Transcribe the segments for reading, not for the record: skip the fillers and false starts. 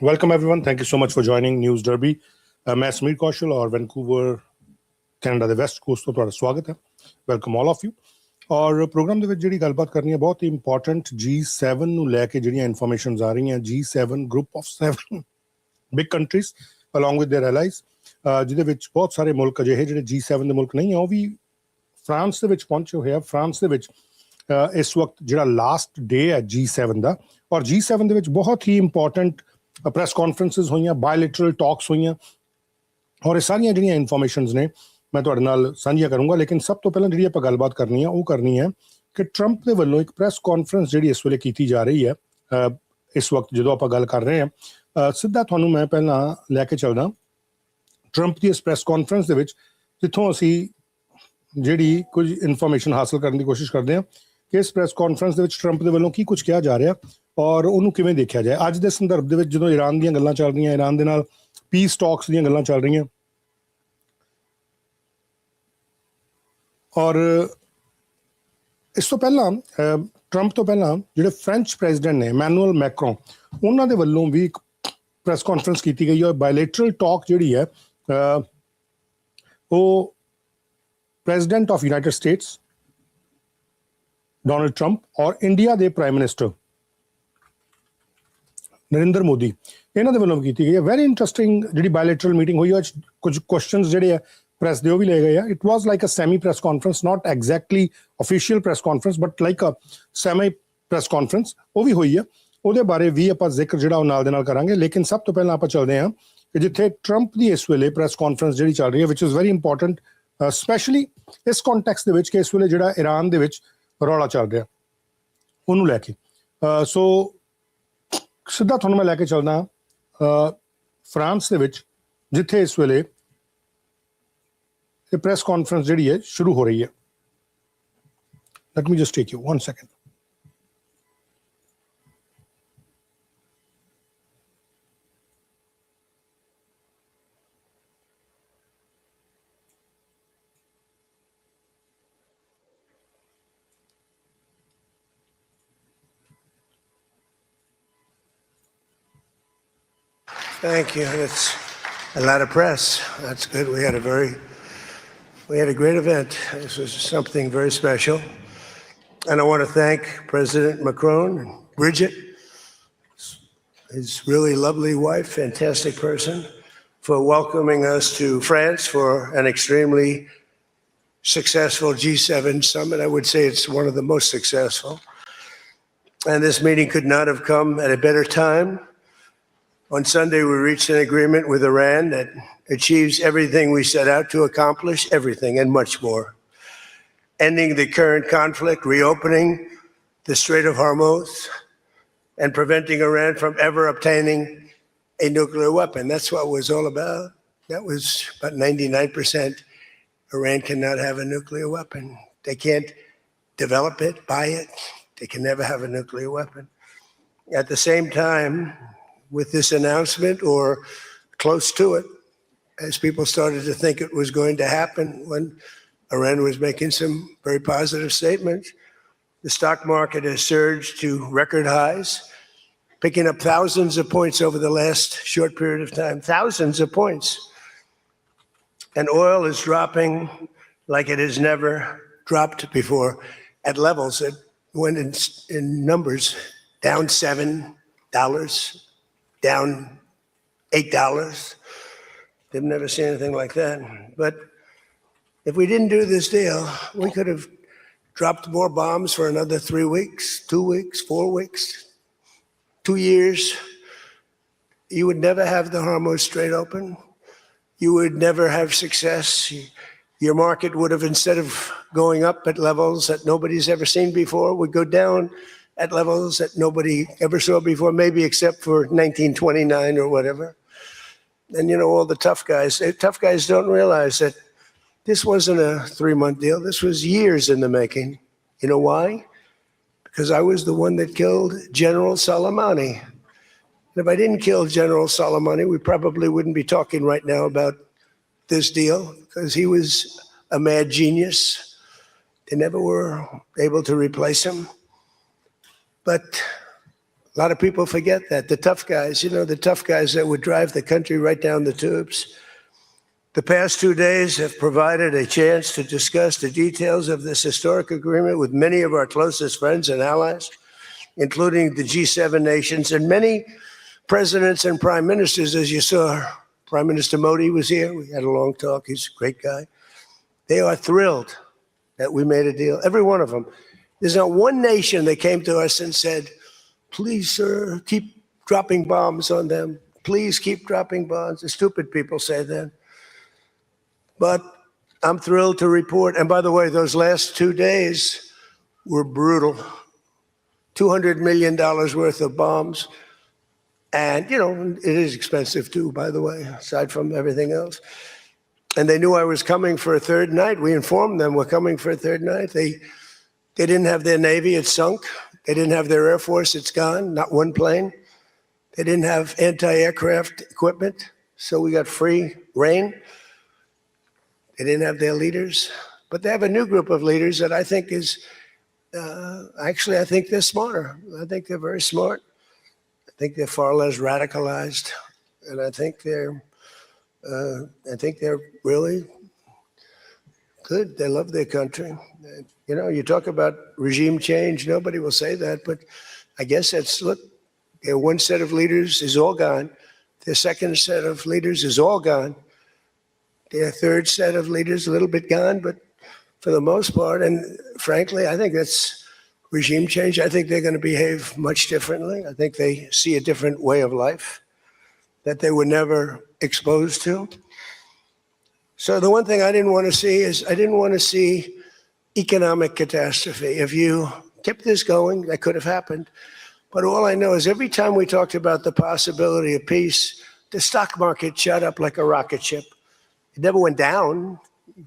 Welcome everyone. Thank you so much for joining News Derby. मैं समीर कौशल और Vancouver Canada ਦੇ West cost ਤੋਂ ਤੁਹਾਡਾ ਸਵਾਗਤ ਹੈ। Welcome all of you. ਔਰ ਪ੍ਰੋਗਰਾਮ ਦੇ ਵਿੱਚ ਜਿਹੜੀ ਗੱਲਬਾਤ ਕਰਨੀ ਹੈ ਬਹੁਤ ਹੀ ਇੰਪੋਰਟੈਂਟ G7 ਨੂੰ ਲੈ ਕੇ ਜਿਹੜੀਆਂ ਇਨਫੋਰਮੇਸ਼ਨਸ ਆ ਰਹੀਆਂ G7 group of 7 big countries along with their allies ਜਿਹਦੇ ਵਿੱਚ ਬਹੁਤ ਸਾਰੇ ਮੁਲਕ ਅਜਿਹੇ ਜਿਹੜੇ G7 ਦੇ ਮੁਲਕ ਨਹੀਂ ਆ ਉਹ ਵੀ ਫਰਾਂਸ ਦੇ ਵਿੱਚ ਪਹੁੰਚੇ ਹੋਏ ਆ। ਫਰਾਂਸ ਦੇ ਵਿੱਚ ਇਸ ਵਕਤ ਜਿਹੜਾ ਲਾਸਟ ਡੇ ਹੈ G7 ਦਾ ਔਰ G7 ਦੇ ਵਿੱਚ ਬਹੁਤ ਹੀ ਇੰਪੋਰਟੈਂਟ ਪ੍ਰੈਸ ਕਾਨਫਰੰਸਿਸ ਹੋਈਆਂ, ਬਾਇਲੈਟਰਲ ਟਾਕਸ ਹੋਈਆਂ ਔਰ ਇਹ ਸਾਰੀਆਂ ਜਿਹੜੀਆਂ ਇਨਫੋਰਮੇਸ਼ਨਸ ਨੇ ਮੈਂ ਤੁਹਾਡੇ ਨਾਲ ਸਾਂਝੀਆਂ ਕਰੂੰਗਾ। ਲੇਕਿਨ ਸਭ ਤੋਂ ਪਹਿਲਾਂ ਜਿਹੜੀ ਆਪਾਂ ਗੱਲਬਾਤ ਕਰਨੀ ਹੈ ਉਹ ਕਰਨੀ ਹੈ ਕਿ ਟਰੰਪ ਦੇ ਵੱਲੋਂ ਇੱਕ ਪ੍ਰੈਸ ਕਾਨਫਰੰਸ ਜਿਹੜੀ ਇਸ ਵੇਲੇ ਕੀਤੀ ਜਾ ਰਹੀ ਹੈ ਇਸ ਵਕਤ ਜਦੋਂ ਆਪਾਂ ਗੱਲ ਕਰ ਰਹੇ ਹਾਂ। ਸਿੱਧਾ ਤੁਹਾਨੂੰ ਮੈਂ ਪਹਿਲਾਂ ਲੈ ਕੇ ਚੱਲਦਾ ਟਰੰਪ ਦੀ ਇਸ ਪ੍ਰੈਸ ਕਾਨਫਰੰਸ ਦੇ ਵਿੱਚ ਜਿੱਥੋਂ ਅਸੀਂ ਜਿਹੜੀ ਕੁਝ ਇਨਫੋਰਮੇਸ਼ਨ ਹਾਸਲ ਕਰਨ ਦੀ ਕੋਸ਼ਿਸ਼ ਕਰਦੇ ਹਾਂ ਕਿ ਇਸ ਪ੍ਰੈਸ ਕਾਨਫਰੰਸ ਦੇ ਵਿੱਚ ਟਰੰਪ ਦੇ ਵੱਲੋਂ ਕੀ ਕੁਝ ਕਿਹਾ ਜਾ ਰਿਹਾ ਔਰ ਉਹਨੂੰ ਕਿਵੇਂ ਦੇਖਿਆ ਜਾਏ। ਅੱਜ ਦੇ ਸੰਦਰਭ ਦੇ ਵਿੱਚ ਜਦੋਂ ਈਰਾਨ ਦੀਆਂ ਗੱਲਾਂ ਚੱਲ ਰਹੀਆਂ, ਈਰਾਨ ਦੇ ਨਾਲ ਪੀਸ ਟਾਕਸ ਦੀਆਂ ਗੱਲਾਂ ਚੱਲ ਰਹੀਆਂ ਔਰ ਇਸ ਤੋਂ ਪਹਿਲਾਂ ਟਰੰਪ ਤੋਂ ਪਹਿਲਾਂ ਜਿਹੜੇ ਫ੍ਰੈਂਚ ਪ੍ਰੈਜ਼ੀਡੈਂਟ ਨੇ ਇਮੈਨੂਅਲ ਮੈਕਰੋਨ ਉਹਨਾਂ ਦੇ ਵੱਲੋਂ ਵੀ ਇੱਕ ਪ੍ਰੈਸ ਕਾਨਫਰੰਸ ਕੀਤੀ ਗਈ ਔਰ ਬਾਇਲੈਟਰਲ ਟਾਕ ਜਿਹੜੀ ਹੈ ਉਹ president of United States Donald Trump ਔਰ ਇੰਡੀਆ ਦੇ ਪ੍ਰਾਈਮ ਮਿਨਿਸਟਰ ਨਰਿੰਦਰ ਮੋਦੀ ਇਹਨਾਂ ਦੇ ਵੱਲੋਂ ਕੀਤੀ ਗਈ ਹੈ। ਵੈਰੀ ਇੰਟਰਸਟਿੰਗ ਜਿਹੜੀ ਬਾਇਲੈਟਰਲ ਮੀਟਿੰਗ ਹੋਈ ਅੱਜ ਕੁਝ ਕੁਐਸਚਨਸ ਜਿਹੜੇ ਆ ਪ੍ਰੈਸ ਦੇ ਉਹ ਵੀ ਲਏ ਗਏ ਆ। It was like a semi press conference, not exactly official press conference but like a semi press conference ਉਹ ਵੀ ਹੋਈ ਆ। ਉਹਦੇ ਬਾਰੇ ਵੀ ਆਪਾਂ ਜ਼ਿਕਰ ਜਿਹੜਾ ਉਹ ਨਾਲ ਦੇ ਨਾਲ ਕਰਾਂਗੇ। ਲੇਕਿਨ ਸਭ ਤੋਂ ਪਹਿਲਾਂ ਆਪਾਂ ਚੱਲਦੇ ਹਾਂ ਕਿ ਜਿੱਥੇ ਟਰੰਪ ਦੀ ਇਸ ਵੇਲੇ ਪ੍ਰੈਸ ਕਾਨਫਰੰਸ ਜਿਹੜੀ ਚੱਲ ਰਹੀ ਹੈ ਵਿਚ ਇਜ਼ ਵੈਰੀ ਇੰਪੋਰਟੈਂਟ ਸਪੈਸ਼ਲੀ ਇਸ ਕੰਟੈਕਸਟ ਦੇ ਵਿੱਚ ਕਿ ਇਸ ਵੇਲੇ ਜਿਹੜਾ ਈਰਾਨ ਦੇ ਵਿੱਚ ਰੌਲਾ ਚੱਲ ਰਿਹਾ ਉਹਨੂੰ ਲੈ ਕੇ। ਸੋ ਸਿੱਧਾ ਤੁਹਾਨੂੰ ਮੈਂ ਲੈ ਕੇ ਚੱਲਦਾ ਫਰਾਂਸ ਦੇ ਵਿੱਚ ਜਿੱਥੇ ਇਸ ਵੇਲੇ ਇਹ ਪ੍ਰੈਸ ਕਾਨਫਰੰਸ ਜਿਹੜੀ ਹੈ ਸ਼ੁਰੂ ਹੋ ਰਹੀ ਹੈ। Let me just take you 1 second. Thank you. It's a lot of press. That's good. We had a great event. This was something very special. And I want to thank President Macron and Bridget, his really lovely wife, fantastic person, for welcoming us to France for an extremely successful G7 summit. I would say it's one of the most successful. And this meeting could not have come at a better time. On Sunday, we reached an agreement with Iran that achieves everything we set out to accomplish, everything and much more. Ending the current conflict, reopening the Strait of Hormuz, and preventing Iran from ever obtaining a nuclear weapon. That's what it was all about. That was about 99%. Iran cannot have a nuclear weapon. They can't develop it, buy it. They can never have a nuclear weapon. At the same time, with this announcement or close to it, as people started to think it was going to happen when Iran was making some very positive statements, the stock market has surged to record highs, picking up thousands of points over the last short period of time, thousands of points. And oil is dropping like it has never dropped before at levels that went in numbers down $7, down $8. They've never seen anything like that. But if we didn't do this deal, we could have dropped more bombs for another 3 weeks, 2 weeks, 4 weeks, 2 years. You would never have the Hormuz Strait open. You would never have success. Your market would have, instead of going up at levels that nobody's ever seen before, would go down at levels that nobody ever saw before, maybe except for 1929 or whatever. And you know, all the tough guys don't realize that this wasn't a 3-month deal. This was years in the making. You know why? Because I was the one that killed General Soleimani. And if I didn't kill General Soleimani, we probably wouldn't be talking right now about this deal, because he was a mad genius. They never were able to replace him. But A lot of people forget that. The tough guys, the tough guys that would drive the country right down the tubes. The past 2 days have provided a chance to discuss the details of this historic agreement with many of our closest friends and allies, including the G7 nations and many presidents and prime ministers. As you saw, Prime Minister Modi was here. We had a long talk. He's a great guy. They are thrilled that we made a deal, every one of them. There's not one nation that came to us and said, please, sir, keep dropping bombs on them. Please keep dropping bombs. The stupid people say that. But I'm thrilled to report, and by the way, those last 2 days were brutal. $200 million worth of bombs. And, it is expensive too, by the way, aside from everything else. And they knew I was coming for a third night. We informed them we're coming for a third night. They didn't have their Navy, it's sunk. They didn't have their Air Force, it's gone, not one plane. They didn't have anti-aircraft equipment, so we got free reign. They didn't have their leaders, but they have a new group of leaders that I think is, I think they're smarter. I think they're very smart. I think they're far less radicalized, and I think they're really good. They love their country. You talk about regime change. Nobody will say that, but I guess look, their one set of leaders is all gone. Their second set of leaders is all gone. Their third set of leaders a little bit gone, but for the most part, and frankly, I think that's regime change. I think they're going to behave much differently. I think they see a different way of life that they were never exposed to. So the one thing I didn't want to see is economic catastrophe. If you kept this going, that could have happened. But all I know is every time we talked about the possibility of peace, the stock market shot up like a rocket ship. It never went down.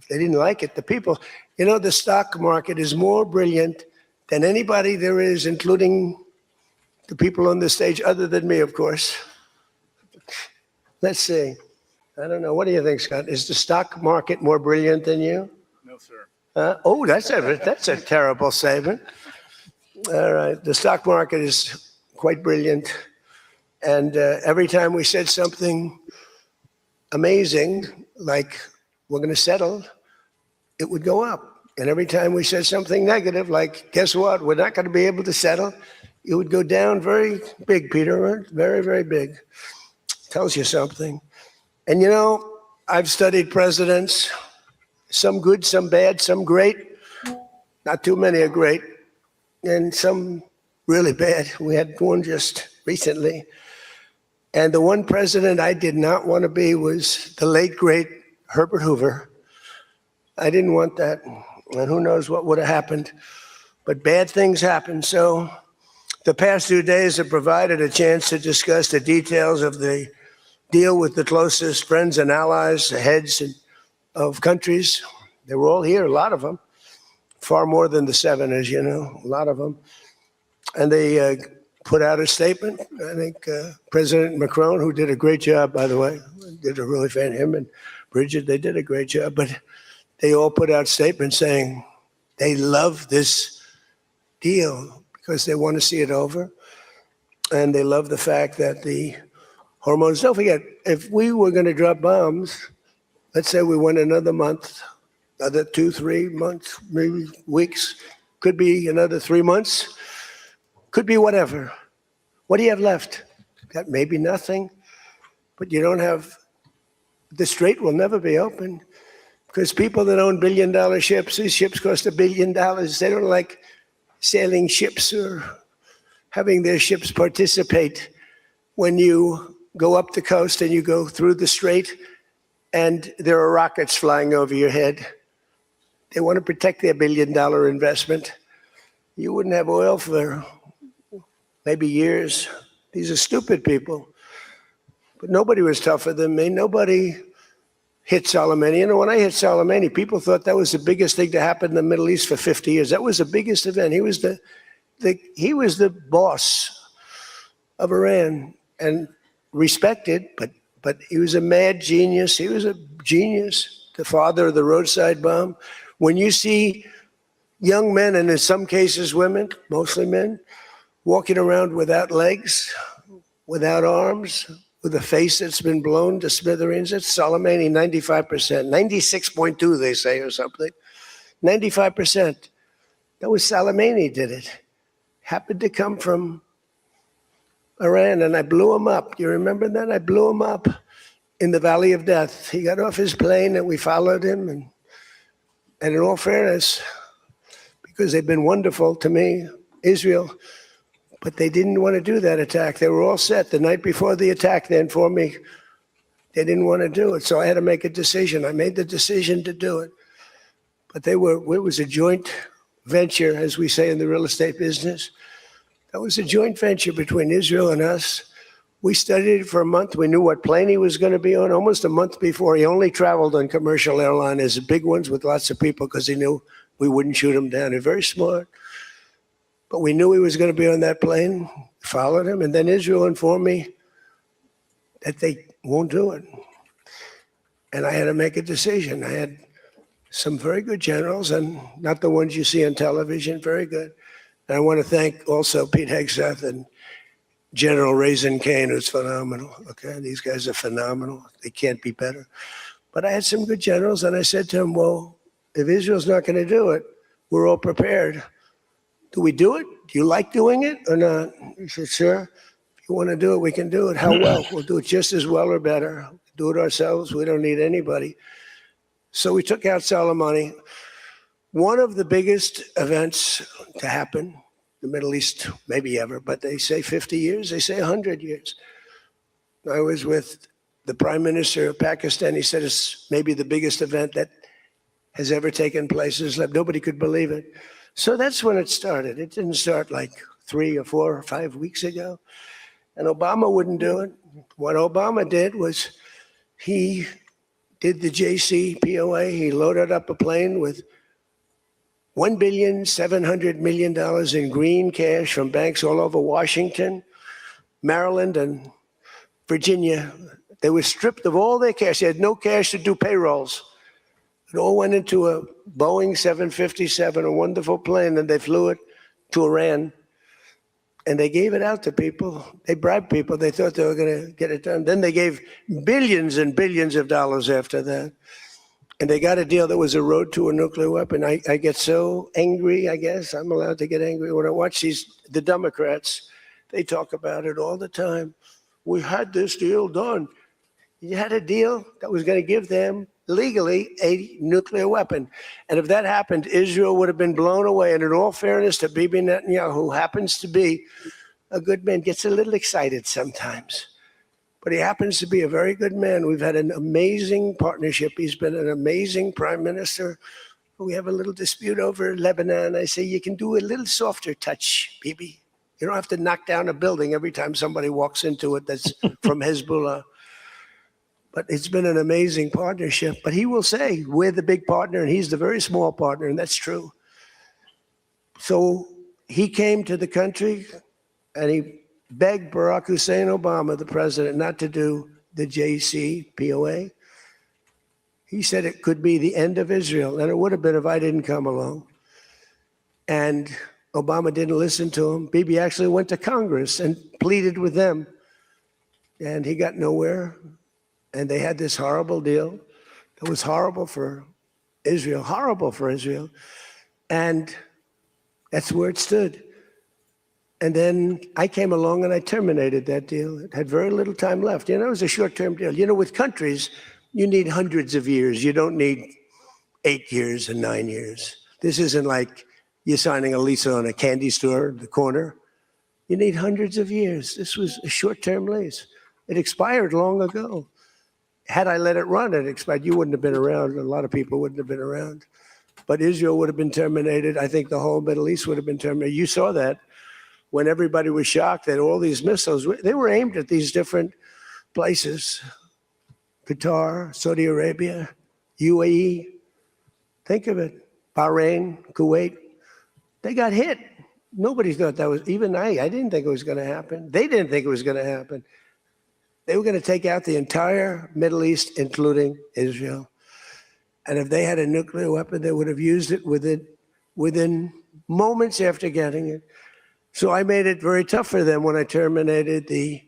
They didn't like it. The people, the stock market is more brilliant than anybody there is, including the people on the stage, other than me, of course. Let's see. I don't know. What do you think, Scott? Is the stock market more brilliant than you? No, sir. Oh, that's a terrible statement. All right. The stock market is quite brilliant. And every time we said something amazing, like we're going to settle, it would go up. And every time we said something negative, like, guess what, we're not going to be able to settle, it would go down very big, Peter, very, very big. Tells you something. And I've studied presidents, some good, some bad, some great. Not too many are great. And some really bad. We had one just recently. And the one president I did not want to be was the late, great Herbert Hoover. I didn't want that. And who knows what would have happened. But bad things happen. So the past 2 days have provided a chance to discuss the details of the deal with the closest friends and allies, the heads of countries. They were all here, a lot of them. Far more than the 7, as you know, a lot of them. And they put out a statement. I think President Macron, who did a great job, by the way, him and Bridget, they did a great job. But they all put out statements saying they love this deal because they want to see it over. And they love the fact that the hormones, don't forget, if we were going to drop bombs, let's say we went another month, another 2-3 months, maybe weeks, could be another 3 months, could be whatever. What do you have left? Got maybe nothing, but you don't have, the strait will never be open because people that own billion-dollar ships, these ships cost $1 billion. They don't like sailing ships or having their ships participate when you go up the coast and you go through the strait and there are rockets flying over your head. They want to protect their $1 billion investment. You wouldn't have oil for maybe years. These are stupid people. But nobody was tougher than me. Nobody hit Soleimani. When I hit Soleimani, people thought that was the biggest thing to happen in the Middle East for 50 years. That was the biggest event. He was the boss of Iran and respected, but he was a mad genius. He was a genius, the father of the roadside bomb. When you see young men, and in some cases women, mostly men, walking around without legs, without arms, with a face that's been blown to smithereens. It's Soleimani, 95%, 96.2 they say or something. 95%. That was Soleimani did it. Happened to come from Iran, and I blew him up. You remember that? I blew him up in the Valley of Death. He got off his plane, and we followed him. And in all fairness, because they've been wonderful to me, Israel, but they didn't want to do that attack. They were all set the night before the attack. They informed me they didn't want to do it, so I had to make a decision. I made the decision to do it. But it was a joint venture, as we say in the real estate business. That was a joint venture between Israel and us. We studied it for a month. We knew what plane he was going to be on almost a month before. He only traveled on commercial airliners, big ones with lots of people, because he knew we wouldn't shoot him down. He's very smart. But we knew he was going to be on that plane, followed him, and then Israel informed me that they won't do it. And I had to make a decision. I had some very good generals, and not the ones you see on television, very good. And I want to thank also Pete Hegseth and General Raisin Kane, who's phenomenal. Okay, these guys are phenomenal. They can't be better. But I had some good generals, and I said to him, well, if Israel's not going to do it, we're all prepared. Do we do it? Do you like doing it or not? He said, sure. If you want to do it, we can do it. How well? We'll do it just as well or better. Do it ourselves. We don't need anybody. So we took out Soleimani. One of the biggest events to happen in the Middle East, maybe ever, but they say 50 years, they say 100 years. I was with the Prime Minister of Pakistan. He said it's maybe the biggest event that has ever taken place in Islam. Nobody could believe it. So that's when it started. It didn't start like 3 or 4 or 5 weeks ago. And Obama wouldn't do it. What Obama did was he did the JCPOA. He loaded up a plane with $1,700,000,000 in green cash from banks all over Washington, Maryland, and Virginia. They were stripped of all their cash. They had no cash to do payrolls. It all went into a Boeing 757, a wonderful plane, and they flew it to Iran. And they gave it out to people. They bribed people. They thought they were going to get it done. Then they gave billions and billions of dollars after that. And they got a deal that was a road to a nuclear weapon. I get so angry, I guess. I'm allowed to get angry. When I watch the Democrats, they talk about it all the time. We had this deal done. You had a deal that was going to give them legally a nuclear weapon. And if that happened, Israel would have been blown away. And in all fairness to Bibi Netanyahu, who happens to be a good man, gets a little excited sometimes. But he happens to be a very good man. We've had an amazing partnership. He's been an amazing prime minister. We have a little dispute over Lebanon. I say, you can do a little softer touch, Bibi. You don't have to knock down a building every time somebody walks into it that's from Hezbollah. But it's been an amazing partnership. But he will say, we're the big partner, and he's the very small partner, and that's true. So he came to the country, and he begged Barack Hussein Obama, the president, not to do the JCPOA. He said it could be the end of Israel, and it would have been if I didn't come along. And Obama didn't listen to him. Bibi actually went to Congress and pleaded with them, and he got nowhere. And they had this horrible deal. It was horrible for Israel, And that's where it stood. And then I came along and I terminated that deal. It had very little time left. It was a short-term deal. With countries, you need hundreds of years. You don't need 8 years and 9 years. This isn't like you're signing a lease on a candy store in the corner. You need hundreds of years. This was a short-term lease. It expired long ago. Had I let it run, it expired. You wouldn't have been around. A lot of people wouldn't have been around. But Israel would have been terminated. I think the whole Middle East would have been terminated. You saw that when everybody was shocked that all these missiles, they were aimed at these different places. Qatar, Saudi Arabia, UAE. Think of it. Bahrain, Kuwait. They got hit. Nobody thought that was, even I didn't think it was going to happen. They didn't think it was going to happen. They were going to take out the entire Middle East, including Israel. And if they had a nuclear weapon, they would have used it within moments after getting it. So I made it very tough for them when I terminated the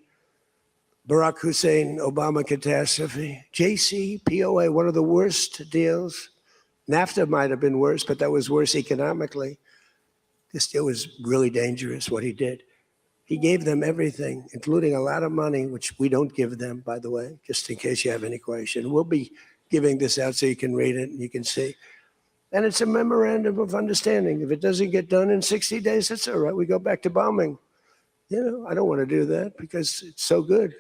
Barack Hussein Obama catastrophe. JCPOA, one of the worst deals. NAFTA might have been worse, but that was worse economically. This deal was really dangerous, what he did. He gave them everything, including a lot of money, which we don't give them, by the way, just in case you have any question. We'll be giving this out so you can read it and you can see. And it's a memorandum of understanding. If it doesn't get done in 60 days, that's all right. We go back to bombing. You know, I don't want to do that because it's so good.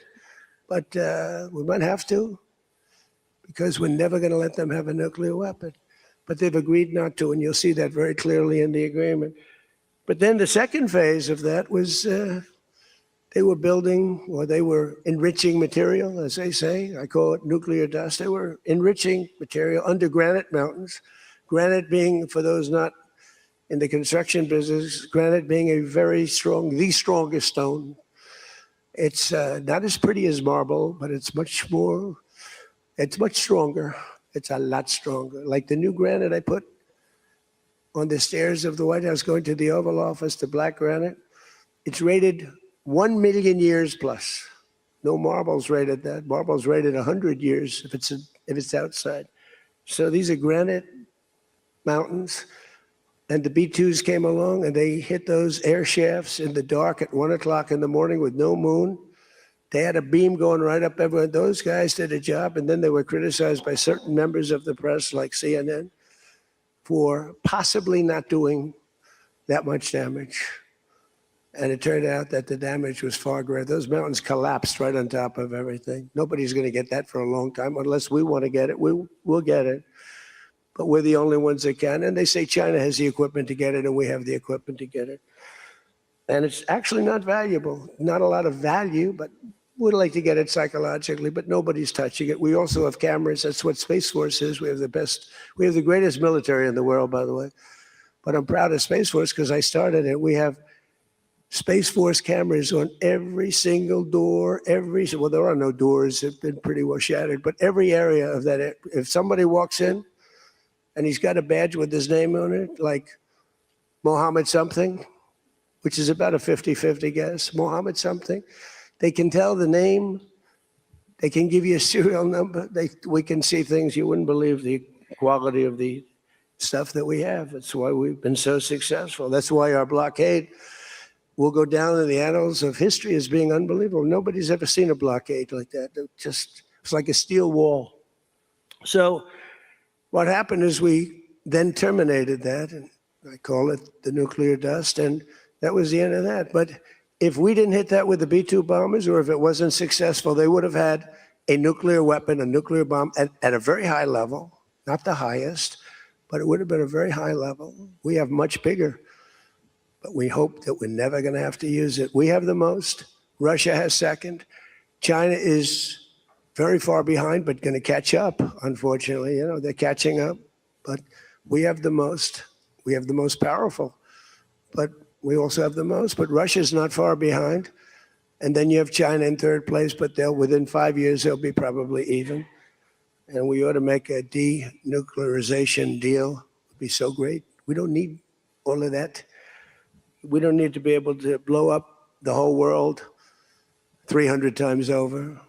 But we might have to, because we're never going to let them have a nuclear weapon. But they've agreed not to, and you'll see that very clearly in the agreement. But then the second phase of that was they were building, or they were enriching material, as they say. I call it nuclear dust. They were enriching material under granite mountains. Granite being, for those not in the construction business, granite being a very strong, the strongest stone. It's not as pretty as marble, but it's much stronger. It's a lot stronger. Like the new granite I put on the stairs of the White House going to the Oval Office, the black granite, it's rated 1 million years plus. No marble's rated that. Marble's rated 100 years if it's outside. So these are granite mountains. And the B-2s came along and they hit those air shafts in the dark at 1 o'clock in the morning with no moon. They had a beam going right up everywhere. Those guys did a job, and then they were criticized by certain members of the press, like CNN, for possibly not doing that much damage. And it turned out that the damage was far greater. Those mountains collapsed right on top of everything. Nobody's going to get that for a long time unless we want to get it. We'll get it. But we're the only ones that can. And they say China has the equipment to get it, and we have the equipment to get it. And it's actually not valuable. Not a lot of value, but we'd like to get it psychologically, but nobody's touching it. We also have cameras. That's what Space Force is. We have the greatest military in the world, by the way. But I'm proud of Space Force because I started it. We have Space Force cameras on every single door, well, there are no doors. They've been pretty well shattered, but every area of that, if somebody walks in and he's got a badge with his name on it, like Mohammed something, which is about a 50-50 guess, Mohammed something, they can tell the name, they can give you a serial number, we can see things you wouldn't believe, the quality of the stuff that we have. That's why we've been so successful. That's why our blockade will go down in the annals of history as being unbelievable. Nobody's ever seen a blockade like that. It's like a steel wall. So what happened is we then terminated that, and I call it the nuclear dust, and that was the end of that. But if we didn't hit that with the B-2 bombers, or if it wasn't successful, they would have had a nuclear weapon, a nuclear bomb at a very high level, not the highest, but it would have been a very high level. We have much bigger, but we hope that we're never going to have to use it. We have the most. Russia has second. China is very far behind, but going to catch up, unfortunately. You know, they're catching up, but we have the most. We have the most powerful, but we also have the most. But Russia's not far behind. And then you have China in third place, but within 5 years, they'll be probably even. And we ought to make a denuclearization deal. It would be so great. We don't need all of that. We don't need to be able to blow up the whole world 300 times over.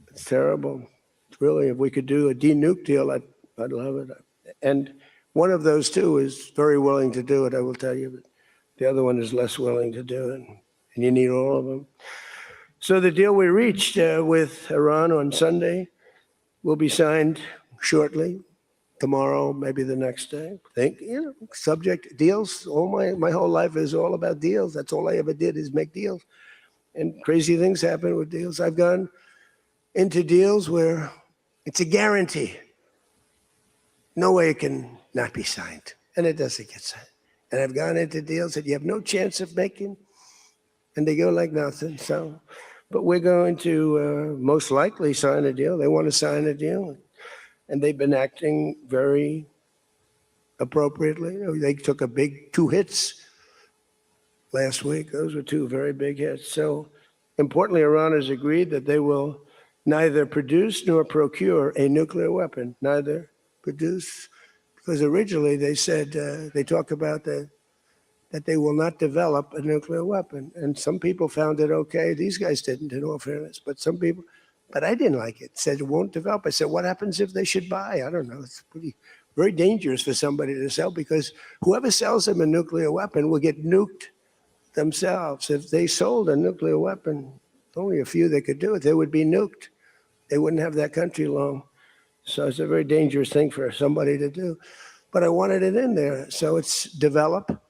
It's terrible. Really, if we could do a denuke deal, I'd love it. And one of those two is very willing to do it, I will tell you. But the other one is less willing to do it. And you need all of them. So the deal we reached with Iran on Sunday will be signed shortly. Tomorrow, maybe the next day. Subject deals. My whole life is all about deals. That's all I ever did is make deals. And crazy things happen with deals. I've gone into deals where it's a guarantee. No way it can not be signed. And it doesn't get signed. And I've gone into deals that you have no chance of making, and they go like nothing. So, but we're going to most likely sign a deal. They want to sign a deal. And they've been acting very appropriately. They took a big 2 hits last week. Those were 2 very big hits. So importantly, Iran has agreed that they will neither produce nor procure a nuclear weapon, neither produce, because originally they said, they talk about the that they will not develop a nuclear weapon. And some people found it okay. These guys didn't, in all fairness, but some people, but I didn't like it. Said it won't develop. I said, what happens if they should buy? I don't know. It's very dangerous for somebody to sell, because whoever sells them a nuclear weapon will get nuked themselves. If they sold a nuclear weapon, only a few that could do it, they would be nuked. They wouldn't have that country long. So it's a very dangerous thing for somebody to do. But I wanted it in there. So it's develop,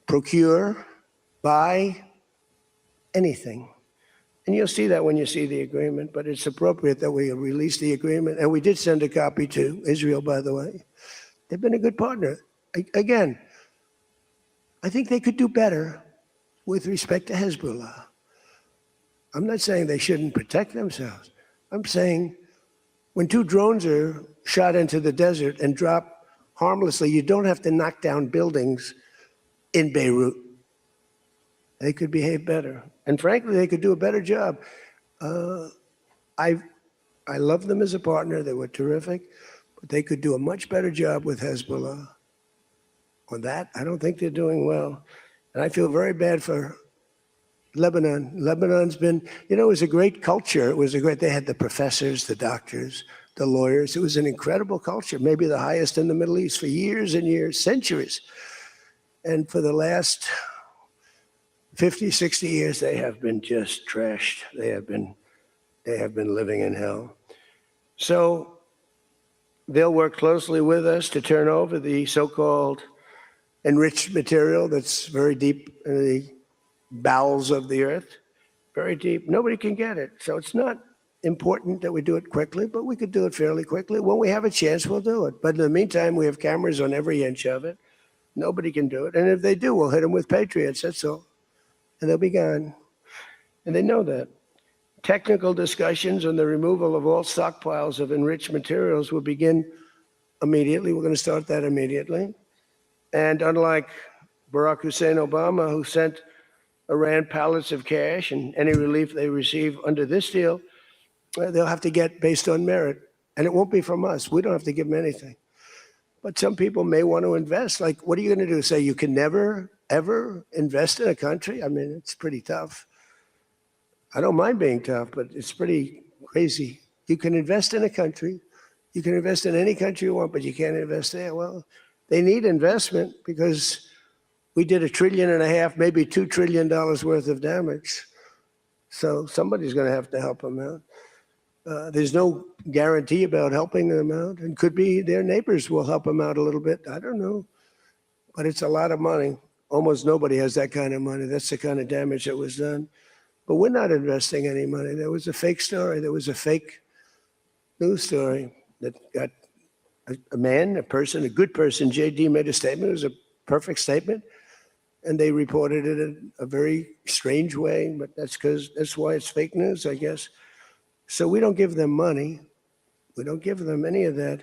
procure, buy, anything. And you'll see that when you see the agreement, but it's appropriate that we release the agreement. And we did send a copy to Israel, by the way. They've been a good partner. Again, I think they could do better with respect to Hezbollah. I'm not saying they shouldn't protect themselves. I'm saying when two drones are shot into the desert and drop harmlessly, you don't have to knock down buildings in Beirut. They could behave better. And frankly, they could do a better job. I love them as a partner. They were terrific. But they could do a much better job with Hezbollah. On that, I don't think they're doing well. And I feel very bad for Lebanon. Lebanon's been, it was a great culture. They had the professors, the doctors, the lawyers. It was an incredible culture, maybe the highest in the Middle East for years and years, centuries. And for the last 50, 60 years, they have been just trashed. They have been living in hell. So they'll work closely with us to turn over the so-called enriched material that's very deep in the bowels of the earth, very deep. Nobody can get it. So it's not important that we do it quickly, but we could do it fairly quickly. When we have a chance, we'll do it. But in the meantime, we have cameras on every inch of it. Nobody can do it. And if they do, we'll hit them with Patriots, that's all. And they'll be gone. And they know that. Technical discussions on the removal of all stockpiles of enriched materials will begin immediately. We're going to start that immediately. And unlike Barack Hussein Obama, who sent Iran pallets of cash and any relief they receive under this deal, they'll have to get based on merit. And it won't be from us. We don't have to give them anything. But some people may want to invest. Like, what are you going to do? Say you can never, ever invest in a country? I mean, it's pretty tough. I don't mind being tough, but it's pretty crazy. You can invest in a country. You can invest in any country you want, but you can't invest there. Well, they need investment because we did $1.5 trillion, maybe $2 trillion worth of damage. So somebody's going to have to help them out. There's no guarantee about helping them out. And could be their neighbors will help them out a little bit. I don't know. But it's a lot of money. Almost nobody has that kind of money. That's the kind of damage that was done. But we're not investing any money. There was a fake story. There was a fake news story that got a person, a good person. JD made a statement. It was a perfect statement. And they reported it in a very strange way. But that's why it's fake news, I guess. So we don't give them money. We don't give them any of that.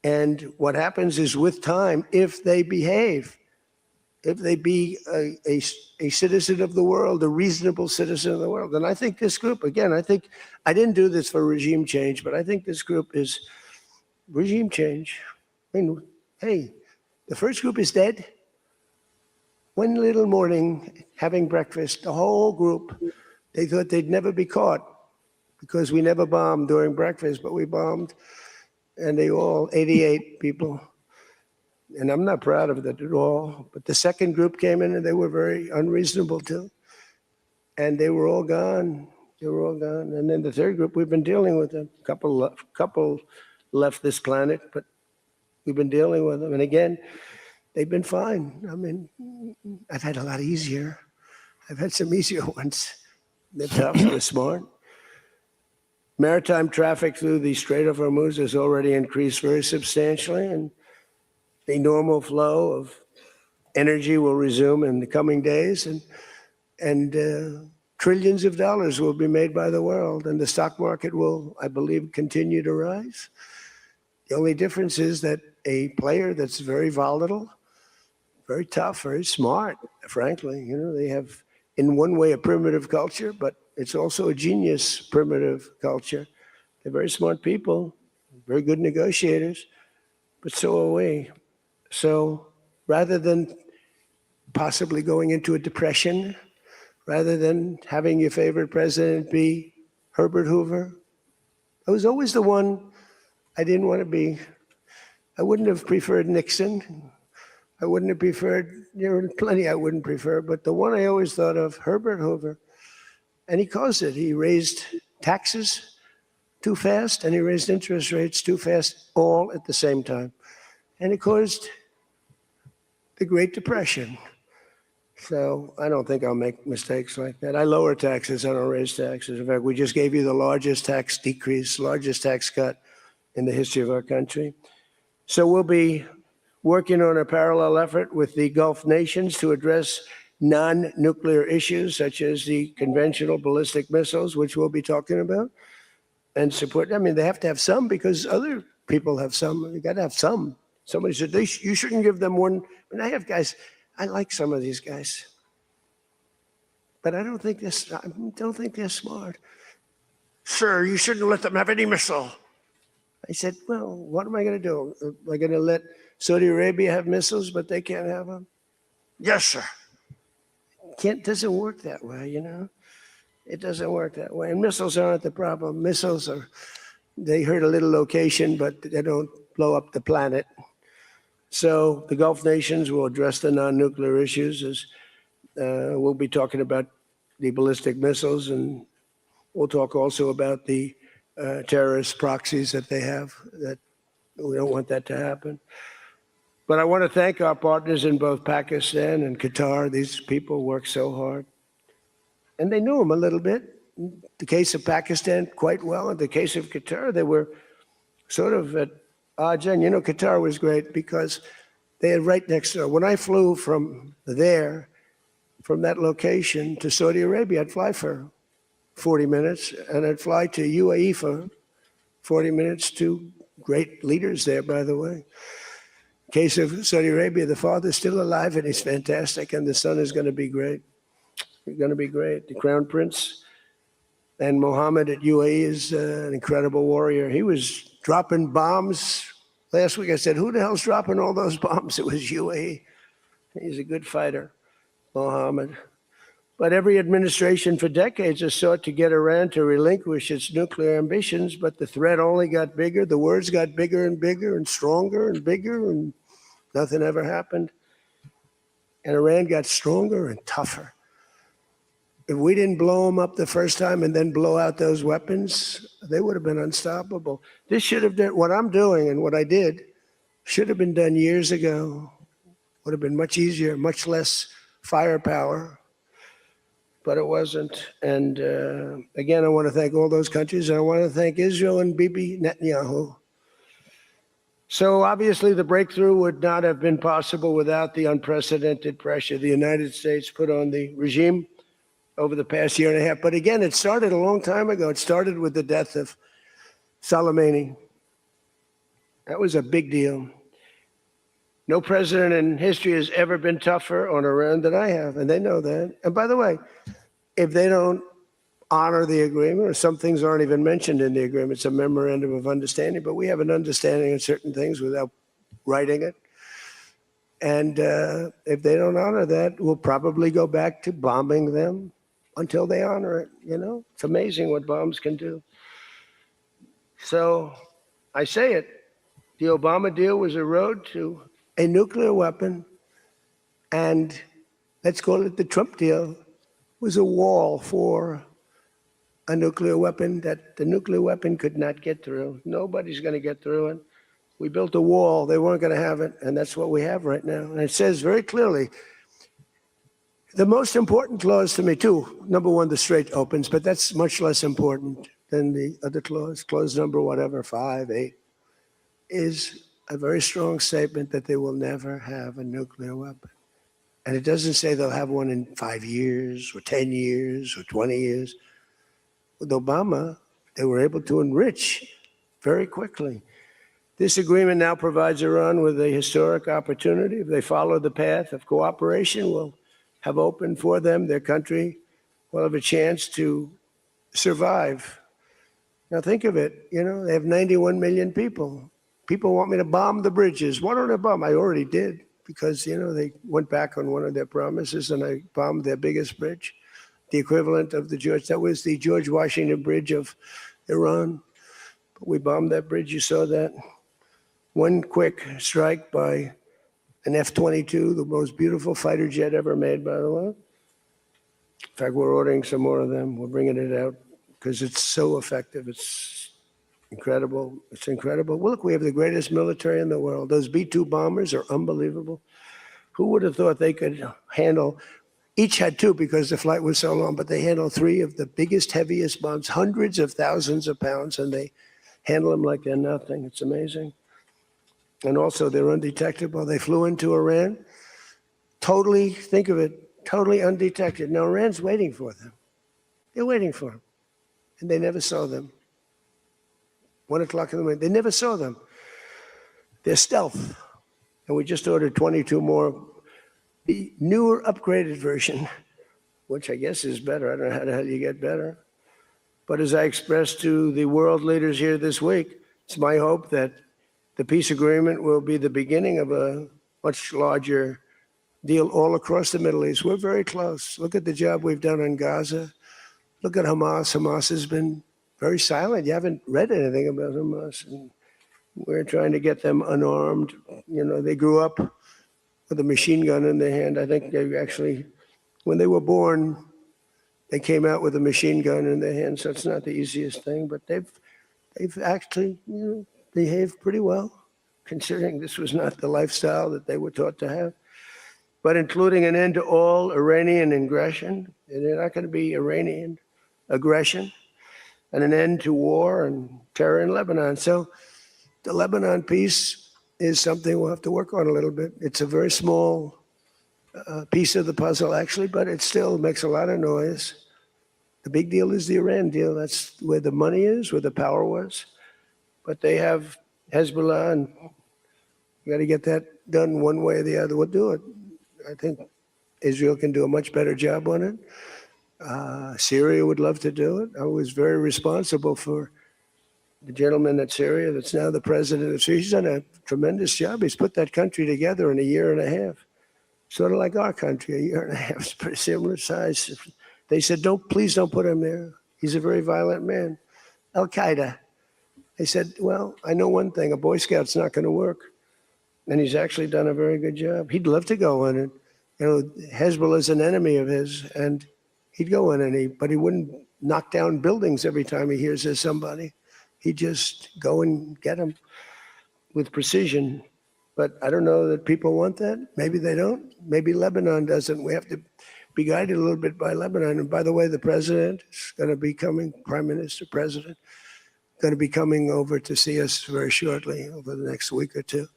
And what happens is with time, if they behave, if they be a citizen of the world, a reasonable citizen of the world. And I think this group, again, I didn't do this for regime change, but I think this group is regime change. I mean, hey, the first group is dead. One little morning, having breakfast, the whole group, they thought they'd never be caught because we never bombed during breakfast, but we bombed. And they all, 88 people. And I'm not proud of that at all. But the second group came in and they were very unreasonable too. And they were all gone. They were all gone. And then the third group, we've been dealing with them. Couple left this planet, but we've been dealing with them. And again, they've been fine. I mean, I've had a lot easier. I've had some easier ones. They're tough, they're smart. Maritime traffic through the Strait of Hormuz has already increased very substantially, and the normal flow of energy will resume in the coming days, and trillions of dollars will be made by the world, and the stock market will, I believe, continue to rise. The only difference is that a player that's very volatile, very tough, very smart, frankly, they have, in one way, a primitive culture, but it's also a genius primitive culture. They're very smart people, very good negotiators, but so are we. So rather than possibly going into a depression rather than having your favorite president be Herbert Hoover. I was always the one I didn't want to be. I wouldn't have preferred Nixon. I wouldn't have preferred, there were plenty I wouldn't prefer, but the one I always thought of, Herbert Hoover, and he caused it. He raised taxes too fast and he raised interest rates too fast, all at the same time. And it caused the Great Depression. So I don't think I'll make mistakes like that. I lower taxes, I don't raise taxes. In fact, we just gave you the largest tax decrease, largest tax cut in the history of our country. So we'll be working on a parallel effort with the Gulf nations to address non-nuclear issues, such as the conventional ballistic missiles, which we'll be talking about, and support. I mean, they have to have some because other people have some. You got to have some. Somebody said, you shouldn't give them one. And I have guys, I like some of these guys, but I don't think they're smart. Sir, you shouldn't let them have any missile. I said, well, what am I going to do? Am I going to let Saudi Arabia have missiles, but they can't have them? Yes, sir. Doesn't work that way, you know? It doesn't work that way. And missiles aren't the problem. Missiles they hurt a little location, but they don't blow up the planet. So the Gulf nations will address the non-nuclear issues. As we'll be talking about the ballistic missiles, and we'll talk also about the terrorist proxies that they have. That we don't want that to happen. But I want to thank our partners in both Pakistan and Qatar. These people work so hard. And they knew them a little bit. In the case of Pakistan, quite well. In the case of Qatar, they were sort of at odds. And, you know, Qatar was great because they had right next door. When I flew from there, from that location to Saudi Arabia, I'd fly for 40 minutes, and I'd fly to UAE for 40 minutes, to great leaders there, by the way. Case of Saudi Arabia, the father's still alive and he's fantastic, and the son is going to be great. He's going to be great. The Crown Prince and Mohammed at UAE is an incredible warrior. He was dropping bombs. Last week I said, who the hell's dropping all those bombs? It was UAE. He's a good fighter, Mohammed. But every administration for decades has sought to get Iran to relinquish its nuclear ambitions, but the threat only got bigger. The words got bigger and bigger and stronger and bigger, and nothing ever happened. And Iran got stronger and tougher. If we didn't blow them up the first time and then blow out those weapons, they would have been unstoppable. This should have done, what I'm doing and what I did should have been done years ago. Would have been much easier, much less firepower. But it wasn't. And again, I want to thank all those countries, and I want to thank Israel and Bibi Netanyahu. So obviously the breakthrough would not have been possible without the unprecedented pressure the United States put on the regime over the past year and a half. But again, it started a long time ago. It started with the death of Soleimani. That was a big deal. No president in history has ever been tougher on Iran than I have, and they know that. And by the way, if they don't honor the agreement, or some things aren't even mentioned in the agreement, it's a memorandum of understanding, but we have an understanding of certain things without writing it. And if they don't honor that, we'll probably go back to bombing them until they honor it, you know? It's amazing what bombs can do. So I say it, the Obama deal was a road to a nuclear weapon, and let's call it the Trump deal, was a wall for a nuclear weapon that the nuclear weapon could not get through. Nobody's going to get through it. We built a wall. They weren't going to have it, and that's what we have right now. And it says very clearly, the most important clause to me, too, number one, the Strait opens, but that's much less important than the other clause. Clause number whatever, 5, 8, is a very strong statement that they will never have a nuclear weapon. And it doesn't say they'll have one in 5 years or 10 years or 20 years. With Obama, they were able to enrich very quickly. This agreement now provides Iran with a historic opportunity. If they follow the path of cooperation, will have opened for them, their country will have a chance to survive. Now think of it, you know, they have 91 million people. People want me to bomb the bridges. Why don't I bomb? I already did. because, they went back on one of their promises and I bombed their biggest bridge, the equivalent of that was the George Washington Bridge of Iran. But we bombed that bridge. You saw that. One quick strike by an F-22, the most beautiful fighter jet ever made, by the way. In fact, we're ordering some more of them. We're bringing it out because it's so effective. It's incredible. It's incredible. Well, look, we have the greatest military in the world. Those B-2 bombers are unbelievable. Who would have thought they could handle, each had two because the flight was so long, but they handle three of the biggest, heaviest bombs, hundreds of thousands of pounds, and they handle them like they're nothing. It's amazing. And also, they're undetectable. They flew into Iran, totally, think of it, totally undetected. Now, Iran's waiting for them. They're waiting for them. And they never saw them. 1 o'clock in the morning, they never saw them. They're stealth. And we just ordered 22 more. The newer, upgraded version, which I guess is better. I don't know how the hell you get better. But as I expressed to the world leaders here this week, it's my hope that the peace agreement will be the beginning of a much larger deal all across the Middle East. We're very close. Look at the job we've done on Gaza. Look at Hamas. Hamas has been very silent. You haven't read anything about Hamas. And we're trying to get them unarmed. They grew up with a machine gun in their hand. I think they actually, when they were born, they came out with a machine gun in their hand. So it's not the easiest thing, but they've actually, behaved pretty well, considering this was not the lifestyle that they were taught to have. But including an end to all Iranian aggression, and they're not going to be Iranian aggression, and an end to war and terror in Lebanon. So the Lebanon piece is something we'll have to work on a little bit. It's a very small piece of the puzzle, actually, but it still makes a lot of noise. The big deal is the Iran deal. That's where the money is, where the power was. But they have Hezbollah, and you got to get that done one way or the other. We'll do it. I think Israel can do a much better job on it. Syria would love to do it. I was very responsible for the gentleman at Syria that's now the president of Syria. He's done a tremendous job. He's put that country together in a year and a half. Sort of like our country, a year and a half. It's pretty similar size. They said, please don't put him there. He's a very violent man. Al-Qaeda. I said, well, I know one thing, a Boy Scout's not going to work. And he's actually done a very good job. He'd love to go in it. Hezbollah is an enemy of his, and he'd go in, but he wouldn't knock down buildings every time he hears there's somebody. He'd just go and get them with precision. But I don't know that people want that. Maybe they don't. Maybe Lebanon doesn't. We have to be guided a little bit by Lebanon. And by the way, the president is going to be coming, Prime Minister, President, going to be coming over to see us very shortly, over the next week or two.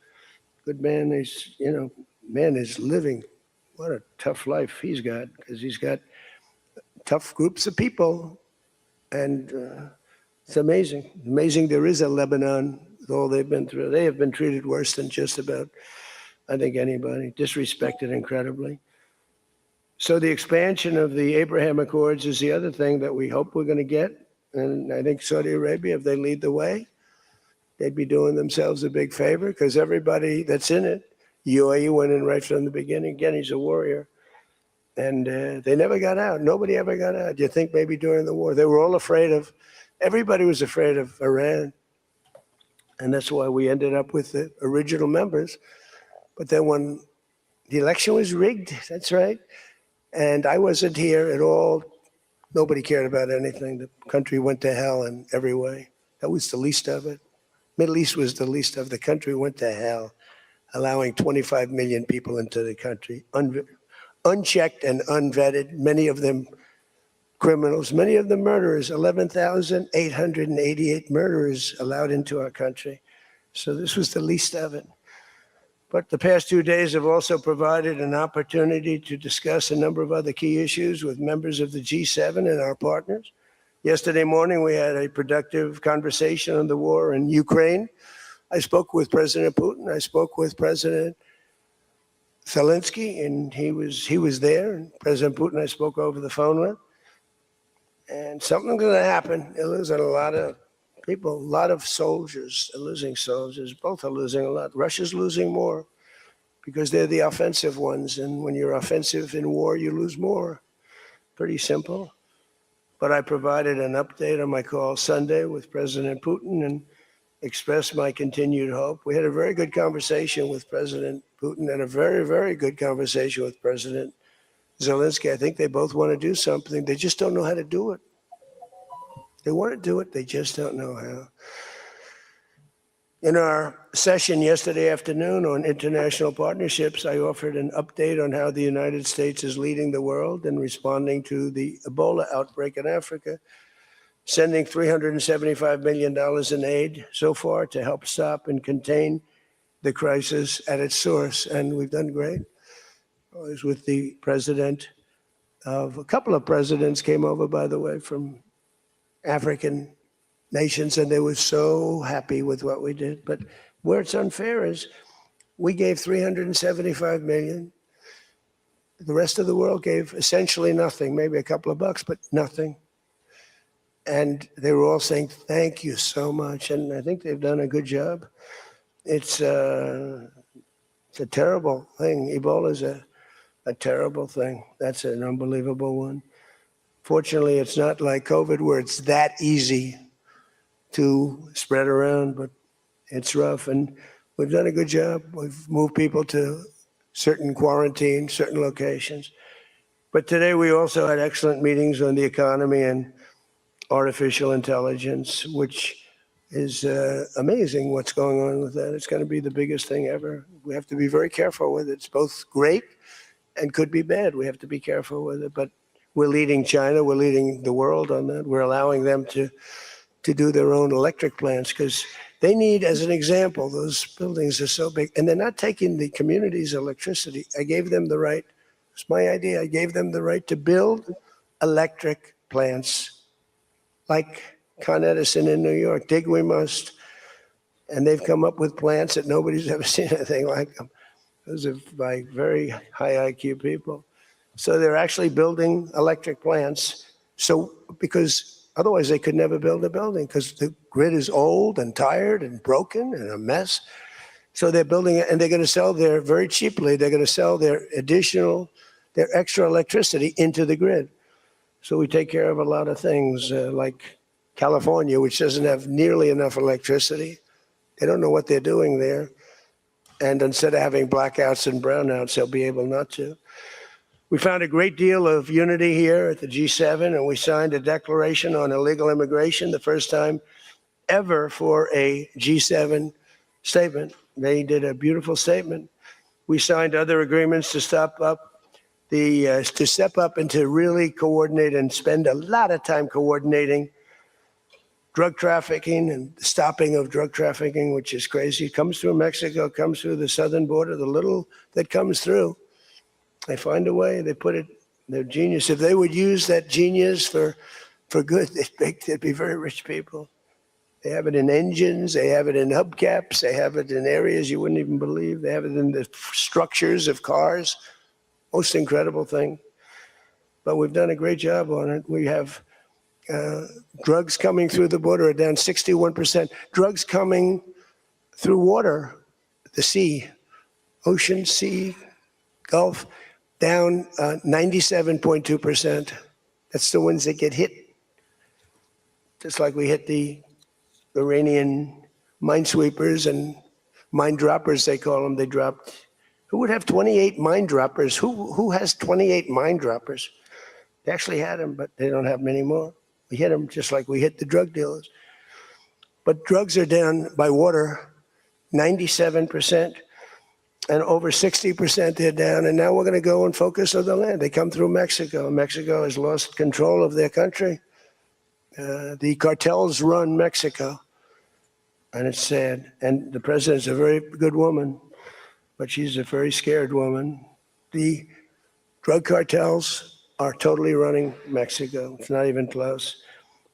Good man. He's, man is living. What a tough life he's got, because he's got tough groups of people. And it's amazing. Amazing there is a Lebanon with all they've been through. They have been treated worse than just about, I think, anybody. Disrespected incredibly. So the expansion of the Abraham Accords is the other thing that we hope we're going to get. And I think Saudi Arabia, if they lead the way, they'd be doing themselves a big favor, because everybody that's in it, UAE went in right from the beginning. Again, he's a warrior. And they never got out. Nobody ever got out. You think maybe during the war, they were all everybody was afraid of Iran. And that's why we ended up with the original members. But then when the election was rigged, that's right. And I wasn't here at all. Nobody cared about anything. The country went to hell in every way. That was the least of it. Middle East was the least of the country went to hell, allowing 25 million people into the country, unchecked and unvetted, many of them criminals, many of them murderers, 11,888 murderers allowed into our country. So this was the least of it. But the past 2 days have also provided an opportunity to discuss a number of other key issues with members of the G7 and our partners. Yesterday morning, we had a productive conversation on the war in Ukraine. I spoke with President Putin. I spoke with President Zelensky, and he was there. And President Putin, I spoke over the phone with. And something's going to happen. They're losing a lot of people, a lot of soldiers are losing soldiers. Both are losing a lot. Russia's losing more. because they're the offensive ones. And when you're offensive in war, you lose more. Pretty simple. But I provided an update on my call Sunday with President Putin and expressed my continued hope. We had a very good conversation with President Putin and a very, very good conversation with President Zelensky. I think they both want to do something. They just don't know how to do it. They want to do it. They just don't know how. In our session yesterday afternoon on international partnerships, I offered an update on how the United States is leading the world in responding to the Ebola outbreak in Africa, sending $375 million in aid so far to help stop and contain the crisis at its source. And we've done great. I was with the president of a couple of presidents came over, by the way, from African nations, and they were so happy with what we did. But where it's unfair is we gave $375 million. The rest of the world gave essentially nothing, maybe a couple of bucks, but nothing. And they were all saying, thank you so much. And I think they've done a good job. It's a terrible thing. Ebola is a terrible thing. That's an unbelievable one. Fortunately, it's not like COVID where it's that easy to spread around, but it's rough. And we've done a good job. We've moved people to certain quarantine, certain locations. But today we also had excellent meetings on the economy and artificial intelligence, which is amazing what's going on with that. It's going to be the biggest thing ever. We have to be very careful with it. It's both great and could be bad. We have to be careful with it. But we're leading China. We're leading the world on that. We're allowing them to do their own electric plants because they need, as an example, those buildings are so big. And they're not taking the community's electricity. I gave them the right. It's my idea. I gave them the right to build electric plants like Con Edison in New York. Dig we must. And they've come up with plants that nobody's ever seen anything like them. Those are by very high IQ people. So they're actually building electric plants. So because otherwise they could never build a building because the grid is old and tired and broken and a mess. So they're building it and they're going to sell their, very cheaply, they're going to sell their extra electricity into the grid. So we take care of a lot of things like California, which doesn't have nearly enough electricity. They don't know what they're doing there. And instead of having blackouts and brownouts, they'll be able not to. We found a great deal of unity here at the G7, and we signed a declaration on illegal immigration, the first time ever for a G7 statement. They did a beautiful statement. We signed other agreements to step up and to really coordinate and spend a lot of time coordinating drug trafficking and the stopping of drug trafficking, which is crazy. It comes through Mexico, comes through the southern border, the little that comes through. They find a way, they put it, they're genius. If they would use that genius for good, they'd be very rich people. They have it in engines, they have it in hubcaps, they have it in areas you wouldn't even believe. They have it in the structures of cars. Most incredible thing. But we've done a great job on it. We have drugs coming through the border are down 61%. Drugs coming through water, the sea, ocean, sea, Gulf, down 97.2%. That's the ones that get hit. Just like we hit the Iranian minesweepers and mine droppers, they call them. They dropped. Who would have 28 mine droppers? Who has 28 mine droppers? They actually had them, but they don't have many more. We hit them just like we hit the drug dealers. But drugs are down by water 97%, and over 60% they're down. And now we're going to go and focus on the land. They come through Mexico. Mexico has lost control of their country. The cartels run Mexico, and it's sad. And the president's a very good woman, but she's a very scared woman. The drug cartels are totally running Mexico. It's not even close.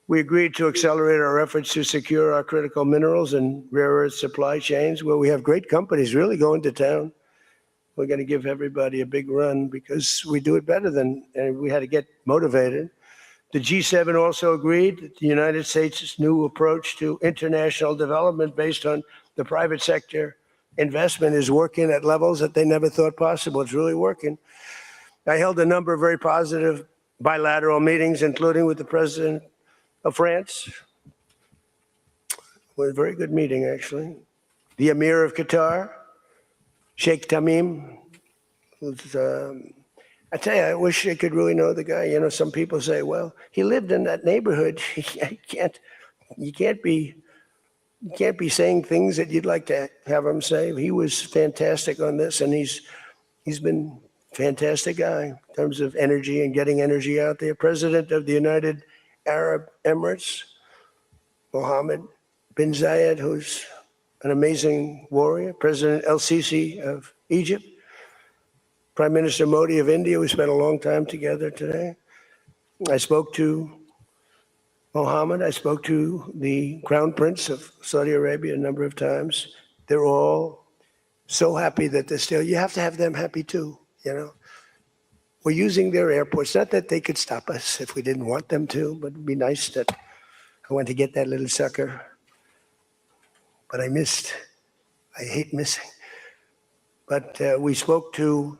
We agreed to accelerate our efforts to secure our critical minerals and rare earth supply chains, where we have great companies really going to town. We're going to give everybody a big run because we do it better than, and we had to get motivated. The G7 also agreed that the United States' new approach to international development based on the private sector investment is working at levels that they never thought possible. It's really working. I held a number of very positive bilateral meetings, including with the president of France. It was a very good meeting, actually. The Emir of Qatar, Sheikh Tamim. I tell you, I wish I could really know the guy. You know, some people say, well, he lived in that neighborhood. You can't be saying things that you'd like to have him say. He was fantastic on this, and he's been a fantastic guy in terms of energy and getting energy out there. President of the United Arab Emirates, Mohammed bin Zayed, who's an amazing warrior. President El-Sisi of Egypt. Prime Minister Modi of India. We spent a long time together today. I spoke to Mohammed. I spoke to the Crown Prince of Saudi Arabia a number of times. They're all so happy that they're still, you have to have them happy too, you know. We're using their airports, not that they could stop us if we didn't want them to, but it'd be nice that I went to get that little sucker. But I hate missing. But we spoke to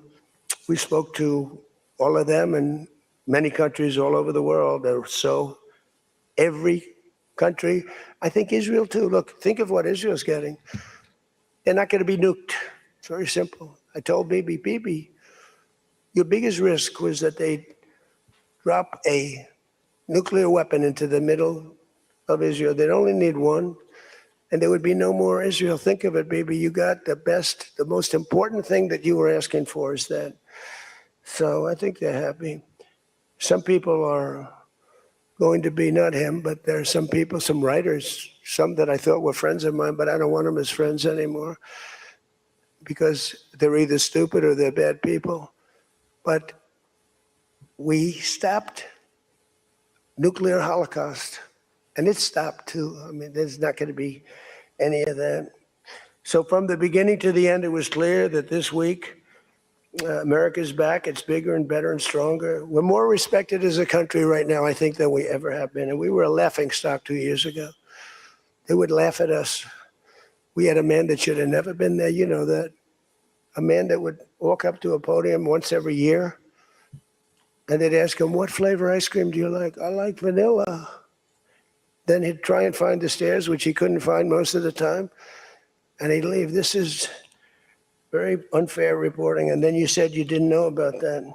all of them and many countries all over the world. Every country, I think Israel too. Look, think of what Israel's getting. They're not going to be nuked. It's very simple. I told Bibi, your biggest risk was that they'd drop a nuclear weapon into the middle of Israel. They'd only need one, and there would be no more Israel. Think of it, Bibi. You got the best, the most important thing that you were asking for is that. So I think they're happy. Some people are going to be, not him, but there are some people, some writers, some that I thought were friends of mine, but I don't want them as friends anymore because they're either stupid or they're bad people. But we stopped nuclear holocaust, and it stopped too. I mean, there's not going to be any of that. So from the beginning to the end, it was clear that this week, America's back. It's bigger and better and stronger. We're more respected as a country right now, I think, than we ever have been. And we were a laughingstock 2 years ago. They would laugh at us. We had a man that should have never been there. You know that. A man that would walk up to a podium once every year, and they'd ask him, what flavor ice cream do you like? I like vanilla. Then he'd try and find the stairs, which he couldn't find most of the time, and he'd leave. This is very unfair reporting. And then you said you didn't know about that.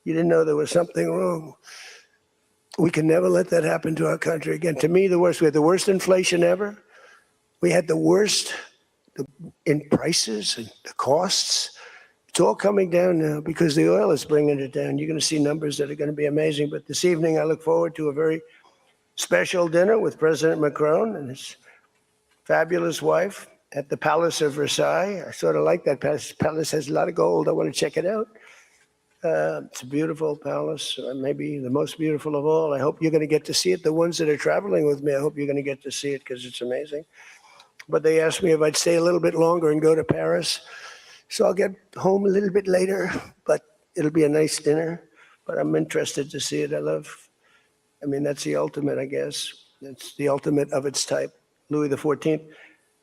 You didn't know there was something wrong. We can never let that happen to our country again. To me, we had the worst inflation ever. We had the worst in prices and the costs. It's all coming down now because the oil is bringing it down. You're going to see numbers that are going to be amazing. But this evening, I look forward to a very special dinner with President Macron and his fabulous wife at the Palace of Versailles. I sort of like that palace. The palace has a lot of gold. I want to check it out. It's a beautiful palace, maybe the most beautiful of all. I hope you're going to get to see it. The ones that are traveling with me, I hope you're going to get to see it because it's amazing. But they asked me if I'd stay a little bit longer and go to Paris. So I'll get home a little bit later, but it'll be a nice dinner. But I'm interested to see it. That's the ultimate, I guess. It's the ultimate of its type. Louis XIV.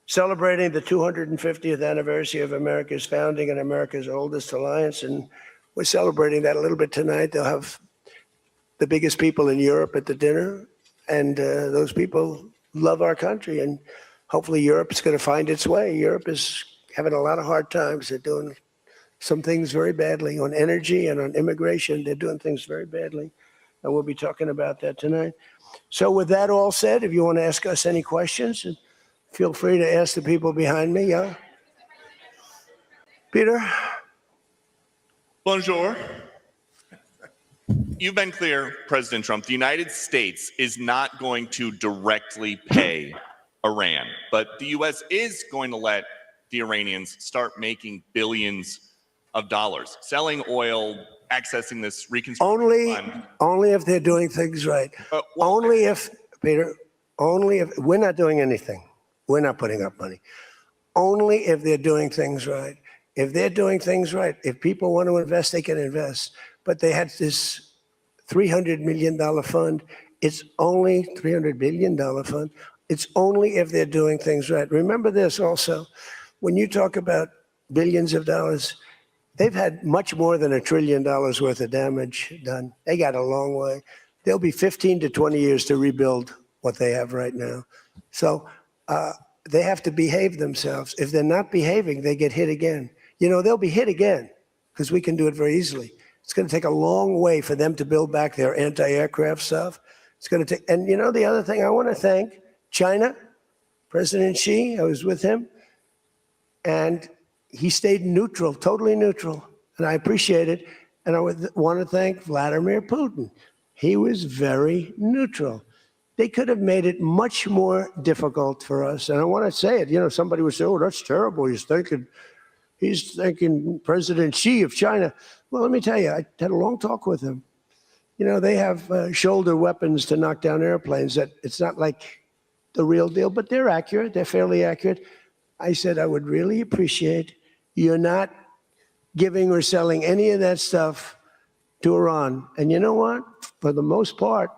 Celebrating the 250th anniversary of America's founding and America's oldest alliance. And we're celebrating that a little bit tonight. They'll have the biggest people in Europe at the dinner. And those people love our country. And hopefully Europe's going to find its way. Europe is having a lot of hard times. They're doing some things very badly on energy and on immigration. They're doing things very badly. And we'll be talking about that tonight. So with that all said, if you want to ask us any questions, feel free to ask the people behind me, yeah? Peter? Bonjour. You've been clear, President Trump, the United States is not going to directly pay Iran, but the U.S. is going to let the Iranians start making billions of dollars, selling oil, accessing this reconstruction fund. Only if they're doing things right. Only if, Peter, only if, we're not doing anything. We're not putting up money. Only if they're doing things right. If they're doing things right, if people want to invest, they can invest. But they had this $300 million fund. It's only $300 billion fund. It's only if they're doing things right. Remember this also. when you talk about billions of dollars, they've had much more than $1 trillion worth of damage done. They got a long way. There'll be 15 to 20 years to rebuild what they have right now. So they have to behave themselves. If they're not behaving, they get hit again. You know, they'll be hit again because we can do it very easily. It's going to take a long way for them to build back their anti-aircraft stuff. It's going to take, and you know, the other thing I want to thank China, President Xi, I was with him, and he stayed neutral, totally neutral, and I appreciate it. And I would want to thank Vladimir Putin. He was very neutral. They could have made it much more difficult for us. And I want to say it, you know, somebody would say, oh, that's terrible. He's thanking President Xi of China. Well, let me tell you, I had a long talk with him. You know, they have shoulder weapons to knock down airplanes. That it's not like the real deal, but they're accurate. They're fairly accurate. I said, I would really appreciate you're not giving or selling any of that stuff to Iran. And you know what? For the most part,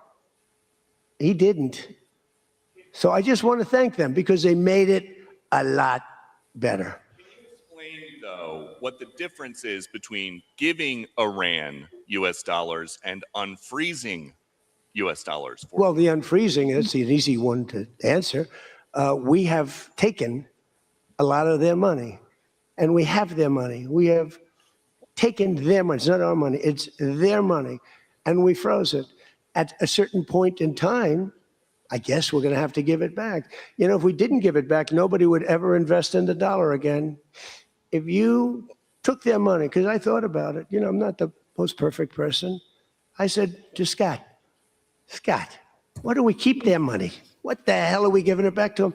he didn't. So I just want to thank them because they made it a lot better. Can you explain, though, what the difference is between giving Iran U.S. dollars and unfreezing U.S. dollars? Well, the unfreezing is an easy one to answer. We have taken a lot of their money, and we have their money. We have taken their money. It's not our money. It's their money, and we froze it. At a certain point in time, I guess we're going to have to give it back. You know, if we didn't give it back, nobody would ever invest in the dollar again. If you took their money, because I thought about it, you know, I'm not the most perfect person. I said to Scott, why do we keep their money? What the hell are we giving it back to them?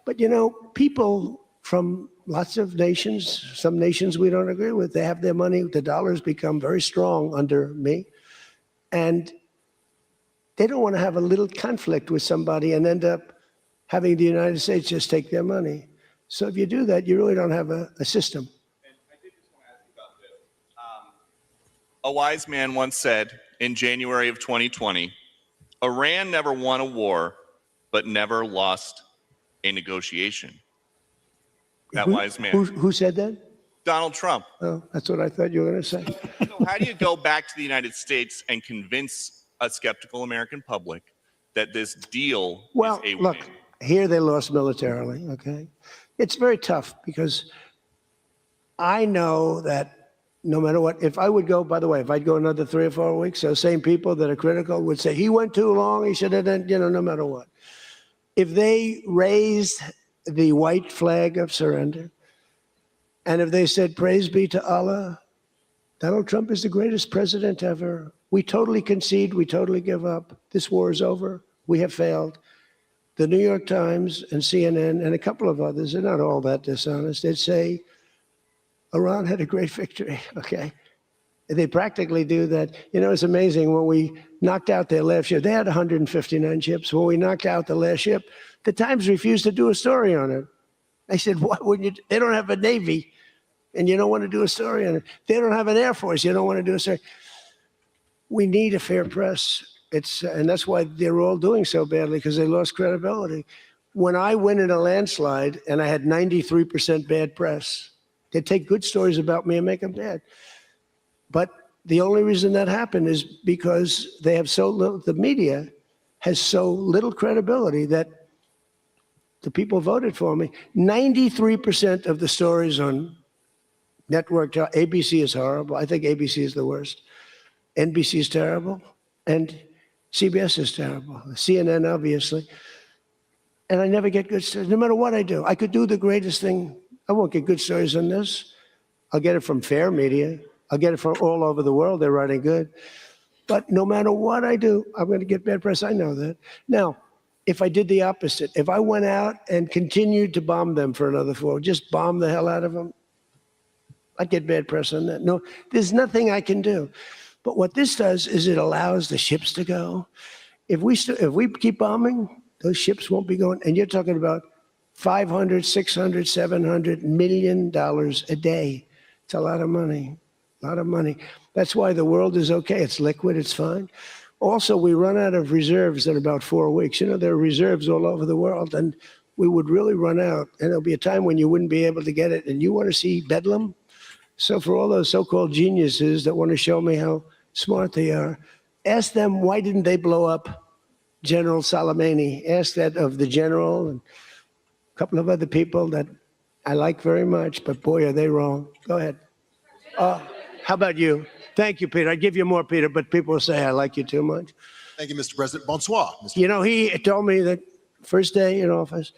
But, you know, people from lots of nations, some nations we don't agree with, they have their money. The dollar's become very strong under me. And they don't want to have a little conflict with somebody and end up having the United States just take their money. So if you do that, you really don't have a system. And I did just want to ask you about this. A wise man once said in January of 2020, Iran never won a war, but never lost a negotiation. That wise man. Who said that? Donald Trump. Oh, that's what I thought you were going to say. So how do you go back to the United States and convince a skeptical American public that this deal is a look, win? Here they lost militarily, okay? It's very tough because I know that no matter what, if I would go, by the way, if I'd go another 3 or 4 weeks, those same people that are critical would say, he went too long, he should have done, you know, no matter what. If they raised the white flag of surrender, and if they said, praise be to Allah, Donald Trump is the greatest president ever. We totally concede, we totally give up. This war is over, we have failed. The New York Times and CNN and a couple of others, they're not all that dishonest, they'd say, Iran had a great victory, okay? They practically do that. You know, it's amazing, when we knocked out their last ship, they had 159 ships. When we knocked out the last ship, the Times refused to do a story on it. I said, why wouldn't you? They don't have a Navy, and you don't want to do a story on it. They don't have an Air Force, you don't want to do a story. We need a fair press. And that's why they're all doing so badly, because they lost credibility. When I win in a landslide and I had 93% bad press, they take good stories about me and make them bad. But the only reason that happened is because they have so little, the media has so little credibility that the people voted for me. 93% of the stories on network, ABC is horrible. I think ABC is the worst. NBC is terrible. And CBS is terrible. CNN, obviously. And I never get good stories, no matter what I do. I could do the greatest thing. I won't get good stories on this. I'll get it from fair media. I'll get it from all over the world. They're writing good. But no matter what I do, I'm going to get bad press. I know that. Now, if I did the opposite, if I went out and continued to bomb them for another 4, just bomb the hell out of them, I'd get bad press on that. No, there's nothing I can do. But what this does is it allows the ships to go. If we keep bombing, those ships won't be going. And you're talking about $500, $600, $700 million a day. It's a lot of money, a lot of money. That's why the world is okay. It's liquid, it's fine. Also, we run out of reserves in about 4 weeks. You know, there are reserves all over the world, and we would really run out, and there'll be a time when you wouldn't be able to get it. And you want to see bedlam? So for all those so-called geniuses that want to show me how smart they are, ask them why didn't they blow up General Soleimani? Ask that of the general and a couple of other people that I like very much, but boy, are they wrong. Go ahead. How about you? Thank you, Peter. I'd give you more, Peter, but people will say I like you too much. Thank you, Mr. President. Bonsoir. Mr. You know, he told me that first day in office,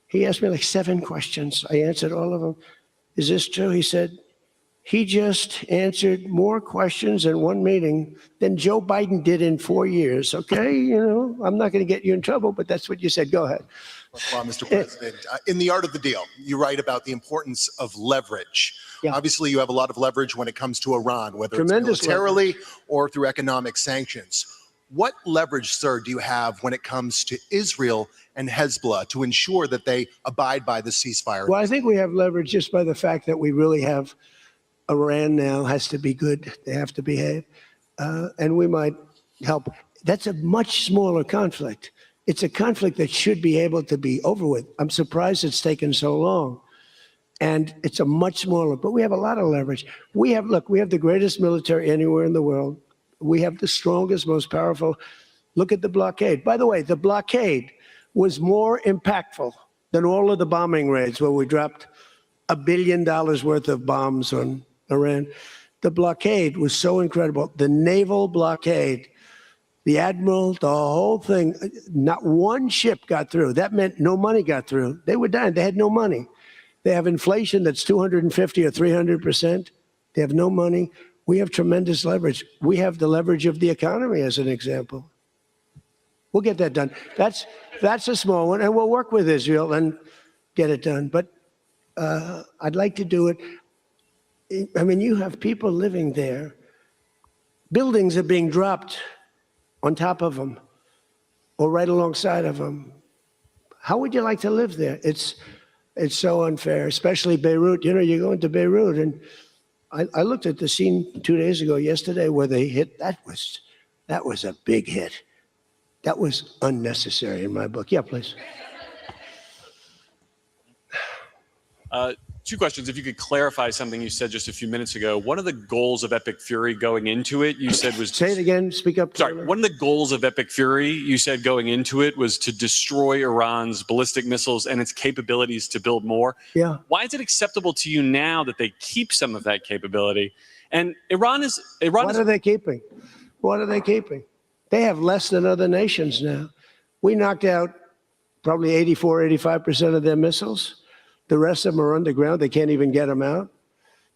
he asked me like 7 questions. I answered all of them. Is this true? He said, he just answered more questions in one meeting than Joe Biden did in 4 years. Okay, you know, I'm not going to get you in trouble, but that's what you said. Go ahead. Bonsoir, Mr. President. In The Art of the Deal, you write about the importance of leverage. Yeah. Obviously, you have a lot of leverage when it comes to Iran, whether Tremendous it's militarily or through economic sanctions. What leverage, sir, do you have when it comes to Israel and Hezbollah to ensure that they abide by the ceasefire? Well, I think we have leverage just by the fact that we really have Iran now has to be good. They have to behave. And we might help. That's a much smaller conflict. It's a conflict that should be able to be over with. I'm surprised it's taken so long. And it's a much smaller, but we have a lot of leverage. We have the greatest military anywhere in the world. We have the strongest, most powerful. Look at the blockade. By the way, the blockade was more impactful than all of the bombing raids where we dropped $1 billion worth of bombs on Iran. The blockade was so incredible. The naval blockade, the admiral, the whole thing, not one ship got through. That meant no money got through. They were dying. They had no money. They have inflation that's 250 or 300%. They have no money. We have tremendous leverage. We have the leverage of the economy as an example. We'll get that done. That's a small one, and we'll work with Israel and get it done. But I'd like to do it. I mean, you have people living there. Buildings are being dropped on top of them or right alongside of them. How would you like to live there? It's so unfair, especially Beirut. You know, you go into Beirut, and I looked at the scene 2 days ago, yesterday, where they hit. That was a big hit. That was unnecessary in my book. Yeah, please. 2 questions. If you could clarify something you said just a few minutes ago. One of the goals of Epic Fury going into it, you said was... Say it again. Speak up. Sorry. One of the goals of Epic Fury, you said going into it, was to destroy Iran's ballistic missiles and its capabilities to build more. Yeah. Why is it acceptable to you now that they keep some of that capability? And Iran is... What are they keeping? What are they keeping? They have less than other nations now. We knocked out probably 84, 85% of their missiles. The rest of them are underground. They can't even get them out.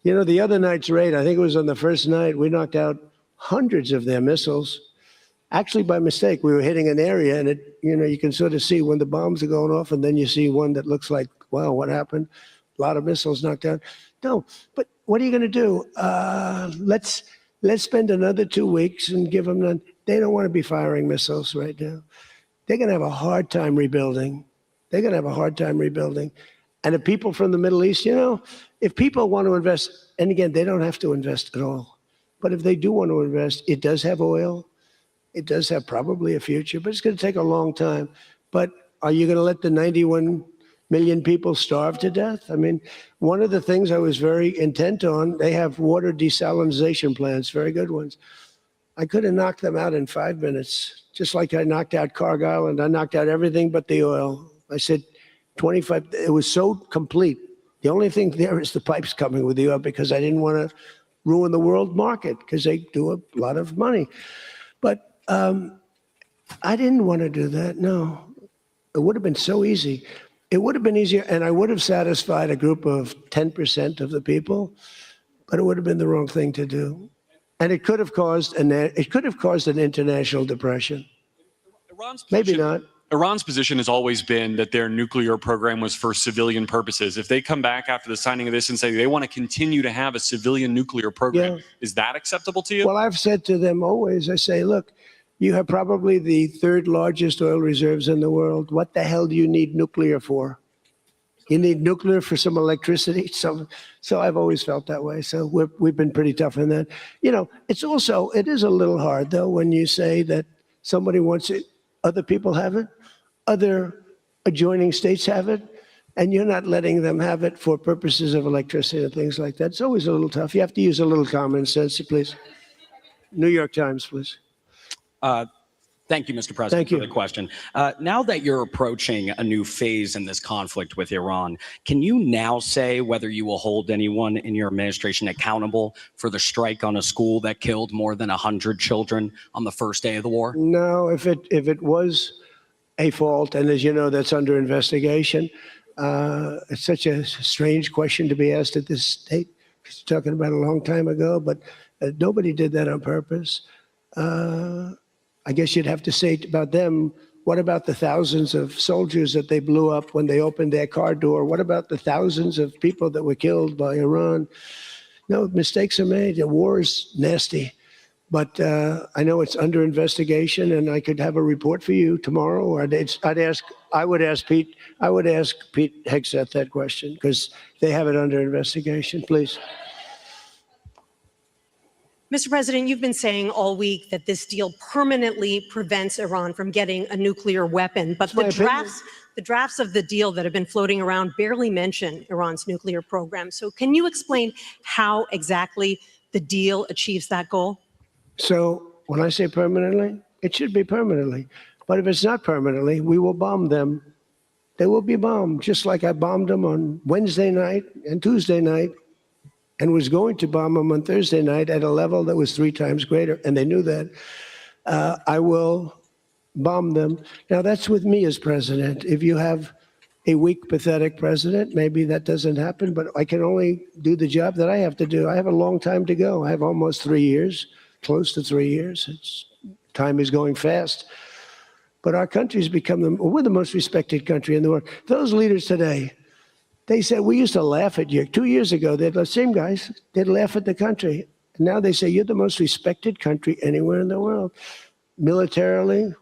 You know, the other night's raid, I think it was on the first night, we knocked out hundreds of their missiles. Actually, by mistake, we were hitting an area, and you can sort of see when the bombs are going off, and then you see one that looks like, wow, what happened? A lot of missiles knocked out. No, but what are you going to do? Let's spend another 2 weeks and give them none. They don't want to be firing missiles right now. They're going to have a hard time rebuilding. And the people from the Middle East, you know, if people want to invest, and again, they don't have to invest at all. But if they do want to invest, it does have oil. It does have probably a future, but it's going to take a long time. But are you going to let the 91 million people starve to death? I mean, one of the things I was very intent on, they have water desalination plants, very good ones. I could have knocked them out in 5 minutes, just like I knocked out Cargill, and I knocked out everything but the oil. I said, 25, it was so complete. The only thing there is the pipes coming with the oil because I didn't want to ruin the world market because they do a lot of money. But I didn't want to do that, no. It would have been so easy. It would have been easier, and I would have satisfied a group of 10% of the people, but it would have been the wrong thing to do. And it could have caused an international depression. Maybe not. Iran's position has always been that their nuclear program was for civilian purposes. If they come back after the signing of this and say they want to continue to have a civilian nuclear program, is that acceptable to you? Well, I've said to them always, I say, look, you have probably the 3rd largest oil reserves in the world. What the hell do you need nuclear for? You need nuclear for some electricity. So I've always felt that way. So we've been pretty tough on that. You know, it is a little hard, though, when you say that somebody wants it, other people have it. Other adjoining states have it, and you're not letting them have it for purposes of electricity and things like that. It's always a little tough. You have to use a little common sense, please. New York Times, please. Thank you, Mr. President, Thank you. for the question. Now that you're approaching a new phase in this conflict with Iran, can you now say whether you will hold anyone in your administration accountable for the strike on a school that killed more than 100 children on the first day of the war? No, if it was a fault, and as you know, that's under investigation. It's such a strange question to be asked at this state. Because you're talking about a long time ago, but nobody did that on purpose. I guess you'd have to say about them, what about the thousands of soldiers that they blew up when they opened their car door? What about the thousands of people that were killed by Iran? No, mistakes are made. The war is nasty. But I know it's under investigation, and I could have a report for you tomorrow. Or I would ask Pete Hegseth that question, because they have it under investigation. Please. Mr. President, you've been saying all week that this deal permanently prevents Iran from getting a nuclear weapon, but the drafts of the deal that have been floating around barely mention Iran's nuclear program. So can you explain how exactly the deal achieves that goal? So when I say permanently, it should be permanently. But if it's not permanently, we will bomb them. They will be bombed, just like I bombed them on Wednesday night and Tuesday night, and was going to bomb them on Thursday night at a level that was 3 times greater, and they knew that. I will bomb them. Now, that's with me as president. If you have a weak, pathetic president, maybe that doesn't happen, but I can only do the job that I have to do. I have a long time to go. I have almost 3 years, close to 3 years. Time is going fast. But our country's become we're the most respected country in the world. Those leaders today, they said, we used to laugh at you. 2 years ago, the same guys, they'd laugh at the country. And now they say, you're the most respected country anywhere in the world. Militarily,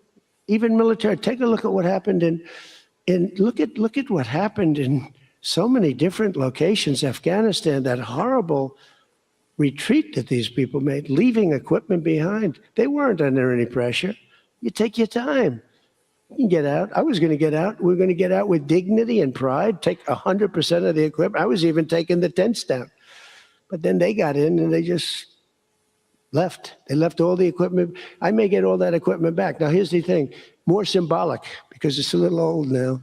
even military. Take a look at what happened look at what happened in so many different locations. Afghanistan, that horrible retreat that these people made, leaving equipment behind. They weren't under any pressure. You take your time. You can get out. I was going to get out. We were going to get out with dignity and pride, take 100% of the equipment. I was even taking the tents down. But then they got in and they just left. They left all the equipment. I may get all that equipment back. Now, here's the thing. More symbolic, because it's a little old now.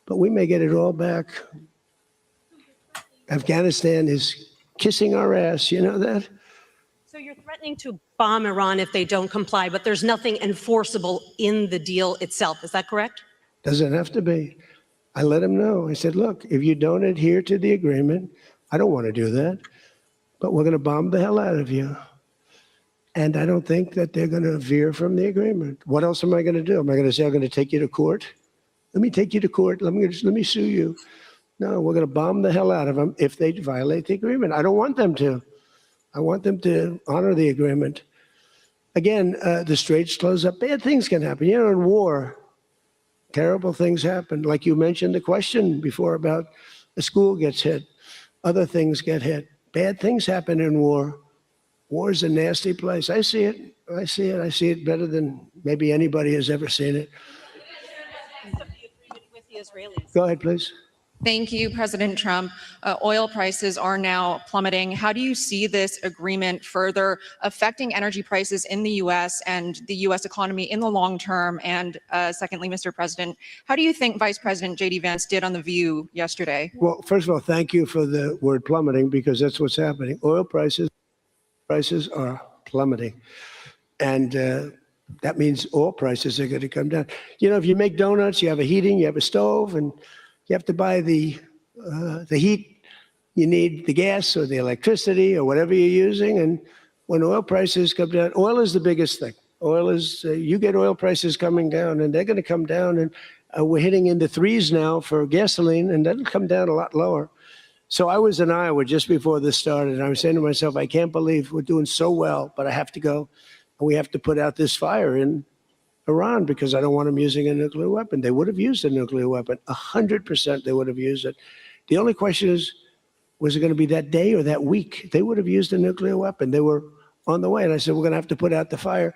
But we may get it all back. Afghanistan is kissing our ass. You know that? So you're threatening to bomb Iran if they don't comply, but there's nothing enforceable in the deal itself. Is that correct? Doesn't have to be. I let them know. I said, look, if you don't adhere to the agreement, I don't want to do that, but we're going to bomb the hell out of you. And I don't think that they're going to veer from the agreement. What else am I going to do? Am I going to say, I'm going to take you to court? Let me take you to court. Let me sue you. No, we're going to bomb the hell out of them if they violate the agreement. I don't want them to. I want them to honor the agreement. Again, the straits close up. Bad things can happen. You know, in war, terrible things happen. Like you mentioned the question before about a school gets hit. Other things get hit. Bad things happen in war. War is a nasty place. I see it. I see it. I see it better than maybe anybody has ever seen it. With the Israelis. Go ahead, please. Thank you, President Trump. Oil prices are now plummeting. How do you see this agreement further affecting energy prices in the U.S. and the U.S. economy in the long term? And secondly, Mr. President, how do you think Vice President J.D. Vance did on The View yesterday? Well, first of all, thank you for the word plummeting, because that's what's happening. Oil prices are plummeting. And that means oil prices are going to come down. You know, if you make donuts, you have a heating, you have a stove, and you have to buy the heat. You need the gas or the electricity or whatever you're using. And when oil prices come down, oil is the biggest thing. Oil is, you get oil prices coming down, and they're going to come down. And we're hitting into 3s now for gasoline, and that'll come down a lot lower. So I was in Iowa just before this started, and I was saying to myself, I can't believe we're doing so well, but I have to go. And we have to put out this fire in Iran, because I don't want them using a nuclear weapon. They would have used a nuclear weapon. 100% they would have used it. The only question is, was it going to be that day or that week? They would have used a nuclear weapon. They were on the way. And I said, we're going to have to put out the fire.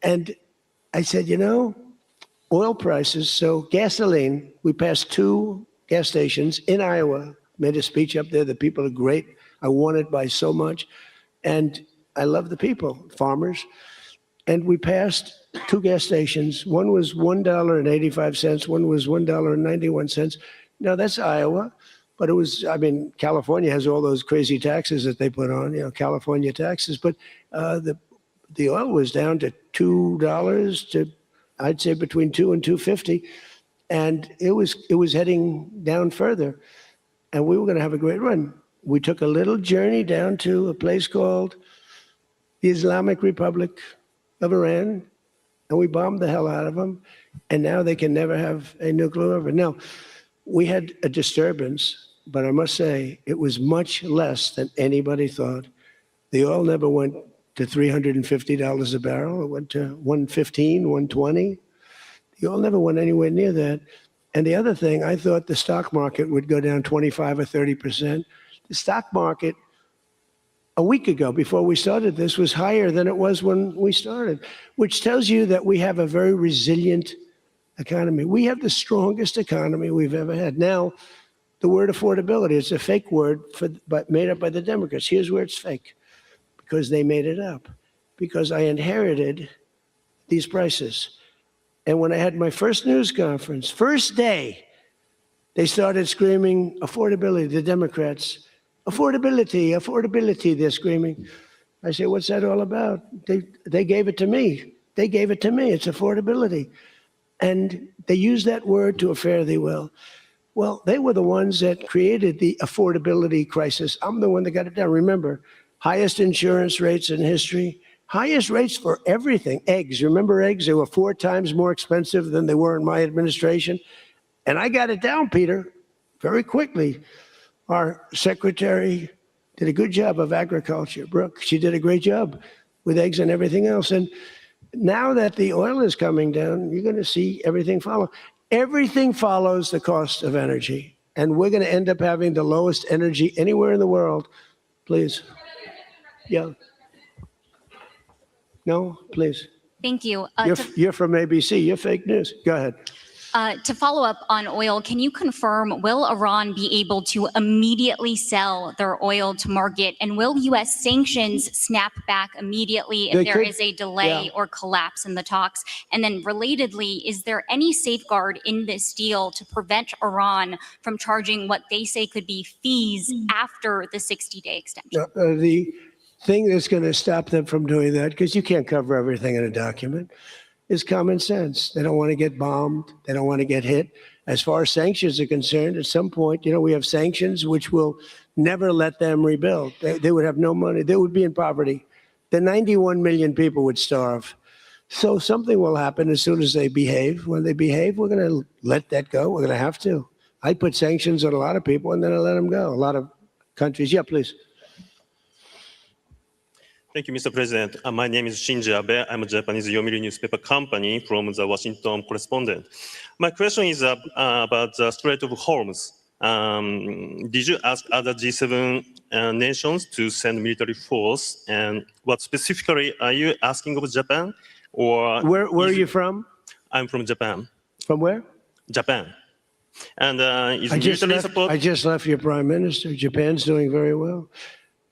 And I said, you know, oil prices, so gasoline, we passed 2 gas stations in Iowa, made a speech up there. The people are great. I won it by so much. And I love the people, farmers. And we passed 2 gas stations. One was $1.85, one was $1.91. Now, that's Iowa. But it was, I mean, California has all those crazy taxes that they put on, California taxes. But the oil was down to $2 to, I'd say, between $2 and $2.50, and it was heading down further, and we were going to have a great run. We took a little journey down to a place called the Islamic Republic of Iran, and we bombed the hell out of them, and now they can never have a nuclear weapon. Now, we had a disturbance, but I must say it was much less than anybody thought. The oil never went to $350 a barrel. It went to $115, $120. The oil never went anywhere near that. And the other thing, I thought the stock market would go down 25 or 30%. The stock market a week ago, before we started this, was higher than it was when we started, which tells you that we have a very resilient economy. We have the strongest economy we've ever had. Now, the word affordability, it's a fake word but made up by the Democrats. Here's where it's fake, because they made it up, because I inherited these prices. And when I had my first news conference, first day, they started screaming affordability, the Democrats. Affordability, affordability, they're screaming. I say, what's that all about? They gave it to me. They gave it to me. It's affordability. And they use that word to a fare thee well. Well, they were the ones that created the affordability crisis. I'm the one that got it down. Remember, highest insurance rates in history, highest rates for everything. Eggs, remember eggs? They were 4 times more expensive than they were in my administration. And I got it down, Peter, very quickly. Our secretary did a good job of agriculture, Brooke. She did a great job with eggs and everything else. And now that the oil is coming down, you're going to see everything follow. Everything follows the cost of energy. And we're going to end up having the lowest energy anywhere in the world. Please. Yeah. No, please. Thank you. You're from ABC. You're fake news. Go ahead. To follow up on oil, can you confirm, will Iran be able to immediately sell their oil to market? And will U.S. sanctions snap back immediately if there is a delay or collapse in the talks? And then relatedly, is there any safeguard in this deal to prevent Iran from charging what they say could be fees after the 60-day extension? The thing that's going to stop them from doing that, because you can't cover everything in a document, is common sense. They don't want to get bombed. They don't want to get hit. As far as sanctions are concerned, at some point, we have sanctions which will never let them rebuild. They would have no money. They would be in poverty. The 91 million people would starve. So something will happen as soon as they behave. When they behave, we're going to let that go. We're going to have to. I put sanctions on a lot of people, and then I let them go. A lot of countries. Yeah, please. Thank you, Mr. President. My name is Shinji Abe. I'm a Japanese Yomiuri newspaper company from the Washington Correspondent. My question is about the Strait of Hormuz. Did you ask other G7 nations to send military force? And what specifically are you asking of Japan? Or where are you from? I'm from Japan. From where? Japan. And is military support? I just left your prime minister. Japan's doing very well.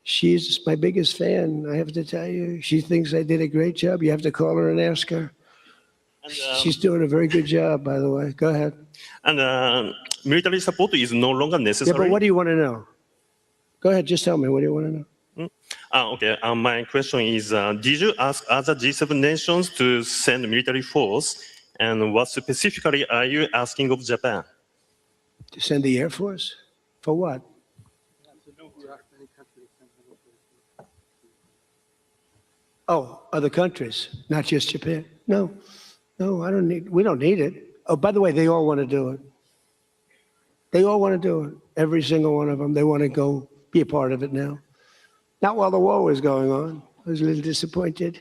She's my biggest fan, I have to tell you. She thinks I did a great job. You have to call her and ask her. And, she's doing a very good job, by the way. Go ahead. And military support is no longer necessary. Yeah, but what do you want to know? Go ahead, just tell me. What do you want to know? Okay, my question is, did you ask other G7 nations to send military force? And what specifically are you asking of Japan? To send the Air Force? For what? Oh, other countries, not just Japan. No, we don't need it. Oh, by the way, they all want to do it. They all want to do it. Every single one of them. They want to go be a part of it now. Not while the war was going on. I was a little disappointed.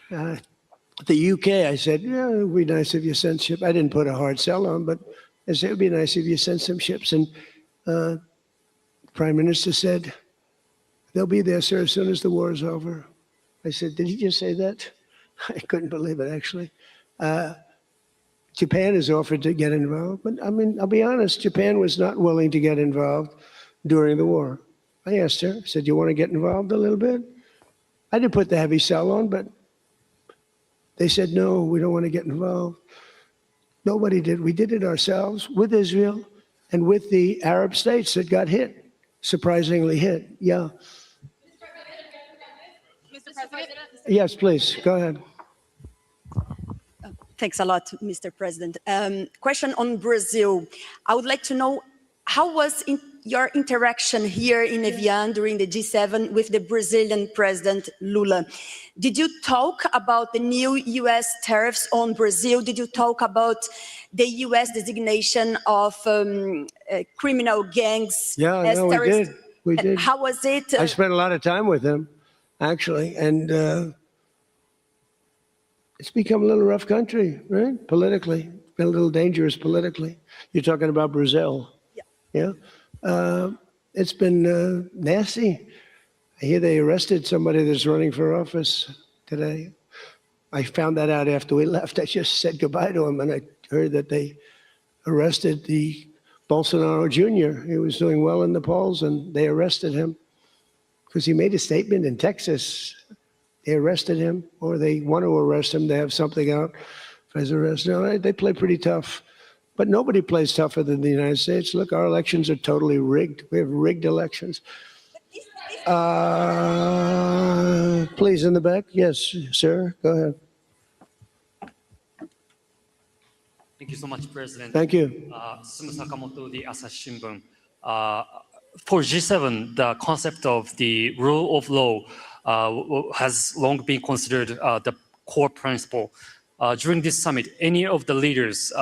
The UK, I said, yeah, it would be nice if you sent ships. I didn't put a hard sell on, but I said, it would be nice if you sent some ships. And the Prime Minister said, they'll be there, sir, as soon as the war is over. I said, did he just say that? I couldn't believe it, actually. Japan has offered to get involved, but I mean, I'll be honest, Japan was not willing to get involved during the war. I asked her, I said, you want to get involved a little bit? I didn't put the heavy sell on, but they said, no, we don't want to get involved. Nobody did. We did it ourselves with Israel and with the Arab states that got hit, surprisingly hit. Yeah. Mr. President? Yes, please, go ahead. Thanks a lot, Mr. President. Question on Brazil. I would like to know, how was your interaction here in Evian during the G7 with the Brazilian President Lula? Did you talk about the new US tariffs on Brazil? Did you talk about the US designation of criminal gangs as no, terrorists? We did. How was it? I spent a lot of time with him, actually, and it's become a little rough country, right? Politically, it's been a little dangerous politically. You're talking about Brazil. Yeah. It's been nasty. I hear they arrested somebody that's running for office today. I found that out after we left. I just said goodbye to him, and I heard that they arrested the Bolsonaro Jr. He was doing well in the polls, and they arrested him because he made a statement in Texas. They arrested him, or they want to arrest him. They have something out for his arrest. No, they play pretty tough. But nobody plays tougher than the United States. Look, our elections are totally rigged. We have rigged elections. Please, in the back. Yes, sir. Go ahead. Thank you so much, President. Thank you. Sumu Sakamoto, the Asahi Shimbun. For G7, the concept of the rule of law has long been considered the core principle. During this summit, any of the leaders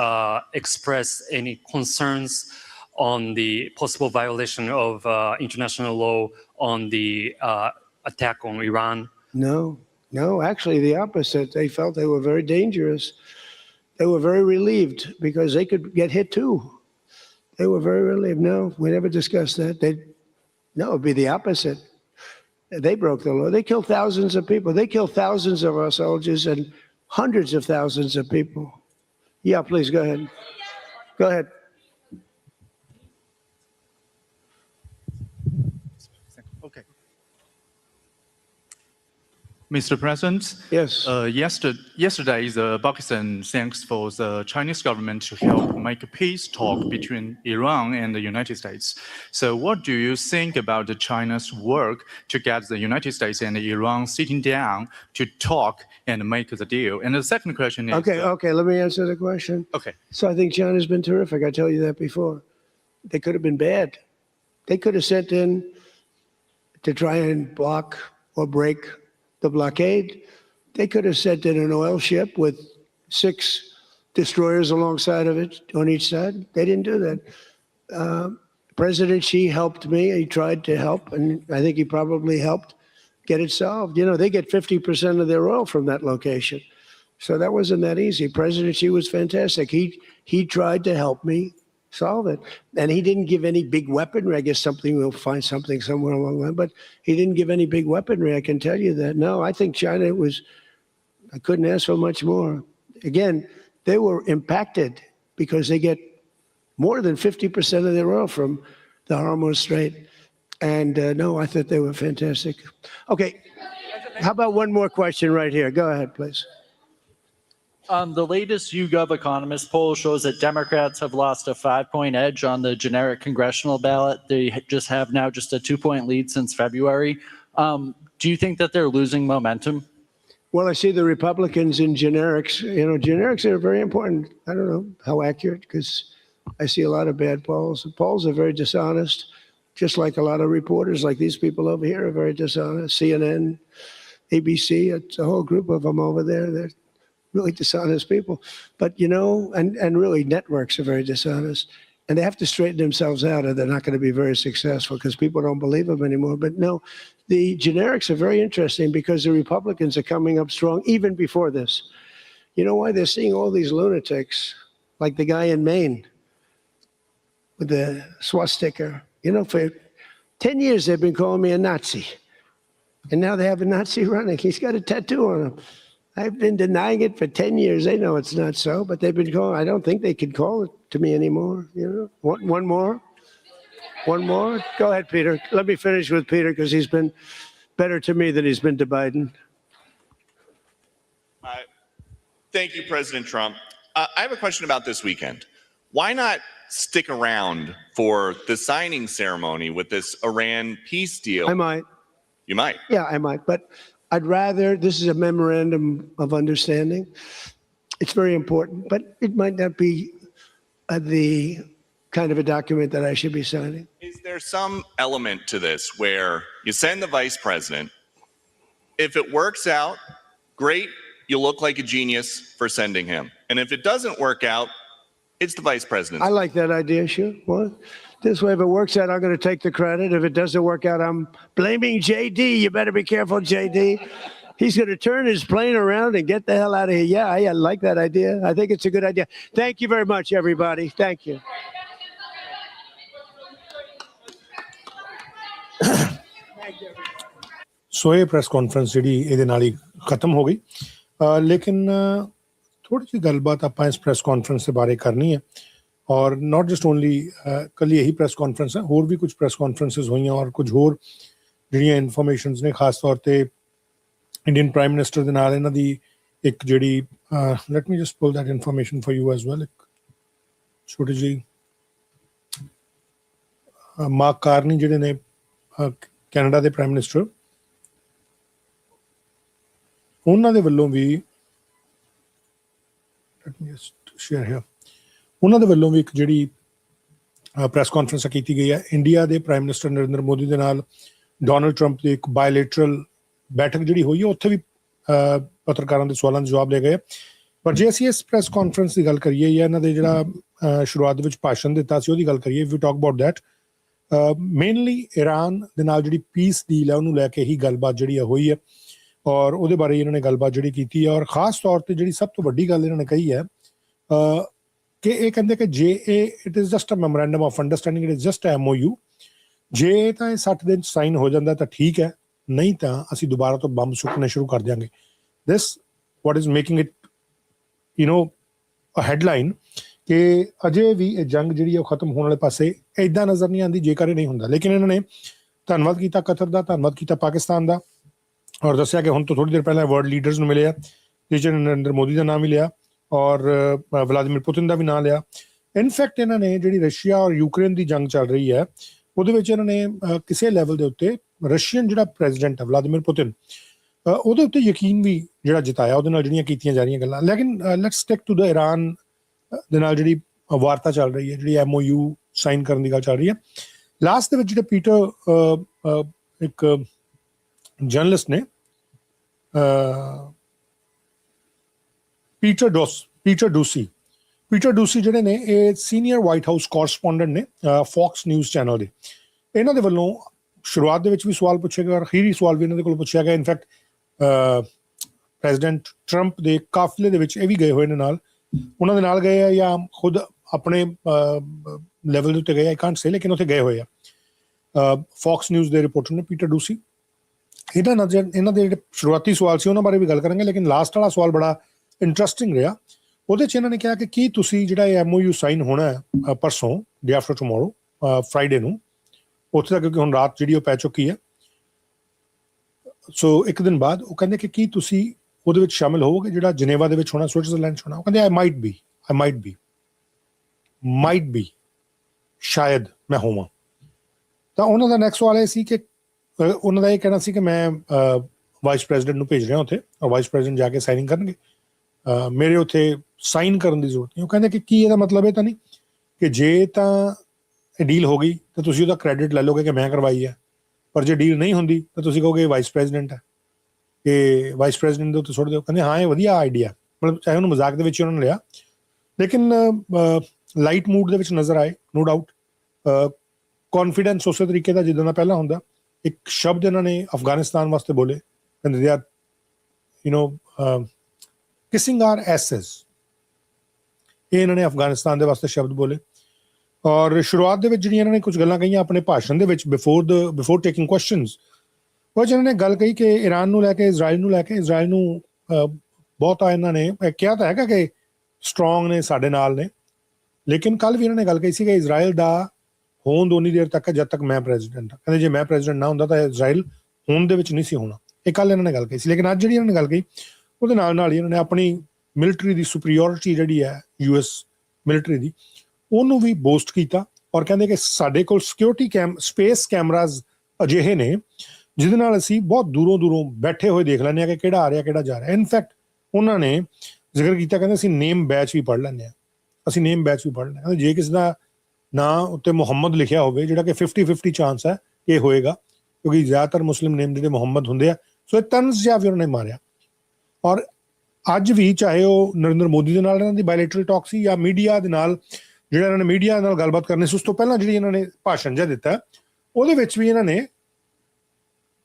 expressed any concerns on the possible violation of international law on the attack on Iran? No, actually the opposite. They felt they were very dangerous. They were very relieved because they could get hit too. They were very relieved. No, we never discussed that. No, it'd be the opposite. They broke the law. They killed thousands of people. They killed thousands of our soldiers and hundreds of thousands of people. Yeah, please, go ahead. Go ahead. Okay. Mr. President, yes. Yesterday, the Pakistan thanks for the Chinese government to help make a peace talk between Iran and the United States. So what do you think about the China's work to get the United States and Iran sitting down to talk and make the deal? And the second question is... Okay, let me answer the question. Okay. So I think China's been terrific. I told you that before. They could have been bad. They could have sent in to try and block or break the blockade. They could have sent in an oil ship with 6 destroyers alongside of it on each side. They didn't do that. President Xi helped me. He tried to help, and I think he probably helped get it solved. You know, they get 50% of their oil from that location. So that wasn't that easy. President Xi was fantastic. He tried to help me solve it. And he didn't give any big weaponry. I guess we'll find something somewhere along the line, but he didn't give any big weaponry, I can tell you that. No, I think China I couldn't ask for much more. Again, they were impacted because they get more than 50% of their oil from the Hormuz Strait. And no, I thought they were fantastic. Okay, how about one more question right here? Go ahead, please. The latest YouGov Economist poll shows that Democrats have lost a 5-point edge on the generic congressional ballot. They just have now just a 2-point lead since February. Do you think that they're losing momentum? Well, I see the Republicans in generics. You know, generics are very important. I don't know how accurate, because I see a lot of bad polls. The polls are very dishonest, just like a lot of reporters, like these people over here, are very dishonest. CNN, ABC, it's a whole group of them over there. They're really dishonest people. But, you know, and really networks are very dishonest. And they have to straighten themselves out, or they're not going to be very successful because people don't believe them anymore. But no, the generics are very interesting because the Republicans are coming up strong even before this. You know why? They're seeing all these lunatics, like the guy in Maine with the swastika. You know, for 10 years they've been calling me a Nazi. And now they have a Nazi running. He's got a tattoo on him. I've been denying it for 10 years. They know it's not so, but they've been calling. I don't think they can call it to me anymore. You know, one more. One more. Go ahead, Peter. Let me finish with Peter because he's been better to me than he's been to Biden. Thank you, President Trump. I have a question about this weekend. Why not stick around for the signing ceremony with this Iran peace deal? I might. You might. Yeah, I might. But I'd rather, this is a memorandum of understanding. It's very important, but it might not be the kind of a document that I should be signing. Is there some element to this where you send the vice president? If it works out, great, you look like a genius for sending him. And if it doesn't work out, it's the vice president. I like that idea, sure. What? This way, if it works out, I'm going to take the credit. If it doesn't work out, I'm blaming JD. You better be careful, JD. He's going to turn his plane around and get the hell out of here. Yeah, I like that idea. I think it's a good idea. Thank you very much, everybody. Thank you. ਸੋ ਇਹ press conference ਜਿਹੜੀ ਇਹਦੇ ਨਾਲ ਹੀ ਖਤਮ ਹੋ ਗਈ ਲੇਕਿਨ ਥੋੜੀ ਜਿਹੀ ਗੱਲਬਾਤ ਆਪਾਂ ਇਸ ਪ੍ਰੈਸ ਕਾਨਫਰੰਸ ਦੇ ਬਾਰੇ ਕਰਨੀ ਹੈ ਔਰ ਨਾਟ ਜਸਟ ਓਨਲੀ ਕੱਲੀ ਇਹੀ ਪ੍ਰੈਸ ਕਾਨਫਰੰਸ ਹੈ ਹੋਰ ਵੀ ਕੁਝ ਪ੍ਰੈਸ ਕਾਨਫਰੰਸਿਸ ਹੋਈਆਂ ਔਰ ਕੁਝ ਹੋਰ ਜਿਹੜੀਆਂ ਇਨਫੋਰਮੇਸ਼ਨਸ ਨੇ ਖਾਸ ਤੌਰ ਤੇ ਇੰਡੀਅਨ ਪ੍ਰਾਈਮ ਮਿਨਿਸਟਰ ਦੇ ਨਾਲ ਇਹਨਾਂ ਦੀ ਇੱਕ ਜਿਹੜੀ let me just pull that information for you as well ਇੱਕ ਛੋਟੀ ਜਿਹੀ ਮਾਰਕ ਕਾਰਨੀ ਜਿਹੜੇ ਨੇ ਕੈਨੇਡਾ ਦੇ ਪ੍ਰਾਈਮ ਮਿਨਿਸਟਰ ਉਹਨਾਂ ਦੇ ਵੱਲੋਂ ਵੀ let me just share here ਉਹਨਾਂ ਦੇ ਵੱਲੋਂ ਵੀ ਇੱਕ ਜਿਹੜੀ ਪ੍ਰੈਸ ਕਾਨਫਰੰਸ ਕੀਤੀ ਗਈ ਹੈ ਇੰਡੀਆ ਦੇ ਪ੍ਰਾਈਮ ਮਿਨਿਸਟਰ ਨਰਿੰਦਰ ਮੋਦੀ ਦੇ ਨਾਲ ਡੋਨਲਡ ਟਰੰਪ ਦੀ ਇੱਕ ਬਾਇਲੇਟਰਲ ਬੈਠਕ ਜਿਹੜੀ ਹੋਈ ਹੈ ਉੱਥੇ ਵੀ ਪੱਤਰਕਾਰਾਂ ਦੇ ਸਵਾਲਾਂ ਦੇ ਜਵਾਬ ਲਏ ਗਏ ਪਰ ਜੇ ਅਸੀਂ ਇਸ ਪ੍ਰੈਸ ਕਾਨਫਰੰਸ ਦੀ ਗੱਲ ਕਰੀਏ ਜਾਂ ਇਹਨਾਂ ਦੇ ਜਿਹੜਾ ਸ਼ੁਰੂਆਤ ਦੇ ਵਿੱਚ ਭਾਸ਼ਣ ਦਿੱਤਾ ਸੀ ਉਹਦੀ ਗੱਲ ਕਰੀਏ if you talk about that mainly Iran ਦੇ ਨਾਲ ਜਿਹੜੀ ਪੀਸ ਡੀਲ ਹੈ ਉਹਨੂੰ ਲੈ ਕੇ ਹੀ ਗੱਲਬਾਤ ਜਿਹੜੀ ਹੋਈ ਹੈ ਔਰ ਉਹਦੇ ਬਾਰੇ ਇਹਨਾਂ ਨੇ ਗੱਲਬਾਤ ਜਿਹੜੀ ਕੀਤੀ ਹੈ ਔਰ ਖਾਸ ਤੌਰ ਤੇ ਜਿਹੜੀ ਸਭ ਤੋਂ ਵੱਡੀ ਗੱਲ ਇਹਨਾਂ ਨੇ ਕਹੀ ਹੈ ਕਿ ਇਹ ਕਹਿੰਦੇ ਕਿ ਜੇ ਇਹ it is just a memorandum of understanding it is just a MOU ਜੇ ਤਾਂ ਇਹ 60 ਦਿਨ ਸਾਈਨ ਹੋ ਜਾਂਦਾ ਤਾਂ ਠੀਕ ਹੈ ਨਹੀਂ ਤਾਂ ਅਸੀਂ ਦੁਬਾਰਾ ਤੋਂ ਬੰਬ ਸੁੱਟਣੇ ਸ਼ੁਰੂ ਕਰ ਦਿਆਂਗੇ this what is making it you know a headline ਕਿ ਅਜੇ ਵੀ ਇਹ ਜੰਗ ਜਿਹੜੀ ਉਹ ਖਤਮ ਹੋਣ ਵਾਲੇ ਪਾਸੇ ਇੱਦਾਂ ਨਜ਼ਰ ਨਹੀਂ ਆਉਂਦੀ ਜੇਕਰ ਇਹ ਨਹੀਂ ਹੁੰਦਾ ਲੇਕਿਨ ਇਹਨਾਂ ਨੇ ਧੰਨਵਾਦ ਕੀਤਾ ਕਤਰ ਦਾ ਧੰਨਵਾਦ ਕੀਤਾ ਪਾਕਿਸਤਾਨ ਦਾ ਔਰ ਦੱਸਿਆ ਕਿ ਹੁਣ ਤੋਂ ਥੋੜੀ ਦੇਰ ਪਹਿਲਾਂ ਵਰਲਡ ਲੀਡਰਸ ਨੂੰ ਮਿਲੇ ਆ ਜਿਸ 'ਚ ਨਰਿੰਦਰ ਮੋਦੀ ਦਾ ਨਾਮ ਵੀ ਲਿਆ ਔਰ ਵਲਾਦੀਮੀਰ ਪੁਤਿਨ ਦਾ ਵੀ ਨਾਮ ਲਿਆ ਇਨਫੈਕਟ ਇਹਨਾਂ ਨੇ ਜਿਹੜੀ ਰਸ਼ੀਆ ਔਰ ਯੂਕਰੇਨ ਦੀ ਜੰਗ ਚੱਲ ਰਹੀ ਹੈ ਉਹਦੇ ਵਿੱਚ ਇਹਨਾਂ ਨੇ ਕਿਸੇ ਲੈਵਲ ਦੇ ਉੱਤੇ ਰਸ਼ੀਅਨ ਜਿਹੜਾ ਪ੍ਰੈਜ਼ੀਡੈਂਟ ਹੈ ਵਲਾਦੀਮੀਰ ਪੁਤਿਨ ਉਹਦੇ ਉੱਤੇ ਯਕੀਨ ਵੀ ਜਿਹੜਾ ਜਿਤਾਇਆ ਉਹਦੇ ਨਾਲ ਜਿਹੜੀਆਂ ਕੀਤੀਆਂ ਜਾ ਰਹੀਆਂ ਗੱਲਾਂ ਲੇਕਿਨ let's stick to the Iran ਦੇ ਨਾਲ ਜਿਹੜੀ ਵਾਰਤਾ ਚੱਲ ਰਹੀ ਹੈ ਜਿਹੜੀ MOU ਸਾਈਨ ਕਰਨ ਦੀ ਗੱਲ ਚੱਲ ਰਹੀ ਹੈ ਲਾਸਟ ਦੇ ਵਿੱਚ ਜਿਹੜੇ ਪੀਟਰ ਇੱਕ ਜਰਨਲਿਸਟ ਨੇ ਪੀਟਰ ਡੂਸੀ ਜਿਹੜੇ ਨੇ ਇਹ ਸੀਨੀਅਰ ਵਾਈਟ ਹਾਊਸ ਕੋਰਸਪੋਂਡੈਂਟ ਨੇ ਫੌਕਸ ਨਿਊਜ਼ ਚੈਨਲ ਦੇ ਇਹਨਾਂ ਦੇ ਵੱਲੋਂ ਸ਼ੁਰੂਆਤ ਦੇ ਵਿੱਚ ਵੀ ਸਵਾਲ ਪੁੱਛੇ ਗਏ ਔਰ ਅਖੀਰੀ ਸਵਾਲ ਵੀ ਇਹਨਾਂ ਦੇ ਕੋਲ ਪੁੱਛਿਆ ਗਿਆ ਇਨਫੈਕਟ ਪ੍ਰੈਜ਼ੀਡੈਂਟ ਟਰੰਪ ਦੇ ਕਾਫਲੇ ਦੇ ਵਿੱਚ ਇਹ ਵੀ ਗਏ ਹੋਏ ਨੇ ਨਾਲ ਉਹਨਾਂ ਦੇ ਨਾਲ ਗਏ ਆ ਜਾਂ ਖੁਦ ਆਪਣੇ ਲੈਵਲ ਦੇ ਉੱਤੇ ਗਏ ਆਈ ਕਾਂਟ ਸੇ ਲੇਕਿਨ ਉੱਥੇ ਗਏ ਹੋਏ ਆ ਫੌਕਸ ਨਿਊਜ਼ ਦੇ ਰਿਪੋਰਟਰ ਨੇ ਪੀਟਰ ਡੂਸੀ ਇਹਨਾਂ ਦੇ ਜਿਹੜੇ ਸ਼ੁਰੂਆਤੀ ਸਵਾਲ ਸੀ ਉਹਨਾਂ ਬਾਰੇ ਵੀ ਗੱਲ ਕਰਾਂਗੇ ਲੇਕਿਨ ਲਾਸਟ ਵਾਲਾ ਸਵਾਲ ਬੜਾ ਇੰਟਰਸਟਿੰਗ ਰਿਹਾ ਉਹਦੇ 'ਚ ਇਹਨਾਂ ਨੇ ਕਿਹਾ ਕਿ ਕੀ ਤੁਸੀਂ ਜਿਹੜਾ ਇਹ MOU ਸਾਈਨ ਹੋਣਾ ਹੈ ਪਰਸੋਂ ਡੇ ਆਫਟਰ ਟਮੋਰੋ ਫਰਾਈਡੇ ਨੂੰ ਉੱਥੇ ਤੱਕ ਕਿਉਂਕਿ ਹੁਣ ਰਾਤ ਜਿਹੜੀ ਉਹ ਪੈ ਚੁੱਕੀ ਹੈ ਸੋ ਇੱਕ ਦਿਨ ਬਾਅਦ ਉਹ ਕਹਿੰਦੇ ਕਿ ਕੀ ਤੁਸੀਂ ਉਹਦੇ ਵਿੱਚ ਸ਼ਾਮਿਲ ਹੋਵੋਗੇ ਜਿਹੜਾ ਜਨੇਵਾ ਦੇ ਵਿੱਚ ਹੋਣਾ ਸਵਿਟਜ਼ਰਲੈਂਡ 'ਚ ਹੋਣਾ ਉਹ ਕਹਿੰਦੇ ਆਈ ਮਾਈਟ ਬੀ ਸ਼ਾਇਦ ਮੈਂ ਹੋਵਾਂ ਤਾਂ ਉਹਨਾਂ ਦਾ ਨੈਕਸਟ ਸਵਾਲ ਇਹ ਸੀ ਕਿ ਉਹਨਾਂ ਦਾ ਇਹ ਕਹਿਣਾ ਸੀ ਕਿ ਮੈਂ ਵਾਈਸ ਪ੍ਰੈਜ਼ੀਡੈਂਟ ਨੂੰ ਭੇਜ ਰਿਹਾ ਉੱਥੇ ਔਰ ਵਾਈਸ ਪ੍ਰੈਜ਼ੀਡੈਂਟ ਜਾ ਕੇ ਸਾਈਨਿੰਗ ਕਰਨਗੇ ਮੇਰੇ ਉੱਥੇ ਸਾਈਨ ਕਰਨ ਦੀ ਜ਼ਰੂਰਤ ਨਹੀਂ ਉਹ ਕਹਿੰਦੇ ਕਿ ਕੀ ਇਹਦਾ ਮਤਲਬ ਇਹ ਤਾਂ ਨਹੀਂ ਕਿ ਜੇ ਤਾਂ ਇਹ ਡੀਲ ਹੋ ਗਈ ਤਾਂ ਤੁਸੀਂ ਉਹਦਾ ਕ੍ਰੈਡਿਟ ਲੈ ਲਓਗੇ ਕਿ ਮੈਂ ਕਰਵਾਈ ਹੈ ਪਰ ਜੇ ਡੀਲ ਨਹੀਂ ਹੁੰਦੀ ਤਾਂ ਤੁਸੀਂ ਕਹੋਗੇ ਵਾਈਸ ਪ੍ਰੈਜ਼ੀਡੈਂਟ ਹੈ ਕਿ ਵਾਈਸ ਪ੍ਰੈਜ਼ੀਡੈਂਟ ਦੇ ਉੱਤੇ ਸੁੱਟ ਦਿਓ ਕਹਿੰਦੇ ਹਾਂ ਇਹ ਵਧੀਆ ਆਈਡੀਆ ਮਤਲਬ ਚਾਹੇ ਉਹਨੂੰ ਮਜ਼ਾਕ ਦੇ ਵਿੱਚ ਉਹਨਾਂ ਨੇ ਲਿਆ ਲੇਕਿਨ ਲਾਈਟ ਮੂਡ ਦੇ ਵਿੱਚ ਨਜ਼ਰ ਆਏ ਨੋ ਡਾਊਟ ਕੌਨਫੀਡੈਂਸ ਉਸੇ ਤਰੀਕੇ ਦਾ ਜਿੱਦਾਂ ਦਾ ਪਹਿਲਾਂ ਹੁੰਦਾ ਇੱਕ ਸ਼ਬਦ ਇਹਨਾਂ ਨੇ ਅਫਗਾਨਿਸਤਾਨ ਵਾਸਤੇ ਬੋਲੇ ਕਹਿੰਦੇ they are you know kissing our ass ਇਹ ਇਹਨਾਂ ਨੇ ਅਫਗਾਨਿਸਤਾਨ ਦੇ ਵਾਸਤੇ ਸ਼ਬਦ ਬੋਲੇ ਔਰ ਸ਼ੁਰੂਆਤ ਦੇ ਵਿੱਚ ਜਿਹੜੀਆਂ ਇਹਨਾਂ ਨੇ ਕੁਝ ਗੱਲਾਂ ਕਹੀਆਂ ਆਪਣੇ ਭਾਸ਼ਣ ਦੇ ਵਿੱਚ ਬਿਫੋਰ ਟੇਕਿੰਗ ਕੁਐਸਚਨਸ ਉਹ ਜਿਹਨਾਂ ਨੇ ਗੱਲ ਕਹੀ ਕਿ ਇਰਾਨ ਨੂੰ ਲੈ ਕੇ ਇਜ਼ਰਾਈਲ ਨੂੰ ਬਹੁਤਾ ਇਹਨਾਂ ਨੇ ਕਿਹਾ ਤਾਂ ਹੈਗਾ ਕਿ ਸਟਰੋਂਗ ਨੇ, ਸਾਡੇ ਨਾਲ ਨੇ, ਲੇਕਿਨ ਕੱਲ ਵੀ ਇਹਨਾਂ ਨੇ ਗੱਲ ਕਹੀ ਸੀ ਕਿ ਇਜ਼ਰਾਈਲ ਦਾ ਹੋਂਦ ਉਨੀ ਦੇਰ ਤੱਕ ਜਦ ਤੱਕ ਮੈਂ ਪ੍ਰੈਜ਼ੀਡੈਂਟ ਹਾਂ। ਕਹਿੰਦੇ ਜੇ ਮੈਂ ਪ੍ਰੈਜ਼ੀਡੈਂਟ ਨਾ ਹੁੰਦਾ ਤਾਂ ਇਜ਼ਰਾਈਲ ਹੋਂਦ ਦੇ ਵਿੱਚ ਨਹੀਂ ਸੀ ਹੋਣਾ। ਇਹ ਕੱਲ ਇਹਨਾਂ ਨੇ ਗੱਲ ਕਹੀ ਸੀ। ਲੇਕਿਨ ਅੱਜ ਜਿਹੜੀ ਇਹਨਾਂ ਨੇ ਗੱਲ ਕਹੀ ਉਹਦੇ ਨਾਲ ਹੀ ਇਹਨਾਂ ਨੇ ਆਪਣੀ ਮਿਲਟਰੀ ਦੀ ਸੁਪਰੀਓਰਿਟੀ ਜਿਹੜੀ ਹੈ US ਮਿਲਟਰੀ ਦੀ, ਉਹਨੂੰ ਵੀ ਬੋਸਟ ਕੀਤਾ ਔਰ ਕਹਿੰਦੇ ਕਿ ਸਾਡੇ ਕੋਲ ਸਿਕਿਉਰਿਟੀ ਸਪੇਸ ਕੈਮਰਾਜ਼ ਅਜਿਹੇ ਨੇ ਜਿਹਦੇ ਨਾਲ ਅਸੀਂ ਬਹੁਤ ਦੂਰੋਂ ਬੈਠੇ ਹੋਏ ਦੇਖ ਲੈਂਦੇ ਹਾਂ ਕਿ ਕਿਹੜਾ ਆ ਰਿਹਾ ਕਿਹੜਾ ਜਾ ਰਿਹਾ। ਇਨਫੈਕਟ ਉਹਨਾਂ ਨੇ ਜ਼ਿਕਰ ਕੀਤਾ, ਕਹਿੰਦੇ ਅਸੀਂ ਨੇਮ ਬੈਚ ਵੀ ਪੜ੍ਹ ਲੈਂਦੇ ਹਾਂ, ਅਸੀਂ ਨੇਮ ਬੈਚ ਵੀ ਪੜ੍ਹ ਲੈਂਦੇ ਹਾਂ। ਜੇ ਕਿਸੇ ਦਾ ਨਾਂ ਉੱਤੇ ਮੁਹੰਮਦ ਲਿਖਿਆ ਹੋਵੇ, ਜਿਹੜਾ ਕਿ 50-50 ਚਾਂਸ ਹੈ ਇਹ ਹੋਏਗਾ, ਕਿਉਂਕਿ ਜ਼ਿਆਦਾਤਰ ਮੁਸਲਿਮ ਨੇਮ ਜਿਹੜੇ ਮੁਹੰਮਦ ਹੁੰਦੇ ਆ। ਸੋ ਇਹ ਤਨਜ਼ ਜਿਹਾ ਵੀ ਉਹਨਾਂ ਨੇ ਮਾਰਿਆ। ਔਰ ਅੱਜ ਵੀ ਚਾਹੇ ਉਹ ਨਰਿੰਦਰ ਮੋਦੀ ਦੇ ਨਾਲ ਇਹਨਾਂ ਦੀ ਬਾਇਲੇਟਰਲ ਟਾਕ ਸੀ ਜਾਂ ਮੀਡੀਆ ਦੇ ਨਾਲ, ਜਿਹੜਾ ਇਹਨਾਂ ਨੇ ਮੀਡੀਆ ਨਾਲ ਗੱਲਬਾਤ ਕਰਨੀ ਸੀ, ਉਸ ਤੋਂ ਪਹਿਲਾਂ ਜਿਹੜੀ ਇਹਨਾਂ ਨੇ ਭਾਸ਼ਣ ਜਿਹਾ ਦਿੱਤਾ ਉਹਦੇ ਵਿੱਚ ਵੀ ਇਹਨਾਂ ਨੇ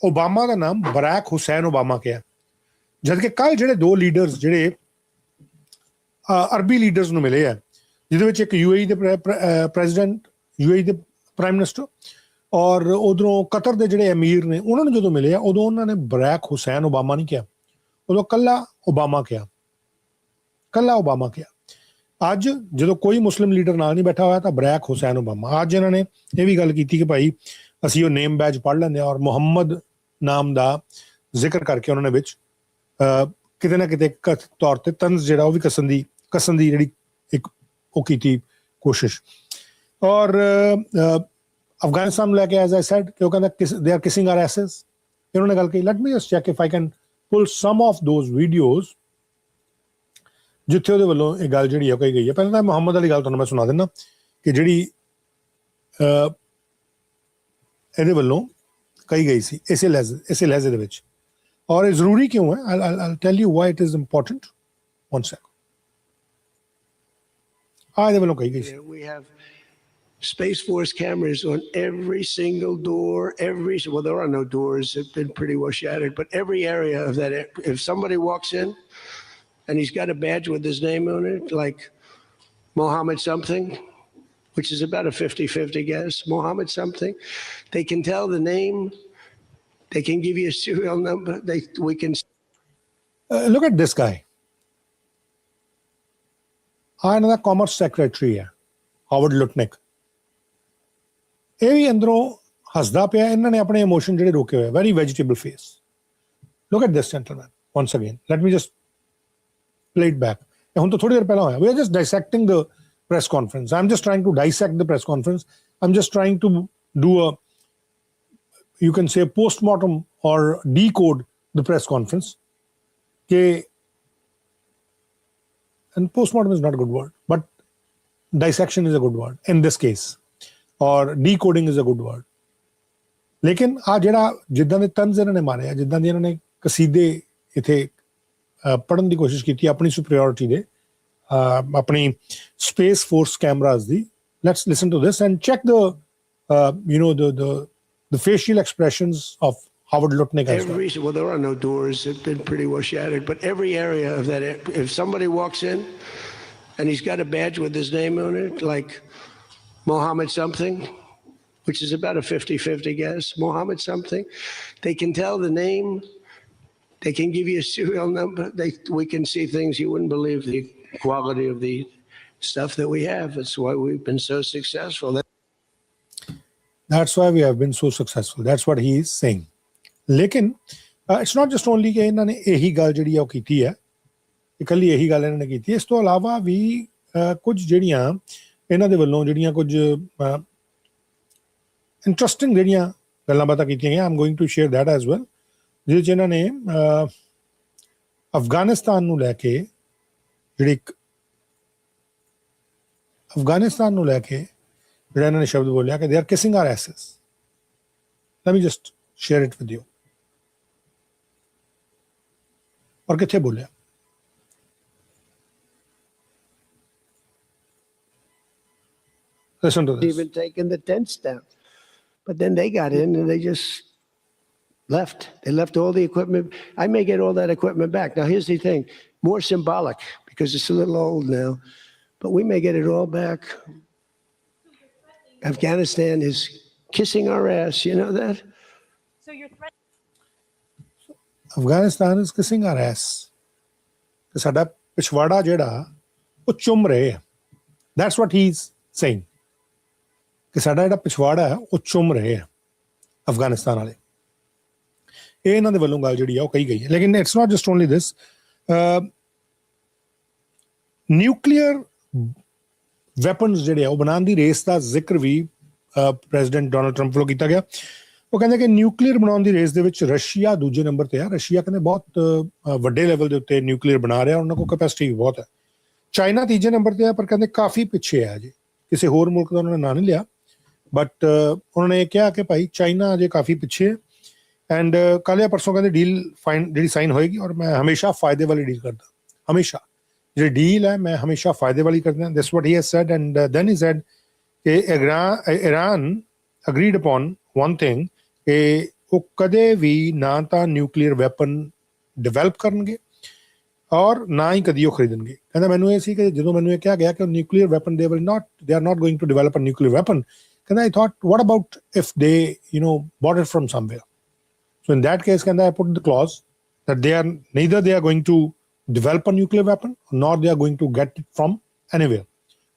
ਓਬਾਮਾ ਦਾ ਨਾਮ ਬਰਾਕ ਹੁਸੈਨ ਓਬਾਮਾ ਕਿਹਾ, ਜਦਕਿ ਕੱਲ ਜਿਹੜੇ ਦੋ ਲੀਡਰਸ ਜਿਹੜੇ ਅਰਬੀ ਲੀਡਰਸ ਨੂੰ ਮਿਲੇ ਆ, ਜਿਹਦੇ ਵਿੱਚ ਇੱਕ UAE ਦੇ ਪ੍ਰੈਜ਼ੀਡੈਂਟ, UAE ਦੇ ਪ੍ਰਾਈਮ ਮਿਨਿਸਟਰ ਔਰ ਉਧਰੋਂ ਕਤਰ ਦੇ ਜਿਹੜੇ ਅਮੀਰ ਨੇ, ਉਹਨਾਂ ਨੂੰ ਜਦੋਂ ਮਿਲੇ ਆ ਉਦੋਂ ਉਹਨਾਂ ਨੇ ਬਰਾਕ ਹੁਸੈਨ ਓਬਾਮਾ ਨਹੀਂ ਕਿਹਾ, ਉਦੋਂ ਕੱਲਾ ਓਬਾਮਾ ਕਿਹਾ। ਅੱਜ ਜਦੋਂ ਕੋਈ ਮੁਸਲਿਮ ਲੀਡਰ ਨਾਲ ਨਹੀਂ ਬੈਠਾ ਹੋਇਆ ਤਾਂ ਬਰਾਕ ਹੁਸੈਨ ਓਬਾਮਾ। ਅੱਜ ਇਹਨਾਂ ਨੇ ਇਹ ਵੀ ਗੱਲ ਕੀਤੀ ਕਿ ਭਾਈ ਅਸੀਂ ਉਹ ਨੇਮ ਬੈਚ ਪੜ੍ਹ ਲੈਂਦੇ ਹਾਂ, ਔਰ ਮੁਹੰਮਦ ਨਾਮ ਦਾ ਜ਼ਿਕਰ ਕਰਕੇ ਉਹਨਾਂ ਨੇ ਵਿੱਚ ਕਿਤੇ ਨਾ ਕਿਤੇ ਤੌਰ ਤੇ ਤਨਜ਼ ਜਿਹੜਾ ਉਹ ਵੀ ਕਸਣ ਦੀ ਜਿਹੜੀ ਇੱਕ ਉਹ ਕੀਤੀ ਕੋਸ਼ਿਸ਼। ਔਰ ਅਫਗਾਨਿਸਤਾਨ ਨੂੰ ਲੈ ਕੇ ਐਜ਼ ਆਈ ਸੈਡ ਕਿ ਉਹ ਕਹਿੰਦਾ ਦੇ ਆਰ ਕਿਸਿੰਗ ਆਰ ਐਸਸ, ਇਹਨਾਂ ਨੇ ਗੱਲ ਕਹੀ। Let me just check if I can pull some of those videos ਜਿੱਥੇ ਉਹਦੇ ਵੱਲੋਂ ਇਹ ਗੱਲ ਜਿਹੜੀ ਕਹੀ ਗਈ ਹੈ। ਪਹਿਲਾਂ ਤਾਂ ਮੁਹੰਮਦ ਵਾਲੀ ਗੱਲ ਤੁਹਾਨੂੰ ਮੈਂ ਸੁਣਾ ਦਿੰਦਾ ਕਿ ਜਿਹੜੀ ਇਹਦੇ ਵੱਲੋਂ ਕਹੀ ਗਈ ਸੀ ਇਸੇ ਲਹਿਜ਼ੇ ਦੇ ਵਿੱਚ, ਔਰ ਇਹ ਜ਼ਰੂਰੀ ਕਿਉਂ ਹੈ। I'll tell you why it is important. One sec. ਇਹਦੇ ਵੱਲੋਂ ਕਹੀ ਗਈ ਸੀ। We have Space Force cameras on every single door, well, there are no doors, they've been pretty well shattered, but every area of that, if somebody walks in and he's got a badge with his name on it, like Mohammed something, which is about a 50-50 guess, Mohammed something, they can tell the name, they can give you a serial number, we can... Look at this guy. Another Commerce Secretary ਹੈ, Howard Lutnick. ਇਹ ਵੀ ਅੰਦਰੋਂ ਹੱਸਦਾ ਪਿਆ। ਇਹਨਾਂ ਨੇ ਆਪਣੇ emotion ਜਿਹੜੇ ਰੋਕੇ ਹੋਏ, very vegetable face. Look at this gentleman once again, light me just play it back. ਹੁਣ ਤਾਂ ਥੋੜੀ ਦੇਰ ਪਹਿਲਾਂ ਹੋਇਆ। We are just dissecting the press conference. I'm just trying to dissect the press conference. I'm just trying to do a, you can say, postmortem or decode the press conference. And postmortem is not a good word, but dissection is a good word in this case. ਔਰ decoding is a good word. ਲੇਕਿਨ ਆ ਜਿਹੜਾ ਜਿੱਦਾਂ ਦੇ ਤਨਜ਼ ਇਹਨਾਂ ਨੇ ਮਾਰੇ ਆ, ਜਿੱਦਾਂ ਦੀ ਇਹਨਾਂ ਨੇ ਕਸੀਦੇ ਇੱਥੇ ਪੜ੍ਹਨ ਦੀ ਕੋਸ਼ਿਸ਼ ਕੀਤੀ ਆਪਣੀ ਸੁਪਰੀਓਰਿਟੀ ਦੇ, ਆਪਣੀ ਸਪੇਸ ਫੋਰਸ ਕੈਮਰਾਜ਼ ਦੀ, let's listen to this and check the facial expressions of Howard Lutnick as well. Well, there are no doors, they've been pretty well shattered, but every area of that, if somebody walks in and he's got a badge with his name on it, like Mohammed something, which is about a 50-50 guess, Mohammed something, they can tell the name, they can give you a serial number, we can see things you wouldn't believe, the quality of the stuff that we have. That's why we've been so successful. That's why we have been so successful. That's what he is saying. Lekin it's not just only ਕਿ ਇਹਨਾਂ ਨੇ ਇਹੀ ਗੱਲ ਜਿਹੜੀ ਆ ਉਹ ਕੀਤੀ ਹੈ, ਇਕੱਲੀ ਇਹੀ ਗੱਲ ਇਹਨਾਂ ਨੇ ਕੀਤੀ ਹੈ। ਇਸ ਤੋਂ ਇਲਾਵਾ ਵੀ ਕੁਝ ਜਿਹੜੀਆਂ ਇਹਨਾਂ ਦੇ ਵੱਲੋਂ ਜਿਹੜੀਆਂ ਕੁਝ ਇੰਟਰਸਟਿੰਗ ਜਿਹੜੀਆਂ ਗੱਲਾਂ ਬਾਤਾਂ ਕੀਤੀਆਂ ਗਈਆਂ, I'm going to share that as well, ਜਿਹਦੇ 'ਚ ਇਹਨਾਂ ਨੇ ਅਫਗਾਨਿਸਤਾਨ ਨੂੰ ਲੈ ਕੇ ਜਿਹੜਾ ਇਹਨਾਂ ਨੇ ਸ਼ਬਦ ਬੋਲਿਆ ਕਿ they are kissing our ass. Let me just share it with you. ਔਰ ਕਿੱਥੇ ਬੋਲਿਆ? Listen to this. Even taken the tents down. But then they got in and they just left. They left all the equipment. I may get all that equipment back. Now, here's the thing, more symbolic because it's a little old now, but we may get it all back. Afghanistan is kissing our ass. You know that? So you're Afghanistan is kissing our ass. ਕਿ ਸਾਡਾ ਪਿਛਵਾੜਾ ਜਿਹੜਾ ਉਹ ਚੁੰਮ ਰਹੇ ਆ। That's what he is saying ਕਿ ਸਾਡਾ ਜਿਹੜਾ ਪਿਛਵਾੜਾ ਹੈ ਉਹ ਚੁੰਮ ਰਹੇ ਆ ਅਫਗਾਨਿਸਤਾਨ ਵਾਲੇ। ਇਹ ਇਹਨਾਂ ਦੇ ਵੱਲੋਂ ਗੱਲ ਜਿਹੜੀ ਆ ਉਹ ਕਹੀ ਗਈ ਹੈ। ਲੇਕਿਨ it's not just only this, nuclear weapons ਜਿਹੜੇ ਆ ਉਹ ਬਣਾਉਣ ਦੀ ਰੇਸ ਦਾ ਜ਼ਿਕਰ ਵੀ ਪ੍ਰੈਜ਼ੀਡੈਂਟ ਡੋਨਲਡ ਟਰੰਪ ਵੱਲੋਂ ਕੀਤਾ ਗਿਆ। ਉਹ ਕਹਿੰਦੇ ਕਿ ਨਿਊਕਲੀਅਰ ਬਣਾਉਣ ਦੀ ਰੇਸ ਦੇ ਵਿੱਚ ਰਸ਼ੀਆ ਦੂਜੇ ਨੰਬਰ ਤੇ ਆ। ਰਸ਼ੀਆ ਕਹਿੰਦੇ ਬਹੁਤ ਵੱਡੇ ਲੈਵਲ ਦੇ ਉੱਤੇ ਨਿਊਕਲੀਅਰ ਬਣਾ ਰਿਹਾ, ਉਹਨਾਂ ਕੋਲ ਕੈਪੈਸਿਟੀ ਵੀ ਬਹੁਤ ਹੈ। ਚਾਈਨਾ ਤੀਜੇ ਨੰਬਰ ਤੇ ਆ, ਪਰ ਕਹਿੰਦੇ ਕਾਫੀ ਪਿੱਛੇ ਹੈ ਅਜੇ। ਕਿਸੇ ਹੋਰ ਮੁਲਕ ਦਾ ਉਹਨਾਂ ਨੇ ਨਾਂ ਨਹੀਂ ਲਿਆ, ਬਟ ਉਹਨਾਂ ਨੇ ਇਹ ਕਿਹਾ ਕਿ ਭਾਈ ਚਾਈਨਾ ਅਜੇ ਕਾਫੀ ਪਿੱਛੇ ਹੈ। ਐਂਡ ਕੱਲ੍ਹ ਜਾਂ ਪਰਸੋਂ ਕਹਿੰਦੇ ਡੀਲ ਜਿਹੜੀ ਸਾਈਨ ਹੋਏਗੀ, ਔਰ ਮੈਂ ਹਮੇਸ਼ਾ ਫਾਇਦੇ ਵਾਲੀ ਡੀਲ ਕਰਦਾ, ਹਮੇਸ਼ਾ ਜਿਹੜੀ ਡੀਲ ਹੈ ਮੈਂ ਹਮੇਸ਼ਾ ਫਾਇਦੇ ਵਾਲੀ ਕਰਦਾ। This what he has said. And then he said ਕਿ Iran agreed upon one thing ਕਿ ਉਹ ਕਦੇ ਵੀ ਨਾ ਤਾਂ ਨਿਊਕਲੀਅਰ ਵੈਪਨ ਡਿਵੈਲਪ ਕਰਨਗੇ ਔਰ ਨਾ ਹੀ ਕਦੀ ਉਹ ਖਰੀਦਣਗੇ। ਕਹਿੰਦਾ ਮੈਨੂੰ ਇਹ ਸੀ ਕਿ ਜਦੋਂ ਮੈਨੂੰ ਇਹ ਕਿਹਾ ਗਿਆ ਕਿ nuclear weapon they are not going to develop a nuclear weapon, ਕਹਿੰਦਾ I thought what about if they bought it from somewhere? So in that case, ਕਹਿੰਦਾ I put the clause that they are going to develop a nuclear weapon, nor they are going to get it from anywhere.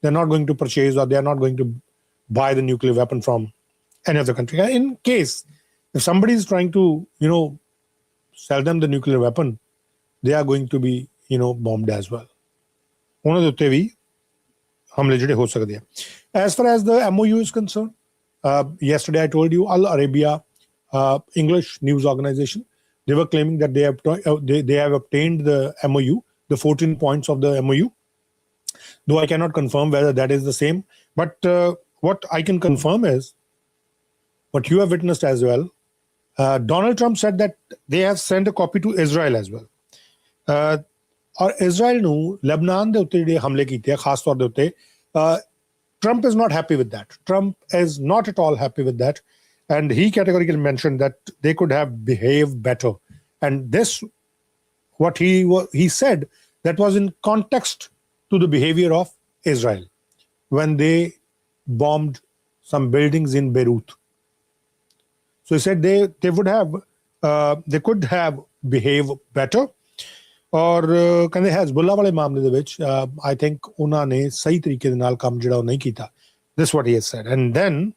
They're not going to purchase or they are not going to buy the nuclear weapon from any other country. In case if somebody is trying to sell them the nuclear weapon, they are going to be bombed as well. ਉਹਨਾਂ ਦੇ ਉੱਤੇ ਵੀ ਹਮਲੇ ਜਿਹੜੇ ਹੋ ਸਕਦੇ ਆ। As far as the MOU is concerned, yesterday I told you Al Arabiya English news organization, they were claiming that they have obtained the MOU, the 14 points of the MOU, though I cannot confirm whether that is the same. But what I can confirm is what you have witnessed as well. Donald Trump said that they have sent a copy to Israel as well. ਔਰ Israel ਨੂੰ Lebanon ਦੇ ਉੱਤੇ ਜਿਹੜੇ ਹਮਲੇ ਕੀਤੇ ਆ ਖਾਸ ਤੌਰ ਦੇ ਉੱਤੇ, Trump is not happy with that. Trump is not at all happy with that. And he categorically mentioned that they could have behaved better. And this, what he said, that was in context to the behavior of Israel when they bombed some buildings in Beirut. So he said they could have behaved better. ਔਰ ਕਹਿੰਦੇ ਹੈਜ਼ਬੁੱਲਾ ਵਾਲੇ ਮਾਮਲੇ ਦੇ ਵਿੱਚ I think ਉਹਨਾਂ ਨੇ ਸਹੀ ਤਰੀਕੇ ਦੇ ਨਾਲ ਕੰਮ ਜਿਹੜਾ ਉਹ ਨਹੀਂ ਕੀਤਾ। This what he has said. And then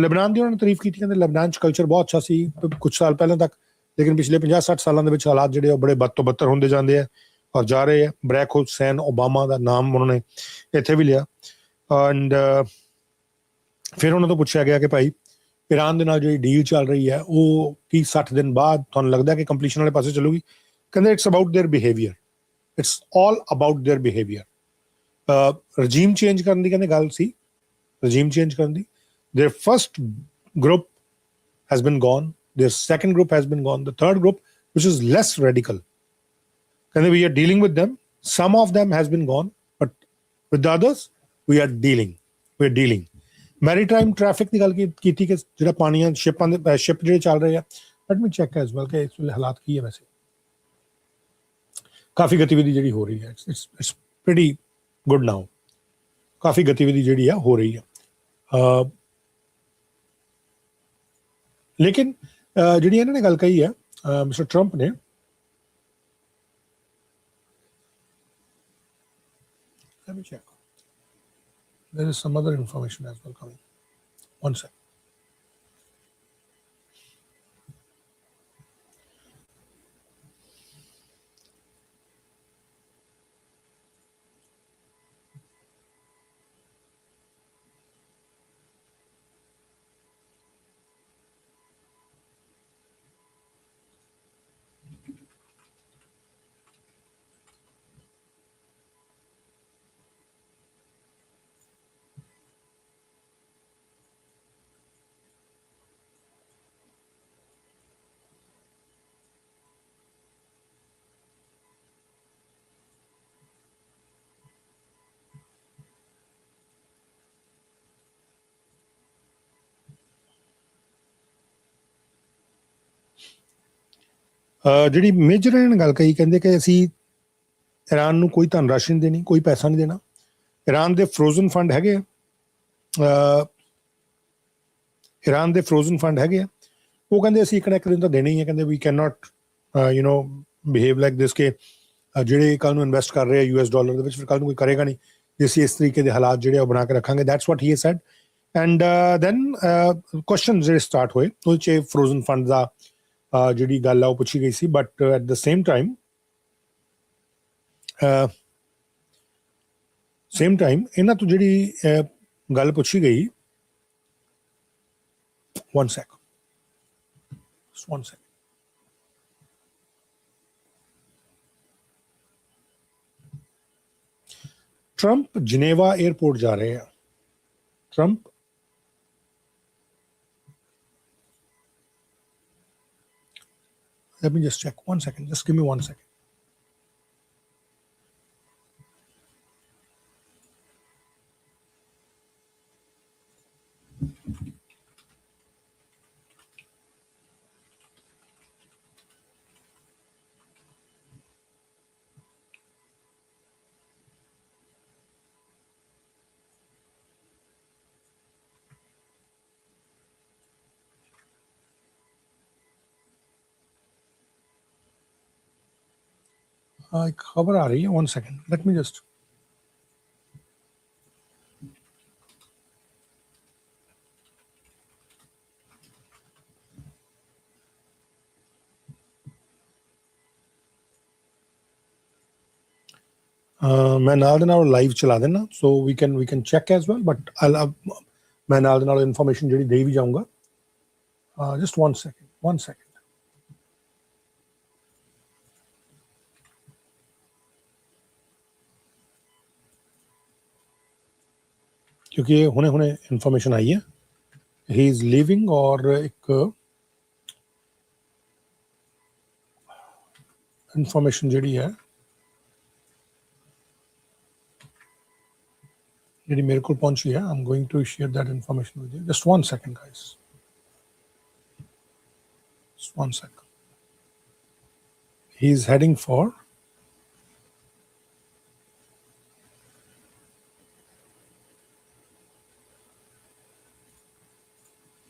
Lebanon ਦੀ ਉਹਨਾਂ ਨੇ ਤਾਰੀਫ ਕੀਤੀ, ਕਹਿੰਦੇ ਲੈਬਨਾਨ 'ਚ ਕਲਚਰ ਬਹੁਤ ਅੱਛਾ ਸੀ ਕੁਝ ਸਾਲ ਪਹਿਲਾਂ ਤੱਕ, ਲੇਕਿਨ ਪਿਛਲੇ 50-60 ਸਾਲਾਂ ਦੇ ਵਿੱਚ ਹਾਲਾਤ ਜਿਹੜੇ ਉਹ ਬੜੇ ਬਦ ਤੋਂ ਬੱਤਰ ਹੁੰਦੇ ਜਾਂਦੇ ਆ ਔਰ ਜਾ ਰਹੇ ਆ। ਬਰੈਕ ਹੁਸੈਨ ਓਬਾਮਾ ਦਾ ਨਾਮ ਉਹਨਾਂ ਨੇ ਇੱਥੇ ਵੀ ਲਿਆ। ਐਂਡ ਫਿਰ ਉਹਨਾਂ ਤੋਂ ਪੁੱਛਿਆ ਗਿਆ ਕਿ ਭਾਈ ਇਰਾਨ ਦੇ ਨਾਲ ਜਿਹੜੀ ਡੀਲ ਚੱਲ ਰਹੀ ਹੈ ਉਹ ਕੀ 60 ਦਿਨ ਬਾਅਦ ਤੁਹਾਨੂੰ ਲੱਗਦਾ ਕਿ ਕੰਪਲੀਸ਼ਨ ਵਾਲੇ ਪਾਸੇ ਚੱਲੂਗੀ? ਕਹਿੰਦੇ it's about their behaviour, it's all about their behaviour. Regime change ਕਰਨ ਦੀ ਕਹਿੰਦੇ ਗੱਲ ਸੀ, ਰਜੀਮ ਚੇਂਜ ਕਰਨ ਦੀ। Their first group has been gone, their second group has been gone, the third group which is less radical, ਕਹਿੰਦੇ we are dealing with them, some of them has been gone, but with the others we are dealing. Maritime traffic ਦੀ ਗੱਲ ਕੀਤੀ ਕਿ ਜਿਹੜਾ ਪਾਣੀਆਂ ship ਜਿਹੜੇ ਚੱਲ ਰਹੇ ਆ। Let me check as well ਕਿ ਇਸ ਵੇਲੇ ਹਾਲਾਤ ਕੀ ਹੈ। ਵੈਸੇ ਕਾਫੀ ਗਤੀਵਿਧੀ ਜਿਹੜੀ ਹੋ ਰਹੀ ਹੈ, ਇਟਸ ਪ੍ਰੀਟੀ ਗੁੱਡ ਨਾਓ। ਕਾਫੀ ਗਤੀਵਿਧੀ ਜਿਹੜੀ ਆ ਹੋ ਰਹੀ ਹੈ। ਲੇਕਿਨ ਜਿਹੜੀ ਇਹਨਾਂ ਨੇ ਗੱਲ ਕਹੀ ਹੈ ਮਿਸਟਰ ਟਰੰਪ ਨੇ, let me check. There is some other information as well coming. One sec. ਜਿਹੜੀ ਮੇਜਰ ਇਹਨਾਂ ਨੇ ਗੱਲ ਕਹੀ, ਕਹਿੰਦੇ ਕਿ ਅਸੀਂ ਈਰਾਨ ਨੂੰ ਕੋਈ ਧਨ ਰਾਸ਼ੀ ਨਹੀਂ ਦੇਣੀ, ਕੋਈ ਪੈਸਾ ਨਹੀਂ ਦੇਣਾ। ਈਰਾਨ ਦੇ ਫਰੋਜ਼ਨ ਫੰਡ ਹੈਗੇ ਆ, ਈਰਾਨ ਦੇ ਫਰੋਜ਼ਨ ਫੰਡ ਹੈਗੇ ਆ। ਉਹ ਕਹਿੰਦੇ ਅਸੀਂ ਇੱਕ ਨਾ ਇੱਕ ਦਿਨ ਤਾਂ ਦੇਣੇ ਹੀ ਹੈ। ਕਹਿੰਦੇ we can not behave like this ਕਿ ਜਿਹੜੇ ਕੱਲ ਨੂੰ ਇਨਵੈਸਟ ਕਰ ਰਹੇ ਆ US ਡਾਲਰ ਦੇ ਵਿੱਚ, ਫਿਰ ਕੱਲ ਨੂੰ ਕੋਈ ਕਰੇਗਾ ਨਹੀਂ ਜੇ ਅਸੀਂ ਇਸ ਤਰੀਕੇ ਦੇ ਹਾਲਾਤ ਜਿਹੜੇ ਉਹ ਬਣਾ ਕੇ ਰੱਖਾਂਗੇ। That's what he said. And then question ਜਿਹੜੇ ਸਟਾਰਟ ਹੋਏ ਉਹਦੇ 'ਚ ਫਰੋਜ਼ਨ ਫੰਡ ਦਾ ਜਿਹੜੀ ਗੱਲ ਆ ਉਹ ਪੁੱਛੀ ਗਈ ਸੀ, but at the same time ਇਹਨਾਂ ਤੋਂ ਜਿਹੜੀ ਗੱਲ ਪੁੱਛੀ ਗਈ, one sec. Trump Geneva airport जा रहे हैं। Trump let me just check 1 second, just give me 1 second. एक खबर आ रही है, 1 second, let me just मैं नाल दे नाल लाइव चला देना, so we can check as well, but I'll मैं नाल दे नाल इन्फॉर्मेशन ਜਿਹੜੀ ਦੇ ਵੀ ਜਾਊਂਗਾ। just 1 second. क्योंकि हुने इंफॉर्मेशन आई है, ही इज लीविंग, और एक इंफॉर्मेशन जी है जी मेरे को पहुंची है। I am going to share that information with you. Just 1 second guys, just 1 second. He is heading for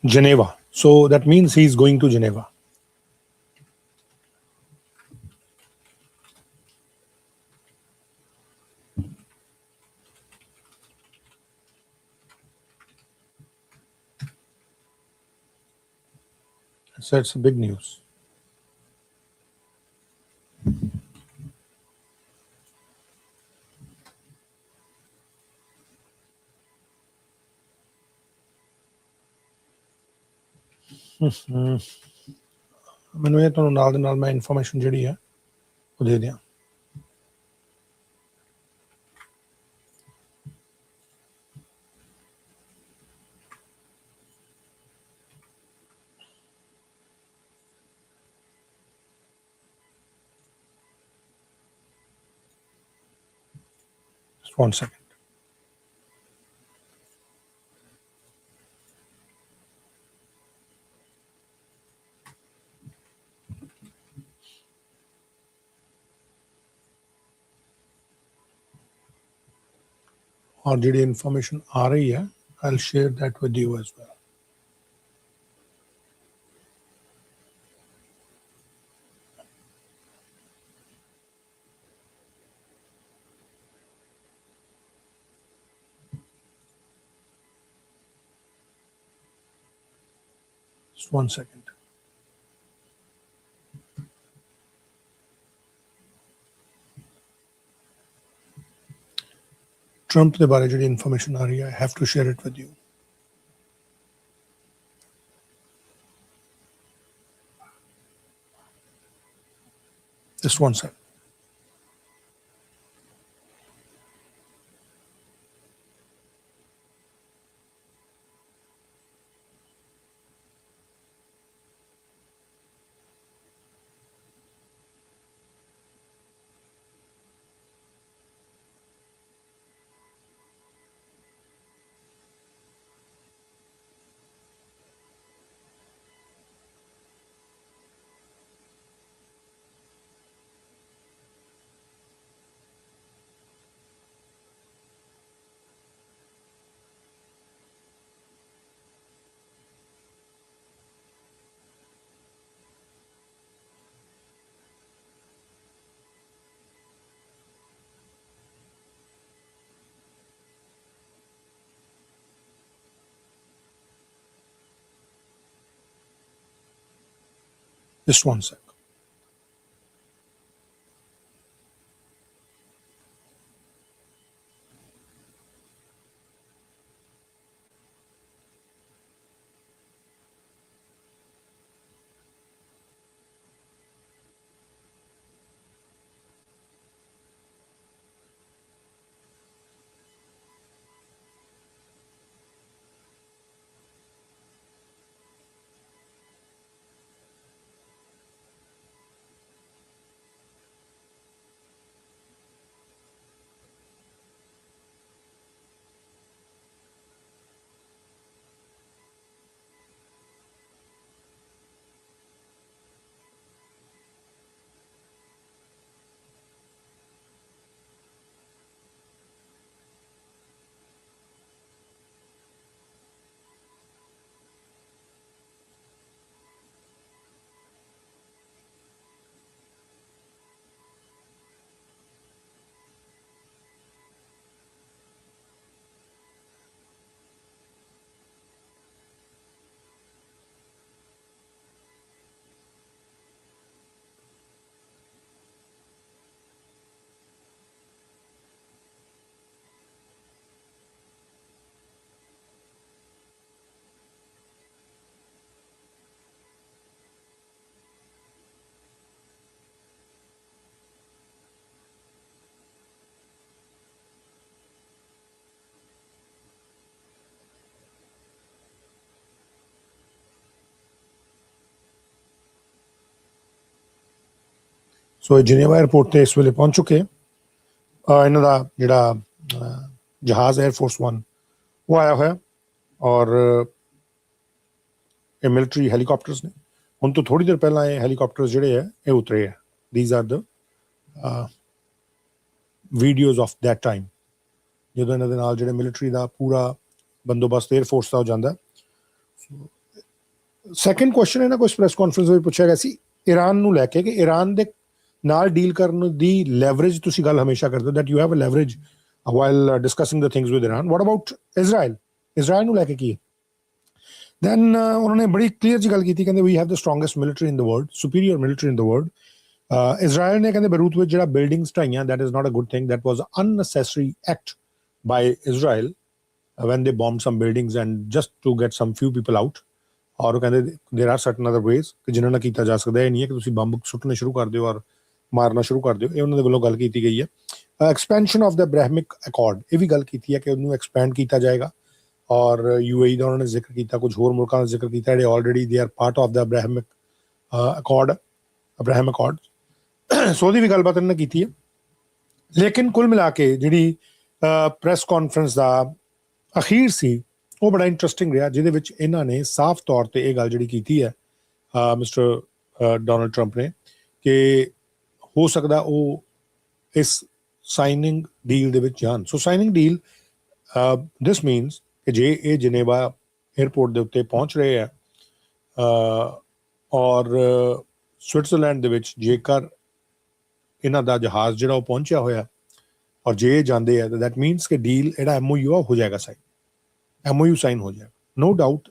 Geneva. So that means he is going to Geneva. So it's big news. ਮੈਨੂੰ ਇਹ ਤੁਹਾਨੂੰ ਨਾਲ ਦੇ ਨਾਲ ਮੈਂ information ਜਿਹੜੀ ਹੈ ਉਹ ਦੇ ਦਿਆਂ। Just 1 second. और जी इंफॉर्मेशन आ रही है, I will share that with you as well. Just 1 second. Trump के बारे जी इंफॉर्मेशन आ रही है, I have to share it with you. Just 1 second. Just one sec. So ਇਹ ਜਿਨੇਵਾ 에ਅਰਪੋਰਟ ਤੇ ਇਸ ਵੇਲੇ ਪਹੁੰਚ ਚੁੱਕੇ ਇਹਨਾਂ ਦਾ ਜਿਹੜਾ ਜਹਾਜ਼ 에ਅਰਫੋਰਸ 1 ਉਹ ਆਇਆ ਹੋਇਆ ਔਰ ਇਹ ਮਿਲਟਰੀ ਹੈਲੀਕਾਪਟਰਸ ਨੇ ਹੁਣ ਤੋਂ ਥੋੜੀ ਦੇਰ ਪਹਿਲਾਂ ਇਹ ਹੈਲੀਕਾਪਟਰਸ ਜਿਹੜੇ ਆ ਇਹ ਉਤਰੇ ਆ these are the videos of that time ਜਦੋਂ ਇਹਨਾਂ ਦੇ ਨਾਲ ਜਿਹੜੇ ਮਿਲਟਰੀ ਦਾ ਪੂਰਾ ਬੰਦੋਬਸਤ 에ਅਰਫੋਰਸ ਦਾ ਹੋ ਜਾਂਦਾ ਸੈਕੰਡ ਕੁਐਸਚਨ ਇਹਨਾਂ ਕੋਈ ਪ੍ਰੈਸ ਕਾਨਫਰੰਸ ਵਿੱਚ ਪੁੱਛਿਆ ਗਿਆ ਸੀ ਈਰਾਨ ਨੂੰ ਲੈ ਕੇ ਕਿ ਈਰਾਨ ਦੇ ਨਾਲ ਡੀਲ ਕਰਨ ਦੀ ਲੈਵਰੇਜ ਤੁਸੀਂ ਗੱਲ ਹਮੇਸ਼ਾ ਕਰਦੇ ਹੋ that you have a leverage while discussing the things with Iran what about Israel ਨੂੰ ਲੈ ਕੇ ਕੀ ਹੈ ਦੈਨ ਉਹਨਾਂ ਨੇ ਬੜੀ ਕਲੀਅਰ ਜੀ ਗੱਲ ਕੀਤੀ ਕਹਿੰਦੇ we have the strongest military in the world superior military in the world Israel ਨੇ ਕਹਿੰਦੇ ਬੇਰੂਤ ਵਿੱਚ ਜਿਹੜਾ ਬਿਲਡਿੰਗਸ ਢਾਈਆਂ that is not a good thing that was unnecessary act by Israel when they bombed some buildings and just to get some few people out ਔਰ ਉਹ ਕਹਿੰਦੇ there are certain other ways ਕਿ ਜਿਨ੍ਹਾਂ ਨਾਲ ਕੀਤਾ ਜਾ ਸਕਦਾ ਇਹ ਨਹੀਂ ਹੈ ਕਿ ਤੁਸੀਂ ਬੰਬ ਸੁੱਟਣੇ ਸ਼ੁਰੂ ਕਰ ਦਿਓ ਔਰ ਮਾਰਨਾ ਸ਼ੁਰੂ ਕਰ ਦਿਓ ਇਹ ਉਹਨਾਂ ਦੇ ਵੱਲੋਂ ਗੱਲ ਕੀਤੀ ਗਈ ਹੈ ਐਕਸਪੈਂਸ਼ਨ ਆਫ ਦ ਅਬਰਾਹਮਿਕ ਅਕੋਰਡ ਇਹ ਵੀ ਗੱਲ ਕੀਤੀ ਹੈ ਕਿ ਉਹਨੂੰ ਐਕਸਪੈਂਡ ਕੀਤਾ ਜਾਏਗਾ ਔਰ UAE ਦਾ ਉਹਨਾਂ ਨੇ ਜ਼ਿਕਰ ਕੀਤਾ ਕੁਝ ਹੋਰ ਮੁਲਕਾਂ ਦਾ ਜ਼ਿਕਰ ਕੀਤਾ ਜਿਹੜੇ already they are part of the Abraham accord so ਉਹਦੀ ਵੀ ਗੱਲਬਾਤ ਇਹਨਾਂ ਨੇ ਕੀਤੀ ਹੈ ਲੇਕਿਨ ਕੁੱਲ ਮਿਲਾ ਕੇ ਜਿਹੜੀ ਪ੍ਰੈਸ ਕਾਨਫਰੰਸ ਦਾ ਅਖੀਰ ਸੀ ਉਹ ਬੜਾ ਇੰਟਰਸਟਿੰਗ ਰਿਹਾ ਜਿਹਦੇ ਵਿੱਚ ਇਹਨਾਂ ਨੇ ਸਾਫ਼ ਤੌਰ ਤੇ ਇਹ ਗੱਲ ਜਿਹੜੀ ਕੀਤੀ ਹੈ ਮਿਸਟਰ ਡੋਨਲਡ ਟਰੰਪ ਨੇ ਕਿ ਹੋ ਸਕਦਾ ਉਹ ਇਸ ਸਾਈਨਿੰਗ ਡੀਲ ਦੇ ਵਿੱਚ ਜਾਣ ਸੋ ਸਾਈਨਿੰਗ ਡੀਲ ਦਿਸ ਮੀਨਸ ਕਿ ਜੇ ਇਹ ਜਨੇਵਾ 에ਅਰਪੋਰਟ ਦੇ ਉੱਤੇ ਪਹੁੰਚ ਰਹੇ ਆ ਔਰ ਸਵਿਟਜ਼ਰਲੈਂਡ ਦੇ ਵਿੱਚ ਜੇਕਰ ਇਹਨਾਂ ਦਾ ਜਹਾਜ਼ ਜਿਹੜਾ ਉਹ ਪਹੁੰਚਿਆ ਹੋਇਆ ਔਰ ਜੇ ਜਾਂਦੇ ਆ ਤਾਂ ਦੈਟ ਮੀਨਸ ਕਿ ਡੀਲ ਜਿਹੜਾ MOU ਹੋ ਜਾਏਗਾ MOU ਸਾਈਨ ਹੋ ਜਾਏਗਾ ਨੋ ਡਾਊਟ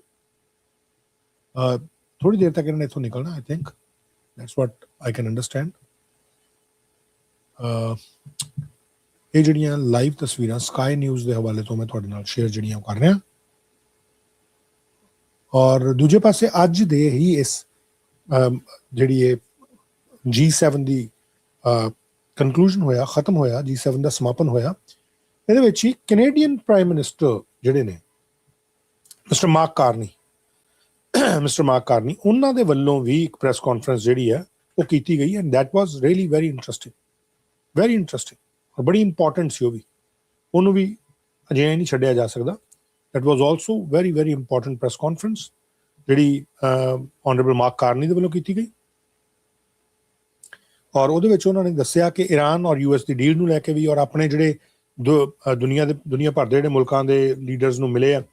ਥੋੜੀ ਦੇਰ ਤੱਕ ਇਹਨਾਂ ਨੇ ਇੱਥੋਂ ਨਿਕਲਣਾ I think that's what I can understand ਇਹ ਜਿਹੜੀਆਂ ਲਾਈਵ ਤਸਵੀਰਾਂ ਸਕਾਈ ਨਿਊਜ਼ ਦੇ ਹਵਾਲੇ ਤੋਂ ਮੈਂ ਤੁਹਾਡੇ ਨਾਲ ਸ਼ੇਅਰ ਜਿਹੜੀਆਂ ਕਰ ਰਿਹਾ ਔਰ ਦੂਜੇ ਪਾਸੇ ਅੱਜ ਦੇ ਹੀ ਇਸ ਜਿਹੜੀ ਇਹ G7 ਦੀ ਕੰਕਲੂਜਨ ਹੋਇਆ ਖਤਮ ਹੋਇਆ G7 ਦਾ ਸਮਾਪਨ ਹੋਇਆ ਇਹਦੇ ਵਿੱਚ ਹੀ ਕੈਨੇਡੀਅਨ ਪ੍ਰਾਈਮ ਮਿਨਿਸਟਰ ਜਿਹੜੇ ਨੇ ਮਿਸਟਰ ਮਾਰਕ ਕਾਰਨੀ ਉਹਨਾਂ ਦੇ ਵੱਲੋਂ ਵੀ ਇੱਕ ਪ੍ਰੈਸ ਕਾਨਫਰੰਸ ਜਿਹੜੀ ਹੈ ਉਹ ਕੀਤੀ ਗਈ and that was really very interesting ਔਰ ਬੜੀ ਇੰਪੋਰਟੈਂਟ ਸੀ ਉਹ ਵੀ ਉਹਨੂੰ ਵੀ ਅਜਿਹਾ ਨਹੀਂ ਛੱਡਿਆ ਜਾ ਸਕਦਾ that was also very important press conference ਜਿਹੜੀ ਆਨਰੇਬਲ ਮਾਰਕ ਕਾਰਨੀ ਦੇ ਵੱਲੋਂ ਕੀਤੀ ਗਈ ਔਰ ਉਹਦੇ ਵਿੱਚ ਉਹਨਾਂ ਨੇ ਦੱਸਿਆ ਕਿ ਈਰਾਨ ਔਰ US ਦੀ ਡੀਲ ਨੂੰ ਲੈ ਕੇ ਵੀ ਔਰ ਆਪਣੇ ਜਿਹੜੇ ਦੁਨੀਆ ਭਰ ਦੇ ਜਿਹੜੇ ਮੁਲਕਾਂ ਦੇ ਲੀਡਰਸ ਨੂੰ ਮਿਲੇ ਆ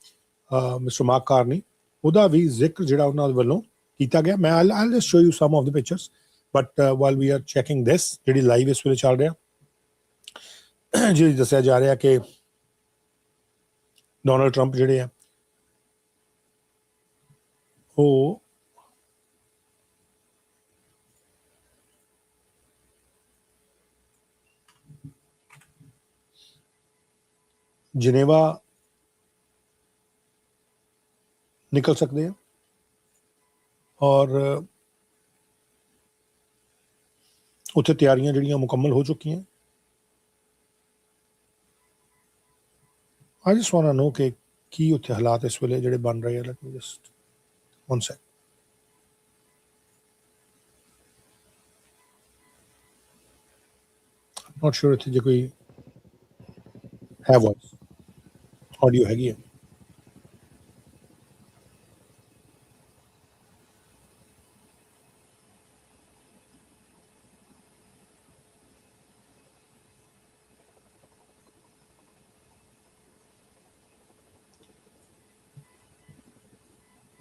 ਮਿਸਟਰ ਮਾਰਕ ਕਾਰਨੀ ਉਹਦਾ ਵੀ ਜ਼ਿਕਰ ਜਿਹੜਾ ਉਹਨਾਂ ਦੇ ਵੱਲੋਂ ਕੀਤਾ ਗਿਆ ਮੈਂ I'll just show you some of the pictures but while we are checking this ਜਿਹੜੀ ਲਾਈਵ ਇਸ ਵੇਲੇ ਚੱਲ ਰਿਹਾ ਜਿਹੜੀ ਦੱਸਿਆ ਜਾ ਰਿਹਾ ਕਿ ਡੋਨਲਡ ਟਰੰਪ ਜਿਹੜੇ ਆ ਉਹ ਜਿਨੇਵਾ ਨਿਕਲ ਸਕਦੇ ਆ ਔਰ ਉੱਥੇ ਤਿਆਰੀਆਂ ਜਿਹੜੀਆਂ ਮੁਕੰਮਲ ਹੋ ਚੁੱਕੀਆਂ। I just want to know ਕਿ ਕੀ ਉੱਥੇ ਹਾਲਾਤ ਇਸ ਵੇਲੇ ਜਿਹੜੇ ਬਣ ਰਹੇ ਆ। Let me just one sec. Not sure ਇੱਥੇ ਜੇ ਕੋਈ ਹੈ ਵੌਇਸ ਆਡੀਓ ਹੈਗੀ ਹੈ।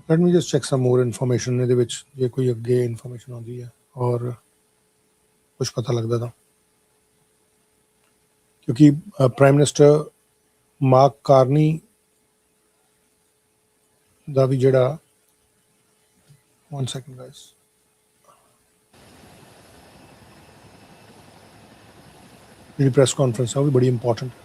Let me just check some more information ਇਹਦੇ ਵਿੱਚ ਜੇ ਕੋਈ ਅੱਗੇ ਇਨਫੋਰਮੇਸ਼ਨ ਆਉਂਦੀ ਹੈ ਔਰ ਕੁਝ ਪਤਾ ਲੱਗਦਾ ਤਾਂ, ਕਿਉਂਕਿ ਪ੍ਰਾਈਮ ਮਿਨਿਸਟਰ ਮਾਰਕ ਕਾਰਨੀ ਦਾ ਵੀ ਜਿਹੜਾ one second guys ਜਿਹੜੀ ਪ੍ਰੈਸ ਕਾਨਫਰੰਸ ਹੈ ਉਹ ਵੀ ਬੜੀ ਇੰਪੋਰਟੈਂਟ ਹੈ।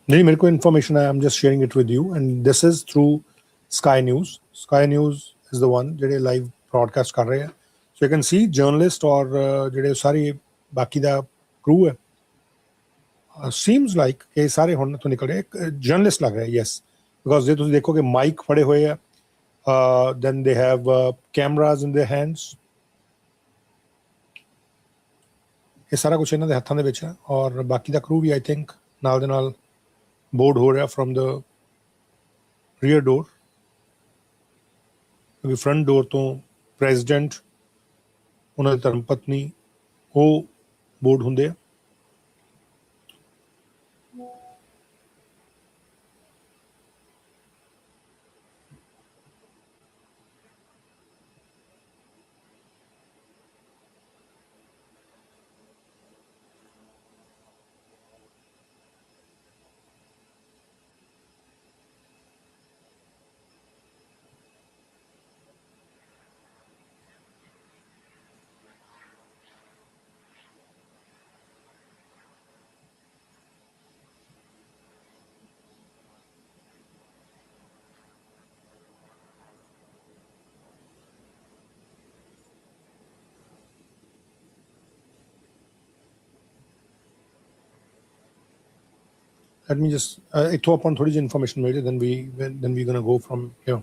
नहीं मेरे को इन्फॉर्मेशन है, I am just sharing it with you and this is through sky news. Sky news is the one ਜਿਹੜੇ ਲਾਈਵ ब्रॉडकास्ट कर रहे हैं। So you can see journalist और ਜਿਹੜੇ सारी बाकी ਦਾ क्रू है ਸੀਮਸ ਲਾਈਕ ਕਿ ਸਾਰੇ ਹੁਣ ਤੋਂ ਨਿਕਲ ਰਹੇ ਜਰਨਲਿਸਟ ਲੱਗ ਰਹੇ। ਯੈਸ, ਬਿਕੋਜ਼ ਜੇ ਤੁਸੀਂ ਦੇਖੋਗੇ ਮਾਈਕ ਫੜੇ ਹੋਏ ਆ, then they have cameras in their hands। ਇਹ ਸਾਰਾ ਕੁਝ ਇਹਨਾਂ ਦੇ ਹੱਥਾਂ ਦੇ ਵਿੱਚ ਹੈ ਔਰ ਬਾਕੀ ਦਾ ਕਰੂ ਵੀ ਆਈ ਥਿੰਕ ਨਾਲ ਦੇ ਨਾਲ ਬੋਰਡ ਹੋ ਰਿਹਾ ਫਰੋਮ ਦ ਰੀਅਰ ਡੋਰ, ਕਿਉਂਕਿ ਫਰੰਟ ਡੋਰ ਤੋਂ ਪ੍ਰੈਜ਼ੀਡੈਂਟ, ਉਹਨਾਂ ਦੀ ਧਰਮ ਪਤਨੀ, ਉਹ ਬੋਰਡ ਹੁੰਦੇ ਆ। Let me just ਇੱਥੋਂ ਆਪਾਂ ਥੋੜੀ ਜਿਹੀ ਇਨਫੋਰਮੇਸ਼ਨ ਮਿਲ ਜੇ then we gonna go from here।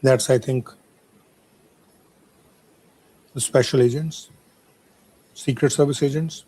That's, I think, the special agents, Secret Service agents।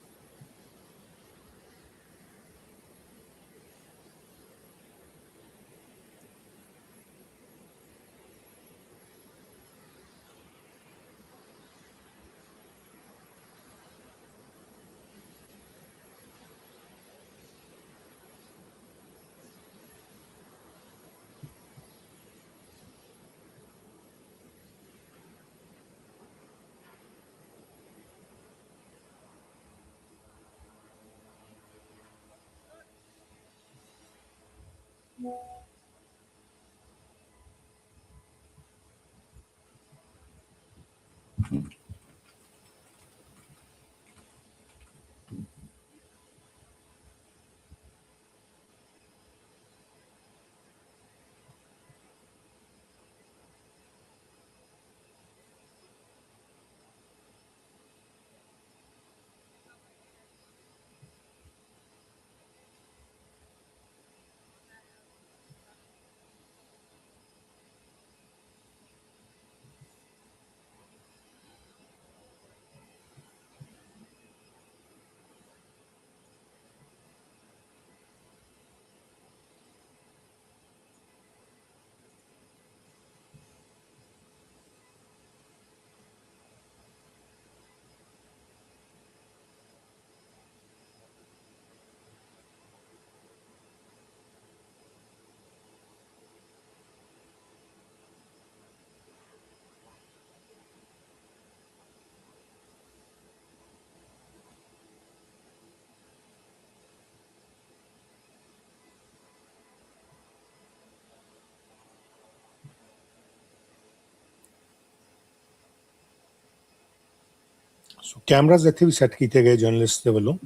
So cameras ਇੱਥੇ ਵੀ ਸੈੱਟ ਕੀਤੇ ਗਏ ਜਰਨਲਿਸਟ ਦੇ ਵੱਲੋਂ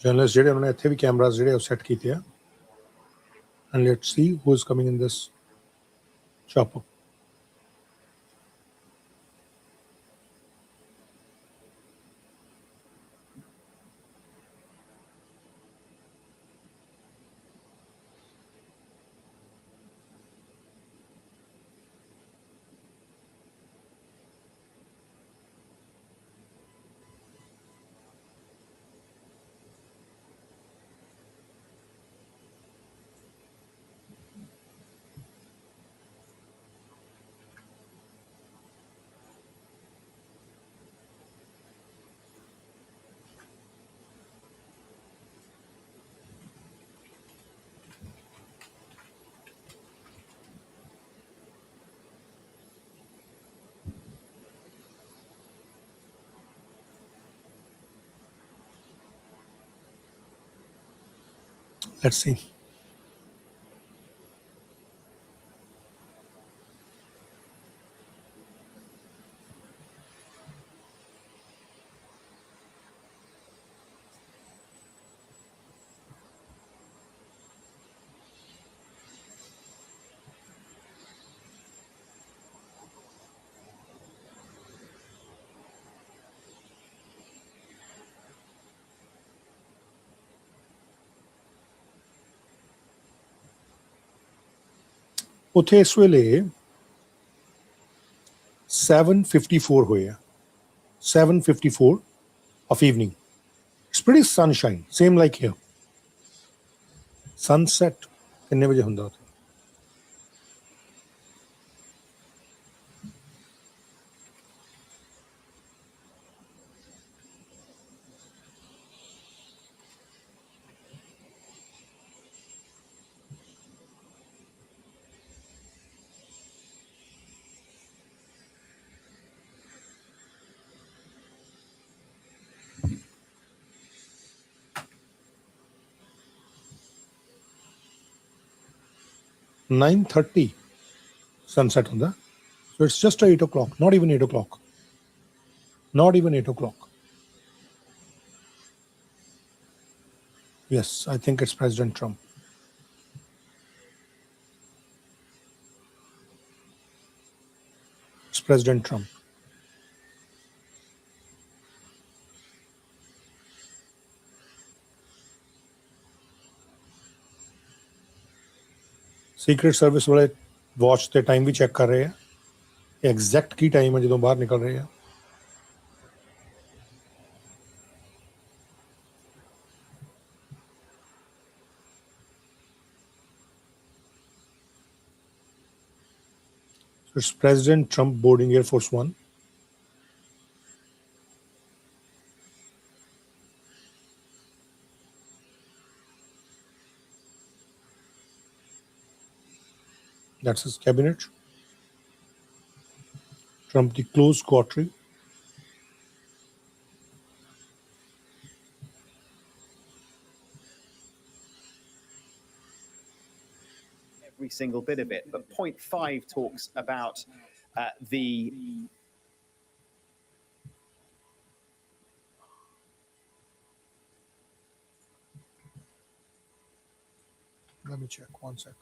ਜਰਨਲਿਸਟ ਜਿਹੜੇ ਉਹਨਾਂ ਨੇ ਇੱਥੇ ਵੀ ਕੈਮਰਾਜ਼ ਜਿਹੜੇ ਉਹ ਸੈੱਟ ਕੀਤੇ ਆ and let's see who is coming in this chopper. Let's see. ਉੱਥੇ ਇਸ ਵੇਲੇ 7:54 ਹੋਏ ਆ 7:54 of evening. It's pretty sunshine, same like here. Sunset ਕਿੰਨੇ ਵਜੇ ਹੁੰਦਾ ਉੱਥੇ? (9:30) sunset ਹੁੰਦਾ. So it's just 8 o'clock, not even 8 o'clock. Not even 8 o'clock. Yes, I think it's President Trump. It's President Trump. Secret service ਵਾਲੇ watch ਤੇ time ਵੀ check ਕਰ ਰਹੇ ਆ ਐਗਜ਼ੈਕਟ ਕੀ ਟਾਈਮ ਹੈ ਜਦੋਂ ਬਾਹਰ ਨਿਕਲ ਰਹੇ ਆ So it's President Trump boarding Air Force One. That's his cabinet. Trump the close quartering. Every single bit of it. But point 5 talks about the Let me check 1 sec.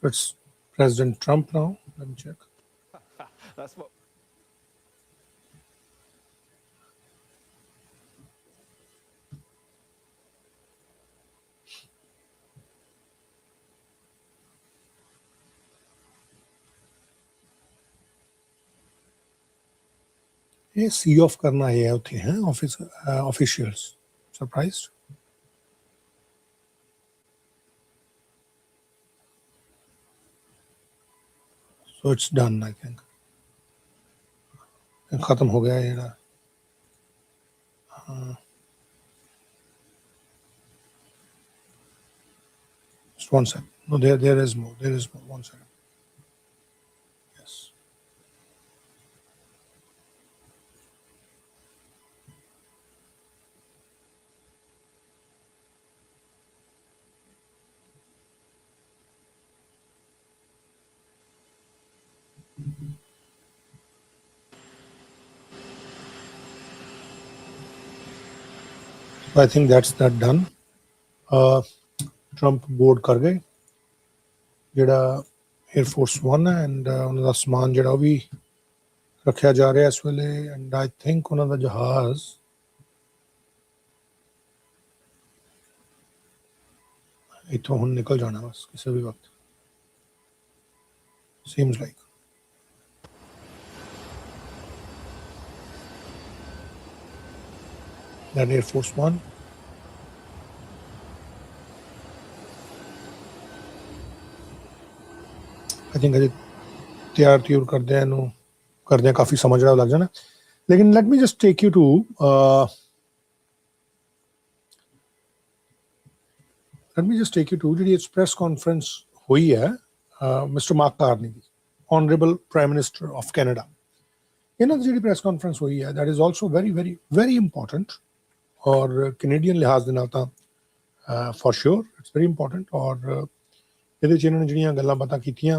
So it's President Trump now. Let me check. that's what ये सी of करना है होते हैं office officials surprised so it's done I think खत्म हो गया ये Just one second. No, there is more. There is more. 1 second. Yes. I think that's that done. Trump board ਕਰ ਗਏ ਜਿਹੜਾ Air Force 1 ਹੈ and ਉਹਨਾਂ ਦਾ ਸਮਾਨ ਜਿਹੜਾ ਉਹ ਵੀ ਰੱਖਿਆ ਜਾ ਰਿਹਾ ਇਸ ਵੇਲੇ and I think ਉਹਨਾਂ ਦਾ ਜਹਾਜ਼ ਇੱਥੋਂ ਹੁਣ ਨਿਕਲ ਜਾਣਾ ਬਸ ਕਿਸੇ ਵੀ ਵਕਤ seems like that Air Force 1 I think ਅਜੇ ਤਿਆਰ ਕਰਦੇ ਆ ਇਹਨੂੰ ਕਰਦੇ ਆ ਕਾਫੀ ਸਮਝ ਰਿਹਾ ਲੱਗ ਜਾਣਾ ਲੇਕਿਨ let me just take you to ਜਿਹੜੀ ਇਸ ਪ੍ਰੈਸ ਕਾਨਫਰੰਸ ਹੋਈ ਹੈ mister mark Carney the honourable prime minister of Canada ਇਹਨਾਂ ਦੀ ਜਿਹੜੀ ਪ੍ਰੈਸ ਕਾਨਫਰੰਸ ਹੋਈ ਹੈ that is also very very very important ਔਰ ਕੈਨੇਡੀਅਨ ਲਿਹਾਜ਼ ਦੇ ਨਾਲ ਤਾਂ for sure it's very important ਔਰ ਇਹਦੇ 'ਚ ਇਹਨਾਂ ਨੇ ਜਿਹੜੀਆਂ ਗੱਲਾਂ ਬਾਤਾਂ ਕੀਤੀਆਂ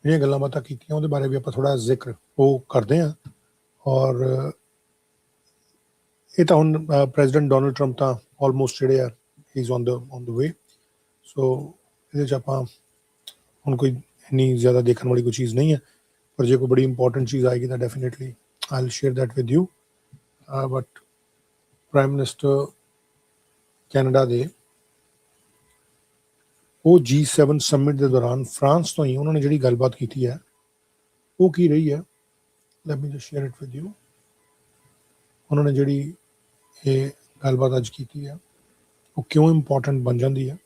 ਜਿਹੜੀਆਂ ਗੱਲਾਂ ਬਾਤਾਂ ਕੀਤੀਆਂ ਉਹਦੇ ਬਾਰੇ ਵੀ ਆਪਾਂ ਥੋੜਾ ਜ਼ਿਕਰ ਉਹ ਕਰਦੇ ਹਾਂ ਔਰ ਇਹ ਤਾਂ ਹੁਣ ਪ੍ਰੈਜ਼ੀਡੈਂਟ ਡੋਨਲਡ ਟਰੰਪ ਤਾਂ ਆਲਮੋਸਟ ਜਿਹੜੇ ਆ ਹੀ ਇਜ਼ ਔਨ ਦ ਵੇ ਸੋ ਇਹਦੇ 'ਚ ਆਪਾਂ ਹੁਣ ਕੋਈ ਇੰਨੀ ਜ਼ਿਆਦਾ ਦੇਖਣ ਵਾਲੀ ਕੋਈ ਚੀਜ਼ ਨਹੀਂ ਹੈ ਪਰ ਜੇ ਕੋਈ ਬੜੀ ਇੰਪੋਰਟੈਂਟ ਚੀਜ਼ ਆਏਗੀ ਤਾਂ definitely I will share that with you but prime minister Canada ਦੇ ਉਹ G7 ਸਮਿਟ ਦੇ ਦੌਰਾਨ ਫਰਾਂਸ ਤੋਂ ਹੀ ਉਹਨਾਂ ਨੇ ਜਿਹੜੀ ਗੱਲਬਾਤ ਕੀਤੀ ਹੈ ਉਹ ਕੀ ਰਹੀ ਹੈ let me just share it with you ਉਹਨਾਂ ਨੇ ਜਿਹੜੀ ਇਹ ਗੱਲਬਾਤ ਅੱਜ ਕੀਤੀ ਹੈ ਉਹ ਕਿਉਂ ਇੰਪੋਰਟੈਂਟ ਬਣ ਜਾਂਦੀ ਹੈ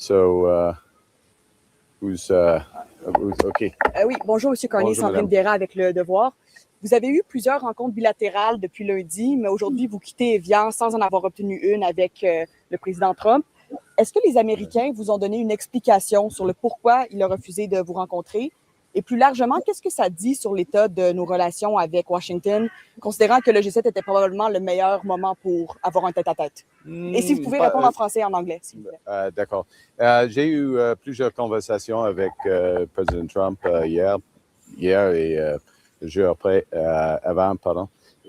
So, who's okay? Oui, bonjour, M. Carney, Sandrine Biera avec Le Devoir. Vous avez eu plusieurs rencontres bilatérales depuis lundi, mais aujourd'hui, vous quittez Evian sans en avoir obtenu une avec le président Trump. Est-ce que les Américains vous ont donné une explication sur le pourquoi il a refusé de vous rencontrer? Et plus largement, qu'est-ce que ça dit sur l'état de nos relations avec Washington, considérant que le G7 était probablement le meilleur moment pour avoir un tête-à-tête? Et si vous pouvez répondre en français et en anglais, s'il vous plaît. D'accord. J'ai eu plusieurs conversations avec Président Trump hier et le jour avant, pardon,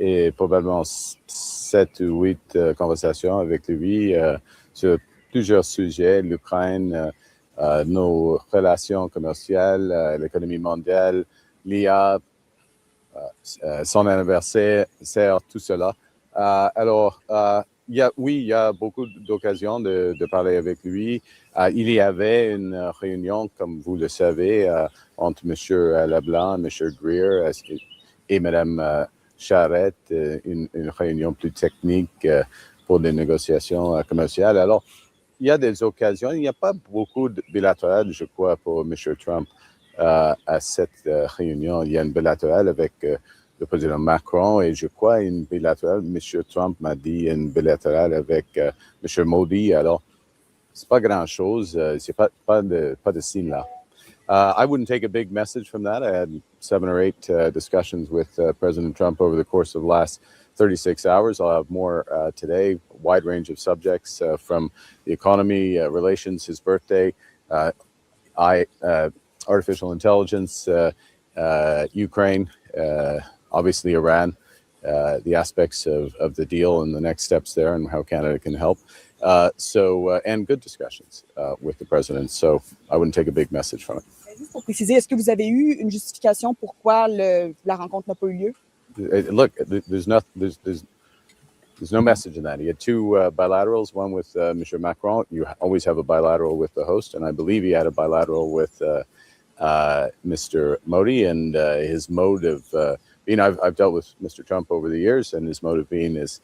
et probablement 7 ou 8 conversations avec lui sur plusieurs sujets, l'Ukraine, nos relations commerciales, l'économie mondiale, l'IA, son anniversaire, tout cela. Alors, il y a beaucoup d'occasions de parler avec lui. Il y avait une réunion, comme vous le savez, entre M. Leblanc, M. Greer et Mme Charette, une réunion plus technique pour des négociations commerciales. Alors, il y a des occasions. Il n'y a pas beaucoup de bilatérales, je crois, pour M. Trump à cette réunion. Il y a une bilatérale avec le président Macron et je crois une bilatérale. M. Trump m'a dit une bilatérale avec M. Modi. Alors, c'est pas grand-chose. C'est pas de signe là. I wouldn't take a big message from that. I had 7 or 8 discussions with President Trump over the course of the last 36 hours. I'll have more today, a wide range of subjects from the economy, relations, his birthday, artificial intelligence, Ukraine, obviously Iran, the aspects of the deal and the next steps there and how Canada can help. And good discussions with the president. So I wouldn't take a big message from it. Juste pour préciser, est-ce que vous avez eu une justification pourquoi la rencontre n'a pas eu lieu? Look, there's no message in that. He had 2 bilaterals, one with Mr. Macron. You always have a bilateral with the host, and I believe he had a bilateral with Mr. Modi and his mode of being. I've dealt with Mr. Trump over the years, and his mode of being is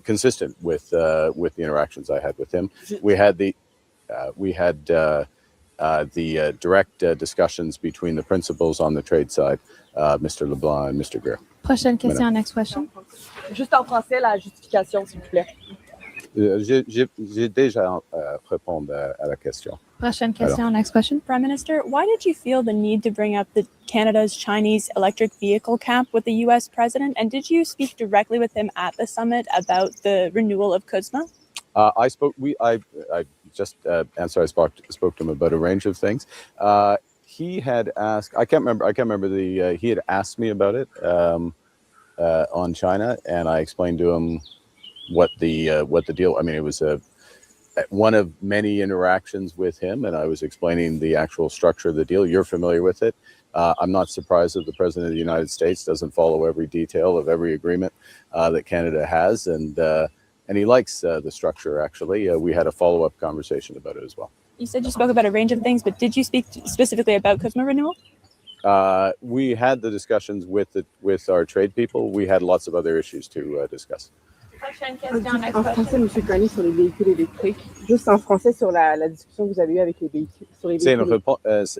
consistent with the interactions I had with him. We had the direct discussions between the principals on the trade side, Mr. LeBlanc and Mr. Greer. Prochaine question, next question. Juste en français, la justification, s'il vous plaît. J'ai déjà répondu à la question. Prochaine question, next question. Prime Minister, why did you feel the need to bring up Canada's Chinese electric vehicle cap with the U.S. president? And did you speak directly with him at the summit about the renewal of CUSMA? I just answered. I spoke to him about a range of things. He had asked. I can't remember he had asked me about it on China, and I explained to him what the deal. I mean, it was one of many interactions with him, and I was explaining the actual structure of the deal. You're familiar with it. I'm not surprised that the President of the United States doesn't follow every detail of every agreement that Canada has, and he likes the structure, actually. We had a follow-up conversation about it as well. You said you spoke about a range of things, but did you speak specifically about CUSMA renewal? We had the discussions with our trade people. We had lots of other issues to discuss. En français, M. Carney, sur les véhicules électriques. Juste en français sur la discussion que vous avez eue avec les véhicules. Sur les véhicules.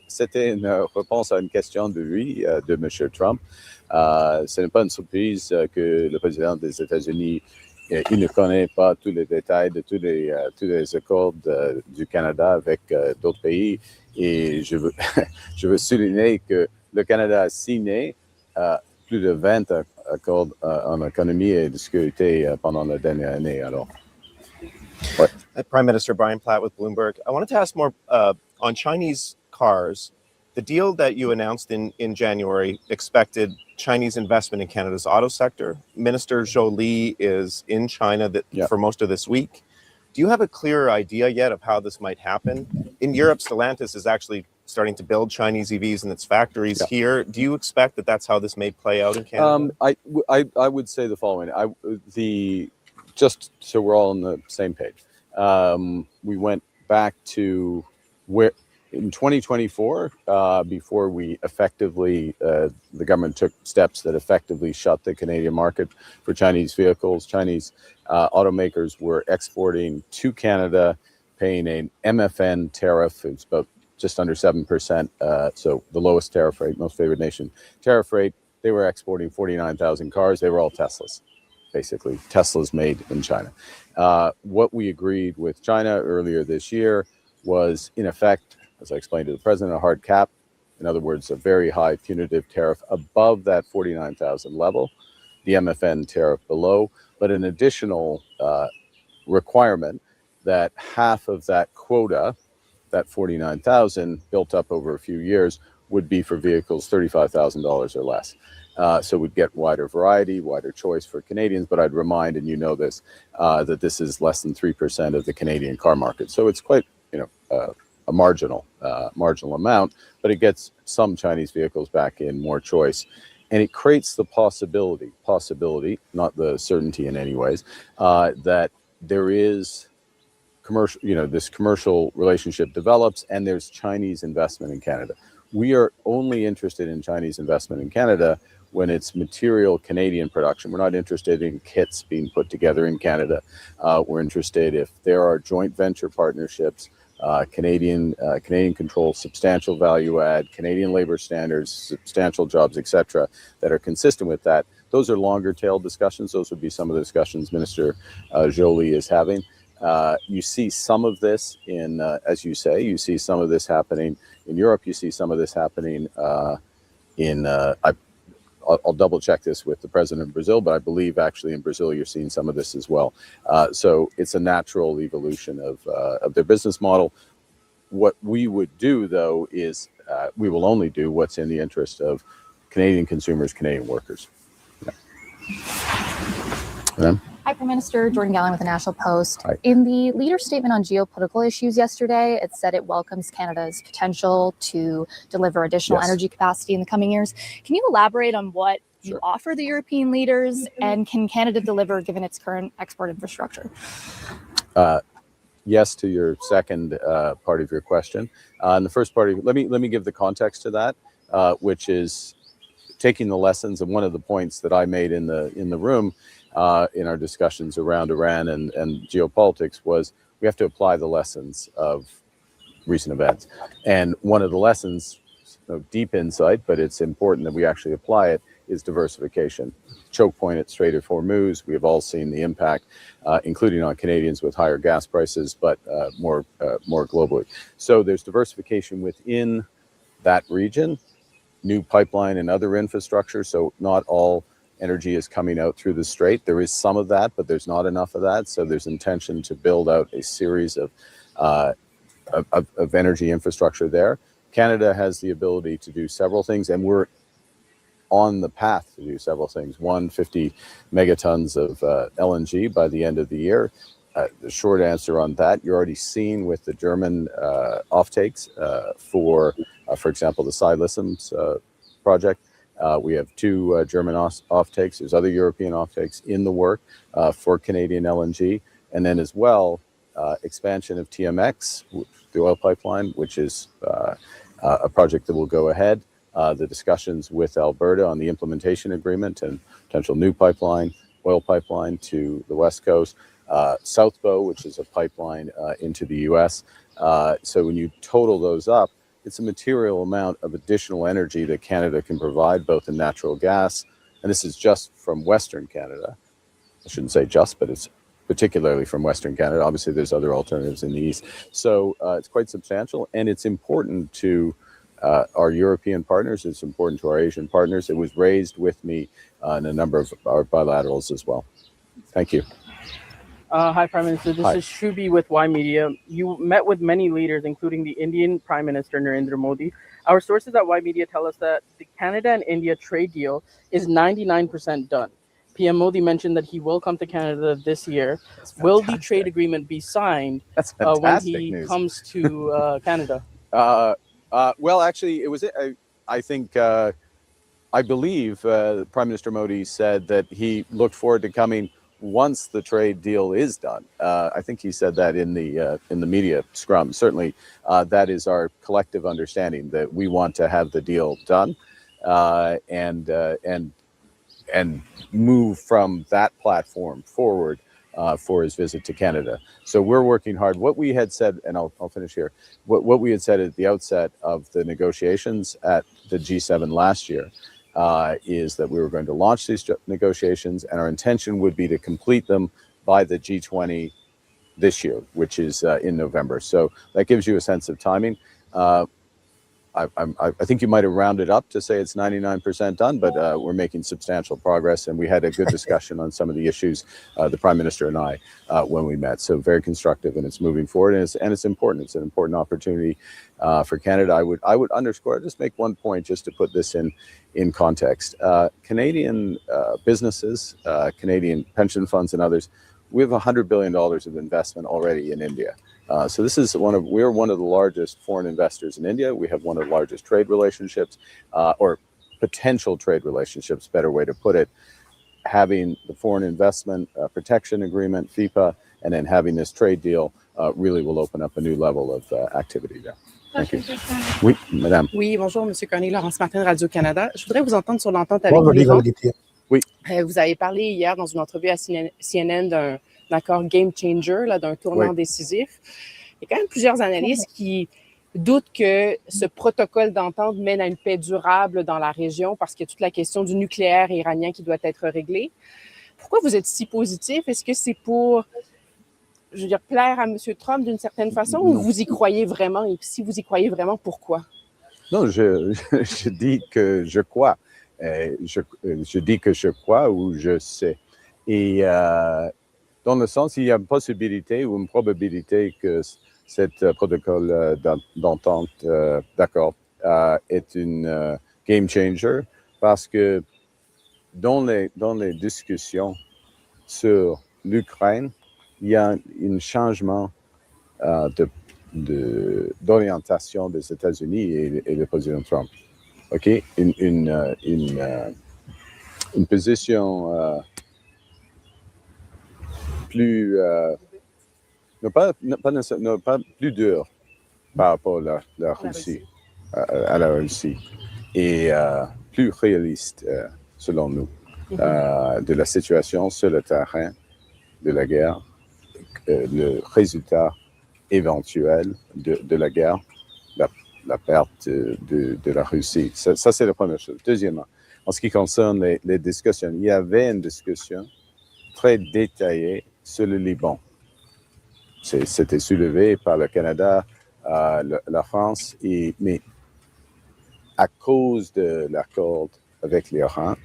C'était une réponse à une question de lui, de M. Trump. Ce n'est pas une surprise que le président des États-Unis il ne connaît pas tous les détails de tous les accords du Canada avec d'autres pays. Et je veux souligner que le Canada a signé plus de 20 accords en économie et de sécurité pendant la dernière année. Alors, ouais. Prime Minister Brian Platt with Bloomberg. I wanted to ask more on Chinese cars. The deal that you announced in January expected Chinese investment in Canada's auto sector. Minister Zhou Li is in China for most of this week. Do you have a clearer idea yet of how this might happen? In Europe, Stellantis is actually starting to build Chinese EVs in its factories here. Do you expect that that's how this may play out in Canada? I would say the following. Just so we're all on the same page. We went back to where in 2024, before we effectively, the government took steps that effectively shut the Canadian market for Chinese vehicles. Chinese automakers were exporting to Canada, paying an MFN tariff. It's about just under 7%. So the lowest tariff rate, most favored nation tariff rate. They were exporting 49,000 cars. They were all Teslas, basically. Teslas made in China. What we agreed with China earlier this year was, in effect, as I explained to the president, a hard cap. In other words, a very high punitive tariff above that 49,000 level, the MFN tariff below, but an additional requirement that half of that quota, that 49,000 built up over a few years, would be for vehicles $35,000 or less. So we'd get wider variety, wider choice for Canadians. But I'd remind, and you know this, that this is less than 3% of the Canadian car market. So it's quite, a marginal amount, but it gets some Chinese vehicles back in, more choice. And it creates the possibility, not the certainty in any ways, that there is commercial, this commercial relationship develops and there's Chinese investment in Canada. We are only interested in Chinese investment in Canada when it's material Canadian production. We're not interested in kits being put together in Canada. We're interested if there are joint venture partnerships, Canadian control, substantial value add, Canadian labor standards, substantial jobs, etc., that are consistent with that. Those are longer tail discussions. Those would be some of the discussions Minister Zhou Li is having. You see some of this in, as you say, you see some of this happening in Europe. You see some of this happening I'll double check this with the president of Brazil, but I believe actually in Brazil you're seeing some of this as well. So it's a natural evolution of their business model. What we would do, though, is we will only do what's in the interest of Canadian consumers, Canadian workers. Yeah. Hi, Prime Minister. Jordan Gallen with the National Post. Hi. In the leader statement on geopolitical issues yesterday, it said it welcomes Canada's potential to deliver additional energy capacity in the coming years. Can you elaborate on what you offer the European leaders, and can Canada deliver given its current export infrastructure? yes to your second part of your question. And the first part, let me give the context to that, which is taking the lessons. And one of the points that I made in the room in our discussions around Iran and geopolitics was we have to apply the lessons of recent events. And one of the lessons, deep insight, but it's important that we actually apply it, is diversification. Choke point at Strait of Hormuz, we have all seen the impact, including on Canadians with higher gas prices, but more globally. So there's diversification within that region, new pipeline and other infrastructure. So not all energy is coming out through the strait. There is some of that, but there's not enough of that. So there's intention to build out a series of energy infrastructure there. Canada has the ability to do several things, and we're on the path to do several things. 150 megatons of LNG by the end of the year. The short answer on that, you're already seeing with the German offtakes for example, the Siliciums project. We have two German offtakes. There's other European offtakes in the work for Canadian LNG. And then as well, expansion of TMX, the oil pipeline, which is a project that will go ahead. The discussions with Alberta on the implementation agreement and potential new pipeline, oil pipeline to the West Coast. South Bow, which is a pipeline into the U.S. So when you total those up, it's a material amount of additional energy that Canada can provide, both in natural gas, and this is just from Western Canada. I shouldn't say just, but it's particularly from Western Canada. Obviously, there's other alternatives in the East. So it's quite substantial, and it's important to our European partners. It's important to our Asian partners. It was raised with me in a number of our bilaterals as well. Thank you. Hi, Prime Minister. This is Shubi with Y Media. You met with many leaders, including the Indian Prime Minister Narendra Modi. Our sources at Y Media tell us that the Canada and India trade deal is 99% done. PM Modi mentioned that he will come to Canada this year. Will the trade agreement be signed when he comes to Canada? Well, actually, it was. I think. I believe Prime Minister Modi said that he looked forward to coming once the trade deal is done. I think he said that in the media scrum. Certainly, that is our collective understanding that we want to have the deal done and move from that platform forward for his visit to Canada. So we're working hard. What we had said, and I'll finish here, what we had said at the outset of the negotiations at the G7 last year is that we were going to launch these negotiations, and our intention would be to complete them by the G20 this year, which is in November. So that gives you a sense of timing. I think you might have rounded up to say it's 99% done, but we're making substantial progress, and we had a good discussion on some of the issues, the Prime Minister and I, when we met. So very constructive, and it's moving forward, and it's important. It's an important opportunity for Canada. I would underscore, just make one point just to put this in context. Canadian businesses, Canadian pension funds and others, we have $100 billion of investment already in India. So this is we're one of the largest foreign investors in India. We have one of the largest trade relationships, or potential trade relationships, better way to put it. Having the Foreign Investment Protection Agreement, FIPA, and then having this trade deal really will open up a new level of activity there. Thank you. Oui, madame. Oui, bonjour, Monsieur Carney, Laurence Martin, Radio-Canada. Je voudrais vous entendre sur l'entente avec l'Iran. Oui. Vous avez parlé hier dans une entrevue à CNN d'un accord game changer, d'un tournant décisif. Il y a quand même plusieurs analystes qui doutent que ce protocole d'entente mène à une paix durable dans la région parce qu'il y a toute la question du nucléaire iranien qui doit être réglée. Pourquoi vous êtes si positif? Est-ce que c'est pour, je veux dire, plaire à M. Trump d'une certaine façon ou vous y croyez vraiment? Et si vous y croyez vraiment, pourquoi? Non, je dis que je crois. Je dis que je crois ou je sais. Et dans le sens, il y a une possibilité ou une probabilité que cet protocole d'entente d'accord est une game changer parce que dans les discussions sur l'Ukraine, il y a un changement d'orientation des États-Unis et le président Trump. OK? Une position plus pas plus dur par rapport à la Russie, à la Russie, et plus réaliste, selon nous, de la situation sur le terrain de la guerre, le résultat éventuel de la guerre, la perte de la Russie. Ça, c'est la première chose. Deuxièmement, en ce qui concerne les discussions, il y avait une discussion très détaillée sur le Liban. C'était soulevé par le Canada, la France, mais à cause de l'accord avec l'Iran,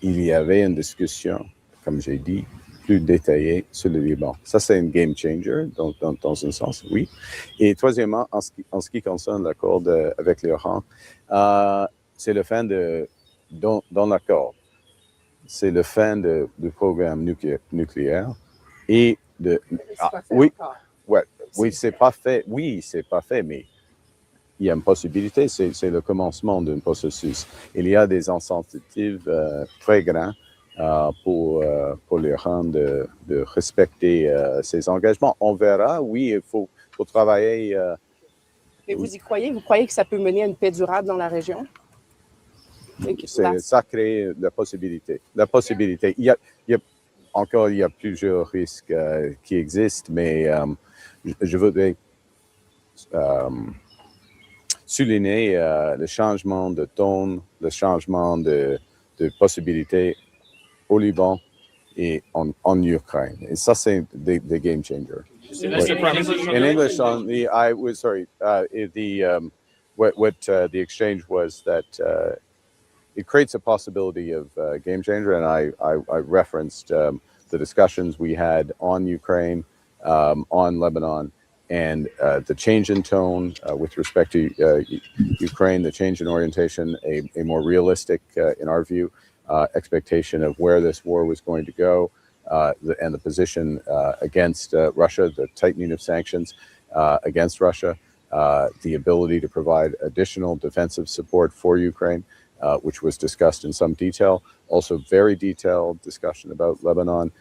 il y avait une discussion, comme j'ai dit, plus détaillée sur le Liban. Ça, c'est un game changer, donc dans un sens, oui. Et troisièmement, en ce qui concerne l'accord avec l'Iran, c'est le fin dans l'accord. C'est le fin du programme nucléaire et oui, c'est pas fait. Oui, c'est pas fait, mais il y a une possibilité. C'est le commencement d'un processus. Il y a des incentives très grands pour l'Iran de respecter ses engagements. On verra. Oui, il faut travailler. Mais vous y croyez? Vous croyez que ça peut mener à une paix durable dans la région? Ça crée la possibilité. Il y a plusieurs risques qui existent, mais je voudrais souligner le changement de ton, le changement de possibilités au Liban et en Ukraine. Et ça, c'est des game changers. In English, I was sorry. What the exchange was that it creates a possibility of game changer, and I referenced the discussions we had on Ukraine, on Lebanon, and the change in tone with respect to Ukraine, the change in orientation, a more realistic, in our view, expectation of where this war was going to go, and the position against Russia, the tightening of sanctions against Russia, the ability to provide additional defensive support for Ukraine, which was discussed in some detail. Also, very detailed discussion about Lebanon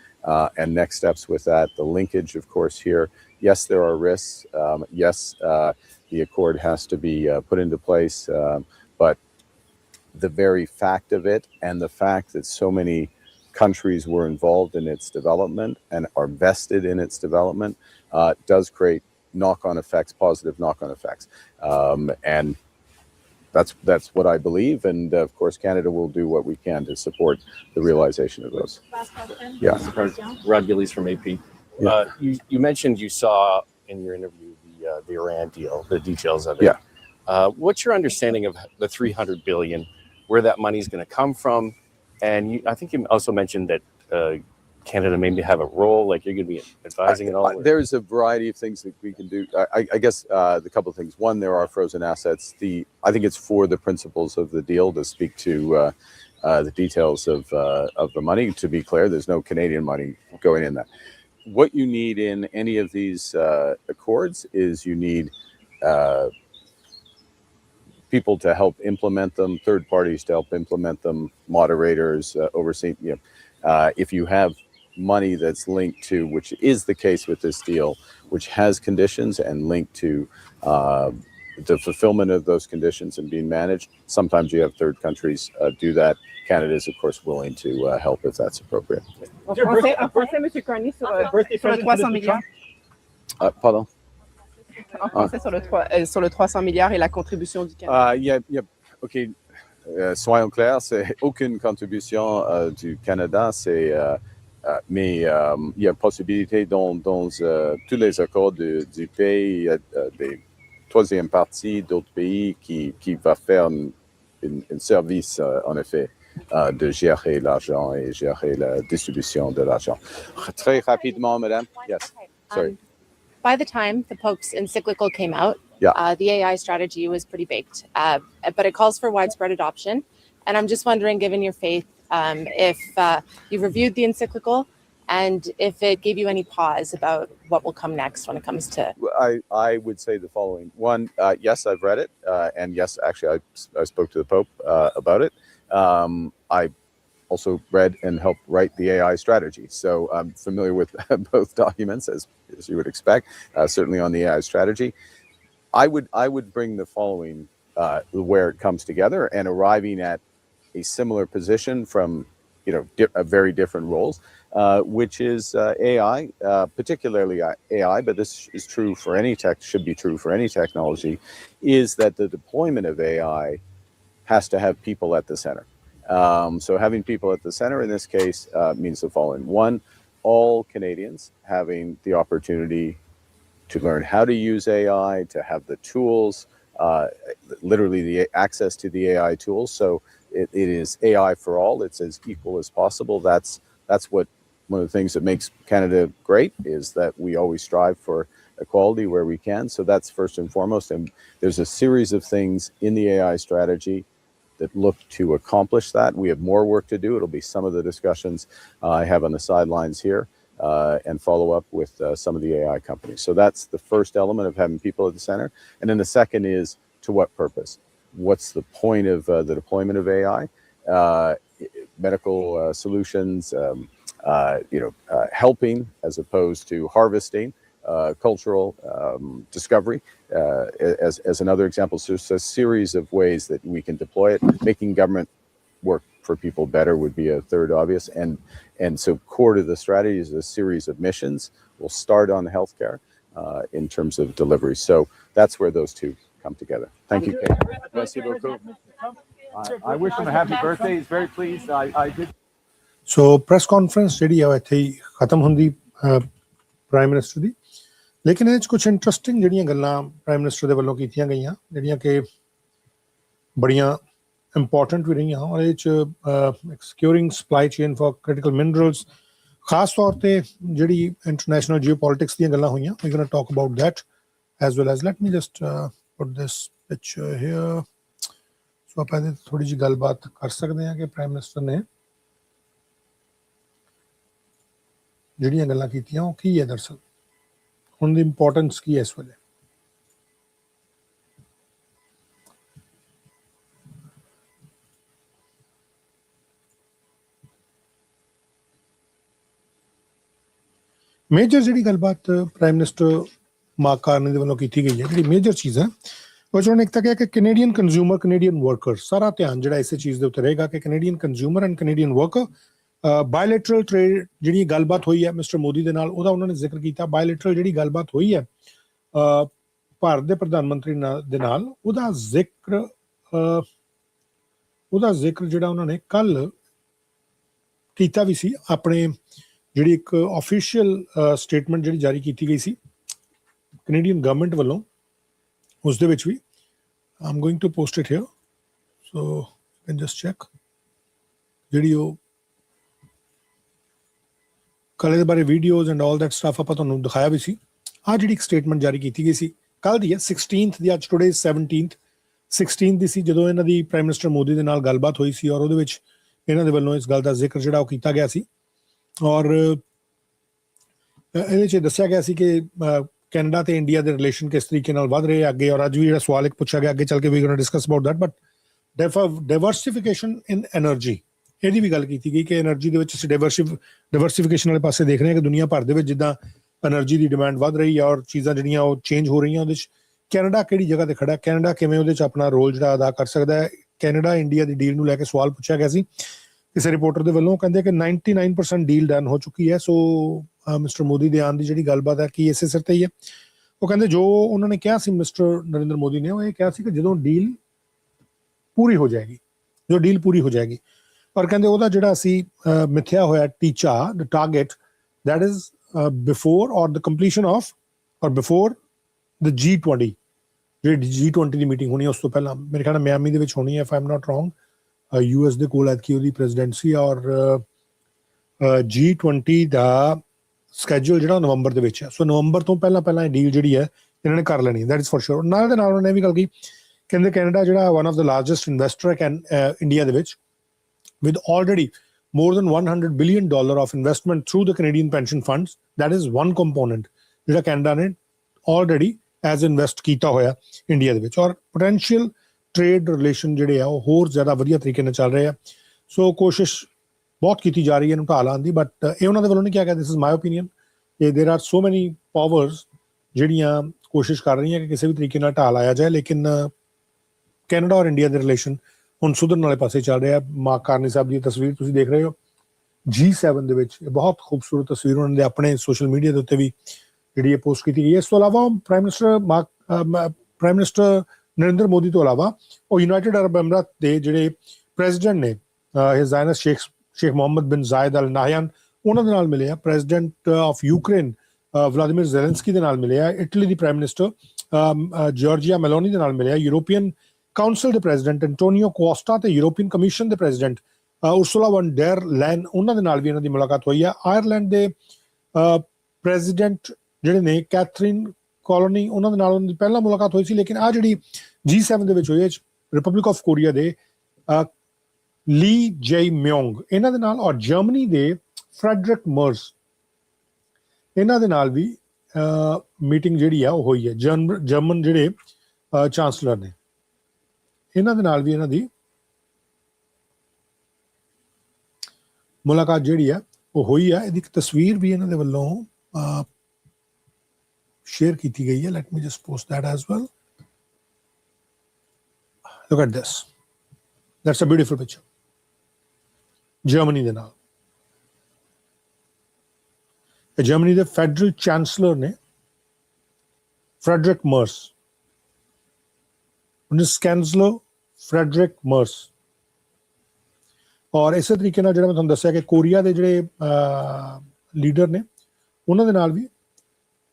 and next steps with that. The linkage, of course, here. Yes, there are risks. Yes, the accord has to be put into place. But the very fact of it and the fact that so many countries were involved in its development and are vested in its development does create knock-on effects, positive knock-on effects. And that's what I believe, and of course, Canada will do what we can to support the realization of those. Last question. Yeah. Rod Gillies from AP. Yeah. You mentioned you saw in your interview the Iran deal, the details of it. Yeah. What's your understanding of the $300 billion, where that money is going to come from? And I think you also mentioned that Canada maybe have a role, like you're going to be advising it all? There's a variety of things that we can do. I guess the couple of things. One, there are frozen assets. I think it's for the principles of the deal to speak to the details of the money. To be clear, there's no Canadian money going in that. What you need in any of these accords is you need people to help implement them, third parties to help implement them, moderators, overseeing. If you have money that's linked to, which is the case with this deal, which has conditions and linked to the fulfillment of those conditions and being managed, sometimes you have third countries do that. Canada is, of course, willing to help if that's appropriate. En français, M. Carney, sur le 300 milliards. Pardon? En français, sur le 300 milliards et la contribution du Canada. OK. Soyons clairs, c'est aucune contribution du Canada, mais il y a possibilité dans tous les accords du pays, il y a des troisième partie d'autres pays qui va faire un service, en effet, de gérer l'argent et gérer la distribution de l'argent. Très rapidement, madame. Yes, sorry. By the time the Pope's encyclical came out, the AI strategy was pretty baked, but it calls for widespread adoption. And I'm just wondering, given your faith, if you've reviewed the encyclical and if it gave you any pause about what will come next when it comes to... I would say the following. One, yes, I've read it. And yes, actually, I spoke to the Pope about it. I also read and helped write the AI strategy. So I'm familiar with both documents, as you would expect, certainly on the AI strategy. I would bring the following, where it comes together and arriving at a similar position from, very different roles, which is AI, particularly AI, but this is true for any should be true for any technology, is that the deployment of AI has to have people at the center. So having people at the center in this case means the following. One, all Canadians having the opportunity to learn how to use AI, to have the tools, literally the access to the AI tools. So it is AI for all. It's as equal as possible. That's what one of the things that makes Canada great, is that we always strive for equality where we can. So that's first and foremost. And there's a series of things in the AI strategy that look to accomplish that. We have more work to do. It'll be some of the discussions I have on the sidelines here, and follow up with some of the AI companies. So that's the first element of having people at the center. And then the second is, to what purpose? What's the point of the deployment of AI? Medical solutions, helping as opposed to harvesting, cultural discovery, as another example. So there's a series of ways that we can deploy it. Making government work for people better would be a third obvious. And so core to the strategy is a series of missions. We'll start on healthcare in terms of delivery. So that's where those two come together. Thank you, Kate. Merci beaucoup. I wish him a happy birthday. He's very pleased. I did. So press conference ਜਿਹੜੀ ਆ ਇੱਥੇ ਹੀ ਖਤਮ ਹੁੰਦੀ prime minister ਦੀ, ਲੇਕਿਨ ਇਹ 'ਚ ਕੁਝ interesting ਜਿਹੜੀਆਂ ਗੱਲਾਂ ਪ੍ਰਾਈਮ ਮਿਨਿਸਟਰ ਦੇ ਵੱਲੋਂ ਕੀਤੀਆਂ ਗਈਆਂ, ਜਿਹੜੀਆਂ ਕਿ ਬੜੀਆਂ ਇੰਪੋਰਟੈਂਟ ਵੀ ਰਹੀਆਂ, ਔਰ ਇਹ 'ਚ securing supply chain for critical minerals, ਖਾਸ ਤੌਰ ਤੇ ਜਿਹੜੀ ਇੰਟਰਨੈਸ਼ਨਲ ਜੀਓਪੋਲਿਟਿਕਸ ਦੀਆਂ ਗੱਲਾਂ ਹੋਈਆਂ. We going to talk about that as well as. Let me just put this picture here. So ਆਪਾਂ ਇਹਦੇ ਥੋੜ੍ਹੀ ਜਿਹੀ ਗੱਲਬਾਤ ਕਰ ਸਕਦੇ ਹਾਂ ਕਿ ਪ੍ਰਾਈਮ ਮਿਨਿਸਟਰ ਨੇ ਜਿਹੜੀਆਂ ਗੱਲਾਂ ਕੀਤੀਆਂ ਉਹ ਕੀ ਹੈ, ਦਰਅਸਲ ਹੁਣ ਦੀ ਇੰਪੋਰਟੈਂਸ ਕੀ ਹੈ ਇਸ ਵੇਲੇ. ਮੇਜਰ ਜਿਹੜੀ ਗੱਲਬਾਤ ਪ੍ਰਾਈਮ ਮਿਨਿਸਟਰ ਮਾਰਕ ਕਾਰਨੀ ਦੇ ਵੱਲੋਂ ਕੀਤੀ ਗਈ ਹੈ, ਜਿਹੜੀ ਮੇਜਰ ਚੀਜ਼ ਹੈ ਉਹ 'ਚ ਉਹਨੇ ਇੱਕ ਤਾਂ ਕਿਹਾ ਕਿ ਕੈਨੇਡੀਅਨ ਕੰਜ਼ਿਊਮਰ, ਕੈਨੇਡੀਅਨ ਵਰਕਰ, ਸਾਰਾ ਧਿਆਨ ਜਿਹੜਾ ਇਸੇ ਚੀਜ਼ ਦੇ ਉੱਤੇ ਰਹੇਗਾ ਕਿ Canadian consumer and Canadian worker. Bilateral trade ਜਿਹੜੀ ਗੱਲਬਾਤ ਹੋਈ ਹੈ ਮਿਸਟਰ ਮੋਦੀ ਦੇ ਨਾਲ, ਉਹਦਾ ਉਹਨਾਂ ਨੇ ਜ਼ਿਕਰ ਕੀਤਾ. ਬਾਇਲੈਟਰਲ ਜਿਹੜੀ ਗੱਲਬਾਤ ਹੋਈ ਹੈ ਭਾਰਤ ਦੇ ਪ੍ਰਧਾਨ ਮੰਤਰੀ ਦੇ ਨਾਲ, ਉਹਦਾ ਜ਼ਿਕਰ ਜਿਹੜਾ ਉਹਨਾਂ ਨੇ ਕੱਲ ਕੀਤਾ ਵੀ ਸੀ. ਆਪਣੇ ਜਿਹੜੀ ਇੱਕ ਆਫੀਸ਼ੀਅਲ ਸਟੇਟਮੈਂਟ ਜਿਹੜੀ ਜਾਰੀ ਕੀਤੀ ਗਈ ਸੀ ਕੈਨੇਡੀਅਨ ਗਵਰਨਮੈਂਟ ਵੱਲੋਂ, ਉਸ ਦੇ ਵਿੱਚ ਵੀ I'm going to post it here, so can just check. ਜਿਹੜੀ ਉਹ ਕੱਲ੍ਹ ਦੇ ਬਾਰੇ videos and all that stuff ਆਪਾਂ ਤੁਹਾਨੂੰ ਦਿਖਾਇਆ ਵੀ ਸੀ. ਆਹ ਜਿਹੜੀ ਇੱਕ ਸਟੇਟਮੈਂਟ ਜਾਰੀ ਕੀਤੀ ਗਈ ਸੀ ਕੱਲ੍ਹ ਦੀ ਹੈ, 16th ਦੀ. ਅੱਜ ਟੁਡੇ 16th ਦੀ ਸੀ ਜਦੋਂ ਇਹਨਾਂ ਦੀ ਪ੍ਰਾਈਮ ਮਿਨਿਸਟਰ ਮੋਦੀ ਦੇ ਨਾਲ ਗੱਲਬਾਤ ਹੋਈ ਸੀ, ਔਰ ਉਹਦੇ ਵਿੱਚ ਇਹਨਾਂ ਦੇ ਵੱਲੋਂ ਇਸ ਗੱਲ ਦਾ ਜ਼ਿਕਰ ਜਿਹੜਾ ਉਹ ਕੀਤਾ ਗਿਆ ਸੀ. ਔਰ ਇਹਦੇ 'ਚ ਦੱਸਿਆ ਗਿਆ ਸੀ ਕਿ ਕੈਨੇਡਾ ਤੇ ਇੰਡੀਆ ਦੇ ਰਿਲੇਸ਼ਨ ਕਿਸ ਤਰੀਕੇ ਨਾਲ ਵੱਧ ਰਹੇ ਅੱਗੇ. ਔਰ ਅੱਜ ਵੀ ਜਿਹੜਾ ਸਵਾਲ ਇੱਕ ਪੁੱਛਿਆ ਗਿਆ, ਅੱਗੇ ਚੱਲ ਕੇ we going to discuss about that. But diversification in energy, ਇਹਦੀ ਵੀ ਗੱਲ ਕੀਤੀ ਗਈ ਕਿ ਐਨਰਜੀ ਦੇ ਵਿੱਚ ਅਸੀਂ ਡਾਇਵਰਸਿਫਿਕੇਸ਼ਨ ਵਾਲੇ ਪਾਸੇ ਦੇਖ ਰਹੇ ਹਾਂ ਕਿ ਦੁਨੀਆ ਭਰ ਦੇ ਵਿੱਚ ਜਿੱਦਾਂ ਐਨਰਜੀ ਦੀ ਡਿਮਾਂਡ ਵੱਧ ਰਹੀ ਹੈ ਔਰ ਚੀਜ਼ਾਂ ਜਿਹੜੀਆਂ ਉਹ ਚੇਂਜ ਹੋ ਰਹੀਆਂ, ਉਹਦੇ 'ਚ ਕੈਨੇਡਾ ਕਿਹੜੀ ਜਗ੍ਹਾ ਤੇ ਖੜਾ, ਕੈਨੇਡਾ ਕਿਵੇਂ ਉਹਦੇ 'ਚ ਆਪਣਾ ਰੋਲ ਜਿਹੜਾ ਅਦਾ ਕਰ ਸਕਦਾ ਹੈ. ਕੈਨੇਡਾ ਇੰਡੀਆ ਦੀ ਡੀਲ ਨੂੰ ਲੈ ਕੇ ਸਵਾਲ ਪੁੱਛਿਆ ਗਿਆ ਸੀ ਕਿਸੇ ਰਿਪੋਰਟਰ ਦੇ ਵੱਲੋਂ. ਕਹਿੰਦੇ ਕਿ 99% ਡੀਲ ਡਨ ਹੋ ਚੁੱਕੀ ਹੈ. ਸੋ ਮਿਸਟਰ ਮੋਦੀ ਦੇ ਆਉਣ ਦੀ ਜਿਹੜੀ ਗੱਲਬਾਤ ਹੈ ਕੀ ਇਸੇ ਸਿਰ ਤੇ ਹੀ ਹੈ. ਉਹ ਕਹਿੰਦੇ ਜੋ ਉਹਨਾਂ ਨੇ ਕਿਹਾ ਸੀ ਮਿਸਟਰ ਨਰਿੰਦਰ ਮੋਦੀ ਨੇ, ਉਹ ਇਹ ਕਿਹਾ ਸੀ ਕਿ ਜਦੋਂ ਡੀਲ ਪੂਰੀ ਹੋ ਜਾਏਗੀ, ਪਰ ਕਹਿੰਦੇ ਉਹਦਾ ਜਿਹੜਾ ਅਸੀਂ ਮਿਥਿਆ ਹੋਇਆ ਟੀਚਾ, ਦ ਟਾਰਗੇਟ, ਦੈਟ ਇਜ਼ ਬਿਫੋਰ ਔਰ ਦ ਕੰਪਲੀਸ਼ਨ ਆਫ ਔਰ ਬਿਫੋਰ ਦ G20, ਜਿਹੜੀ G20 ਦੀ ਮੀਟਿੰਗ ਹੋਣੀ ਹੈ ਉਸ ਤੋਂ ਪਹਿਲਾਂ. ਮੇਰੇ ਖਿਆਲ ਨਾਲ ਮਿਆਮੀ ਦੇ ਵਿੱਚ ਹੋਣੀ ਹੈ, if I am not wrong. US ਦੇ ਕੋਲ ਐਤਕੀ ਉਹਦੀ ਪ੍ਰੈਜ਼ੀਡੈਂਸੀ, ਔਰ G20 ਦਾ ਸਕੈਜੂਲ ਜਿਹੜਾ ਨਵੰਬਰ ਦੇ ਵਿੱਚ ਹੈ. ਸੋ ਨਵੰਬਰ ਤੋਂ ਪਹਿਲਾਂ ਇਹ ਡੀਲ ਜਿਹੜੀ ਹੈ ਇਹਨਾਂ ਨੇ ਕਰ ਲੈਣੀ, ਦੈਟ ਇਜ਼ ਫॉर ਸ਼ੋਰ. ਨਾਲ ਦੇ ਨਾਲ ਉਹਨੇ ਵੀ ਗੱਲ ਕੀ, ਕਹਿੰਦੇ ਕੈਨੇਡਾ ਜਿਹੜਾ one of the largest investor ਹੈ ਇੰਡੀਆ ਦੇ ਵਿੱਚ, with already more than $100 billion of investment through the Canadian pension funds. That is one component ਜਿਹੜਾ ਕੈਨੇਡਾ ਨੇ already as ਇਨਵੈਸਟ ਕੀਤਾ ਹੋਇਆ ਇੰਡੀਆ ਦੇ ਵਿੱਚ. ਔਰ ਪੋਟੈਂਸ਼ੀਅਲ ਟ੍ਰੇਡ ਰਿਲੇਸ਼ਨ ਜਿਹੜੇ ਆ ਉਹ ਹੋਰ ਜ਼ਿਆਦਾ ਵਧੀਆ ਤਰੀਕੇ ਨਾਲ ਚੱਲ ਰਹੇ ਆ. ਸੋ ਕੋਸ਼ਿਸ਼ ਬਹੁਤ ਕੀਤੀ ਜਾ ਰਹੀ ਹੈ ਇਹਨੂੰ ਢਾਹ ਲਾਉਣ ਦੀ, ਬਟ ਇਹ ਉਹਨਾਂ ਦੇ ਵੱਲੋਂ ਨਹੀਂ ਕਿਹਾ ਗਿਆ। ਦਿਸ ਇਜ਼ ਮਾਈ ਓਪੀਨੀਅਨ ਕਿ ਦੇਰ ਆਰ ਸੋ ਮੈਨੀ ਪਾਵਰਸ ਜਿਹੜੀਆਂ ਕੋਸ਼ਿਸ਼ ਕਰ ਰਹੀਆਂ ਕਿ ਕਿਸੇ ਵੀ ਤਰੀਕੇ ਨਾਲ ਢਾਹ ਲਾਇਆ ਜਾਏ, ਲੇਕਿਨ ਕੈਨੇਡਾ ਔਰ ਇੰਡੀਆ ਦੇ ਰਿਲੇਸ਼ਨ ਹੁਣ ਸੁਧਰਨ ਵਾਲੇ ਪਾਸੇ ਚੱਲ ਰਿਹਾ। ਮਾਰਕ ਕਾਰਨੀ ਸਾਹਿਬ ਦੀ ਤਸਵੀਰ ਤੁਸੀਂ ਦੇਖ ਰਹੇ ਹੋ G7 ਦੇ ਵਿੱਚ, ਬਹੁਤ ਖੂਬਸੂਰਤ ਤਸਵੀਰ ਉਹਨਾਂ ਦੇ ਆਪਣੇ ਸੋਸ਼ਲ ਮੀਡੀਆ ਦੇ ਉੱਤੇ ਵੀ ਜਿਹੜੀ ਇਹ ਪੋਸਟ ਕੀਤੀ ਗਈ ਹੈ। ਇਸ ਤੋਂ ਇਲਾਵਾ ਪ੍ਰਾਈਮ ਮਿਨਿਸਟਰ ਨਰਿੰਦਰ ਮੋਦੀ ਤੋਂ ਇਲਾਵਾ ਉਹ ਯੂਨਾਈਟਿਡ ਅਰਬ ਅਮੀਰਾਤ ਦੇ ਜਿਹੜੇ ਪ੍ਰੈਜ਼ੀਡੈਂਟ ਨੇ ਹਿਜ਼ ਹਾਈਨੈਸ ਸ਼ੇਖ ਮੁਹੰਮਦ ਬਿਨ ਜ਼ਾਇਦ ਅਲ ਨਾਹਯਾਨ, ਉਹਨਾਂ ਦੇ ਨਾਲ ਮਿਲੇ ਆ। President of Ukraine Vladimir Zelensky ਦੇ ਨਾਲ ਮਿਲੇ ਆ। ਇਟਲੀ ਦੀ ਪ੍ਰਾਈਮ ਮਿਨਿਸਟਰ ਜਾਰਜੀਆ ਮੈਲੋਨੀ ਦੇ ਨਾਲ ਮਿਲੇ ਆ। ਯੂਰੋਪੀਅਨ ਕਾਉਂਸਲ ਦੇ ਪ੍ਰੈਜ਼ੀਡੈਂਟ ਐਂਟੋਨੀਓ ਕੋਸਟਾ ਤੇ ਯੂਰੋਪੀਅਨ ਕਮਿਸ਼ਨ ਦੇ ਪ੍ਰੈਜ਼ੀਡੈਂਟ ਉਰਸੁਲਾ ਵਨ ਡੈਰ ਲੈਨ, ਉਹਨਾਂ ਦੇ ਨਾਲ ਵੀ ਇਹਨਾਂ ਦੀ ਮੁਲਾਕਾਤ ਹੋਈ ਆ। ਆਇਰਲੈਂਡ ਦੇ ਪ੍ਰੈਜ਼ੀਡੈਂਟ ਜਿਹੜੇ ਨੇ ਕੈਥਰੀਨ ਕੋਲੋਨੀ, ਉਹਨਾਂ ਦੇ ਨਾਲ ਉਹਨਾਂ ਦੀ ਪਹਿਲਾਂ ਮੁਲਾਕਾਤ ਹੋਈ ਸੀ, ਲੇਕਿਨ ਆ ਜਿਹੜੀ G7 ਦੇ ਵਿੱਚ ਹੋਈ ਹੈ ਰਿਪਬਲਿਕ ਆਫ ਕੋਰੀਆ ਦੇ ਲੀ ਜੈ ਮਿਓਂਗ ਇਹਨਾਂ ਦੇ ਨਾਲ, ਔਰ ਜਰਮਨੀ ਦੇ ਫਰੈਡਰਿਕ ਮਰਸ ਇਹਨਾਂ ਦੇ ਨਾਲ ਵੀ ਮੀਟਿੰਗ ਜਿਹੜੀ ਆ ਉਹ ਹੋਈ ਹੈ। ਜਰਮਨ ਜਿਹੜੇ ਚਾਂਸਲਰ ਨੇ ਇਹਨਾਂ ਦੇ ਨਾਲ ਵੀ ਇਹਨਾਂ ਦੀ ਮੁਲਾਕਾਤ ਜਿਹੜੀ ਆ ਉਹ ਹੋਈ ਆ। ਇਹਦੀ ਇੱਕ ਤਸਵੀਰ ਵੀ ਇਹਨਾਂ ਦੇ ਵੱਲੋਂ ਸ਼ੇਅਰ ਕੀਤੀ ਗਈ ਹੈ। Let me just post that as well. Look at this, that's a beautiful picture Germany ਦੇ ਨਾਲ। ਜਰਮਨੀ ਦੇ ਫੈਡਰਲ ਚਾਂਸਲਰ ਨੇ Friedrich Merz, Chancellor Friedrich Merz. ਔਰ ਇਸੇ ਤਰੀਕੇ ਨਾਲ ਜਿਹੜਾ ਮੈਂ ਤੁਹਾਨੂੰ ਦੱਸਿਆ ਕਿ ਕੋਰੀਆ ਦੇ ਜਿਹੜੇ ਲੀਡਰ ਨੇ ਉਹਨਾਂ ਦੇ ਨਾਲ ਵੀ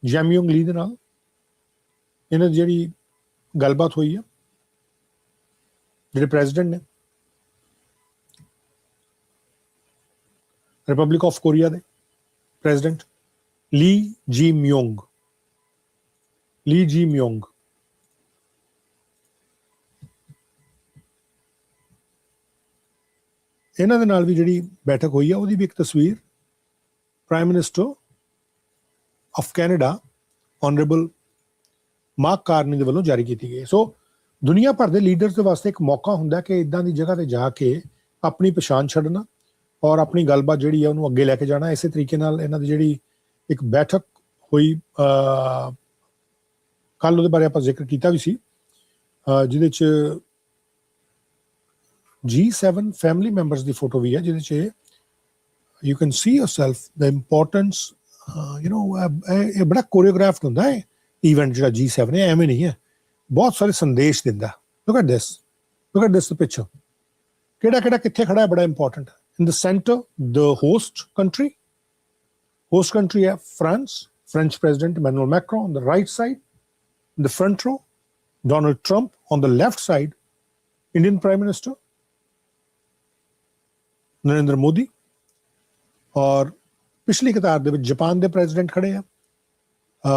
ਜੈਮਯੋਂਗ ਲੀ ਦੇ ਨਾਲ ਇਹਨਾਂ ਦੀ ਜਿਹੜੀ ਗੱਲਬਾਤ ਹੋਈ ਹੈ। ਜਿਹੜੇ ਪ੍ਰੈਜ਼ੀਡੈਂਟ ਨੇ ਰਿਪਬਲਿਕ ਆਫ ਕੋਰੀਆ ਦੇ ਪ੍ਰੈਜ਼ੀਡੈਂਟ ਲੀ ਜੀ ਮਿਓਂਗ ਇਹਨਾਂ ਦੇ ਨਾਲ ਵੀ ਜਿਹੜੀ ਬੈਠਕ ਹੋਈ ਹੈ ਉਹਦੀ ਵੀ ਇੱਕ ਤਸਵੀਰ prime minister of Canada honourable mark Carney ਦੇ ਵੱਲੋਂ ਜਾਰੀ ਕੀਤੀ ਗਈ। ਸੋ ਦੁਨੀਆ ਭਰ ਦੇ ਲੀਡਰਸ ਦੇ ਵਾਸਤੇ ਇੱਕ ਮੌਕਾ ਹੁੰਦਾ ਕਿ ਇਦਾਂ ਦੀ ਜਗ੍ਹਾ ਤੇ ਜਾ ਕੇ ਆਪਣੀ ਪਛਾਣ ਛੱਡਣਾ ਔਰ ਆਪਣੀ ਗੱਲਬਾਤ ਜਿਹੜੀ ਹੈ ਉਹਨੂੰ ਅੱਗੇ ਲੈ ਕੇ ਜਾਣਾ। ਇਸੇ ਤਰੀਕੇ ਨਾਲ ਇਹਨਾਂ ਦੀ ਜਿਹੜੀ ਇੱਕ ਬੈਠਕ ਹੋਈ, ਕੱਲ ਉਹਦੇ ਬਾਰੇ ਆਪਾਂ ਜ਼ਿਕਰ ਕੀਤਾ ਵੀ ਸੀ, ਜਿਹਦੇ 'ਚ G7 ਫੈਮਿਲੀ ਮੈਂਬਰਸ ਦੀ ਫੋਟੋ ਵੀ ਹੈ, ਜਿਹਦੇ 'ਚ you can see yourself the importance. ਇਹ ਬੜਾ ਕੋਰੀਓਗ੍ਰਾਫਡ ਹੁੰਦਾ ਹੈ ਇਵੈਂਟ ਜਿਹੜਾ G7 ਹੈ, ਐਵੇਂ ਨਹੀਂ ਹੈ, ਬਹੁਤ ਸਾਰੇ ਸੰਦੇਸ਼ ਦਿੰਦਾ। Look at this the picture, ਕਿਹੜਾ ਕਿਹੜਾ ਕਿੱਥੇ ਖੜਾ ਹੈ, ਬੜਾ ਇੰਪੋਰਟੈਂਟ। ਇਨ ਦ ਸੈਂਟਰ ਦ ਹੋਸਟ ਕੰਟਰੀ ਹੈ France, French President Emmanuel Macron on the right side. In the front row, Donald Trump. On the left side, Indian Prime Minister Narendra Modi. और पिछली कतार ਦੇ ਵਿੱਚ ਜਾਪਾਨ ਦੇ ਪ੍ਰੈਜ਼ੀਡੈਂਟ ਖੜੇ ਆ,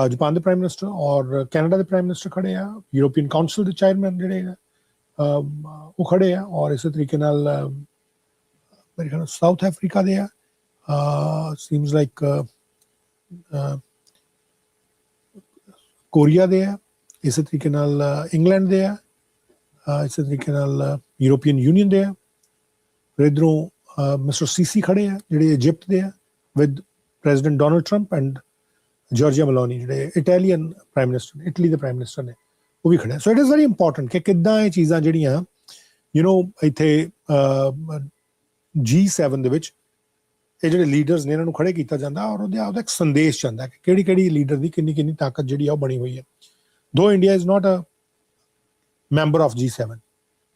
ਜਾਪਾਨ ਦੇ ਪ੍ਰਾਈਮ ਮਿਨਿਸਟਰ, ਔਰ ਕੈਨੇਡਾ ਦੇ ਪ੍ਰਾਈਮ ਮਿਨਿਸਟਰ ਖੜੇ ਆ, ਯੂਰੋਪੀਅਨ ਕਾਉਂਸਲ ਦੇ ਚੇਅਰਮੈਨ ਜਿਹੜੇ ਉਹ ਖੜੇ ਆ, ਔਰ ਇਸੇ ਤਰੀਕੇ ਨਾਲ ਮੇਰੇ ਖਿਆਲ ਸਾਊਥ ਅਫਰੀਕਾ ਦੇ ਆ, ਸੀਮਸ ਲਾਈਕ ਕੋਰੀਆ ਦੇ ਆ, ਇਸੇ ਤਰੀਕੇ ਨਾਲ ਇੰਗਲੈਂਡ ਦੇ ਆ, ਇਸੇ ਤਰੀਕੇ ਨਾਲ ਯੂਰੋਪੀਅਨ ਯੂਨੀਅਨ ਦੇ ਆ। ਫਿਰ ਇੱਧਰੋਂ ਮਿਸਟਰ ਸੀਸੀ ਖੜੇ ਆ ਜਿਹੜੇ ਇਜਿਪਟ ਦੇ ਆ, with President Donald Trump and Giorgia Meloni ਜਿਹੜੇ ਇਟਾਲੀਅਨ ਪ੍ਰਾਈਮ ਮਿਨਿਸਟਰ, ਇਟਲੀ ਦੇ ਪ੍ਰਾਈਮ ਮਿਨਿਸਟਰ ਨੇ, ਉਹ ਵੀ ਖੜੇ ਆ। So it is very important ਕਿ ਕਿੱਦਾਂ ਇਹ ਚੀਜ਼ਾਂ ਜਿਹੜੀਆਂ ਇੱਥੇ G7 ਦੇ ਵਿੱਚ ਇਹ ਜਿਹੜੇ ਲੀਡਰਸ ਨੇ ਇਹਨਾਂ ਨੂੰ ਖੜੇ ਕੀਤਾ ਜਾਂਦਾ, ਔਰ ਉਹਦਾ ਇੱਕ ਸੰਦੇਸ਼ ਜਾਂਦਾ ਕਿ ਕਿਹੜੀ ਕਿਹੜੀ ਲੀਡਰ ਦੀ ਕਿੰਨੀ ਕਿੰਨੀ ਤਾਕਤ ਜਿਹੜੀ ਆ ਉਹ ਬਣੀ ਹੋਈ ਹੈ। ਦੋ India is not a member of G7,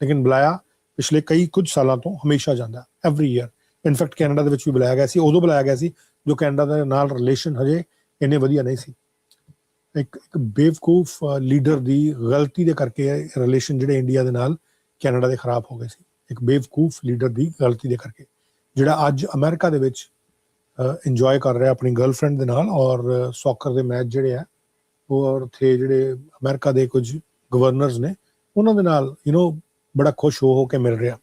ਲੇਕਿਨ ਬੁਲਾਇਆ ਪਿਛਲੇ ਕੁਝ ਸਾਲਾਂ ਤੋਂ ਹਮੇਸ਼ਾ ਜਾਂਦਾ, ਐਵਰੀ ਈਅਰ। ਇਨਫੈਕਟ ਕੈਨੇਡਾ ਦੇ ਵਿੱਚ ਵੀ ਬੁਲਾਇਆ ਗਿਆ ਸੀ, ਉਦੋਂ ਬੁਲਾਇਆ ਗਿਆ ਸੀ ਜੋ ਕੈਨੇਡਾ ਦੇ ਨਾਲ ਰਿਲੇਸ਼ਨ ਹਜੇ ਇੰਨੇ ਵਧੀਆ ਨਹੀਂ ਸੀ। ਇੱਕ ਬੇਵਕੂਫ ਲੀਡਰ ਦੀ ਗਲਤੀ ਦੇ ਕਰਕੇ ਰਿਲੇਸ਼ਨ ਜਿਹੜੇ ਇੰਡੀਆ ਦੇ ਨਾਲ ਕੈਨੇਡਾ ਦੇ ਖਰਾਬ ਹੋ ਗਏ ਸੀ। ਇੱਕ ਬੇਵਕੂਫ ਲੀਡਰ ਦੀ ਗਲਤੀ ਦੇ ਕਰਕੇ, ਜਿਹੜਾ ਅੱਜ ਅਮਰੀਕਾ ਦੇ ਵਿੱਚ ਇੰਜੋਏ ਕਰ ਰਿਹਾ ਆਪਣੀ ਗਰਲਫ੍ਰੈਂਡ ਦੇ ਨਾਲ, ਔਰ ਸੌਕਰ ਦੇ ਮੈਚ ਜਿਹੜੇ ਆ ਉਹ ਉੱਥੇ ਜਿਹੜੇ ਅਮਰੀਕਾ ਦੇ ਕੁਝ ਗਵਰਨਰਸ ਨੇ ਉਹਨਾਂ ਦੇ ਨਾਲ ਬੜਾ ਖੁਸ਼ ਹੋ ਕੇ ਮਿਲ ਰਿਹਾ।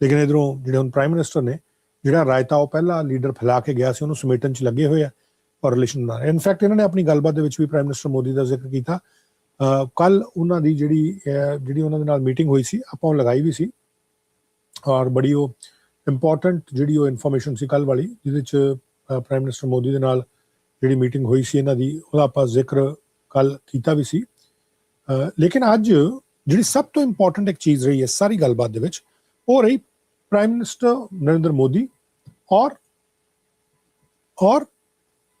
ਲੇਕਿਨ ਇੱਧਰੋਂ ਜਿਹੜੇ ਹੁਣ ਪ੍ਰਾਈਮ ਮਿਨਿਸਟਰ ਨੇ, ਜਿਹੜਾ ਰਾਇਤਾ ਉਹ ਪਹਿਲਾ ਲੀਡਰ ਫੈਲਾ ਕੇ ਗਿਆ ਸੀ, ਉਹਨੂੰ ਸਮੇਟਣ 'ਚ ਲੱਗੇ ਹੋਏ ਆ ਔਰ ਰਿਲੇਸ਼ਨ ਬਣਾ ਰਹੇ। ਇਨਫੈਕਟ ਇਹਨਾਂ ਨੇ ਆਪਣੀ ਗੱਲਬਾਤ ਦੇ ਵਿੱਚ ਵੀ ਪ੍ਰਾਈਮ ਮਿਨਿਸਟਰ ਮੋਦੀ ਦਾ ਜ਼ਿਕਰ ਕੀਤਾ। ਕੱਲ ਉਹਨਾਂ ਦੀ ਜਿਹੜੀ ਉਹਨਾਂ ਦੇ ਨਾਲ ਮੀਟਿੰਗ ਹੋਈ ਸੀ, ਆਪਾਂ ਉਹ ਲਗਾਈ ਵੀ ਸੀ, ਔਰ ਬੜੀ ਉਹ ਇੰਪੋਰਟੈਂਟ ਜਿਹੜੀ ਉਹ ਇਨਫੋਰਮੇਸ਼ਨ ਸੀ ਕੱਲ ਵਾਲੀ, ਜਿਹਦੇ 'ਚ ਪ੍ਰਾਈਮ ਮਿਨਿਸਟਰ ਮੋਦੀ ਦੇ ਨਾਲ ਜਿਹੜੀ ਮੀਟਿੰਗ ਹੋਈ ਸੀ ਇਹਨਾਂ ਦੀ, ਉਹਦਾ ਆਪਾਂ ਜ਼ਿਕਰ ਕੱਲ ਕੀਤਾ ਵੀ ਸੀ। ਲੇਕਿਨ ਅੱਜ ਜਿਹੜੀ ਸਭ ਤੋਂ ਇੰਪੋਰਟੈਂਟ ਇੱਕ ਚੀਜ਼ ਰਹੀ ਹੈ ਸਾਰੀ ਗੱਲਬਾਤ ਦੇ ਵਿੱਚ, ਉਹ ਰਹੀ ਪ੍ਰਾਈਮ ਮਿਨਿਸਟਰ ਨਰਿੰਦਰ ਮੋਦੀ ਔਰ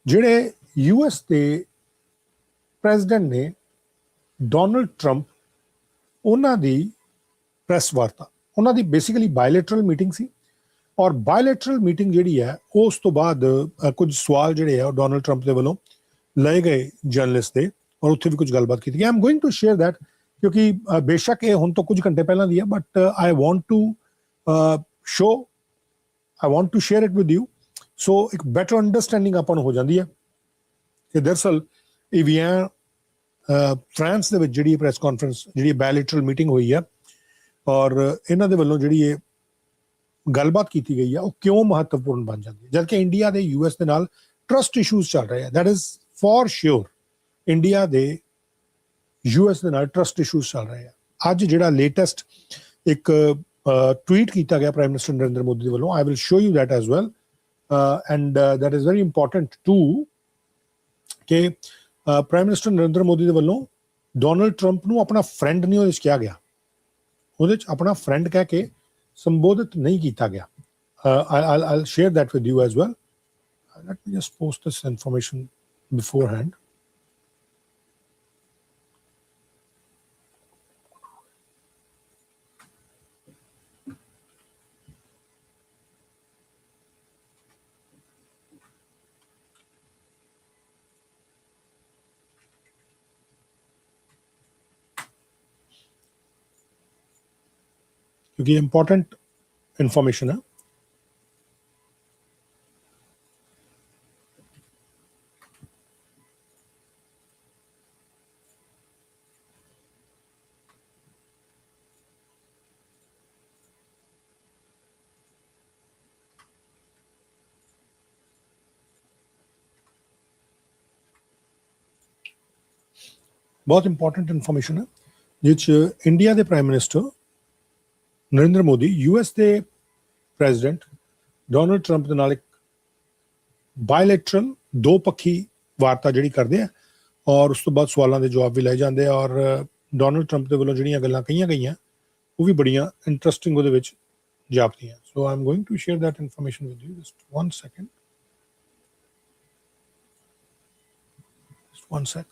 ਜਿਹੜੇ US ਦੇ ਪ੍ਰੈਜ਼ੀਡੈਂਟ ਨੇ ਡੋਨਲਡ ਟਰੰਪ, ਉਹਨਾਂ ਦੀ ਪ੍ਰੈਸ ਵਾਰਤਾ, ਉਹਨਾਂ ਦੀ ਬੇਸਿਕਲੀ ਬਾਇਲੇਟਰਲ ਮੀਟਿੰਗ ਸੀ। ਔਰ ਬਾਇਲੇਟਰਲ ਮੀਟਿੰਗ ਜਿਹੜੀ ਹੈ ਉਸ ਤੋਂ ਬਾਅਦ ਕੁਝ ਸਵਾਲ ਜਿਹੜੇ ਆ ਉਹ ਡੋਨਲਡ ਟਰੰਪ ਦੇ ਵੱਲੋਂ ਲਏ ਗਏ ਜਰਨਲਿਸਟ ਦੇ, ਔਰ ਉੱਥੇ ਵੀ ਕੁਝ ਗੱਲਬਾਤ ਕੀਤੀ ਗਈ। I am going to share that, ਕਿਉਂਕਿ ਬੇਸ਼ੱਕ ਇਹ ਹੁਣ ਤੋਂ ਕੁਝ ਘੰਟੇ ਪਹਿਲਾਂ ਦੀ ਹੈ, but I want to share it with you, so ਇੱਕ ਬੈਟਰ ਅੰਡਰਸਟੈਂਡਿੰਗ ਆਪਾਂ ਨੂੰ ਹੋ ਜਾਂਦੀ ਹੈ ਕਿ ਦਰਅਸਲ ਇਵੀਆਂ ਫਰਾਂਸ ਦੇ ਵਿੱਚ ਜਿਹੜੀ ਪ੍ਰੈਸ ਕਾਨਫਰੰਸ, ਜਿਹੜੀ ਬਾਇਲੇਟਰਲ ਮੀਟਿੰਗ ਹੋਈ ਹੈ, ਔਰ ਇਹਨਾਂ ਦੇ ਵੱਲੋਂ ਜਿਹੜੀ ਇਹ ਗੱਲਬਾਤ ਕੀਤੀ ਗਈ ਹੈ, ਉਹ ਕਿਉਂ ਮਹੱਤਵਪੂਰਨ ਬਣ ਜਾਂਦੀ ਹੈ, ਜਦਕਿ ਇੰਡੀਆ ਦੇ US ਦੇ ਨਾਲ ਟਰਸਟ ਇਸ਼ੂਜ਼ ਚੱਲ ਰਹੇ ਆ। That is for sure India ਦੇ US ਦੇ ਨਾਲ ਟਰਸਟ ਇਸ਼ੂਜ਼ ਚੱਲ ਰਹੇ ਆ। ਅੱਜ ਜਿਹੜਾ ਲੇਟੈਸਟ ਇੱਕ ਟਵੀਟ ਕੀਤਾ ਗਿਆ ਪ੍ਰਾਈਮ ਮਿਨਿਸਟਰ ਨਰਿੰਦਰ ਮੋਦੀ ਦੇ ਵੱਲੋਂ, I will show you that as well, and that is very important too, ਕਿ ਪ੍ਰਾਈਮ ਮਿਨਿਸਟਰ ਨਰਿੰਦਰ ਮੋਦੀ ਦੇ ਵੱਲੋਂ ਡੋਨਲਡ ਟਰੰਪ ਨੂੰ ਆਪਣਾ ਫਰੈਂਡ ਨਹੀਂ ਉਹਦੇ 'ਚ ਕਿਹਾ ਗਿਆ, ਉਹਦੇ 'ਚ ਆਪਣਾ ਫਰੈਂਡ ਕਹਿ ਕੇ ਸੰਬੋਧਿਤ ਨਹੀਂ ਕੀਤਾ ਗਿਆ। I'll share that with you as well. Let me just post this information beforehand. क्योंकि इम्पोर्टेंट इंफॉर्मेशन है। बहुत इंपॉर्टेंट इंफॉर्मेशन है जिस इंडिया के prime minister Narendra Modi US ਦੇ ਪ੍ਰੈਜ਼ੀਡੈਂਟ ਡੋਨਲਡ ਟਰੰਪ ਦੇ ਨਾਲ ਇੱਕ ਬਾਇਲੇਟਰਲ ਦੋ ਪੱਖੀ ਵਾਰਤਾ ਜਿਹੜੀ ਕਰਦੇ ਆ, ਔਰ ਉਸ ਤੋਂ ਬਾਅਦ ਸਵਾਲਾਂ ਦੇ ਜਵਾਬ ਵੀ ਲਏ ਜਾਂਦੇ ਆ, ਔਰ ਡੋਨਲਡ ਟਰੰਪ ਦੇ ਵੱਲੋਂ ਜਿਹੜੀਆਂ ਗੱਲਾਂ ਕਹੀਆਂ ਗਈਆਂ ਉਹ ਵੀ ਬੜੀਆਂ ਇੰਟਰਸਟਿੰਗ ਉਹਦੇ ਵਿੱਚ ਜਾਪਦੀਆਂ। So I am going to share that information with you, just 1 second, just 1 sec,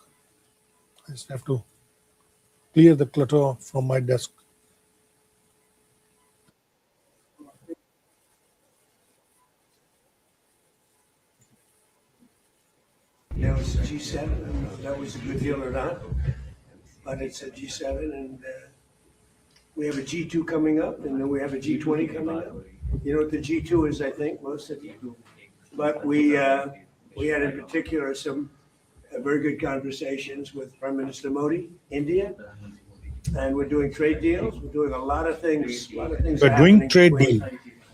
I just have to clear the clutter from my desk. Now it's a G7. I don't know if that was a good deal or not, but it's a G7, and we have a G2 coming up, and then we have a G20 coming up. You know what the G2 is, I think, most of you. But we had in particular some very good conversations with Prime Minister Modi, India, and we're doing trade deals. We're doing a lot of things. We're doing trade deals.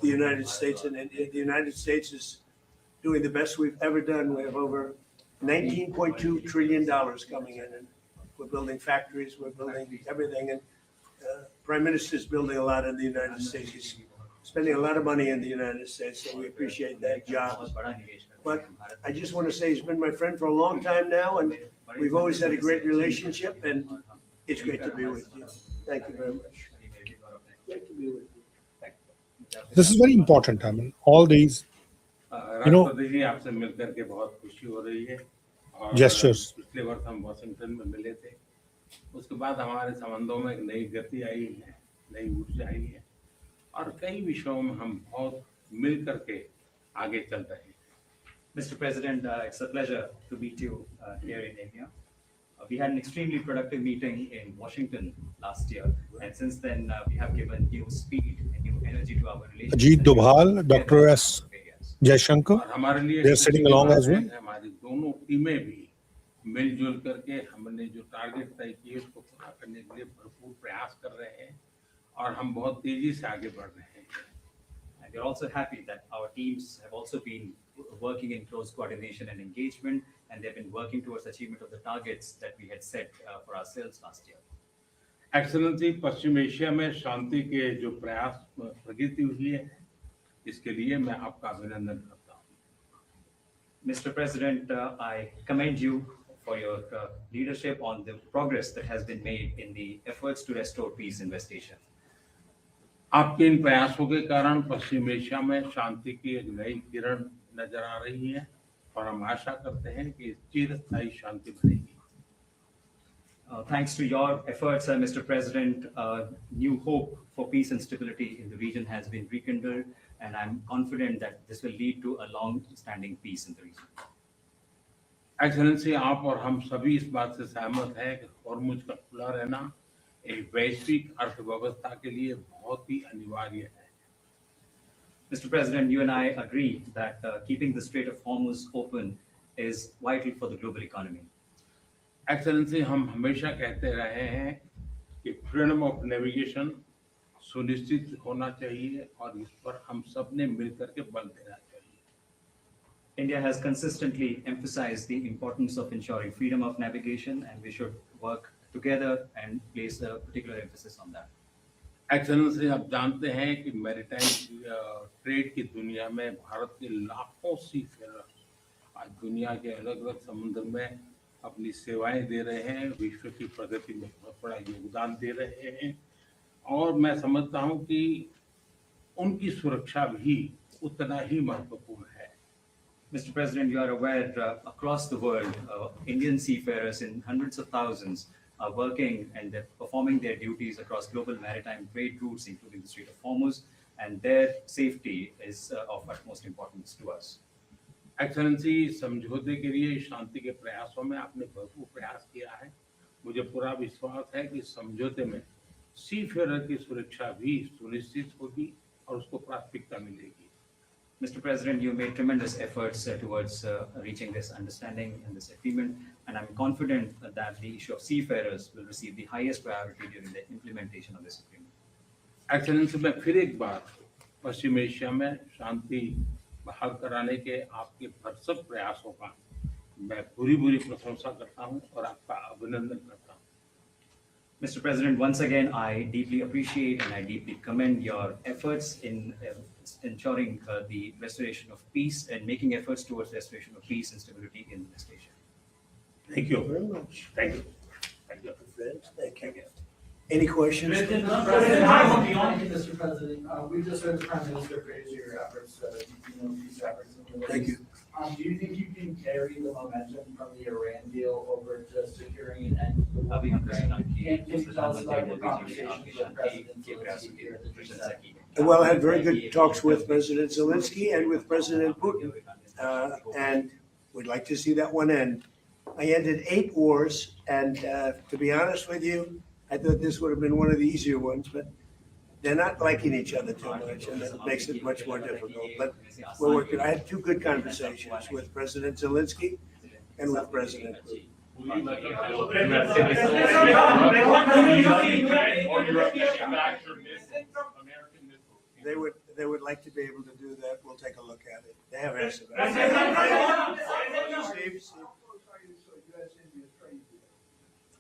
The United States and India. The United States is doing the best we've ever done. We have over $19.2 trillion coming in, and we're building factories, we're building everything, and Prime Minister is building a lot in the United States. He's spending a lot of money in the United States, so we appreciate that job. But I just want to say he's been my friend for a long time now, and we've always had a great relationship, and it's great to be with you. Thank you very much. Great to be with you. This is very important. I mean, all these, you know, जी आपसे मिलकर के बहुत खुशी हो रही है। और gestures. पिछले वर्ष हम वाशिंगटन में मिले थे, उसके बाद हमारे संबंधों में एक नई गति आई है, नई ऊर्जा आई है, और कई विषयों में हम बहुत मिल करके आगे चल रहे हैं। Mr. President, it's a pleasure to meet you here in India. We had an extremely productive meeting in Washington last year, and since then we have given new speed and new energy to our relationship. Ajit Dobhal, Dr. S. Jaishankar, हमारे लिए they're sitting along as well. हमारी दोनों टीमें भी मिलजुल करके हमने जो टारगेट तय किए उसको पूरा करने के लिए भरपूर प्रयास कर रहे हैं, और हम बहुत तेजी से आगे बढ़ रहे हैं। And we're also happy that our teams have also been working in close coordination and engagement, and they've been working towards achievement of the targets that we had set for ourselves last year. Excellency, Paschim Asia में शांति के जो प्रयास प्रगति हुई है, इसके लिए मैं आपका अभिनंदन करता हूँ। Mr. President, I commend you for your leadership on the progress that has been made in the efforts to restore peace in West Asia. आपके इन प्रयासों के कारण पश्चिम एशिया में शांति की एक नई किरण नजर आ रही है और हम आशा करते हैं कि चिरस्थायी शांति बनेगी। Thanks to your efforts, Mr. President, new hope for peace and stability in the region has been rekindled, and I'm confident that this will lead to a long-standing peace in the region. Excellency, आप और हम सभी इस बात से सहमत हैं कि हॉर्मुज का खुला रहना एक वैश्विक अर्थव्यवस्था के लिए बहुत ही अनिवार्य है। Mr. President, you and I agree that keeping the Strait of Hormuz open is vital for the global economy. Excellency, हम हमेशा कहते रहे हैं कि फ्रीडम ऑफ नेविगेशन सुनिश्चित होना चाहिए और इस पर हम सब ने मिलकर के बल देना चाहिए। India has consistently emphasized the importance of ensuring freedom of navigation, and we should work together and place a particular emphasis on that. Excellency, आप जानते हैं कि मैरीटाइम ट्रेड की दुनिया में भारत के लाखों सीफेरर आज दुनिया के अलग-अलग समुद्र में अपनी सेवाएं दे रहे हैं, विश्व की प्रगति में बहुत बड़ा योगदान दे रहे हैं और मैं समझता हूं कि उनकी सुरक्षा भी उतना ही महत्वपूर्ण है। Mr. President, you are aware across the world, Indian seafarers in hundreds of thousands are working and they're performing their duties across global maritime trade routes, including the Strait of Hormuz, and their safety is of utmost importance to us. Excellency, समझौते के लिए शांति के प्रयासों में आपने भरपूर प्रयास किया है। मुझे पूरा विश्वास है कि समझौते में सीफेरर की सुरक्षा भी सुनिश्चित होगी और उसको प्राथमिकता मिलेगी। Mr. President, you made tremendous efforts towards reaching this understanding and this agreement, and I'm confident that the issue of seafarers will receive the highest priority during the implementation of this agreement. Excellency, मैं फिर एक बार पश्चिम Asia में शांति बहाल कराने के आपके भरसक प्रयासों का मैं पूरी प्रशंसा करता हूं और आपका अभिनंदन करता हूं। Mr. President, once again, I deeply appreciate and I deeply commend your efforts in ensuring the restoration of peace and making efforts towards restoration of peace and stability in West Asia. Thank you very much. Thank you. Thank you. Friends, thank you. Any questions? Mr. President, we just heard the Prime Minister praise your efforts, peace efforts in the Middle Thank East. Do you think you can carry the momentum from the Iran deal over to securing an end to the war in Ukraine? Can you tell us about your conversations with President Zelensky here at the G7? Well, I had very good talks with President Zelensky and with President Putin, and we'd like to see that one end. I ended 8 wars, and to be honest with you, I thought this would have been one of the easier ones, but they're not liking each other too much, and that makes it much more difficult. But we're working. I had 2 good conversations with President Zelensky and with President Putin. They would like to be able to do that. We'll take a look at it. They have asked about it.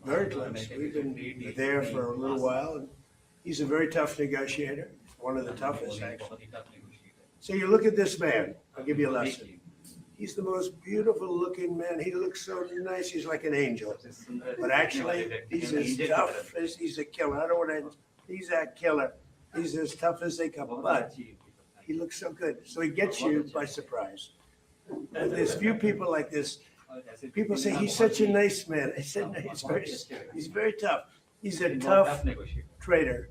Very close. We've been there for a little while, and he's a very tough negotiator, one of the toughest, actually. So you look at this man. I'll give you a lesson. He's the most beautiful-looking man. He looks so nice. He's like an angel. But actually, he's as tough as he's a killer. I don't want to. He's a killer. He's as tough as they come. But he looks so good. So he gets you by surprise. And there's few people like this. People say he's such a nice man. I said no, he's very tough. He's a tough trader,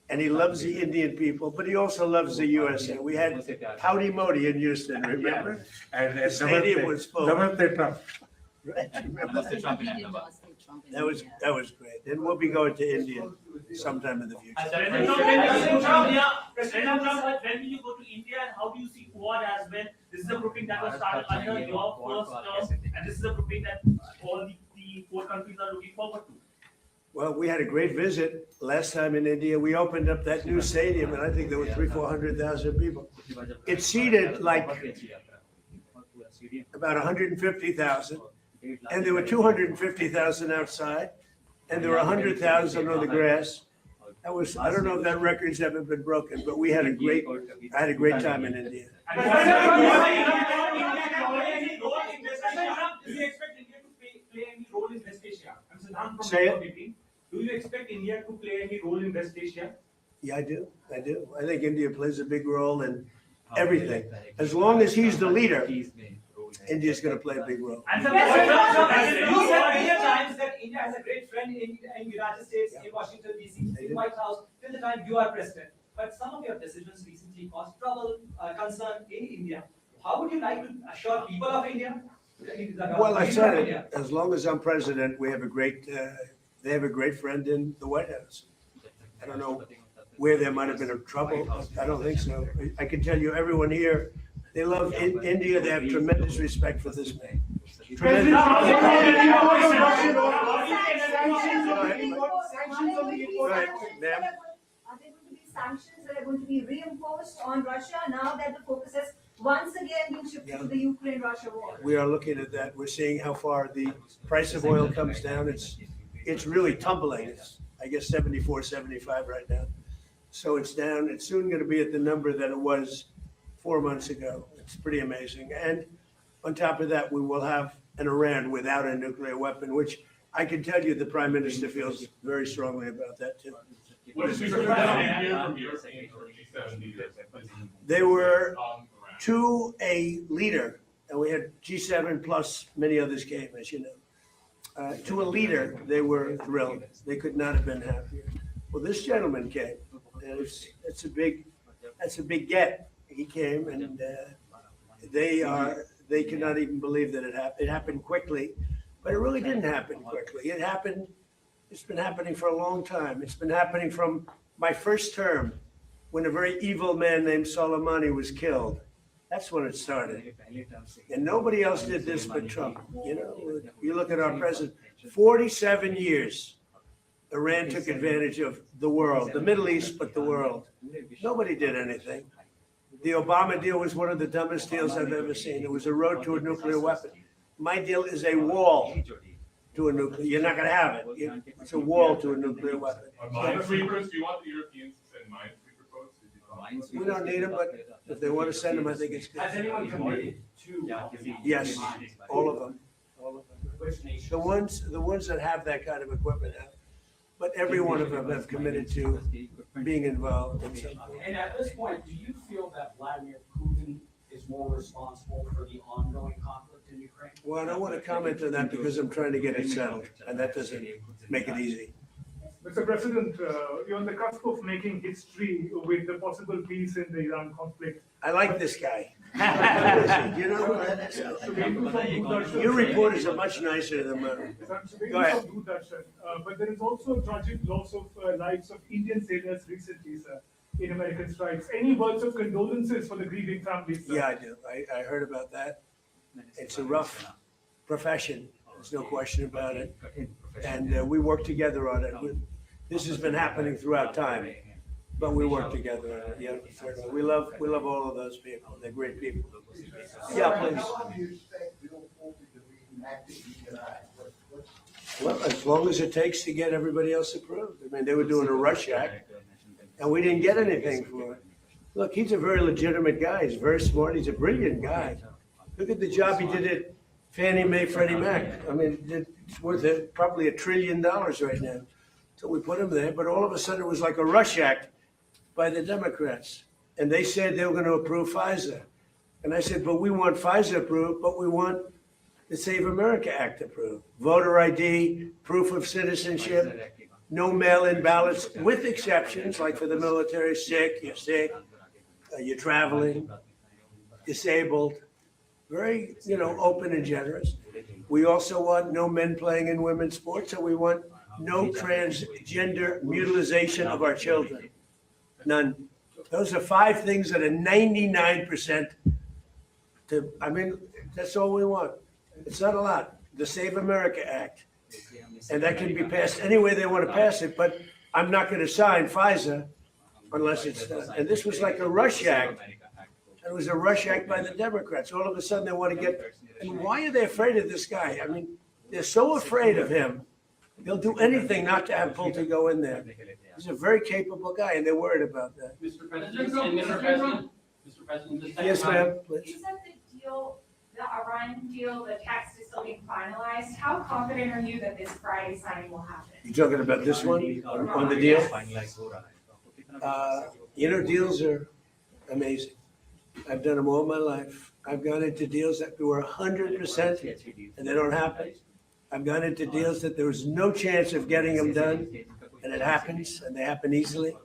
and he loves the Indian people, but he also loves the USA. We had Howdy Modi in Houston, remember? And the stadium was full. Right, remember that was great. And we'll be going to India sometime in the future. President Trump, when will you go to India, and how do you see Quad as well? This is a grouping that was started under your first term, and this is a grouping that all the 4 countries are looking forward to. Well, we had a great visit last time in India. We opened up that new stadium, and I think there were 300,000-400,000 people. It seated like about 150,000, and there were 250,000 outside, and there were 100,000 on the grass. I don't know if that record's ever been broken, but I had a great time in India. Do you expect India to play any role in West Asia? I'm Siddhant from Say it. Media. Do you expect India to play any role in West Asia? Yeah, I do. I think India plays a big role in everything. As long as he's the leader, India's going to play a big role. And you said many times that India has a great friend in the United States, in Washington, D.C., in White House, till the time you are president. But some of your decisions recently caused trouble, concern in India. How would you like to assure people of India? Well, I said it. As long as I'm president, they have a great friend in the White House. I don't know where there might have been a trouble. I don't think so. I can tell you, everyone here, they love India. They have tremendous respect for this man. Tremendous. Sanctions that are going to be reimposed on Russia now that the focus has once again been shifted to the Ukraine-Russia war? We are looking at that. We're seeing how far the price of oil comes down. It's really tumbling. It's, I guess, 74, 75 right now. So it's down. It's soon going to be at the number that it was 4 months ago. It's pretty amazing. And on top of that, we will have an Iran without a nuclear weapon, which I can tell you the Prime Minister feels very strongly about that too. They were to a leader, and we had G7 plus many others came, as you know. To a leader, they were thrilled. They could not have been happier. Well, this gentleman came, and it's a big get. He came, and they cannot even believe that it happened. It happened quickly, but it really didn't happen quickly. It happened. It's been happening for a long time. It's been happening from my first term, when a very evil man named Soleimani was killed. That's when it started. And nobody else did this but Trump. You know, you look at our president, 47 years, Iran took advantage of the world, the Middle East, but the world. Nobody did anything. The Obama deal was one of the dumbest deals I've ever seen. It was a road to a nuclear weapon. My deal is a wall to a nuclear. You're not going to have it. It's a wall to a nuclear weapon. Minesweepers? Do you want the Europeans to send minesweeper boats? We don't need them, but if they want to send them, I think it's good. Has anyone committed to? Yes, all of them. The ones that have that kind of equipment have. But every one of them have committed to being involved in something. And at this point, do you feel that Vladimir Putin is more responsible for the ongoing conflict in Ukraine? Well, I don't want to comment on that because I'm trying to get it settled, and that doesn't make it easy. Mr. President, you're on the cusp of making history with the possible peace in the Iran conflict. I like this guy. You know, your reporters are much nicer than mine. Go ahead. But there is also tragic loss of lives of Indian sailors recently, sir, in American strikes. Any words of condolences for the grieving families, sir? Yeah, I do. I heard about that. It's a rough profession. There's no question about it. And we work together on it. This has been happening throughout time, but we work together on it. Yeah, certainly. We love all of those people. They're great people. Yeah, please. Well, as long as it takes to get everybody else approved. I mean, they were doing a rush act, and we didn't get anything for it. Look, he's a very legitimate guy. He's very smart. He's a brilliant guy. Look at the job he did at Fannie Mae, Freddie Mac. I mean, it's worth probably $1 trillion right now. So we put him there, but all of a sudden it was like a rush act by the Democrats. And they said they were going to approve FISA. And I said, but we want FISA approved, but we want the Save America Act approved. Voter ID, proof of citizenship, no mail-in ballots, with exceptions, like for the military, you're sick, you're traveling, disabled. Very, open and generous. We also want no men playing in women's sports, and we want no transgender mutilization of our children. None. Those are 5 things that are 99% that's all we want. It's not a lot. The Save America Act. And that can be passed any way they want to pass it, but I'm not going to sign FISA unless it's done. And this was like a rush act. It was a rush act by the Democrats. All of a sudden they want to get, and why are they afraid of this guy? They're so afraid of him. They'll do anything not to have Putin go in there. He's a very capable guy, and they're worried about that. Mr. President, Mr. President, Yes, ma'am, please. You said the deal, the Iran deal, the text is still being finalized. How confident are you that this Friday signing will happen? You talking about this one, on the deal? Deals are amazing. I've done them all my life. I've gone into deals that were 100% and they don't happen. I've gone into deals that there was no chance of getting them done, and it happens, and they happen easily.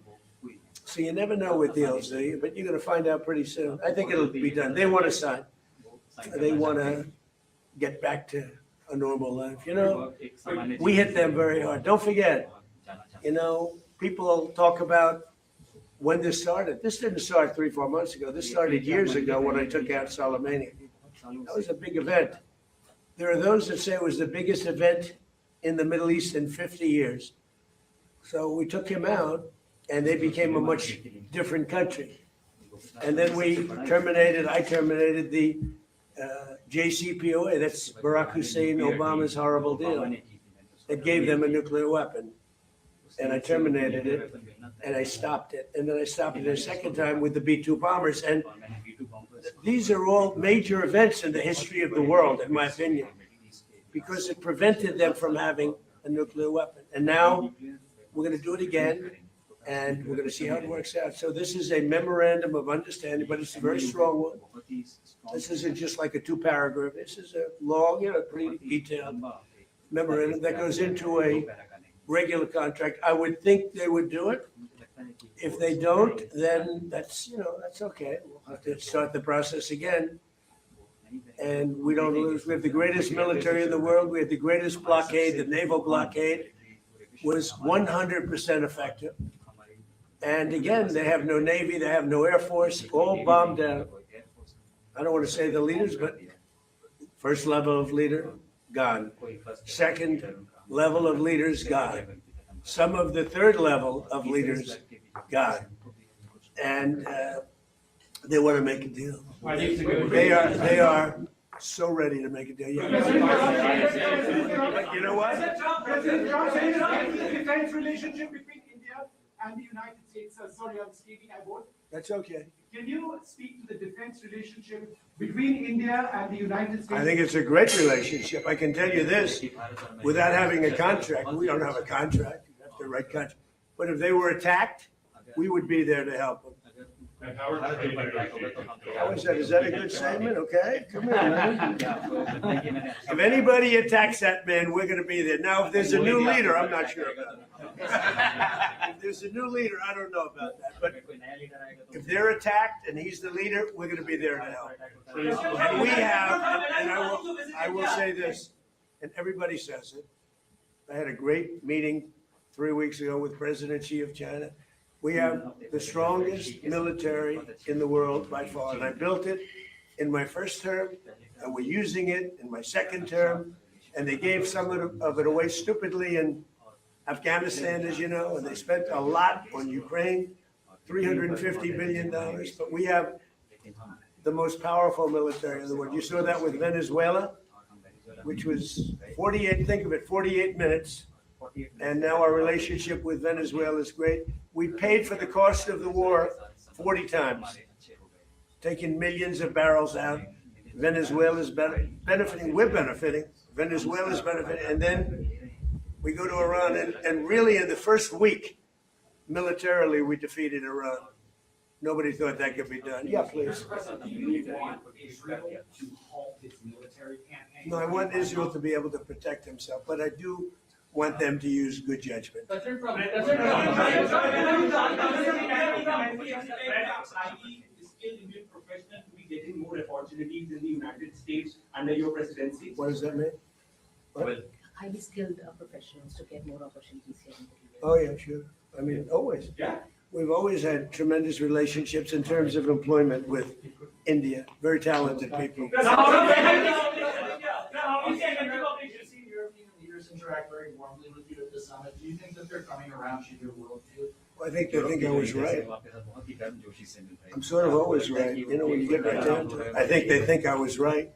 So you never know with deals, do you? But you're going to find out pretty soon. I think it'll be done. They want to sign. They want to get back to a normal life. We hit them very hard. Don't forget, people talk about when this started. This didn't start 3-4 months ago. This started years ago when I took out Soleimani. That was a big event. There are those that say it was the biggest event in the Middle East in 50 years. So we took him out, and they became a much different country. And then I terminated the JCPOA. That's Barack Hussein Obama's horrible deal. It gave them a nuclear weapon. And I terminated it, and I stopped it. And then I stopped it a second time with the B-2 bombers. And these are all major events in the history of the world, in my opinion, because it prevented them from having a nuclear weapon. And now we're going to do it again, and we're going to see how it works out. So this is a memorandum of understanding, but it's a very strong one. This isn't just like a 2-paragraph. This is a long, pretty detailed memorandum that goes into a regular contract. I would think they would do it. If they don't, then that's okay. We'll have to start the process again. And we don't lose. We have the greatest military in the world. We have the greatest blockade. The naval blockade was 100% effective. And again, they have no Navy. They have no Air Force, all bombed down. I don't want to say the leaders, but first level of leader, gone. Second level of leaders, gone. Some of the third level of leaders, gone. And they want to make a deal. They are so ready to make a deal. But you know what? President Trump, the defense relationship between India and the United States. Sorry, I'm speaking. I won't. That's okay. Can you speak to the defense relationship between India and the United States? I think it's a great relationship. I can tell you this, without having a contract. We don't have a contract. You have to write contract. But if they were attacked, we would be there to help them. How is that? Is that a good statement? Okay, come here, man. If anybody attacks that man, we're going to be there. Now, if there's a new leader, I'm not sure about it. If there's a new leader, I don't know about that. But if they're attacked and he's the leader, we're going to be there to help. And we have, and I will say this, and everybody says it. I had a great meeting 3 weeks ago with President Xi of China. We have the strongest military in the world by far, and I built it in my first term, and we're using it in my second term, and they gave some of it away stupidly in Afghanistan, as you know, and they spent a lot on Ukraine, $350 billion, but we have the most powerful military in the world. You saw that with Venezuela, which was 48 minutes. And now our relationship with Venezuela is great. We paid for the cost of the war 40 times, taking millions of barrels out. Venezuela's benefiting. We're benefiting. Venezuela's benefiting. And then we go to Iran. And really, in the first week, militarily, we defeated Iran. Nobody thought that could be done. Yeah, please. Do you want Israel to halt its military campaign? No, I want Israel to be able to protect himself, but I do want them to use good judgment. Professional to be getting more opportunities in the United States under your presidency? What does that mean? Well, highly skilled professionals to get more opportunities here in the US. Oh, yeah, sure. I mean, always. Yeah. We've always had tremendous relationships in terms of employment with India. Very talented people. Interact very warmly with you at the summit. Do you think that they're coming around to your worldview? Well, I think they think I was right. I'm sort of always right. When you get right down to it. I think they think I was right.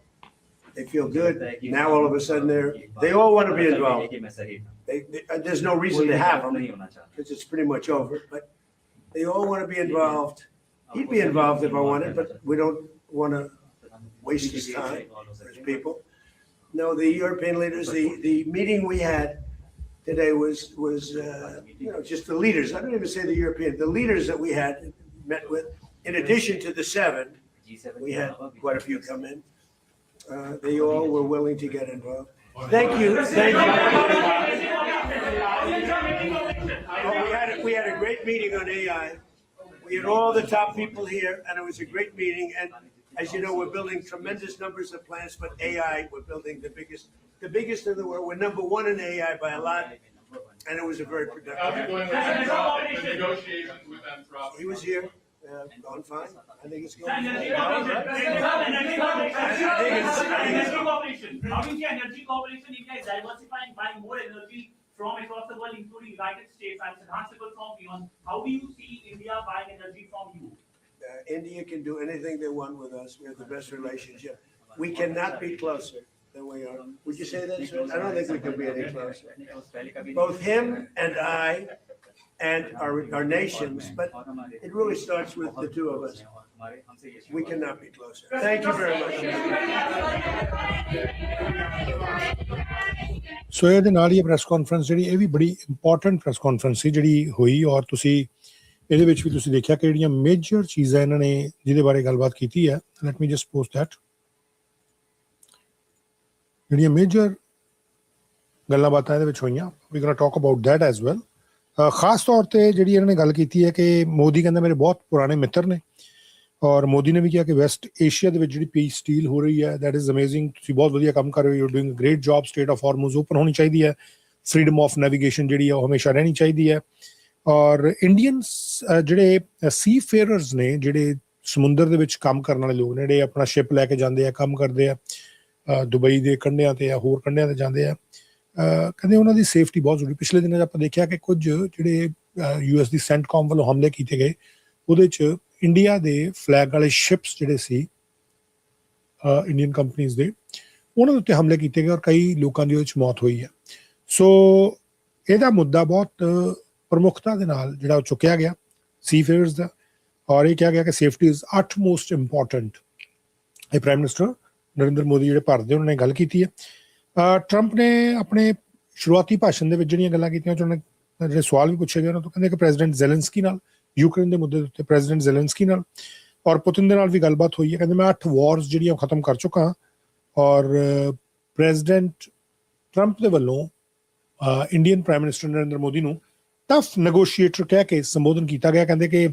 They feel good. Now all of a sudden they all want to be involved. There's no reason to have them because it's pretty much over. But they all want to be involved. He'd be involved if I wanted, but we don't want to waste his time as people. No, the European leaders, the meeting we had today was just the leaders. I don't even say the European, the leaders that we had met with. In addition to the 7, we had quite a few come in. They all were willing to get involved. Thank you. Thank you. We had a great meeting on AI. We had all the top people here, and it was a great meeting. And as you know, we're building tremendous numbers of plants, but AI, we're building the biggest in the world. We're number 1 in AI by a lot, and it was a very productive. How's it going with Anthropic, the negotiations with Anthropic? He was here. Going fine. I think it's going Energy cooperation. How do you see energy cooperation? India is diversifying, buying more energy from across the world, including United States and enhanceable from beyond. How do you see India buying energy from you? India can do anything they want with us. We have the best relationship. We cannot be closer than we are. Would you say that, sir? I don't think we can be any closer. Both him and I and our nations, but it really starts with the two of us. We cannot be closer. Thank you very much. ਸੋ ਇਹਦੇ ਨਾਲ ਹੀ press conference ਜਿਹੜੀ ਇਹ ਵੀ ਬੜੀ important press conference ਸੀ ਜਿਹੜੀ ਹੋਈ ਔਰ ਤੁਸੀਂ ਇਹਦੇ ਵਿੱਚ ਵੀ ਤੁਸੀਂ ਦੇਖਿਆ ਕਿ ਜਿਹੜੀਆਂ ਮੇਜਰ ਚੀਜ਼ਾਂ ਇਹਨਾਂ ਨੇ ਜਿਹਦੇ ਬਾਰੇ ਗੱਲਬਾਤ ਕੀਤੀ ਹੈ let me just post that ਜਿਹੜੀਆਂ ਮੇਜਰ ਗੱਲਾਂ ਬਾਤਾਂ ਇਹਦੇ ਵਿੱਚ ਹੋਈਆਂ we gonna talk about that as well ਖਾਸ ਤੌਰ ਤੇ ਜਿਹੜੀ ਇਹਨਾਂ ਨੇ ਗੱਲ ਕੀਤੀ ਹੈ ਕਿ ਮੋਦੀ ਕਹਿੰਦਾ ਮੇਰੇ ਬਹੁਤ ਪੁਰਾਣੇ ਮਿੱਤਰ ਨੇ ਔਰ ਮੋਦੀ ਨੇ ਵੀ ਕਿਹਾ ਕਿ ਵੈਸਟ ਏਸ਼ੀਆ ਦੇ ਵਿੱਚ ਜਿਹੜੀ ਪੀਸ ਡੀਲ ਹੋ ਰਹੀ ਹੈ ਦੈਟ ਇਜ਼ ਅਮੇਜ਼ਿੰਗ ਤੁਸੀਂ ਬਹੁਤ ਵਧੀਆ ਕੰਮ ਕਰ ਰਹੇ ਹੋ you doing a great job strait of Hormuz open ਹੋਣੀ ਚਾਹੀਦੀ ਹੈ ਫਰੀडम ਆਫ ਨੈਵੀਗੇਸ਼ਨ ਜਿਹੜੀ ਹੈ ਉਹ ਹਮੇਸ਼ਾ ਰਹਿਣੀ ਚਾਹੀਦੀ ਹੈ ਔਰ ਇੰਡੀਅਨਸ ਜਿਹੜੇ ਸੀ ਫੇਅਰਰਸ ਨੇ ਜਿਹੜੇ ਸਮੁੰਦਰ ਦੇ ਵਿੱਚ ਕੰਮ ਕਰਨ ਵਾਲੇ ਲੋਕ ਨੇ ਜਿਹੜੇ ਆਪਣਾ ਸ਼ਿਪ ਲੈ ਕੇ ਜਾਂਦੇ ਆ ਕੰਮ ਕਰਦੇ ਆ ਦੁਬਈ ਦੇ ਕੰਢਿਆਂ ਤੇ ਜਾਂ ਹੋਰ ਕੰਢਿਆਂ ਤੇ ਜਾਂਦੇ ਆ ਕਹਿੰਦੇ ਉਹਨਾਂ ਦੀ ਸੇਫਟੀ ਬਹੁਤ ਜ਼ਰੂਰੀ ਪਿਛਲੇ ਦਿਨਾਂ 'ਚ ਆਪਾਂ ਦੇਖਿਆ ਕਿ ਕੁਝ ਜਿਹੜੇ US ਦੀ ਸੈਂਟਕਾਮ ਵੱਲੋਂ ਹਮਲੇ ਕੀਤੇ ਗਏ ਉਹਦੇ 'ਚ ਇੰਡੀਆ ਦੇ ਫਲੈਗ ਵਾਲੇ ਸ਼ਿਪਸ ਜਿਹੜੇ ਸੀ ਇੰਡੀਅਨ ਕੰਪਨੀਜ਼ ਦੇ ਉਹਨਾਂ ਦੇ ਉੱਤੇ ਹਮਲੇ ਕੀਤੇ ਗਏ ਔਰ ਕਈ ਲੋਕਾਂ ਦੀ ਉਹਦੇ 'ਚ ਮੌਤ ਹੋਈ ਹੈ ਸੋ ਇਹਦਾ ਮੁੱਦਾ ਬਹੁਤ ਪ੍ਰਮੁੱਖਤਾ ਦੇ ਨਾਲ ਜਿਹੜਾ ਚੁੱਕਿਆ ਗਿਆ ਸੀਫੇਅਰਸ ਦਾ ਔਰ ਇਹ ਕਿਹਾ ਗਿਆ ਕਿ ਸੇਫਟੀ ਇਜ਼ ਅਟਮੋਸਟ ਇੰਪੋਰਟੈਂਟ ਇਹ ਪ੍ਰਾਈਮ ਮਿਨਿਸਟਰ ਨਰਿੰਦਰ ਮੋਦੀ ਜਿਹੜੇ ਭਾਰਤ ਦੇ ਉਹਨਾਂ ਨੇ ਗੱਲ ਕੀਤੀ ਹੈ ਟਰੰਪ ਨੇ ਆਪਣੇ ਸ਼ੁਰੂਆਤੀ ਭਾਸ਼ਣ ਦੇ ਵਿੱਚ ਜਿਹੜੀਆਂ ਗੱਲਾਂ ਕੀਤੀਆਂ ਉਹਨਾਂ ਜਿਹੜੇ ਸਵਾਲ ਵੀ ਪੁੱਛੇ ਗਏ ਉਹਨਾਂ ਤੋਂ ਕਹਿੰਦੇ ਕਿ ਪ੍ਰੈਜ਼ੀਡੈਂਟ ਜ਼ੈਲੈਂਸਕੀ ਨਾਲ ਯੂਕਰੇਨ ਦੇ ਮੁੱਦੇ ਦੇ ਉੱਤੇ ਪ੍ਰੈਜ਼ੀਡੈਂਟ ਜ਼ੈਲੈਂਸਕੀ ਨਾਲ ਔਰ ਪੁਤਿਨ ਦੇ ਨਾਲ ਵੀ ਗੱਲਬਾਤ ਹੋਈ ਹੈ ਕਹਿੰਦੇ ਮੈਂ 8 ਵਾਰਸ ਜਿਹੜੀਆਂ ਉਹ ਖਤਮ ਕਰ ਚੁੱਕਾ ਔਰ ਪ੍ਰੈਜ਼ੀਡੈਂਟ ਟਰੰਪ ਦੇ ਵੱਲੋਂ Indian prime minister Narendra Modi ਨੂੰ ਟਫ ਨੈਗੋਸ਼ੀਏਟਰ ਕਹਿ ਕੇ ਸੰਬੋਧਨ ਕੀਤਾ ਗਿਆ ਕਹਿੰਦੇ ਕਿ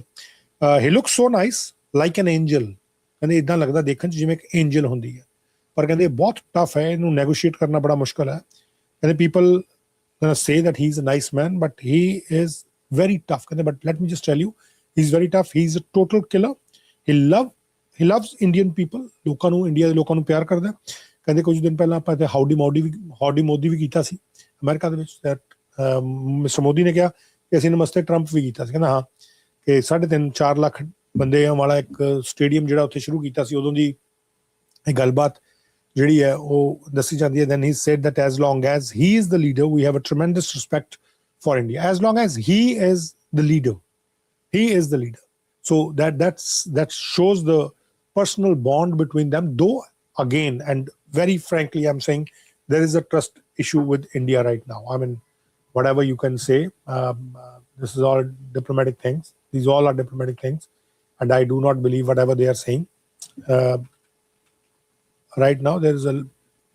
he look so nice like an angel ਕਹਿੰਦੇ ਇਦਾਂ ਲੱਗਦਾ ਦੇਖਣ 'ਚ ਜਿਵੇਂ ਇੱਕ ਐਂਜਲ ਹੁੰਦੀ ਹੈ ਪਰ ਕਹਿੰਦੇ ਬਹੁਤ ਟਫ ਹੈ ਇਹਨੂੰ ਨੈਗੋਸ਼ੀਏਟ ਕਰਨਾ ਬੜਾ ਮੁਸ਼ਕਲ ਹੈ ਕਹਿੰਦੇ people say that he's a nice man but he is very tough but let me just tell you he's very tough he's a total killer he loves Indian people ਲੋਕਾਂ ਨੂੰ India ਦੇ ਲੋਕਾਂ ਨੂੰ ਪਿਆਰ ਕਰਦਾ ਕਹਿੰਦੇ ਕੁਝ ਦਿਨ ਪਹਿਲਾਂ ਆਪਾਂ ਤੇ ਹਾਊਡੀ ਮੋਦੀ ਵੀ ਕੀਤਾ ਸੀ ਅਮਰੀਕਾ ਦੇ ਵਿੱਚ ਮਿਸਟਰ ਮੋਦੀ ਨੇ ਕਿਹਾ ਕਿ ਅਸੀਂ ਨਮਸਤੇ ਟਰੰਪ ਵੀ ਕੀਤਾ ਸੀ ਕਹਿੰਦਾ ਹਾਂ ਕਿ 3.5-4 ਲੱਖ ਬੰਦਿਆਂ ਵਾਲਾ ਇੱਕ ਸਟੇਡੀਅਮ ਜਿਹੜਾ ਉੱਥੇ ਸ਼ੁਰੂ ਕੀਤਾ ਸੀ ਉਦੋਂ ਦੀ ਇਹ ਗੱਲਬਾਤ ਜਿਹੜੀ ਹੈ ਉਹ ਦੱਸੀ ਜਾਂਦੀ ਹੈ then he said that as long as he is the leader we have a tremendous respect for India as long as he is the leader so that shows the personal bond between them though again and very frankly I'm saying there is a trust issue with India right now I mean whatever you can say this is all diplomatic things these all are diplomatic things and I do not believe whatever they are saying right now there is a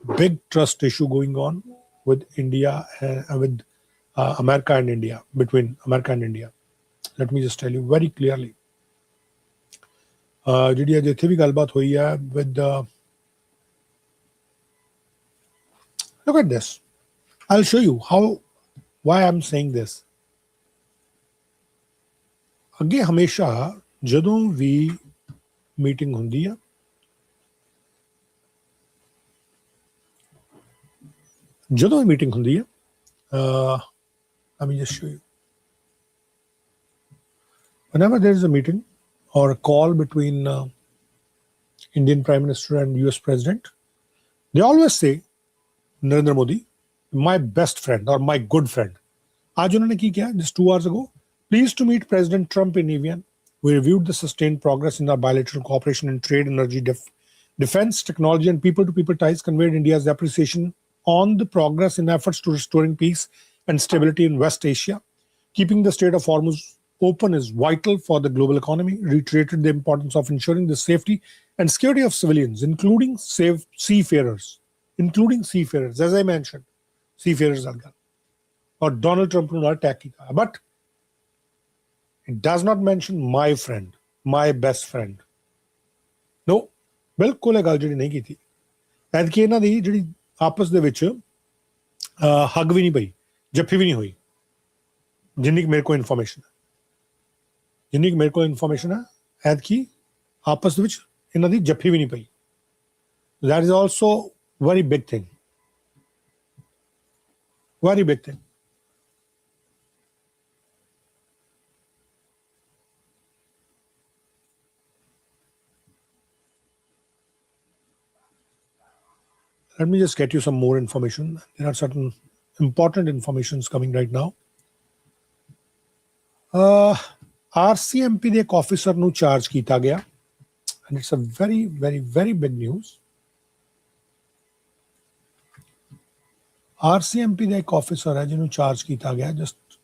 big trust issue going on with India with America and India between America and India let me just tell you very clearly ਜਿਹੜੀ ਅੱਜ ਇੱਥੇ ਵੀ ਗੱਲਬਾਤ ਹੋਈ ਹੈ with look at this I'll show you why I'm saying this ਅੱਗੇ ਹਮੇਸ਼ਾ ਜਦੋਂ ਵੀ meeting ਹੁੰਦੀ ਆ ਜਦੋਂ ਮੀਟਿੰਗ ਹੁੰਦੀ ਹੈ let me just show you whenever there is a meeting or a call between Indian Prime Minister and US President they always say Narendra Modi my best friend or my good friend. आज उन्होंने की किया just 2 hours ago. Pleased to meet President Trump in Evian. We reviewed the sustained progress in our bilateral cooperation in trade, energy, defense, technology, and people-to-people ties. Conveyed India's appreciation on the progress in efforts to restoring peace and stability in West Asia. Keeping the Strait of Hormuz open is vital for the global economy. Reiterated the importance of ensuring the safety and security of civilians, including seafarers. As I mentioned, seafarers are gone. Or Donald Trump ने attack किया, but it does not mention my friend, my best friend. No, बिल्कुल ਇਹ ਗੱਲ ਜਿਹੜੀ ਨਹੀਂ ਕੀਤੀ। ਐਤਕੀ ਇਹਨਾਂ ਦੀ ਜਿਹੜੀ ਆਪਸ ਦੇ ਵਿੱਚ ਹੱਗ ਵੀ ਨਹੀਂ ਪਈ, ਜੱਫੀ ਵੀ ਨਹੀਂ ਹੋਈ, ਜਿੰਨੀ ਕਿ ਮੇਰੇ ਕੋਲ ਇਨਫੋਰਮੇਸ਼ਨ ਹੈ ਐਤਕੀ ਆਪਸ ਦੇ ਵਿੱਚ ਇਹਨਾਂ ਦੀ ਜੱਫੀ ਵੀ ਨਹੀਂ ਪਈ। That is also very big thing. Very big thing. Let me just get you some more information. There are certain important informations coming right now. RCMP ਦੇ ਇੱਕ officer ਨੂੰ charge ਕੀਤਾ ਗਿਆ, and it's a very, very, very big news. RCMP ਦਾ ਇੱਕ officer ਹੈ ਜਿਹਨੂੰ charge ਕੀਤਾ ਗਿਆ, just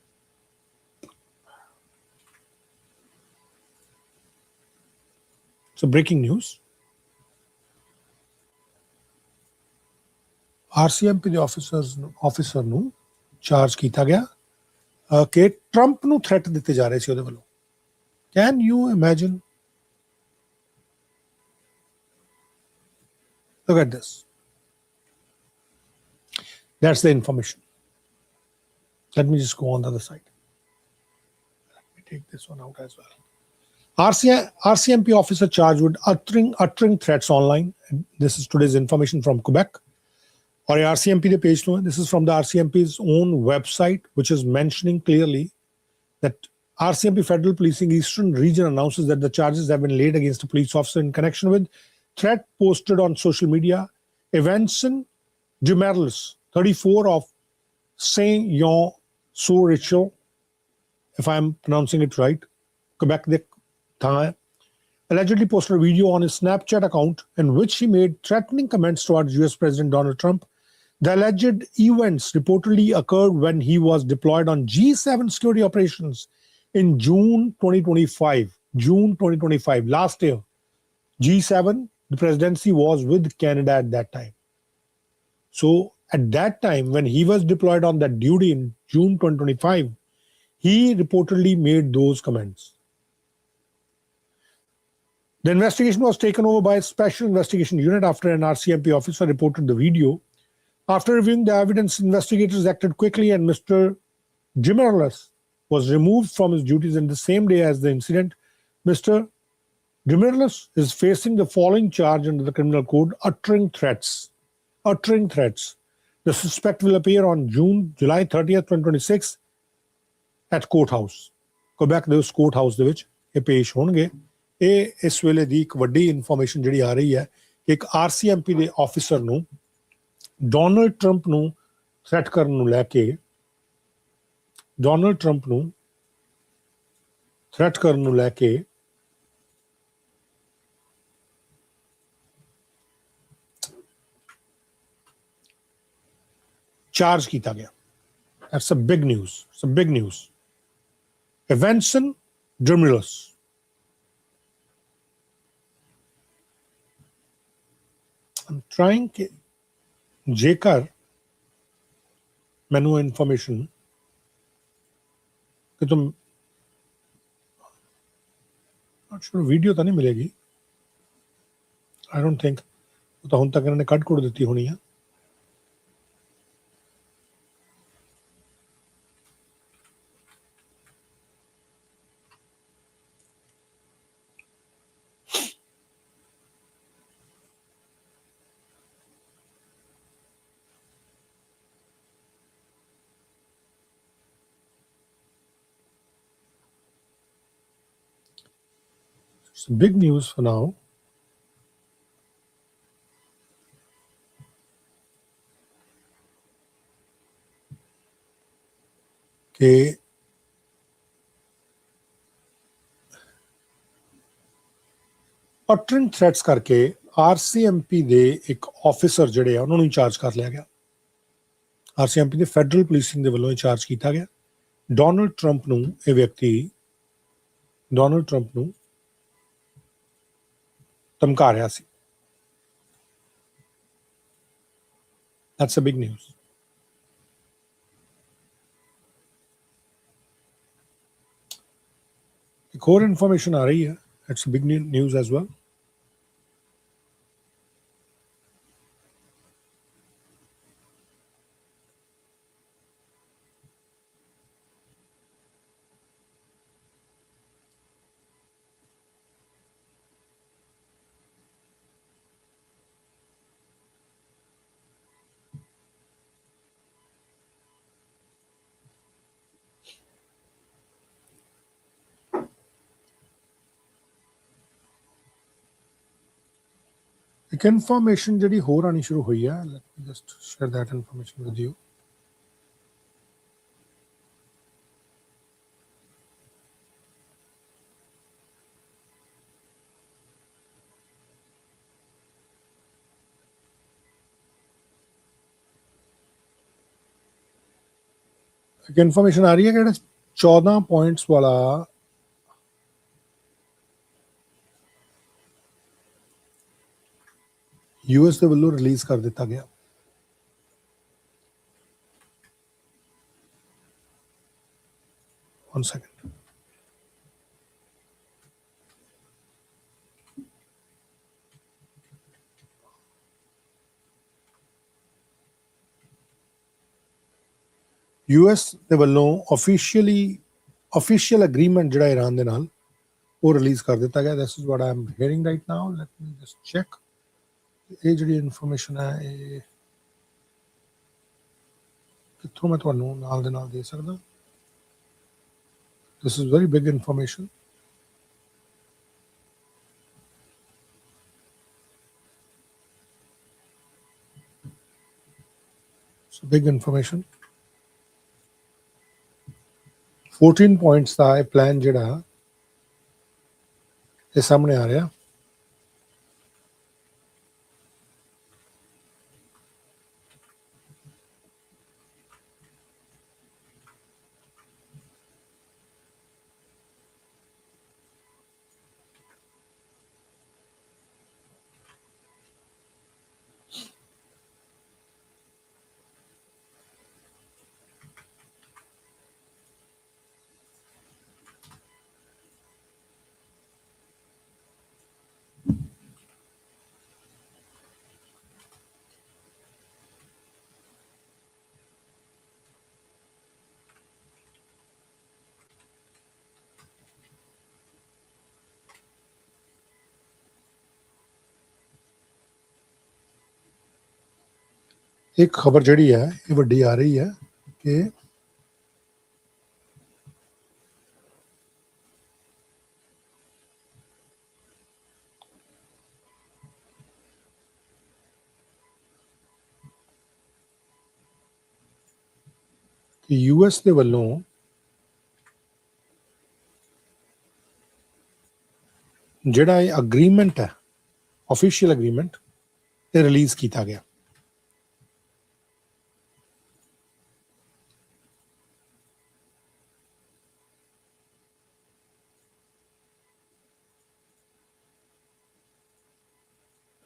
it's a breaking news. RCMP ਦੇ officer ਨੂੰ charge ਕੀਤਾ ਗਿਆ ਕਿ ਟਰੰਪ ਨੂੰ ਥ੍ਰੈਟ ਦਿੱਤੇ ਜਾ ਰਹੇ ਸੀ ਉਹਦੇ ਵੱਲੋਂ। Can you imagine? Look at this. That's the information. Let me just go on the other side. Let me take this one out as well. RCMP officer charged with uttering threats online. And this is today's information from Quebec. Or RCMP the page no. This is from the RCMP's own website, which is mentioning clearly that RCMP Federal Policing Eastern Region announces that the charges have been laid against a police officer in connection with threat posted on social media. Evanson Jumerlis, 34 of Saint-Jean-sur-Richelieu, if I'm pronouncing it right, Quebec, allegedly posted a video on his Snapchat account in which he made threatening comments towards US President Donald Trump. The alleged events reportedly occurred when he was deployed on G7 security operations in June 2025. Last year, G7, the presidency was with Canada at that time. So at that time, when he was deployed on that duty in June 2025, he reportedly made those comments. The investigation was taken over by a special investigation unit after an RCMP officer reported the video. After reviewing the evidence, investigators acted quickly and Mr. Jimerlis was removed from his duties in the same day as the incident. Mr. Jimerlis is facing the following charge under the criminal code: uttering threats. The suspect will appear on July 30th, 2026 at courthouse. Quebec ਦੇ ਉਸ courthouse ਦੇ ਵਿੱਚ ਇਹ ਪੇਸ਼ ਹੋਣਗੇ। ਇਹ ਇਸ ਵੇਲੇ ਦੀ ਇੱਕ ਵੱਡੀ ਇਨਫੋਰਮੇਸ਼ਨ ਜਿਹੜੀ ਆ ਰਹੀ ਹੈ ਕਿ ਇੱਕ RCMP ਦੇ ਆਫੀਸਰ ਨੂੰ ਡੋਨਲਡ ਟਰੰਪ ਨੂੰ ਥ੍ਰੈਟ ਕਰਨ ਨੂੰ ਲੈ ਕੇ ਚਾਰਜ ਕੀਤਾ ਗਿਆ। That's a big news. It's a big news. Evanson Jumerlis. I'm trying to ਜੇਕਰ ਮੈਨੂੰ ਇਨਫੋਰਮੇਸ਼ਨ ਕਿ ਤੁਮ not sure ਵੀਡੀਓ ਤਾਂ ਨਹੀਂ ਮਿਲੇਗੀ। I don't think ਉਹ ਤਾਂ ਹੁਣ ਤੱਕ ਇਹਨਾਂ ਨੇ ਕੱਟ ਕੁੱਟ ਦਿੱਤੀ ਹੋਣੀ ਆ। It's big news for now. ਕਿ ਅਟਰਿੰਗ ਥ੍ਰੈਟਸ ਕਰਕੇ RCMP ਦੇ ਇੱਕ ਆਫਿਸਰ ਜਿਹੜੇ ਆ ਉਹਨਾਂ ਨੂੰ ਇੰਚਾਰਜ ਕਰ ਲਿਆ ਗਿਆ। RCMP ਦੇ ਫੈਡਰਲ ਪੁਲਿਸਿੰਗ ਦੇ ਵੱਲੋਂ ਇੰਚਾਰਜ ਕੀਤਾ ਗਿਆ। ਡੋਨਲਡ ਟਰੰਪ ਨੂੰ ਇਹ ਵਿਅਕਤੀ ਡੋਨਲਡ ਟਰੰਪ ਨੂੰ ਧਮਕਾ ਰਿਹਾ ਸੀ। That's a big news. एक और इन्फॉर्मेशन आ रही है, it's big news as well. एक इन्फॉर्मेशन जी होर आनी शुरू हुई है, let me just share that information with you. एक इन्फॉर्मेशन आ रही है कि 14 पॉइंट्स वाला US ਦੇ ਵੱਲੋਂ ਰਿਲੀਜ਼ ਕਰ ਦਿੱਤਾ ਗਿਆ। One second. US ਦੇ ਵੱਲੋਂ official agreement ਜਿਹੜਾ ਈਰਾਨ ਦੇ ਨਾਲ ਉਹ ਰਿਲੀਜ਼ ਕਰ ਦਿੱਤਾ ਗਿਆ। This is what I am hearing right now. Let me just check. ਇਹ ਜਿਹੜੀ ਇਨਫੋਰਮੇਸ਼ਨ ਹੈ ਇਹ ਕਿੱਥੋਂ ਮੈਂ ਤੁਹਾਨੂੰ ਨਾਲ ਦੇ ਨਾਲ ਦੇ ਸਕਦਾ। This is very big information. So big information. 14 points ਦਾ ਇਹ ਪਲਾਨ ਜਿਹੜਾ ਇਹ ਸਾਹਮਣੇ ਆ ਰਿਹਾ। एक खबर जी है ये वड्डी आ रही है कि US ਦੇ ਵੱਲੋਂ ਜਿਹੜਾ ਇਹ ਅਗਰੀਮੈਂਟ ਹੈ ऑफिशियल अग्रीमेंट ਇਹ ਰਿਲੀਜ਼ ਕੀਤਾ ਗਿਆ।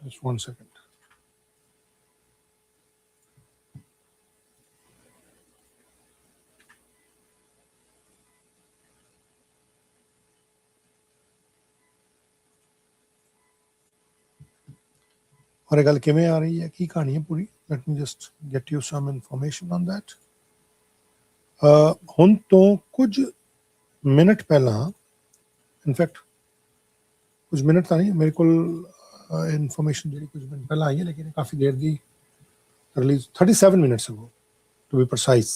Just one second. और गल किवें आ रही है की कहानी है पूरी। Let me just get you some information on that. हुण तो कुछ मिनट पहला इनफैक्ट कुछ मिनट तो नहीं मेरे को इन्फॉर्मेशन जी कुछ मिनट पहला आई है लेकिन काफ़ी देर की release 37 minutes ago to be precise.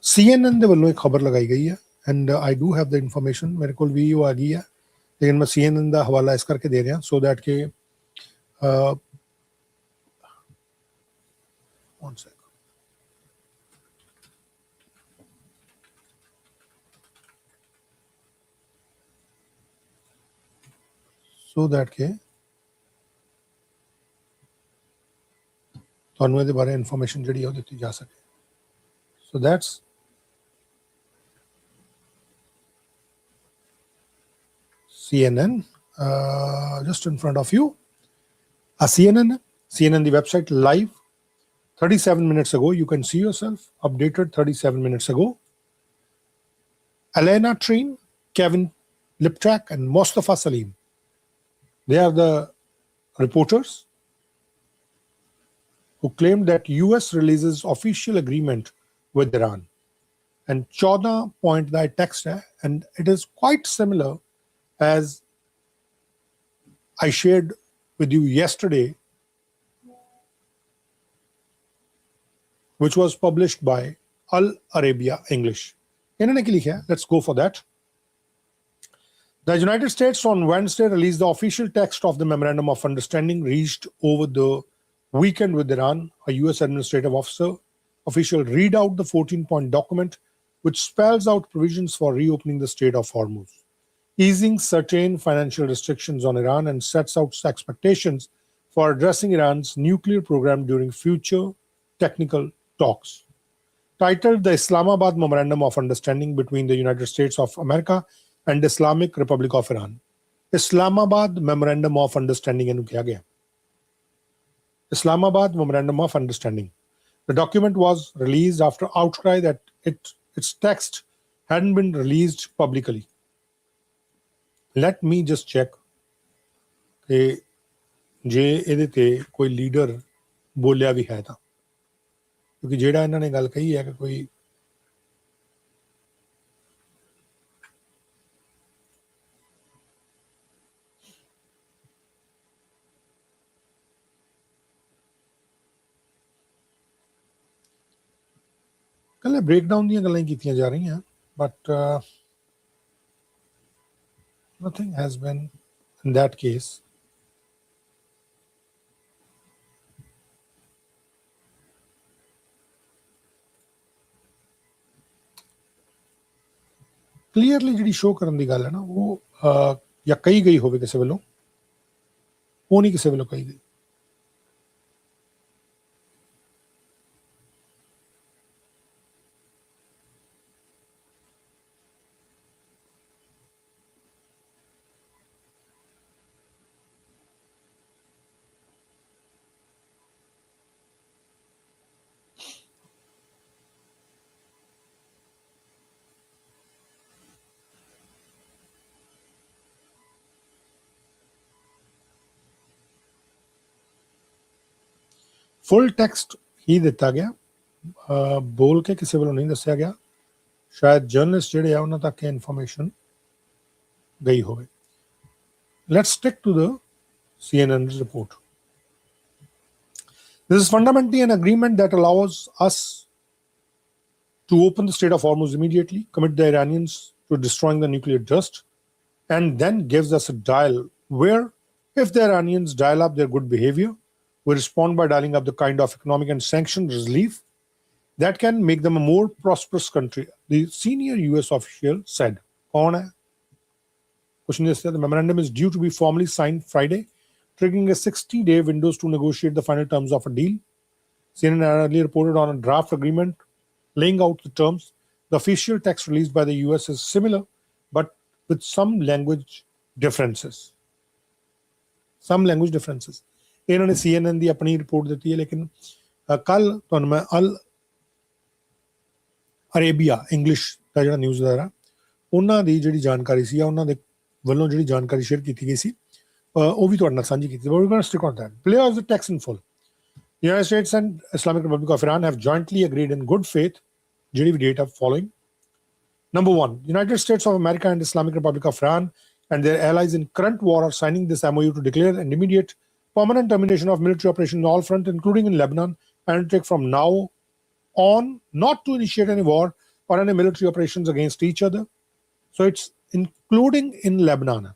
CNN के वालों एक खबर लगाई गई है and I do have the information मेरे को भी आ गई है लेकिन मैं CNN का हवाला इस करके दे रहा सो दैट के so that के ਤੁਹਾਨੂੰ ਇਹਦੇ ਬਾਰੇ ਇਨਫੋਰਮੇਸ਼ਨ ਜਿਹੜੀ ਹੈ ਉਹ ਦਿੱਤੀ ਜਾ ਸਕੇ so that's CNN just in front of you CNN the website live 37 minutes ago you can see yourself updated 37 minutes ago Elena Treen, Kevin Liptrak and Mostafa Salim, they are the reporters who claimed that US releases official agreement with Iran. And 14 point that text hai, and it is quite similar as I shared with you yesterday, which was published by Al Arabiya English. Let's go for that. The United States on Wednesday released the official text of the Memorandum of Understanding reached over the weekend with Iran. A US administrative official read out the 14-point document, which spells out provisions for reopening the Strait of Hormuz, easing certain financial restrictions on Iran, and sets out expectations for addressing Iran's nuclear program during future technical talks. Titled the Islamabad Memorandum of Understanding between the United States of America and the Islamic Republic of Iran. Islamabad Memorandum of Understanding enu kiya gaya. Islamabad Memorandum of Understanding. The document was released after outcry that its text hadn't been released publicly. Let me just check कि जे ਇਹਦੇ ਤੇ ਕੋਈ leader ਬੋਲਿਆ ਵੀ ਹੈ ਤਾਂ क्योंकि ਜਿਹੜਾ ਇਹਨਾਂ ਨੇ ਗੱਲ ਕਹੀ ਹੈ ਕਿ ਕੋਈ ਕੱਲੇ ਬ੍ਰੇਕਡਾਊਨ ਦੀਆਂ ਗੱਲਾਂ ਕੀਤੀਆਂ ਜਾ ਰਹੀਆਂ but nothing has been in that case. Clearly ਜਿਹੜੀ ਸ਼ੋਅ ਕਰਨ ਦੀ ਗੱਲ ਹੈ ਨਾ ਉਹ ਜਾਂ ਕਹੀ ਗਈ ਹੋਵੇ ਕਿਸੇ ਵੱਲੋਂ ਉਹ ਨਹੀਂ ਕਿਸੇ ਵੱਲੋਂ ਕਹੀ ਗਈ फुल टेक्स्ट ही ਦਿੱਤਾ ਗਿਆ ਬੋਲ ਕੇ ਕਿਸੇ ਵੱਲੋਂ ਨਹੀਂ ਦੱਸਿਆ ਗਿਆ ਸ਼ਾਇਦ ਜਰਨਲਿਸਟ ਜਿਹੜੇ ਆ ਉਹਨਾਂ ਤੱਕ ਇਹ ਇਨਫੋਰਮੇਸ਼ਨ ਗਈ ਹੋਵੇ let's stick to the CNN report. This is fundamentally an agreement that allows us to open the Strait of Hormuz immediately, commit the Iranians to destroying the nuclear dust, and then gives us a dial where, if the Iranians dial up their good behavior, we respond by dialing up the kind of economic and sanction relief that can make them a more prosperous country. The senior US official said, the memorandum is due to be formally signed Friday, triggering a 60-day window to negotiate the final terms of a deal. CNN earlier reported on a draft agreement laying out the terms. The official text released by the US is similar, but with some language differences. ਇਹਨਾਂ ਨੇ CNN ਦੀ ਆਪਣੀ report ਦਿੱਤੀ ਹੈ ਲੇਕਿਨ ਕੱਲ ਤੁਹਾਨੂੰ ਮੈਂ ਅਲ Arabia English ਦਾ ਜਿਹੜਾ ਨਿਊਜ਼ ਅਦਾਰਾ ਉਹਨਾਂ ਦੀ ਜਿਹੜੀ ਜਾਣਕਾਰੀ ਸੀ ਉਹਨਾਂ ਦੇ ਵੱਲੋਂ ਜਿਹੜੀ ਜਾਣਕਾਰੀ ਸ਼ੇਅਰ ਕੀਤੀ ਗਈ ਸੀ ਉਹ ਵੀ ਤੁਹਾਡੇ ਨਾਲ ਸਾਂਝੀ ਕੀਤੀ we're going to stick on that. Players the text in full. The United States and Islamic Republic of Iran have jointly agreed in good faith ਜਿਹੜੀ ਵੀ data following. Number one, United States of America and Islamic Republic of Iran and their allies in current war are signing this MOU to declare an immediate permanent termination of military operations on all fronts, including in Lebanon, and take from now on not to initiate any war or any military operations against each other. So it's including in Lebanon.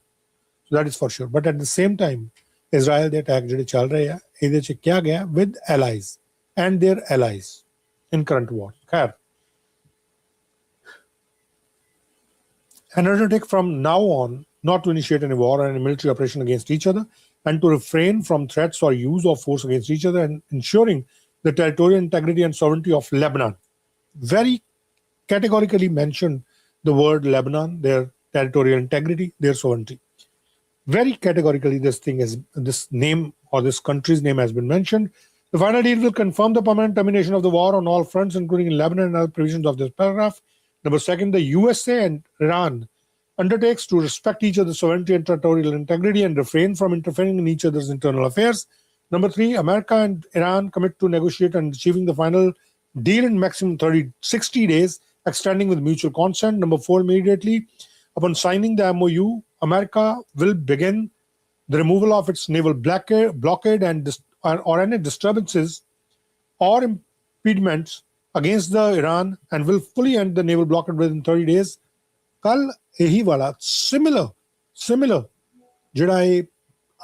So that is for sure. But at the same time, Israel the attack ਜਿਹੜੇ ਚੱਲ ਰਹੇ ਆ ਇਹਦੇ ਚ ਕਿਹਾ ਗਿਆ with allies and their allies in current war. खैर, and to take from now on not to initiate any war or any military operation against each other, and to refrain from threats or use of force against each other, and ensuring the territorial integrity and sovereignty of Lebanon. Very categorically mentioned the word Lebanon, their territorial integrity, their sovereignty. Very categorically, this name or this country's name has been mentioned. The final deal will confirm the permanent termination of the war on all fronts, including in Lebanon and other provisions of this paragraph. Number second, the USA and Iran undertakes to respect each other's sovereignty and territorial integrity and refrain from interfering in each other's internal affairs. Number three, America and Iran commit to negotiate and achieving the final deal in maximum 60 days, extending with mutual consent. Number four, immediately upon signing the MOU, America will begin the removal of its naval blockade and or any disturbances or impediments against the Iran, and will fully end the naval blockade within 30 days. Kal ehi wala similar ਜਿਹੜਾ ਇਹ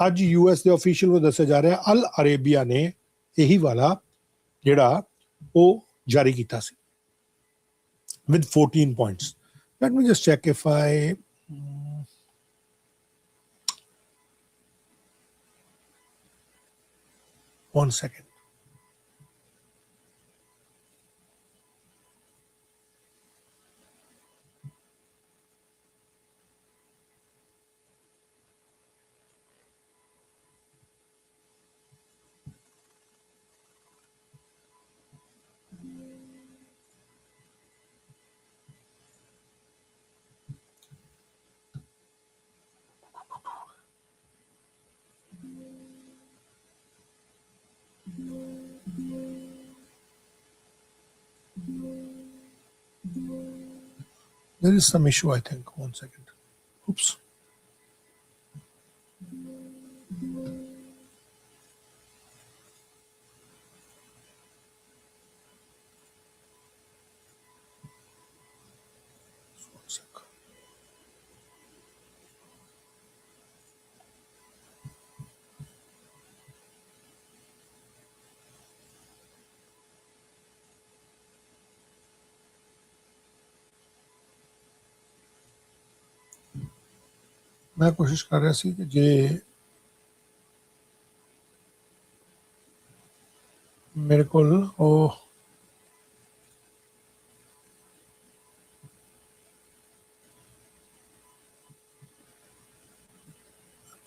ਅੱਜ US ਦੇ official ਨੂੰ ਦੱਸਿਆ ਜਾ ਰਿਹਾ ਅਲ Arabia ਨੇ ਇਹੀ ਵਾਲਾ ਜਿਹੜਾ ਉਹ ਜਾਰੀ ਕੀਤਾ ਸੀ with 14 points. Let me just check if I one second. There is some issue, I think. One second. Oops. One sec. मैं कोशिश कर रहा सी कि जे मेरे को ਉਹ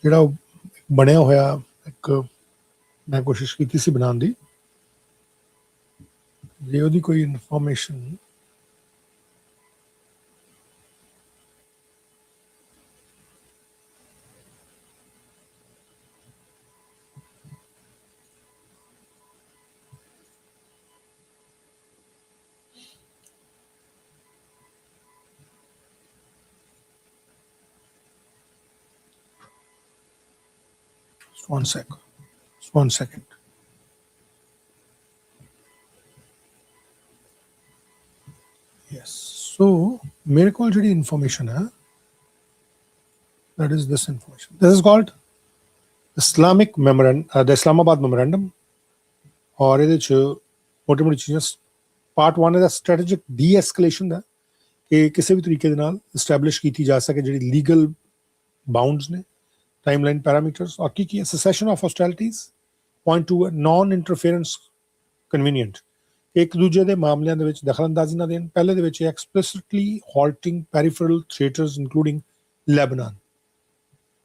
ਜਿਹੜਾ ਬਣਿਆ ਹੋਇਆ ਇੱਕ ਮੈਂ ਕੋਸ਼ਿਸ਼ ਕੀਤੀ ਸੀ ਬਣਾਉਣ ਦੀ ਜੇ ਉਹਦੀ ਕੋਈ information One second. Yes. So, मेरे को ਜਿਹੜੀ information है, that is this information. This is called Islamic Memorandum, the Islamabad Memorandum. और ਇਹਦੇ ਚ मोटी चीज़ें. Part 1 है strategic de-escalation ਦਾ ਕਿ ਕਿਸੇ ਵੀ ਤਰੀਕੇ ਦੇ ਨਾਲ establish ਕੀਤੀ ਜਾ ਸਕੇ ਜਿਹੜੀ legal bounds ਨੇ. Timeline parameters or key cessation of hostilities. Point 2 non-interference convenient. ਇੱਕ ਦੂਜੇ ਦੇ ਮਾਮਲਿਆਂ ਦੇ ਵਿੱਚ ਦਖਲਅੰਦਾਜ਼ੀ ਨਾ ਦੇਣ. ਪਹਿਲੇ ਦੇ ਵਿੱਚ explicitly halting peripheral theaters including Lebanon.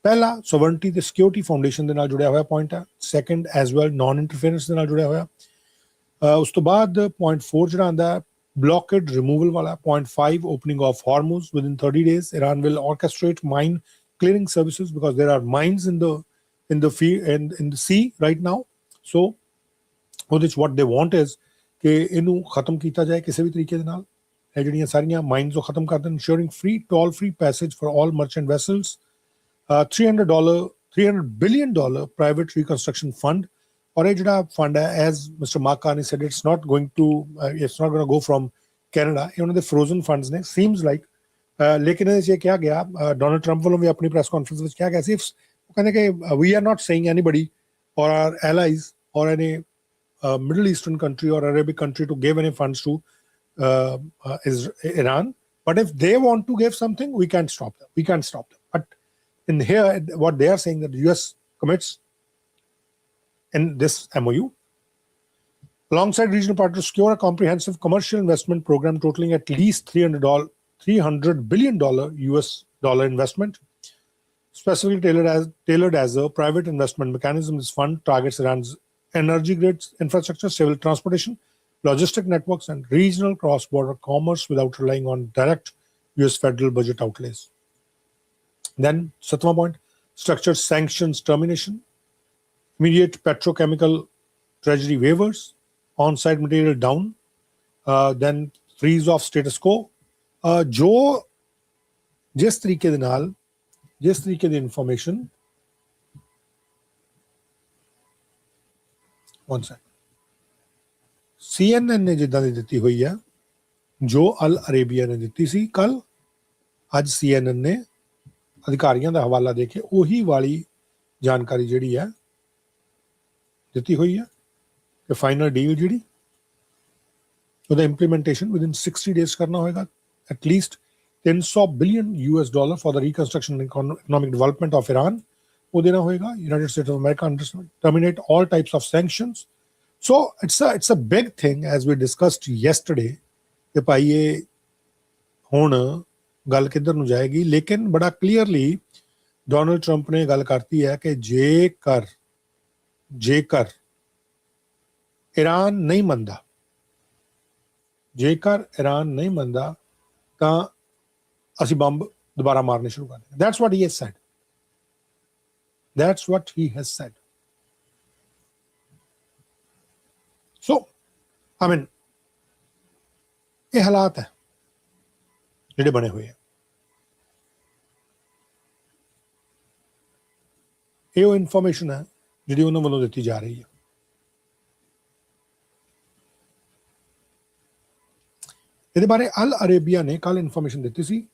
ਪਹਿਲਾ sovereignty ਤੇ security foundation ਦੇ ਨਾਲ ਜੁੜਿਆ ਹੋਇਆ point ਹੈ. Second as well non-interference ਦੇ ਨਾਲ ਜੁੜਿਆ ਹੋਇਆ. ਉਸ ਤੋਂ ਬਾਅਦ point 4 ਜਿਹੜਾ ਆਉਂਦਾ blockade removal ਵਾਲਾ. Point 5 opening of Hormuz within 30 days. Iran will orchestrate mine clearing services because there are mines in the sea right now. So what they want is ਕਿ ਇਹਨੂੰ ਖਤਮ ਕੀਤਾ ਜਾਏ ਕਿਸੇ ਵੀ ਤਰੀਕੇ ਦੇ ਨਾਲ. ਇਹ ਜਿਹੜੀਆਂ ਸਾਰੀਆਂ ਮਾਈਨਸ ਉਹ ਖਤਮ ਕਰ ਦੇਣ. ensuring toll-free passage for all merchant vessels. $300 billion private reconstruction fund. ਔਰ ਇਹ ਜਿਹੜਾ fund ਹੈ, as Mr. Mark Carney said, it's not going to go from Canada. ਇਹ ਉਹਨਾਂ ਦੇ frozen funds ਨੇ. Seems like ਲੇਕਿਨ ਇਹਦੇ 'ਚ ਕਿਹਾ ਗਿਆ ਡੋਨਲਡ ਟਰੰਪ ਵੱਲੋਂ ਵੀ ਆਪਣੀ ਪ੍ਰੈਸ ਕਾਨਫਰੰਸ ਵਿੱਚ ਕਿਹਾ ਗਿਆ ਸੀ ਉਹ ਕਹਿੰਦੇ ਕਿ we are not saying anybody or our allies or any middle eastern country or Arabic country to give any funds to Iran, but if they want to give something, we can't stop them. But in here, what they are saying that the US commits in this MOU, alongside regional partners, secure a comprehensive commercial investment program totaling at least $300 billion US dollar investment, specifically tailored as a private investment mechanism. This fund targets Iran's energy grids, infrastructure, civil transportation, logistic networks, and regional cross-border commerce without relying on direct US federal budget outlays. Then, 7th point, structured sanctions termination, immediate petrochemical treasury waivers, on-site material down, then freeze of status quo. जो जिस तरीके दे नाल जिस तरीके दी information CNN ने जिद्दां दी दित्ती हुई है जो अल अरेबिया ने दित्ती सी कल ਅੱਜ CNN ने अधिकारियों का हवाला देके ਉਹੀ वाली जानकारी ਜਿਹੜੀ ਹੈ ਦਿੱਤੀ ਹੋਈ ਹੈ ਕਿ ਫਾਈਨਲ ਡੀਲ ਜਿਹੜੀ ਉਹਦਾ ਇੰਪਲੀਮੈਂਟੇਸ਼ਨ ਵਿਦਿਨ 60 ਡੇਜ਼ ਕਰਨਾ ਹੋਏਗਾ at least $300 billion for the reconstruction and economic development of Iran. वो देना होएगा. United States of America terminate all types of sanctions. So it's a big thing as we discussed yesterday कि भाई ये ਹੁਣ ਗੱਲ ਕਿੱਧਰ ਨੂੰ ਜਾਏਗੀ ਲੇਕਿਨ ਬੜਾ ਕਲੀਅਰਲੀ ਡੋਨਲਡ ਟਰੰਪ ਨੇ ਗੱਲ ਕਰਤੀ ਹੈ ਕਿ ਜੇਕਰ ईरान नहीं ਮੰਨਦਾ ਜੇਕਰ ईरान नहीं ਮੰਨਦਾ ਤਾਂ ਅਸੀਂ ਬੰਬ ਦੁਬਾਰਾ ਮਾਰਨੇ ਸ਼ੁਰੂ ਕਰ ਦੇਂਗੇ. That's what he has said. That's what he has said. So, I mean, ਇਹ ਹਾਲਾਤ ਹੈ ਜਿਹੜੇ ਬਣੇ ਹੋਏ ਆ. ਇਹ ਉਹ ਇਨਫੋਰਮੇਸ਼ਨ ਹੈ ਜਿਹੜੀ ਉਹਨਾਂ ਵੱਲੋਂ ਦਿੱਤੀ ਜਾ ਰਹੀ ਹੈ. ਇਹਦੇ ਬਾਰੇ ਅਲ ਅਰੇਬੀਆ ਨੇ ਕੱਲ ਇਨਫੋਰਮੇਸ਼ਨ ਦਿੱਤੀ ਸੀ.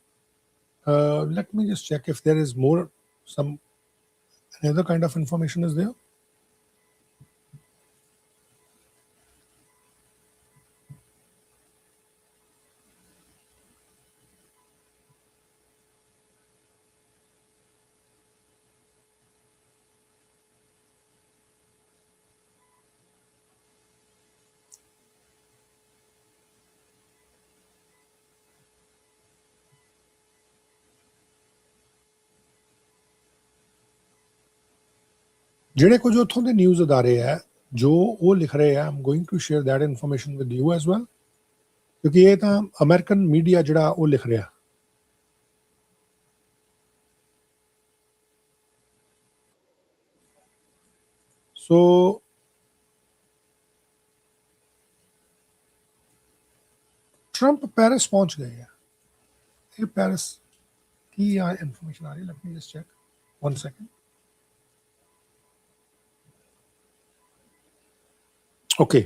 Let me just check if there is more, some another kind of information is there. ਜਿਹੜੇ ਕੁਝ ਉੱਥੋਂ ਦੇ ਨਿਊਜ਼ ਅਦਾਰੇ ਹੈ ਜੋ ਉਹ ਲਿਖ ਰਹੇ ਆ I'm going to share that information with you as well ਕਿਉਂਕਿ ਇਹ ਤਾਂ ਅਮਰੀਕਨ ਮੀਡੀਆ ਜਿਹੜਾ ਉਹ ਲਿਖ ਰਿਹਾ. ਸੋ ਟਰੰਪ ਪੈਰਿਸ ਪਹੁੰਚ ਗਏ ਆ. ਇਹ ਪੈਰਿਸ ਕੀ ਆ ਇਨਫੋਰਮੇਸ਼ਨ ਆ ਰਹੀ. Light me just check 1 second. Okay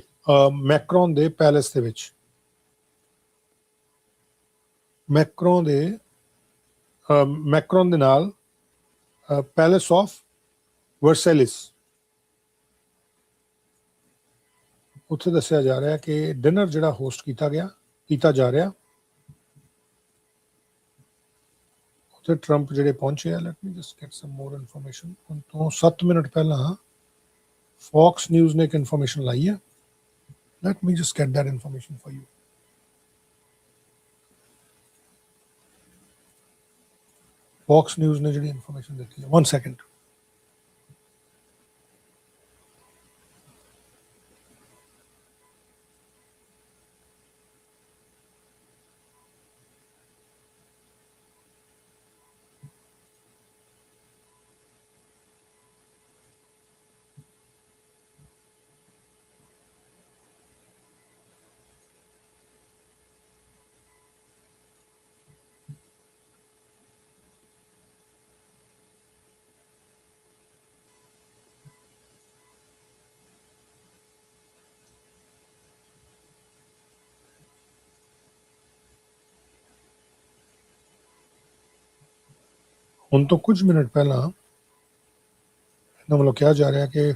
Macron ਦੇ ਪੈਲੇਸ ਦੇ ਵਿੱਚ ਮੈਕਰੋਨ ਦੇ ਨਾਲ ਪੈਲੇਸ ਆਫ ਵਰਸੈਲਿਸ ਉੱਥੇ ਦੱਸਿਆ ਜਾ ਰਿਹਾ ਕਿ ਡਿਨਰ ਜਿਹੜਾ ਹੋਸਟ ਕੀਤਾ ਜਾ ਰਿਹਾ ਉੱਥੇ ਟਰੰਪ ਜਿਹੜੇ ਪਹੁੰਚੇ ਆ. ਲੈਟ ਮੀ ਜਸਟ ਗੈਟ ਸਮ ਮੋਰ ਇਨਫੋਰਮੇਸ਼ਨ. ਹੁਣ ਤੋਂ 7 ਮਿੰਟ ਪਹਿਲਾਂ Fox News ने एक information लाई है. Let me just get that information for you. Fox News ने जो information दी है. 1 second. ਹੁਣ ਤੋਂ ਕੁਝ ਮਿੰਟ ਪਹਿਲਾਂ ਇਹਨਾਂ ਵੱਲੋਂ ਕਿਹਾ ਜਾ ਰਿਹਾ ਕਿ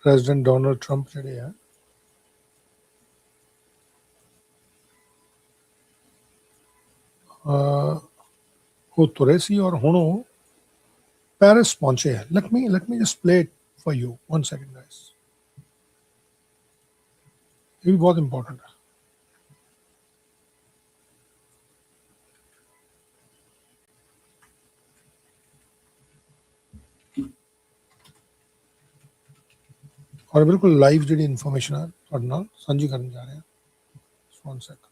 ਪ੍ਰੈਜ਼ੀਡੈਂਟ ਡੋਨਲਡ ਟਰੰਪ ਜਿਹੜੇ ਆ ਉਹ ਤੁਰੇ ਸੀ ਔਰ ਹੁਣ ਉਹ ਪੈਰਿਸ ਪਹੁੰਚੇ ਹੈ। Let me just play it for you. 1 second, guys. ਇਹ ਵੀ ਬਹੁਤ ਇੰਪੋਰਟੈਂਟ ਹੈ। ਔਰ ਬਿਲਕੁਲ ਲਾਈਵ ਜਿਹੜੀ ਇਨਫੋਰਮੇਸ਼ਨ ਹੈ ਤੁਹਾਡੇ ਨਾਲ ਸਾਂਝੀ ਕਰਨ ਜਾ ਰਹੇ ਹਾਂ। 1 second.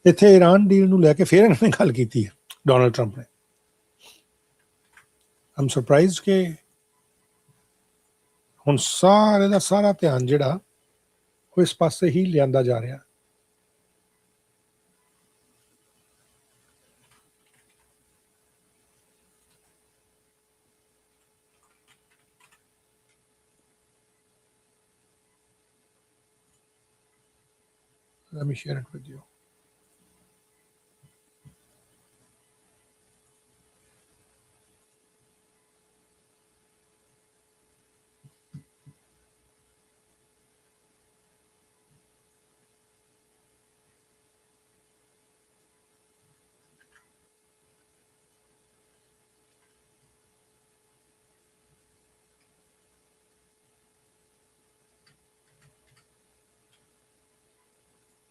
ਇੱਥੇ ਈਰਾਨ ਡੀਲ ਨੂੰ ਲੈ ਕੇ ਫਿਰ ਇਹਨਾਂ ਨੇ ਗੱਲ ਕੀਤੀ ਹੈ ਡੋਨਲਡ ਟਰੰਪ ਨੇ। ਆਮ ਸਰਪ੍ਰਾਈਜ਼ ਕਿ ਹੁਣ ਸਾਰੇ ਦਾ ਸਾਰਾ ਧਿਆਨ ਜਿਹੜਾ ਉਹ ਇਸ ਪਾਸੇ ਹੀ ਲਿਆਂਦਾ ਜਾ ਰਿਹਾ। Let me share it with you.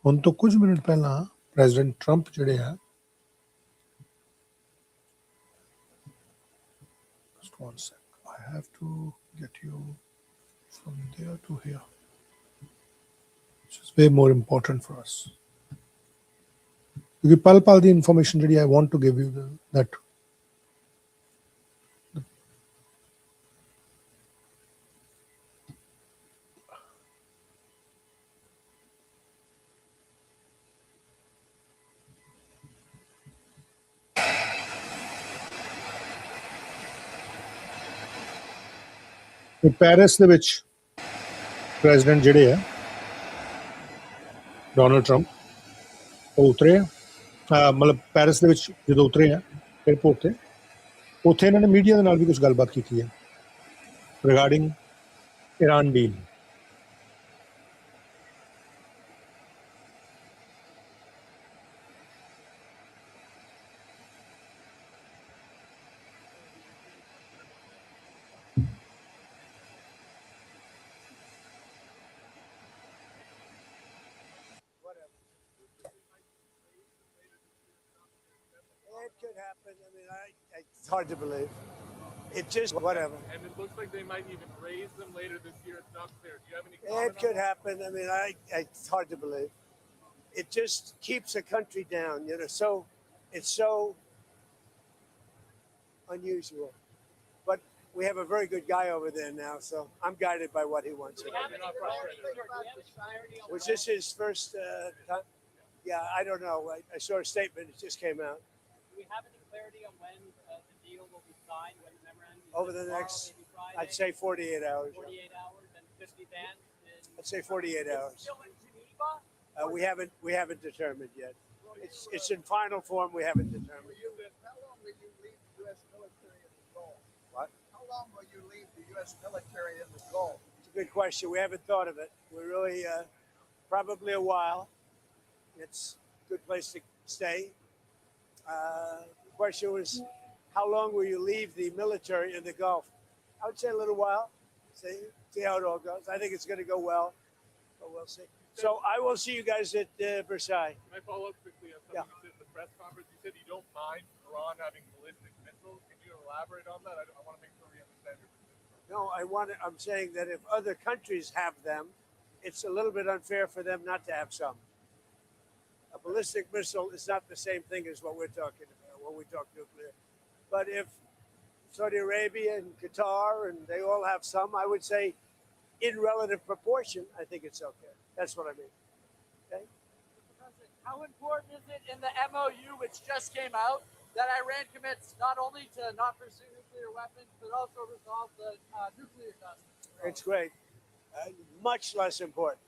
ਹੁਣ ਤੋਂ ਕੁਝ ਮਿੰਟ ਪਹਿਲਾਂ ਪ੍ਰੈਜ਼ੀਡੈਂਟ ਟਰੰਪ ਜਿਹੜੇ ਆ just 1 sec. I have to get you from there to here, which is way more important for us. क्योंकि पल पल दी information ਜਿਹੜੀ I want to give you that Paris ਦੇ ਵਿੱਚ ਪ੍ਰੈਜ਼ੀਡੈਂਟ ਜਿਹੜੇ ਆ ਡੋਨਲਡ ਟਰੰਪ ਉਹ ਉਤਰੇ ਆ ਮਤਲਬ ਪੈਰਿਸ ਦੇ ਵਿੱਚ ਜਦੋਂ ਉਤਰੇ ਆ ਏਅਰਪੋਰਟ ਤੇ ਉੱਥੇ ਇਹਨਾਂ ਨੇ ਮੀਡੀਆ ਦੇ ਨਾਲ ਵੀ ਕੁਝ ਗੱਲਬਾਤ ਕੀਤੀ ਹੈ regarding Iran deal. It could happen. I mean, it's hard to believe. It just, whatever. And it looks like they might even raise them later this year. It's not clear. Do you have any comment? It could happen. I mean, it's hard to believe. It just keeps a country down, you know. So it's so unusual. But we have a very good guy over there now, so I'm guided by what he wants. Was this his first time? Yeah, I don't know. I saw a statement. It just came out. Do we have any clarity on when the deal will be signed, when the memorandum? Over the next, I'd say 48 hours. 48 hours and 50 then? I'd say 48 hours. Still in Geneva? We haven't determined yet. It's in final form. We haven't determined. How long will you leave the U.S. military in the Gulf? What? How long will you leave the U.S. military in the Gulf? It's a good question. We haven't thought of it. We're really probably a while. It's a good place to stay. The question was, how long will you leave the military in the Gulf? I would say a little while. See how it all goes. I think it's going to go well, but we'll see. So I will see you guys at Versailles. Can I follow up quickly on something you said in the press conference? You said you don't mind Iran having ballistic missiles. Can you elaborate on that? I want to make sure we understand your position. No, I'm saying that if other countries have them, it's a little bit unfair for them not to have some. A ballistic missile is not the same thing as what we're talking about when we talk nuclear. But if Saudi Arabia and Qatar and they all have some, I would say in relative proportion, I think it's okay. That's what I mean. Okay? How important is it in the MOU which just came out that Iran commits not only to not pursue nuclear weapons, but also resolve the nuclear dust. It's great. Much less important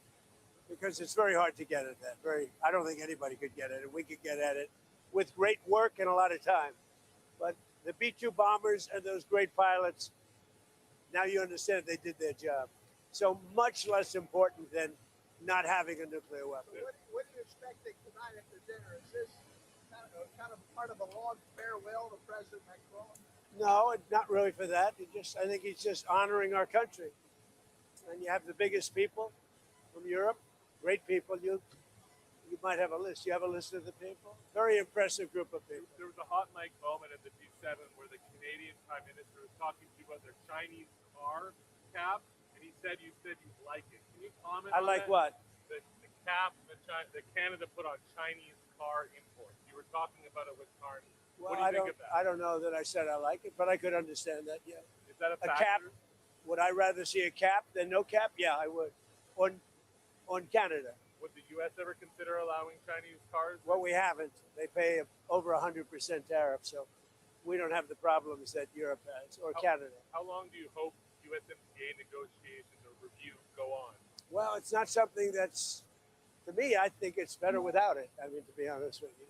because it's very hard to get at that. I don't think anybody could get at it. We could get at it with great work and a lot of time. But the B-2 bombers and those great pilots, now you understand they did their job. So much less important than not having a nuclear weapon. What are you expecting tonight at the dinner? Is this kind of part of a long farewell to President Macron? No, not really for that. I think he's just honoring our country. And you have the biggest people from Europe, great people. You might have a list. You have a list of the people? Very impressive group of people. There was a hot mic moment at the G7 where the Canadian Prime Minister was talking to you about their Chinese car cap, and he said you like it. Can you comment I on like that? what? The cap that Canada put on Chinese car imports. You were talking about it with Carney. Well, what do you think of that? I don't know that I said I like it, but I could understand that, yeah. Is that a factor? cap? Would I rather see a cap than no cap? Yeah, I would. On Canada. Would the U.S. ever consider allowing Chinese cars? Well, we haven't. They pay over 100% tariff, so we don't have the problems that Europe has or Canada. How long do you hope USMCA negotiations or review go on? Well, it's not something that's, to me, I think it's better without it. I mean, to be honest with you,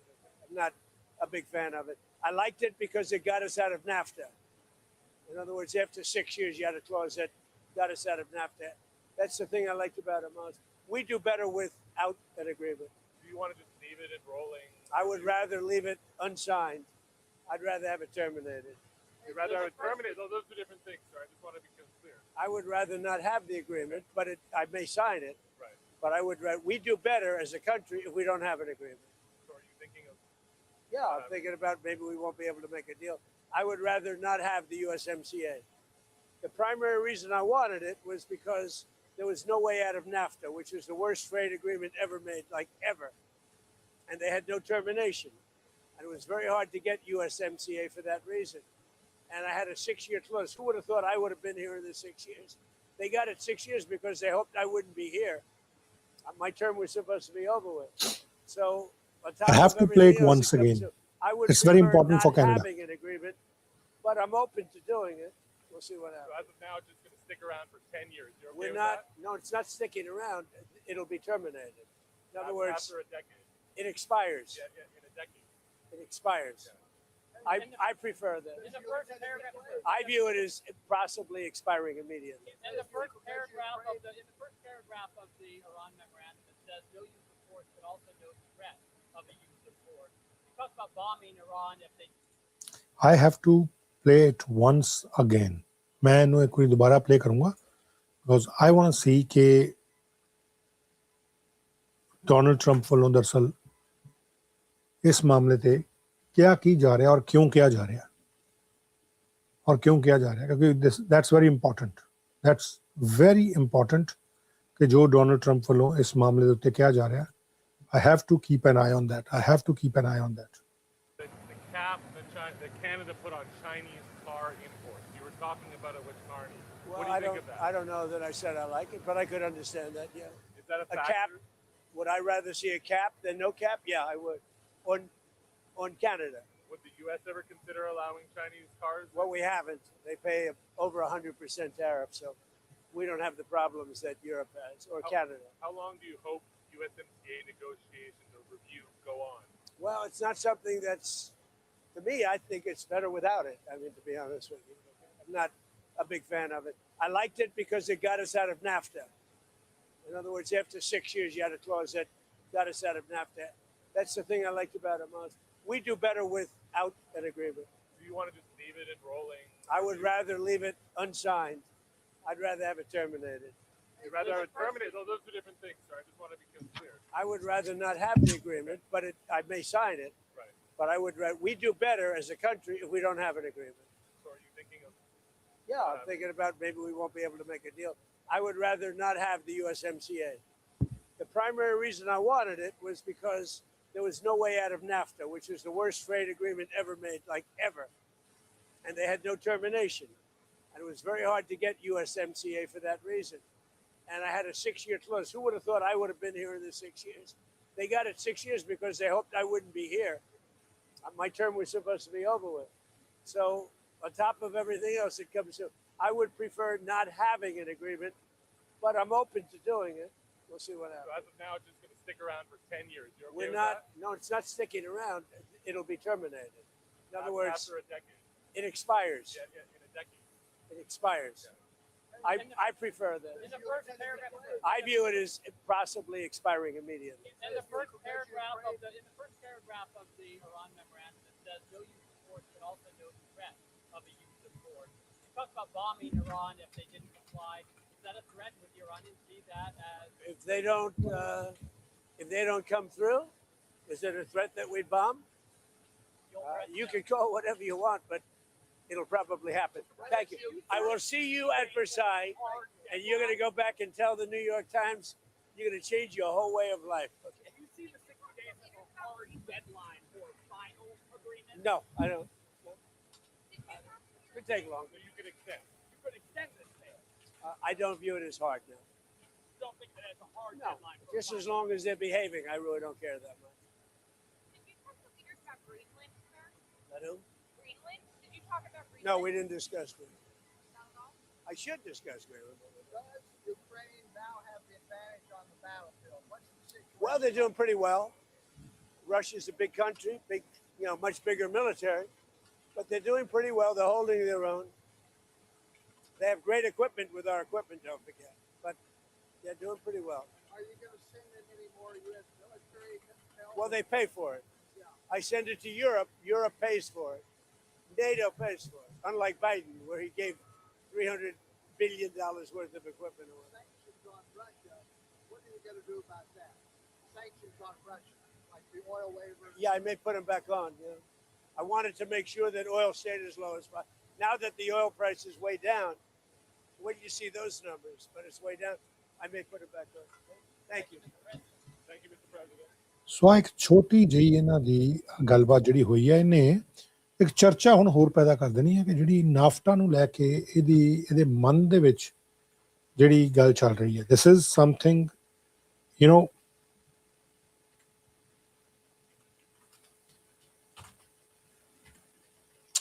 I'm not a big fan of it. I liked it because it got us out of NAFTA. In other words, after 6 years, you had a clause that got us out of NAFTA. That's the thing I liked about it most. We do better without an agreement. Do you want to just leave it enrolling? I would rather leave it unsigned. I'd rather have it terminated. You'd rather have it terminated? Those are different things, sir. I just want to be clear. I would rather not have the agreement, but I may sign it. Right. But we do better as a country if we don't have an agreement. So are you thinking of? Yeah, I'm thinking about maybe we won't be able to make a deal. I would rather not have the USMCA. The primary reason I wanted it was because there was no way out of NAFTA, which was the worst trade agreement ever made, like ever. And they had no termination. And it was very hard to get USMCA for that reason. And I had a 6-year clause. Who would have thought I would have been here in the 6 years? They got it 6 years because they hoped I wouldn't be here. My term was supposed to be over with. So on top I have of to play it everything else once that comes again. I would It's very prefer important for not Canada. having an agreement, but I'm open to doing it. We'll see what happens. So as of now, it's just going to stick around for 10 years. You're okay We're with not. that? No, it's not sticking around. It'll be terminated. In other words, After a decade. it expires. Yeah, in a decade. It expires. I prefer that. In the first paragraph, I view it as possibly expiring immediately. in the first paragraph of the Iran memorandum, it says no use of force, but also no threat of the use of force. It talks about bombing Iran if they. I have to play it once again. मैं इन्हें एक बार दोबारा play करूँगा because I want to see कि Donald Trump वालों दरअसल इस मामले पे क्या की जा रहा है और क्यों किया जा रहा है क्योंकि that's very important. That's very important कि जो डोनाल्ड ट्रंप वालों इस मामले पे क्या जा रहा है. I have to keep an eye on that. The cap that Canada put on Chinese car imports. You were talking about it with Carney. Well, what do you think of that? I don't know that I said I like it, but I could understand that. Yeah. Is that a A factor? cap? Would I rather see a cap than no cap? Yeah, I would. On Canada. Would the U.S. ever consider allowing Chinese cars? Well, we haven't. They pay over 100% tariff, so we don't have the problems that Europe has or Canada. How long do you hope USMCA negotiations or review go on? Well, it's not something that's, to me, I think it's better without it. I mean, to be honest with you, I'm not a big fan of it. I liked it because it got us out of NAFTA. In other words, after 6 years, you had a clause that got us out of NAFTA. That's the thing I liked about it most. We do better without an agreement. Do you want to just leave it enrolling? I would rather leave it unsigned. I'd rather have it terminated. You'd rather have it terminated? Those are different things, sir. I just want to be clear. I would rather not have the agreement, but I may sign it. Right. But we do better as a country if we don't have an agreement. So are you thinking of? Yeah, I'm thinking about maybe we won't be able to make a deal. I would rather not have the USMCA. The primary reason I wanted it was because there was no way out of NAFTA, which was the worst trade agreement ever made, like ever. And they had no termination. And it was very hard to get USMCA for that reason. And I had a 6-year clause. Who would have thought I would have been here in the 6 years? They got it 6 years because they hoped I wouldn't be here. My term was supposed to be over with. So on top of everything else that comes to, I would prefer not having an agreement, but I'm open to doing it. We'll see what happens. So as of now, it's just going to stick around for 10 years. You're okay We're with not, no, it's not sticking around. It'll be terminated. In other words, after a decade. it expires. Yeah, in a decade. It expires. I prefer that. In the first paragraph, I view it as possibly expiring immediately. in the first paragraph of the Iran memorandum, it says no use of force, but also no threat of a use of force. It talks about bombing Iran if they didn't comply. Is that a threat? Would the Iranians see that as? If they don't come through, is it a threat that we bomb? You can call it whatever you want, but it'll probably happen. Thank you. I will see you at Versailles, and you're going to go back and tell the New York Times you're going to change your whole way of life. Okay. Do you see the 60 days as a hard deadline for final agreement? No, I don't. Could take longer. So you could extend. You could extend this deal. I don't view it as hard now. You don't think that it's a hard No, deadline? just as long as they're behaving, I really don't care that much. Did you talk to leaders about Greenland, sir? That who? Greenland? Did you talk about Greenland? No, we didn't discuss Greenland. Not at all? I should discuss Greenland. Does Ukraine now have the advantage on the battlefield? What's the situation? Well, they're doing pretty well. Russia's a big country, much bigger military, but they're doing pretty well. They're holding their own. They have great equipment with our equipment, don't forget, but they're doing pretty well. Are you going to send in any more U.S. military? Well, they pay for it. Yeah. I send it to Europe. Europe pays for it. NATO pays for it, unlike Biden, where he gave $300 billion worth of equipment away. Sanctions on Russia. What are you going to do about that? Sanctions on Russia, like the oil waiver. Yeah, I may put them back on. Yeah. I wanted to make sure that oil stayed as low as possible. Now that the oil price is way down, when you see those numbers, but it's way down, I may put it back on. Thank you. Thank you, Mr. President. ਸੋ ਇੱਕ ਛੋਟੀ ਜਿਹੀ ਇਹਨਾਂ ਦੀ ਗੱਲਬਾਤ ਜਿਹੜੀ ਹੋਈ ਹੈ, ਇਹਨੇ ਇੱਕ ਚਰਚਾ ਹੁਣ ਹੋਰ ਪੈਦਾ ਕਰ ਦੇਣੀ ਹੈ ਕਿ ਜਿਹੜੀ ਨਾਫਟਾ ਨੂੰ ਲੈ ਕੇ ਇਹਦੇ ਮਨ ਦੇ ਵਿੱਚ ਜਿਹੜੀ ਗੱਲ ਚੱਲ ਰਹੀ ਹੈ, this is something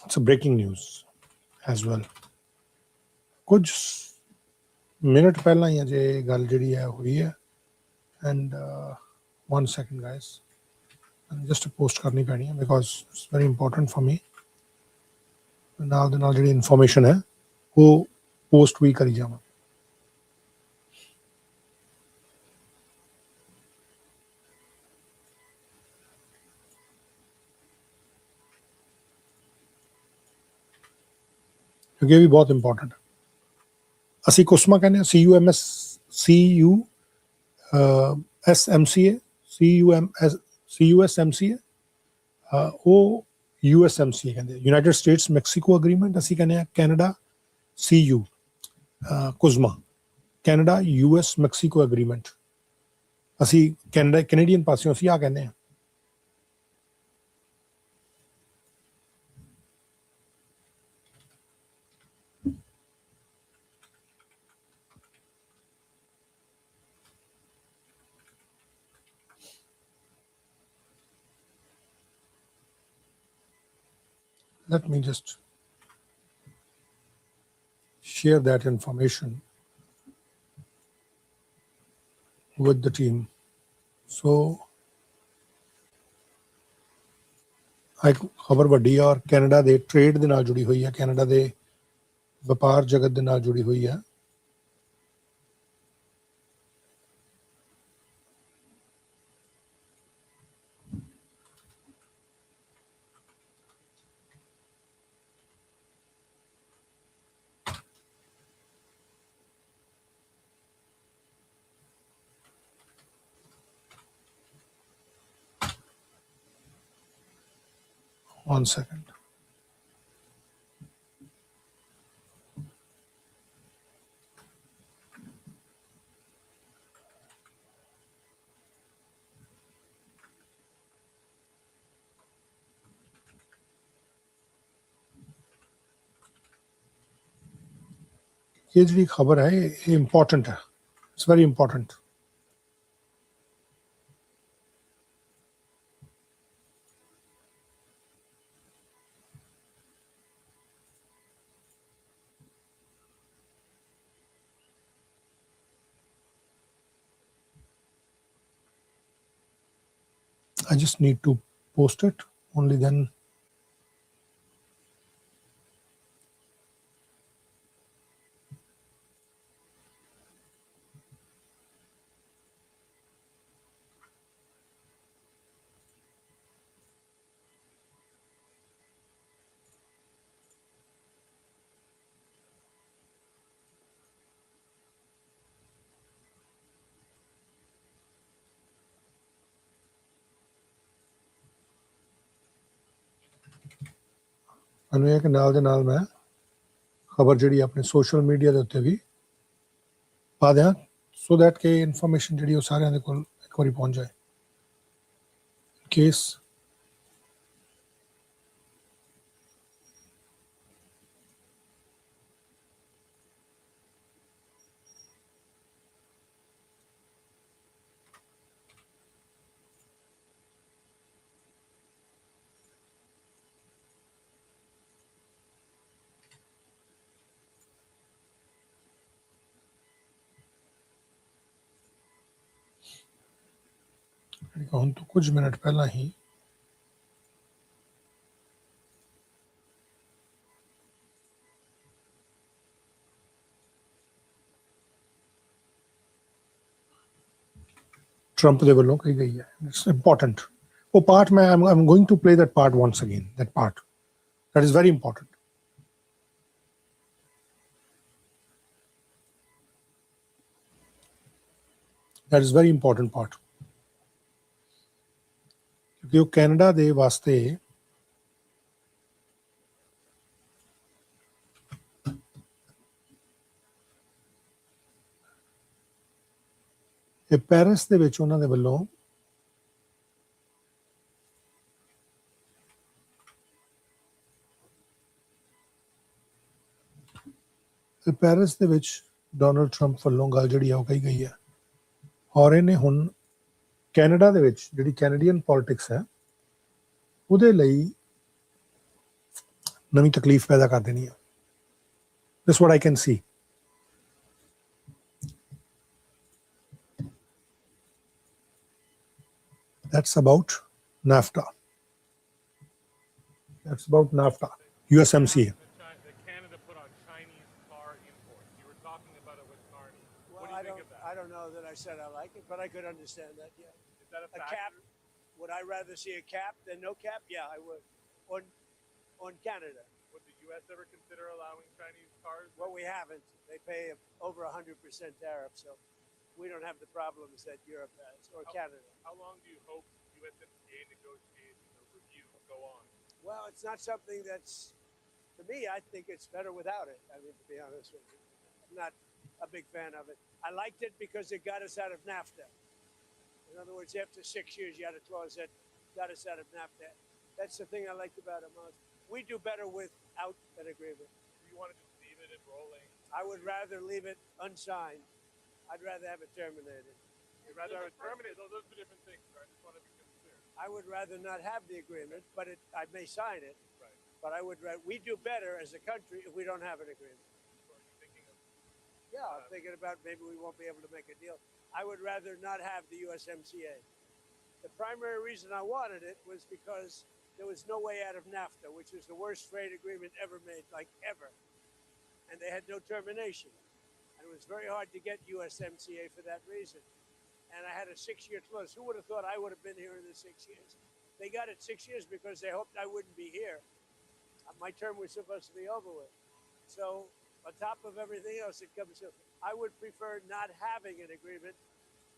it's breaking news as well. ਕੁਝ ਮਿੰਟ ਪਹਿਲਾਂ ਹੀ ਅਜੇ ਗੱਲ ਜਿਹੜੀ ਹੈ ਹੋਈ ਹੈ and 1 second guys, just a post ਕਰਨੀ ਪੈਣੀ ਹੈ because it's very important for me। ਨਾਲ ਦੇ ਨਾਲ ਜਿਹੜੀ ਇਨਫੋਰਮੇਸ਼ਨ ਹੈ ਉਹ ਪੋਸਟ ਵੀ ਕਰੀ ਜਾਵਾਂ। ਕਿਉਂਕਿ ਇਹ ਵੀ ਬਹੁਤ ਇੰਪੋਰਟੈਂਟ ਹੈ। ਅਸੀਂ ਕੁਸਮਾ ਕਹਿੰਦੇ ਹਾਂ, CUSMCA, ਉਹ USMCA ਕਹਿੰਦੇ, ਯੂਨਾਈਟਿਡ ਸਟੇਟਸ ਮੈਕਸੀਕੋ ਅਗਰੀਮੈਂਟ। ਅਸੀਂ ਕਹਿੰਦੇ ਹਾਂ Canada CU, CUSMA Canada US Mexico agreement. ਅਸੀਂ ਕੈਨੇਡੀਅਨ ਪਾਸਿਓਂ ਅਸੀਂ ਆ ਕਹਿੰਦੇ ਹਾਂ। Let me just share that information with the team. So, ਇੱਕ ਖਬਰ ਵੱਡੀ ਹੈ ਔਰ ਕੈਨੇਡਾ ਦੇ ਟ੍ਰੇਡ ਦੇ ਨਾਲ ਜੁੜੀ ਹੋਈ ਹੈ, ਕੈਨੇਡਾ ਦੇ ਵਪਾਰ ਜਗਤ ਦੇ ਨਾਲ ਜੁੜੀ ਹੋਈ ਹੈ। One second. ये जी खबर है ये इम्पोर्टेंट है, it's very important. I just need to post it, only then. Anu ਨਾਲ ਦੇ ਨਾਲ ਮੈਂ ਖਬਰ ਜਿਹੜੀ ਆਪਣੇ ਸੋਸ਼ਲ ਮੀਡੀਆ ਦੇ ਉੱਤੇ ਵੀ ਪਾ ਦਿਆਂ ਸੋ ਦੈਟ ਕਿ ਇਨਫੋਰਮੇਸ਼ਨ ਜਿਹੜੀ ਉਹ ਸਾਰਿਆਂ ਦੇ ਕੋਲ ਇੱਕ ਵਾਰੀ ਪਹੁੰਚ ਜਾਏ ਕੇਸ ਹੁਣ ਤੋਂ ਕੁਝ ਮਿੰਟ ਪਹਿਲਾਂ ਹੀ ਟਰੰਪ ਦੇ ਵੱਲੋਂ ਕਹੀ ਗਈ ਹੈ ਇਟਸ ਇੰਪੋਰਟੈਂਟ ਉਹ ਪਾਰਟ ਮੈਂ I'm going to play that part once again that part that is very important that is very important part ਕਿਉਂਕਿ ਉਹ ਕੈਨੇਡਾ ਦੇ ਵਾਸਤੇ ਇਹ ਪੈਰਿਸ ਦੇ ਵਿੱਚ ਉਹਨਾਂ ਦੇ ਵੱਲੋਂ ਪੈਰਿਸ ਦੇ ਵਿੱਚ ਡੋਨਲਡ ਟਰੰਪ ਵੱਲੋਂ ਗੱਲ ਜਿਹੜੀ ਆ ਉਹ ਕਹੀ ਗਈ ਹੈ ਔਰ ਇਹਨੇ ਹੁਣ ਕੈਨੇਡਾ ਦੇ ਵਿੱਚ ਜਿਹੜੀ ਕੈਨੇਡੀਅਨ ਪੋਲਿਟਿਕਸ ਹੈ ਉਹਦੇ ਲਈ ਨਵੀਂ ਤਕਲੀਫ ਪੈਦਾ ਕਰ ਦੇਣੀ ਹੈ this what I can see that's about NAFTA USMCA that Canada put on Chinese car imports. You were talking about it with Carney. What do you think of that? I don't know that I said I like it, but I could understand that. Yeah. Is that a factor? cap? Would I rather see a cap than no cap? Yeah, I would. On Canada. Would the U.S. ever consider allowing Chinese cars? Well, we haven't. They pay over 100% tariff, so we don't have the problems that Europe has or Canada. How long do you hope USMCA negotiations or reviews go on? Well, it's not something that's, to me, I think it's better without it. I mean, to be honest with you. I'm not a big fan of it. I liked it because it got us out of NAFTA. In other words, after 6 years, you had a clause that got us out of NAFTA. That's the thing I liked about it most. We do better without an agreement. Do you want to just leave it rolling? I would rather leave it unsigned. I'd rather have it terminated. You'd rather have it terminated? Those are two different things. I just want to be clear. I would rather not have the agreement, but I may sign it. Right. But we do better as a country if we don't have an agreement. So are you thinking of? Yeah, I'm thinking about maybe we won't be able to make a deal. I would rather not have the USMCA. The primary reason I wanted it was because there was no way out of NAFTA, which was the worst trade agreement ever made, like ever. And they had no termination. And it was very hard to get USMCA for that reason. And I had a 6-year clause. Who would have thought I would have been here in the 6 years? They got it 6 years because they hoped I wouldn't be here. My term was supposed to be over with. So on top of everything else that comes up, I would prefer not having an agreement,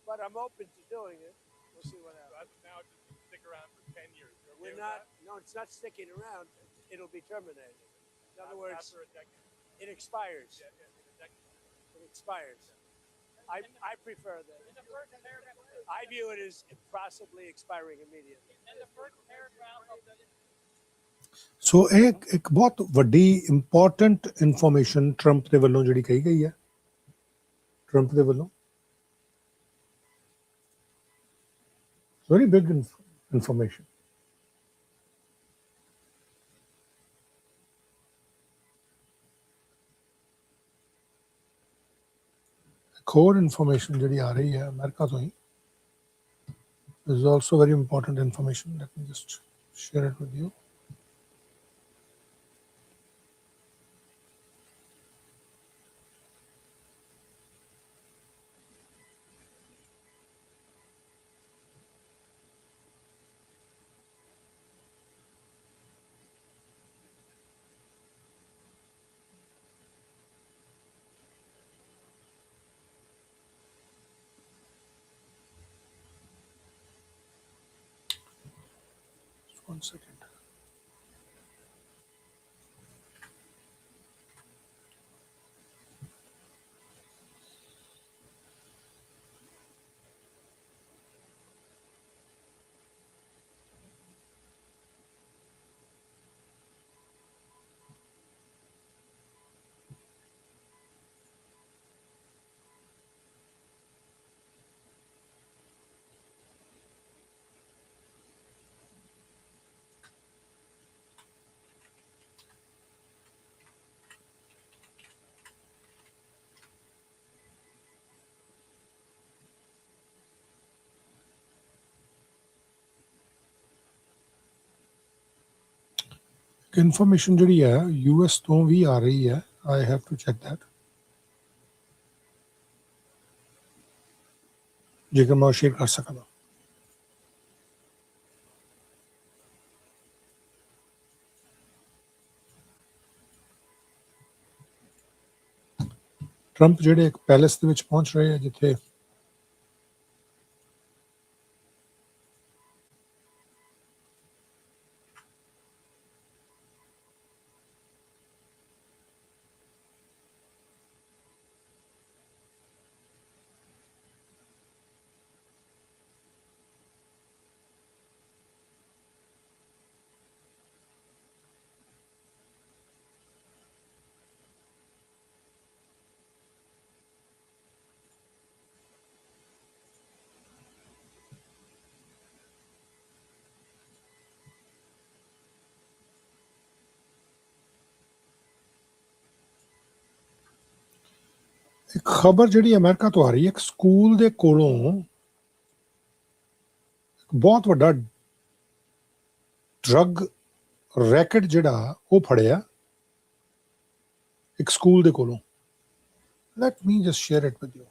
but I'm open to doing it. We'll see what happens. So as of now, just stick around for 10 years. You're okay We're with not, that? no, it's not sticking around. It'll be terminated. In other words, After a decade. it expires. Yeah, in a decade. It expires. I prefer that. In the first paragraph, I view it as possibly expiring immediately. in the first paragraph of the ਸੋ ਇਹ ਇੱਕ ਬਹੁਤ ਵੱਡੀ important information Trump ਦੇ ਵੱਲੋਂ ਜਿਹੜੀ ਕਹੀ ਗਈ ਹੈ ਟਰੰਪ ਦੇ ਵੱਲੋਂ ਵੈਰੀ ਬਿਗ ਇਨਫੋਰਮੇਸ਼ਨ ਇੱਕ ਹੋਰ ਇਨਫੋਰਮੇਸ਼ਨ ਜਿਹੜੀ ਆ ਰਹੀ ਹੈ ਅਮਰੀਕਾ ਤੋਂ ਹੀ This is also very important information. Let me just share it with you. Just 1 second. Information ਜਿਹੜੀ ਹੈ US ਤੋਂ ਵੀ ਆ ਰਹੀ ਹੈ. I have to check that. ਜੇਕਰ ਮੈਂ ਸ਼ੇਅਰ ਕਰ ਸਕਾਂ. ਟਰੰਪ ਜਿਹੜੇ ਇੱਕ ਪੈਲੇਸ ਦੇ ਵਿੱਚ ਪਹੁੰਚ ਰਹੇ ਆ ਜਿੱਥੇ ਇੱਕ ਖਬਰ ਜਿਹੜੀ ਅਮਰੀਕਾ ਤੋਂ ਆ ਰਹੀ ਹੈ ਇੱਕ ਸਕੂਲ ਦੇ ਕੋਲੋਂ ਬਹੁਤ ਵੱਡਾ ਡਰੱਗ ਰੈਕਟ ਜਿਹੜਾ ਉਹ ਫੜਿਆ ਇੱਕ ਸਕੂਲ ਦੇ ਕੋਲੋਂ. Let me just share it with you.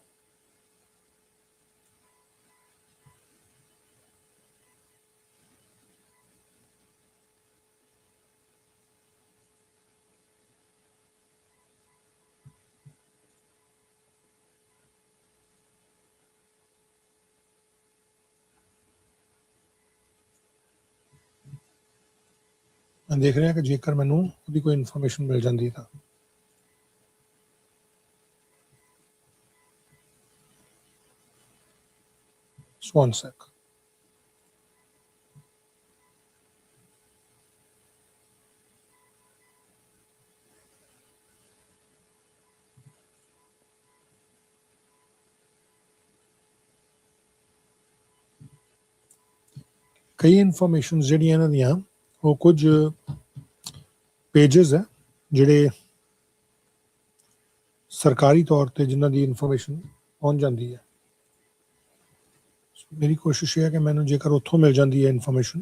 ਮੈਂ ਦੇਖ ਰਿਹਾ ਕਿ ਜੇਕਰ ਮੈਨੂੰ ਉਹਦੀ ਕੋਈ ਇਨਫੋਰਮੇਸ਼ਨ ਮਿਲ ਜਾਂਦੀ ਤਾਂ one sec. ਕਈ ਇਨਫੋਰਮੇਸ਼ਨ ਜਿਹੜੀਆਂ ਇਹਨਾਂ ਦੀਆਂ ਉਹ ਕੁਝ ਪੇजेस ਹੈ ਜਿਹੜੇ ਸਰਕਾਰੀ ਤੌਰ ਤੇ ਜਿਨ੍ਹਾਂ ਦੀ ਇਨਫੋਰਮੇਸ਼ਨ ਪਹੁੰਚ ਜਾਂਦੀ ਹੈ. ਮੇਰੀ ਕੋਸ਼ਿਸ਼ ਹੈ ਕਿ ਮੈਨੂੰ ਜੇਕਰ ਉੱਥੋਂ ਮਿਲ ਜਾਂਦੀ ਹੈ ਇਨਫੋਰਮੇਸ਼ਨ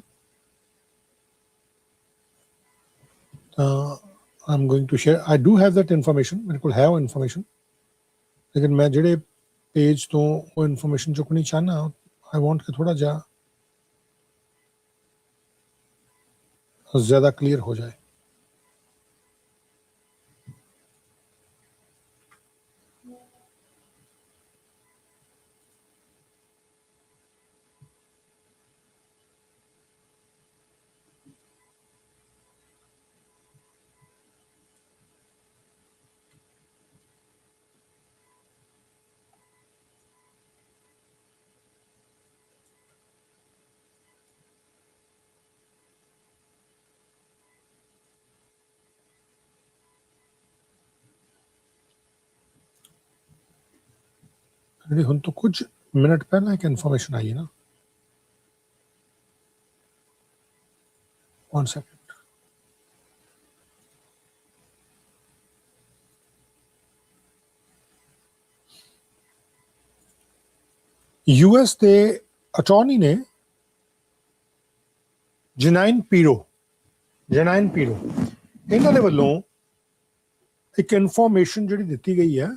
ਤਾਂ I'm going to share. I do have that information. ਮੇਰੇ ਕੋਲ ਹੈ ਉਹ ਇਨਫੋਰਮੇਸ਼ਨ ਲੇਕਿਨ ਮੈਂ ਜਿਹੜੇ ਪੇਜ ਤੋਂ ਉਹ ਇਨਫੋਰਮੇਸ਼ਨ ਚੁੱਕਣੀ ਚਾਹਨਾ I want ਕਿ ਥੋੜਾ ਜਿਹਾ ਜ਼ਿਆਦਾ ਕਲੀਅਰ ਹੋ ਜਾਏ. ਜਿਹੜੀ ਹੁਣ ਤੋਂ ਕੁਝ ਮਿੰਟ ਪਹਿਲਾਂ ਇੱਕ ਇਨਫੋਰਮੇਸ਼ਨ ਆਈ ਹੈ ਨਾ one second. US ਦੇ ਅਟਾਰਨੀ ਨੇ ਜਨਾਈਨ ਪੀਰੋ ਇਹਨਾਂ ਦੇ ਵੱਲੋਂ ਇੱਕ ਇਨਫੋਰਮੇਸ਼ਨ ਜਿਹੜੀ ਦਿੱਤੀ ਗਈ ਹੈ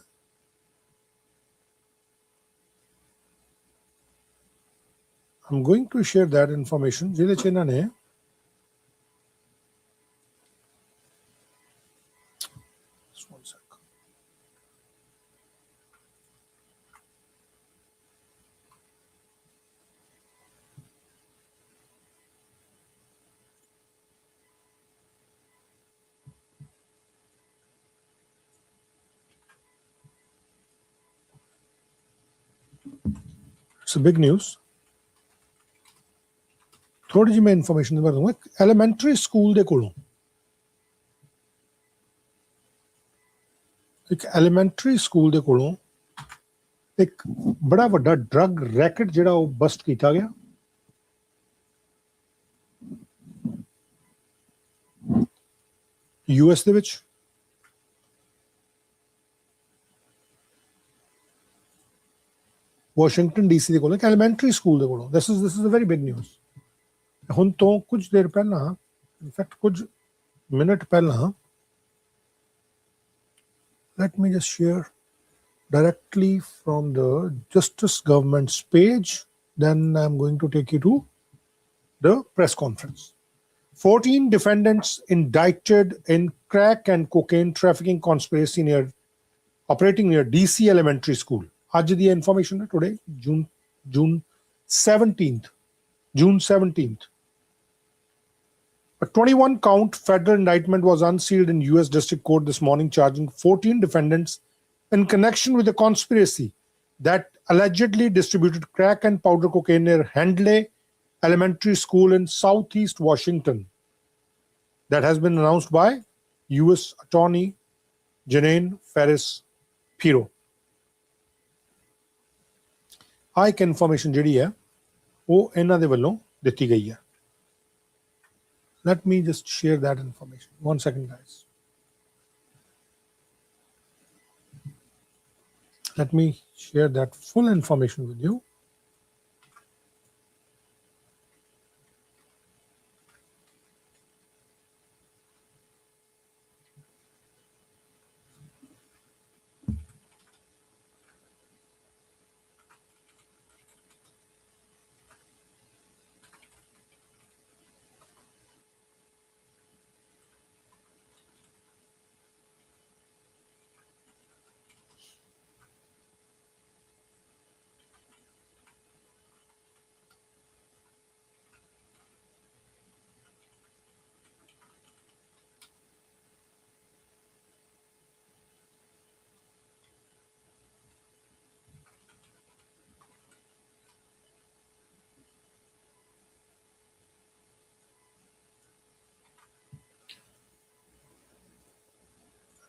I'm going to share that information ਜਿਹਦੇ ਚ ਇਹਨਾਂ ਨੇ just one sec. It's a big news. ਥੋੜੀ ਜਿਹੀ ਮੈਂ ਇਨਫੋਰਮੇਸ਼ਨ ਦੇ ਬਾਰੇ ਦੂੰਗਾ ਐਲੀਮੈਂਟਰੀ ਸਕੂਲ ਦੇ ਕੋਲੋਂ ਇੱਕ ਬੜਾ ਵੱਡਾ ਡਰੱਗ ਰੈਕਟ ਜਿਹੜਾ ਉਹ ਬਸਟ ਕੀਤਾ ਗਿਆ US ਦੇ ਵਿੱਚ ਵਾਸ਼ਿੰਗਟਨ DC ਦੇ ਕੋਲ ਇੱਕ ਐਲੀਮੈਂਟਰੀ ਸਕੂਲ ਦੇ ਕੋਲੋਂ this is a very big news. ਹੁਣ ਤੋਂ ਕੁਝ ਦੇਰ ਪਹਿਲਾਂ ਇਨਫੈਕਟ ਕੁਝ ਮਿੰਟ ਪਹਿਲਾਂ let me just share directly from the Justice Government's page, then I'm going to take you to the press conference. 14 defendants indicted in crack and cocaine trafficking conspiracy operating near DC Elementary School. Aaj the information today, June 17th. A 21-count federal indictment was unsealed in US District Court this morning, charging 14 defendants in connection with a conspiracy that allegedly distributed crack and powder cocaine near Handley Elementary School in Southeast Washington. That has been announced by US Attorney Janine Ferris-Piro. ਆਹ ਇੱਕ information ਜਿਹੜੀ ਹੈ ਉਹ ਇਹਨਾਂ ਦੇ ਵੱਲੋਂ ਦਿੱਤੀ ਗਈ ਹੈ Let me just share that information. One second, guys. Let me share that full information with you.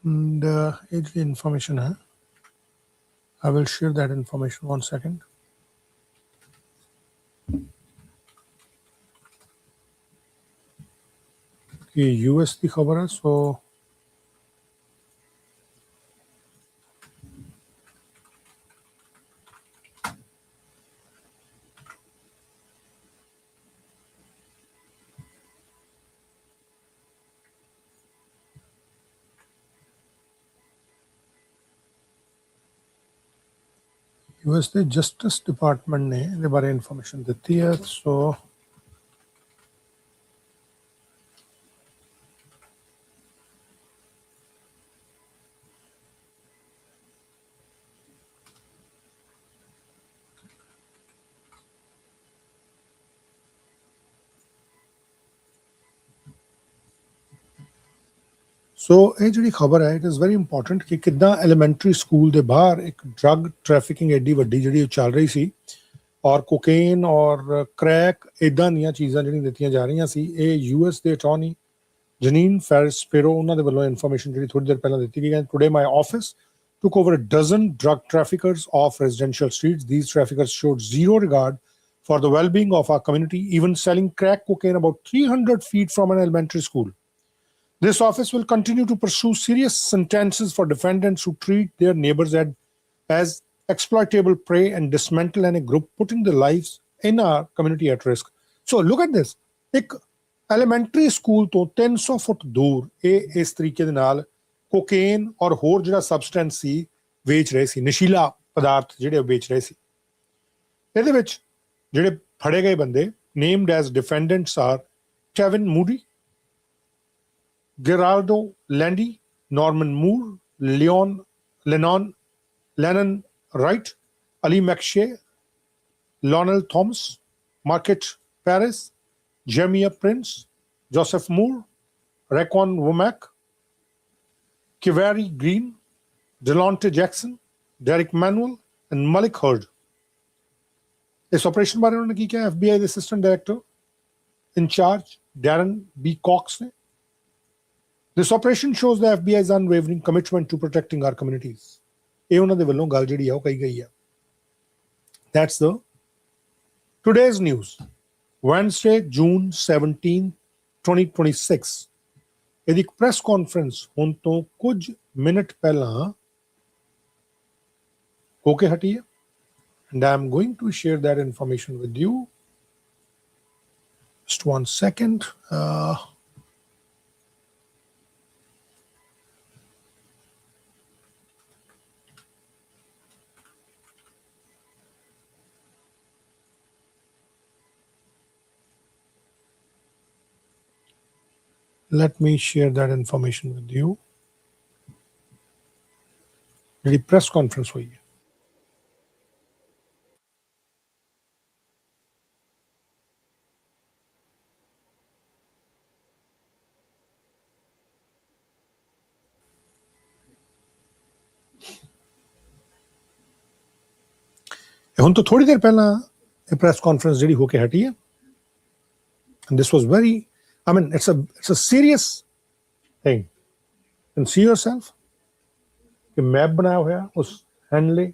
And it's the information. I will share that information. One second. Okay, US की खबर है so US ਦੇ justice department ਨੇ ਇਹਦੇ ਬਾਰੇ information ਦਿੱਤੀ ਹੈ ਸੋ ਸੋ ਇਹ ਜਿਹੜੀ ਖਬਰ ਹੈ ਇਟ ਇਜ਼ ਵੈਰੀ ਇੰਪੋਰਟੈਂਟ ਕਿ ਕਿੱਦਾਂ ਐਲੀਮੈਂਟਰੀ ਸਕੂਲ ਦੇ ਬਾਹਰ ਇੱਕ ਡਰੱਗ ਟ੍ਰੈਫਿਕਿੰਗ ਐਡੀ ਵੱਡੀ ਜਿਹੜੀ ਚੱਲ ਰਹੀ ਸੀ ਔਰ ਕੋਕੇਨ ਔਰ ਕ੍ਰੈਕ ਇਦਾਂ ਦੀਆਂ ਚੀਜ਼ਾਂ ਜਿਹੜੀਆਂ ਦਿੱਤੀਆਂ ਜਾ ਰਹੀਆਂ ਸੀ ਇਹ US ਦੇ ਅਟਾਰਨੀ ਜਨੀਨ ਫੈਰਿਸ-ਪਿਰੋ ਉਹਨਾਂ ਦੇ ਵੱਲੋਂ ਇਨਫੋਰਮੇਸ਼ਨ ਜਿਹੜੀ ਥੋੜੀ ਦੇਰ ਪਹਿਲਾਂ ਦਿੱਤੀ ਗਈ ਹੈ today my office took over a dozen drug traffickers off residential streets. These traffickers showed zero regard for the well-being of our community, even selling crack cocaine about 300 feet from an elementary school. This office will continue to pursue serious sentences for defendants who treat their neighbors as exploitable prey and dismantle any group putting their lives in our community at risk. So look at this. एक elementary school ਤੋਂ 300 ਫੁੱਟ ਦੂਰ ਇਹ ਇਸ ਤਰੀਕੇ ਦੇ ਨਾਲ cocaine ਔਰ ਹੋਰ ਜਿਹੜਾ ਸਬਸਟੈਂਸ ਸੀ ਵੇਚ ਰਹੇ ਸੀ, ਨਸ਼ੀਲਾ ਪਦਾਰਥ ਜਿਹੜੇ ਉਹ ਵੇਚ ਰਹੇ ਸੀ। ਇਹਦੇ ਵਿੱਚ ਜਿਹੜੇ ਫੜੇ ਗਏ ਬੰਦੇ named as defendants are Kevin Moody, Gerardo Landy, Norman Moore, Lennon Wright, Ali McShay, Lionel Thomas, Market Paris, Jamia Prince, Joseph Moore, Raquan Womack, Kivari Green, Delonte Jackson, Derek Manuel, and Malik Hurd. इस operation बारे उन्होंने की क्या FBI ਦੇ assistant director in charge Darren B. Cox ਨੇ This operation shows the FBI's unwavering commitment to protecting our communities. ਇਹ ਉਹਨਾਂ ਦੇ ਵੱਲੋਂ ਗੱਲ ਜਿਹੜੀ ਆ ਉਹ ਕਹੀ ਗਈ ਆ। That's the today's news. Wednesday, June 17, 2026. ਇਹਦੀ ਪ੍ਰੈਸ ਕਾਨਫਰੰਸ ਹੁਣ ਤੋਂ ਕੁਝ ਮਿੰਟ ਪਹਿਲਾਂ ਹੋ ਕੇ ਹਟੀ ਹੈ। And I'm going to share that information with you. Just one second. Let me share that information with you. The press conference हुई है। ਹੁਣ ਤੋਂ ਥੋੜੀ ਦੇਰ ਪਹਿਲਾਂ ਇਹ ਪ੍ਰੈਸ ਕਾਨਫਰੰਸ ਜਿਹੜੀ ਹੋ ਕੇ ਹਟੀ ਹੈ। And this was very, I mean, it's a serious thing. And see yourself ਕਿ ਮੈਪ ਬਣਾਇਆ ਹੋਇਆ ਉਸ ਹੈਂਡਲੇ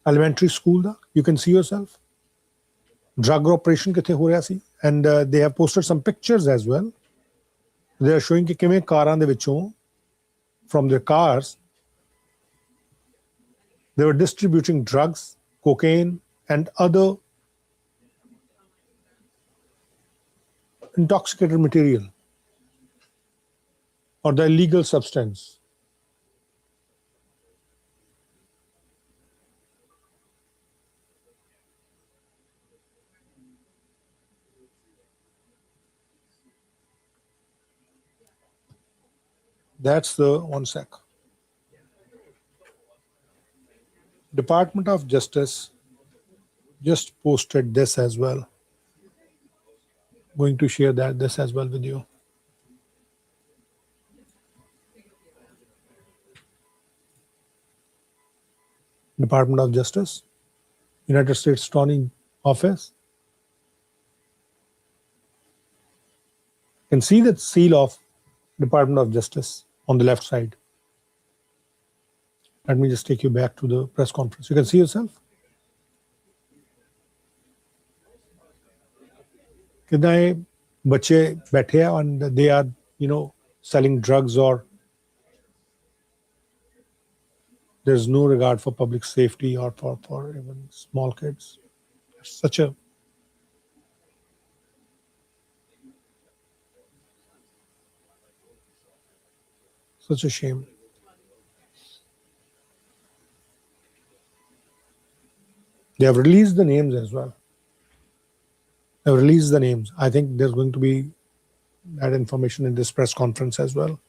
ਐਲੀਮੈਂਟਰੀ ਸਕੂਲ ਦਾ। You can see yourself. Drug operation ਕਿੱਥੇ ਹੋ ਰਿਹਾ ਸੀ। And they have posted some pictures as well. They are showing ਕਿ ਕਿਵੇਂ ਕਾਰਾਂ ਦੇ ਵਿੱਚੋਂ from their cars they were distributing drugs, cocaine, and other intoxicated material or the illegal substance. That's the one sec. Department of Justice just posted this as well. Going to share this as well with you. Department of Justice, United States Attorney Office. You can see the seal of Department of Justice on the left side. Let me just take you back to the press conference. You can see yourself. कितना ये बच्चे बैठे हैं and they are, selling drugs or there's no regard for public safety or for even small kids. It's such a shame. They have released the names as well. They have released the names. I think there's going to be that information in this press conference as well.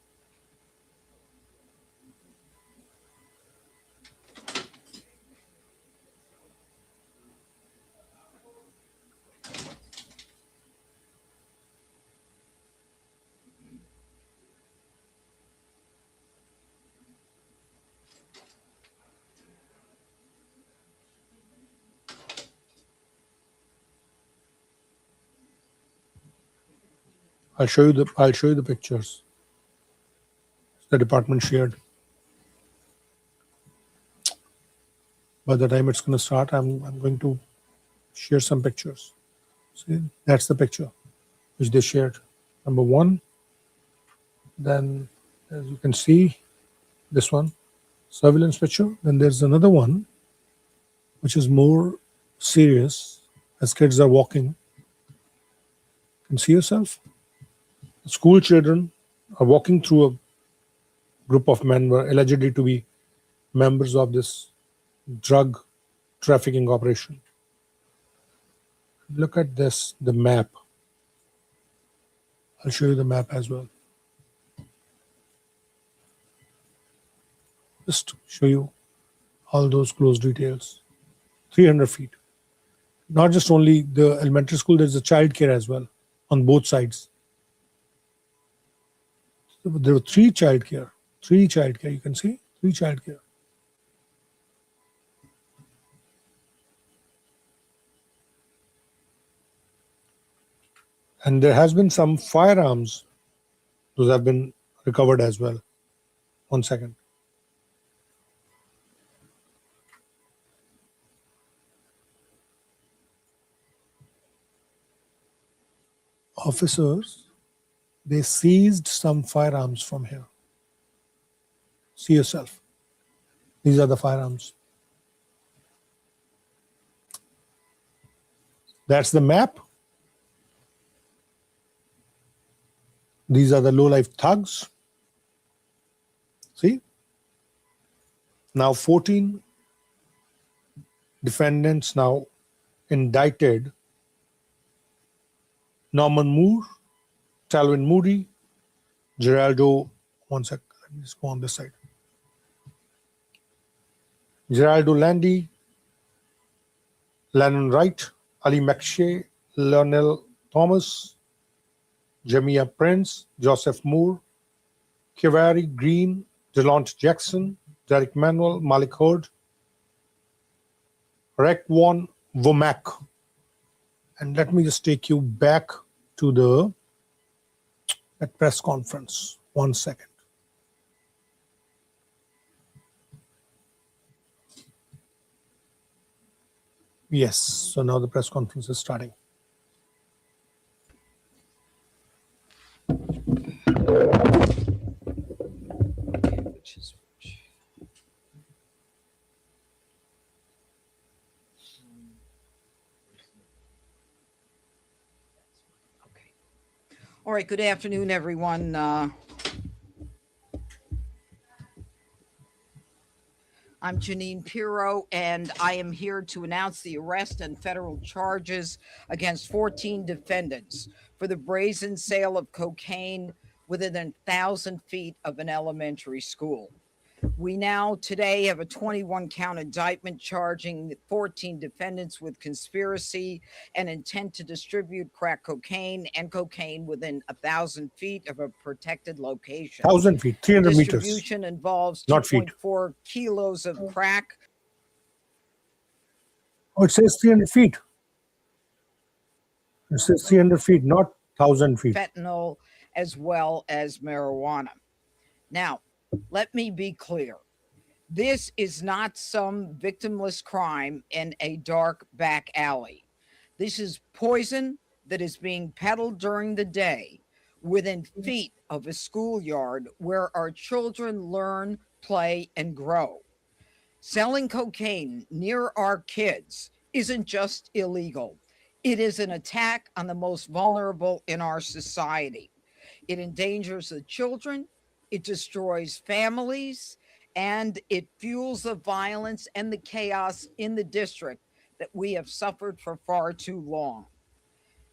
I'll show you the pictures the department shared. By the time it's going to start, I'm going to share some pictures. See, that's the picture which they shared. Number one. Then, as you can see, this one, surveillance picture. Then there's another one, which is more serious, as kids are walking. You can see yourself. School children are walking through a group of men were allegedly to be members of this drug trafficking operation. Look at this, the map. I'll show you the map as well. Just to show you all those close details. 300 feet. Not just only the elementary school, there's a child care as well on both sides. There were three child care, you can see, three child care. And there has been some firearms. Those have been recovered as well. 1 second. Officers, they seized some firearms from here. See yourself. These are the firearms. That's the map. These are the low-life thugs. See? Now 14 defendants now indicted. Norman Moore, Talvin Moody, Geraldo, one sec, let me just go on this side. Geraldo Landy, Lennon Wright, Ali McShay, Lionel Thomas, Jamia Prince, Joseph Moore, Kivari Green, Delont Jackson, Derek Manuel, Malik Hurd, Raekwon Womack. And let me just take you back to that press conference. 1 second. Yes, so now the press conference is starting. All right, good afternoon, everyone. I'm Janine Pirro, and I am here to announce the arrest and federal charges against 14 defendants for the brazen sale of cocaine within 1,000 feet of an elementary school. We now today have a 21-count indictment charging 14 defendants with conspiracy and intent to distribute crack cocaine and cocaine within 1,000 feet of a protected location. 1,000 feet, 300 meters. Distribution involves Not feet. 2.4 kilos of crack. Oh, it says 300 feet. It says 300 feet, not 1,000 feet. Fentanyl, as well as marijuana. Now, let me be clear. This is not some victimless crime in a dark back alley. This is poison that is being peddled during the day within feet of a schoolyard where our children learn, play, and grow. Selling cocaine near our kids isn't just illegal. It is an attack on the most vulnerable in our society. It endangers the children, it destroys families, and it fuels the violence and the chaos in the district that we have suffered for far too long.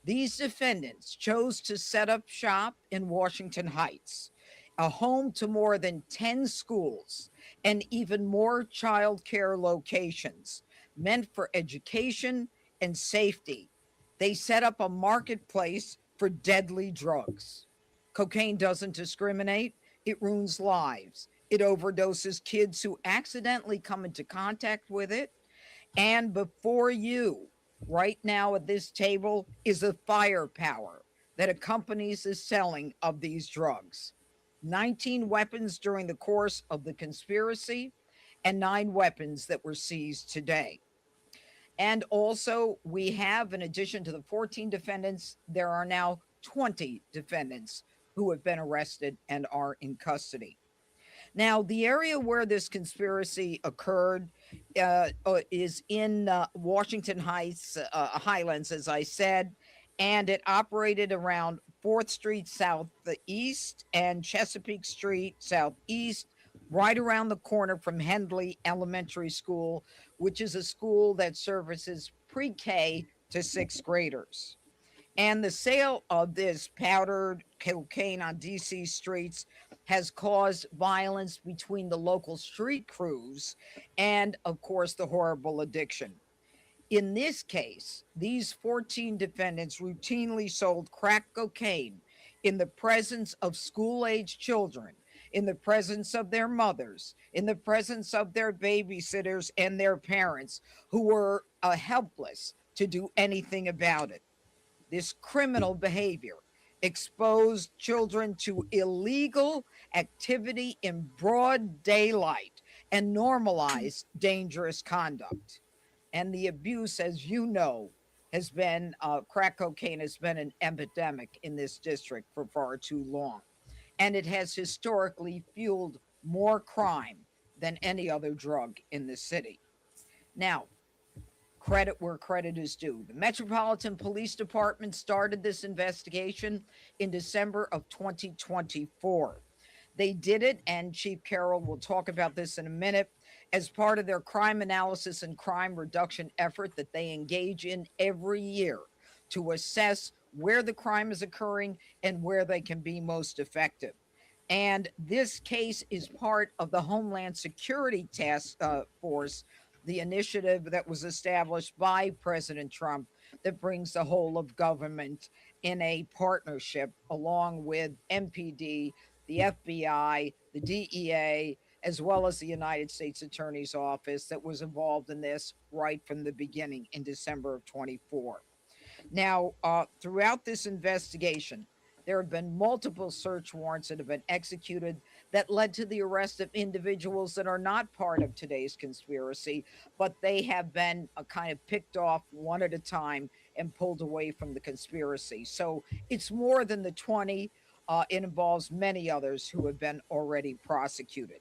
These defendants chose to set up shop in Washington Heights, a home to more than 10 schools and even more child care locations meant for education and safety. They set up a marketplace for deadly drugs. Cocaine doesn't discriminate. It ruins lives. It overdoses kids who accidentally come into contact with it. And before you, right now at this table, is the firepower that accompanies the selling of these drugs. 19 weapons during the course of the conspiracy and 9 weapons that were seized today. And also, we have, in addition to the 14 defendants, there are now 20 defendants who have been arrested and are in custody. Now, the area where this conspiracy occurred is in Washington Heights, Highlands, as I said, and it operated around 4th Street southeast and Chesapeake Street southeast, right around the corner from Hendley Elementary School, which is a school that services pre-K to 6th graders. And the sale of this powdered cocaine on DC streets has caused violence between the local street crews and, of course, the horrible addiction. In this case, these 14 defendants routinely sold crack cocaine in the presence of school-age children, in the presence of their mothers, in the presence of their babysitters and their parents, who were helpless to do anything about it. This criminal behavior exposed children to illegal activity in broad daylight and normalized dangerous conduct. And the abuse, as you know, has been crack cocaine has been an epidemic in this district for far too long. And it has historically fueled more crime than any other drug in the city. Now, credit where credit is due. The Metropolitan Police Department started this investigation in December of 2024. They did it, and Chief Carroll will talk about this in a minute, as part of their crime analysis and crime reduction effort that they engage in every year to assess where the crime is occurring and where they can be most effective. And this case is part of the Homeland Security Task Force, the initiative that was established by President Trump that brings the whole of government in a partnership along with MPD, the FBI, the DEA, as well as the United States Attorney's Office that was involved in this right from the beginning in December of 24. Now, throughout this investigation, there have been multiple search warrants that have been executed that led to the arrest of individuals that are not part of today's conspiracy, but they have been kind of picked off one at a time and pulled away from the conspiracy. So it's more than the 20. It involves many others who have been already prosecuted.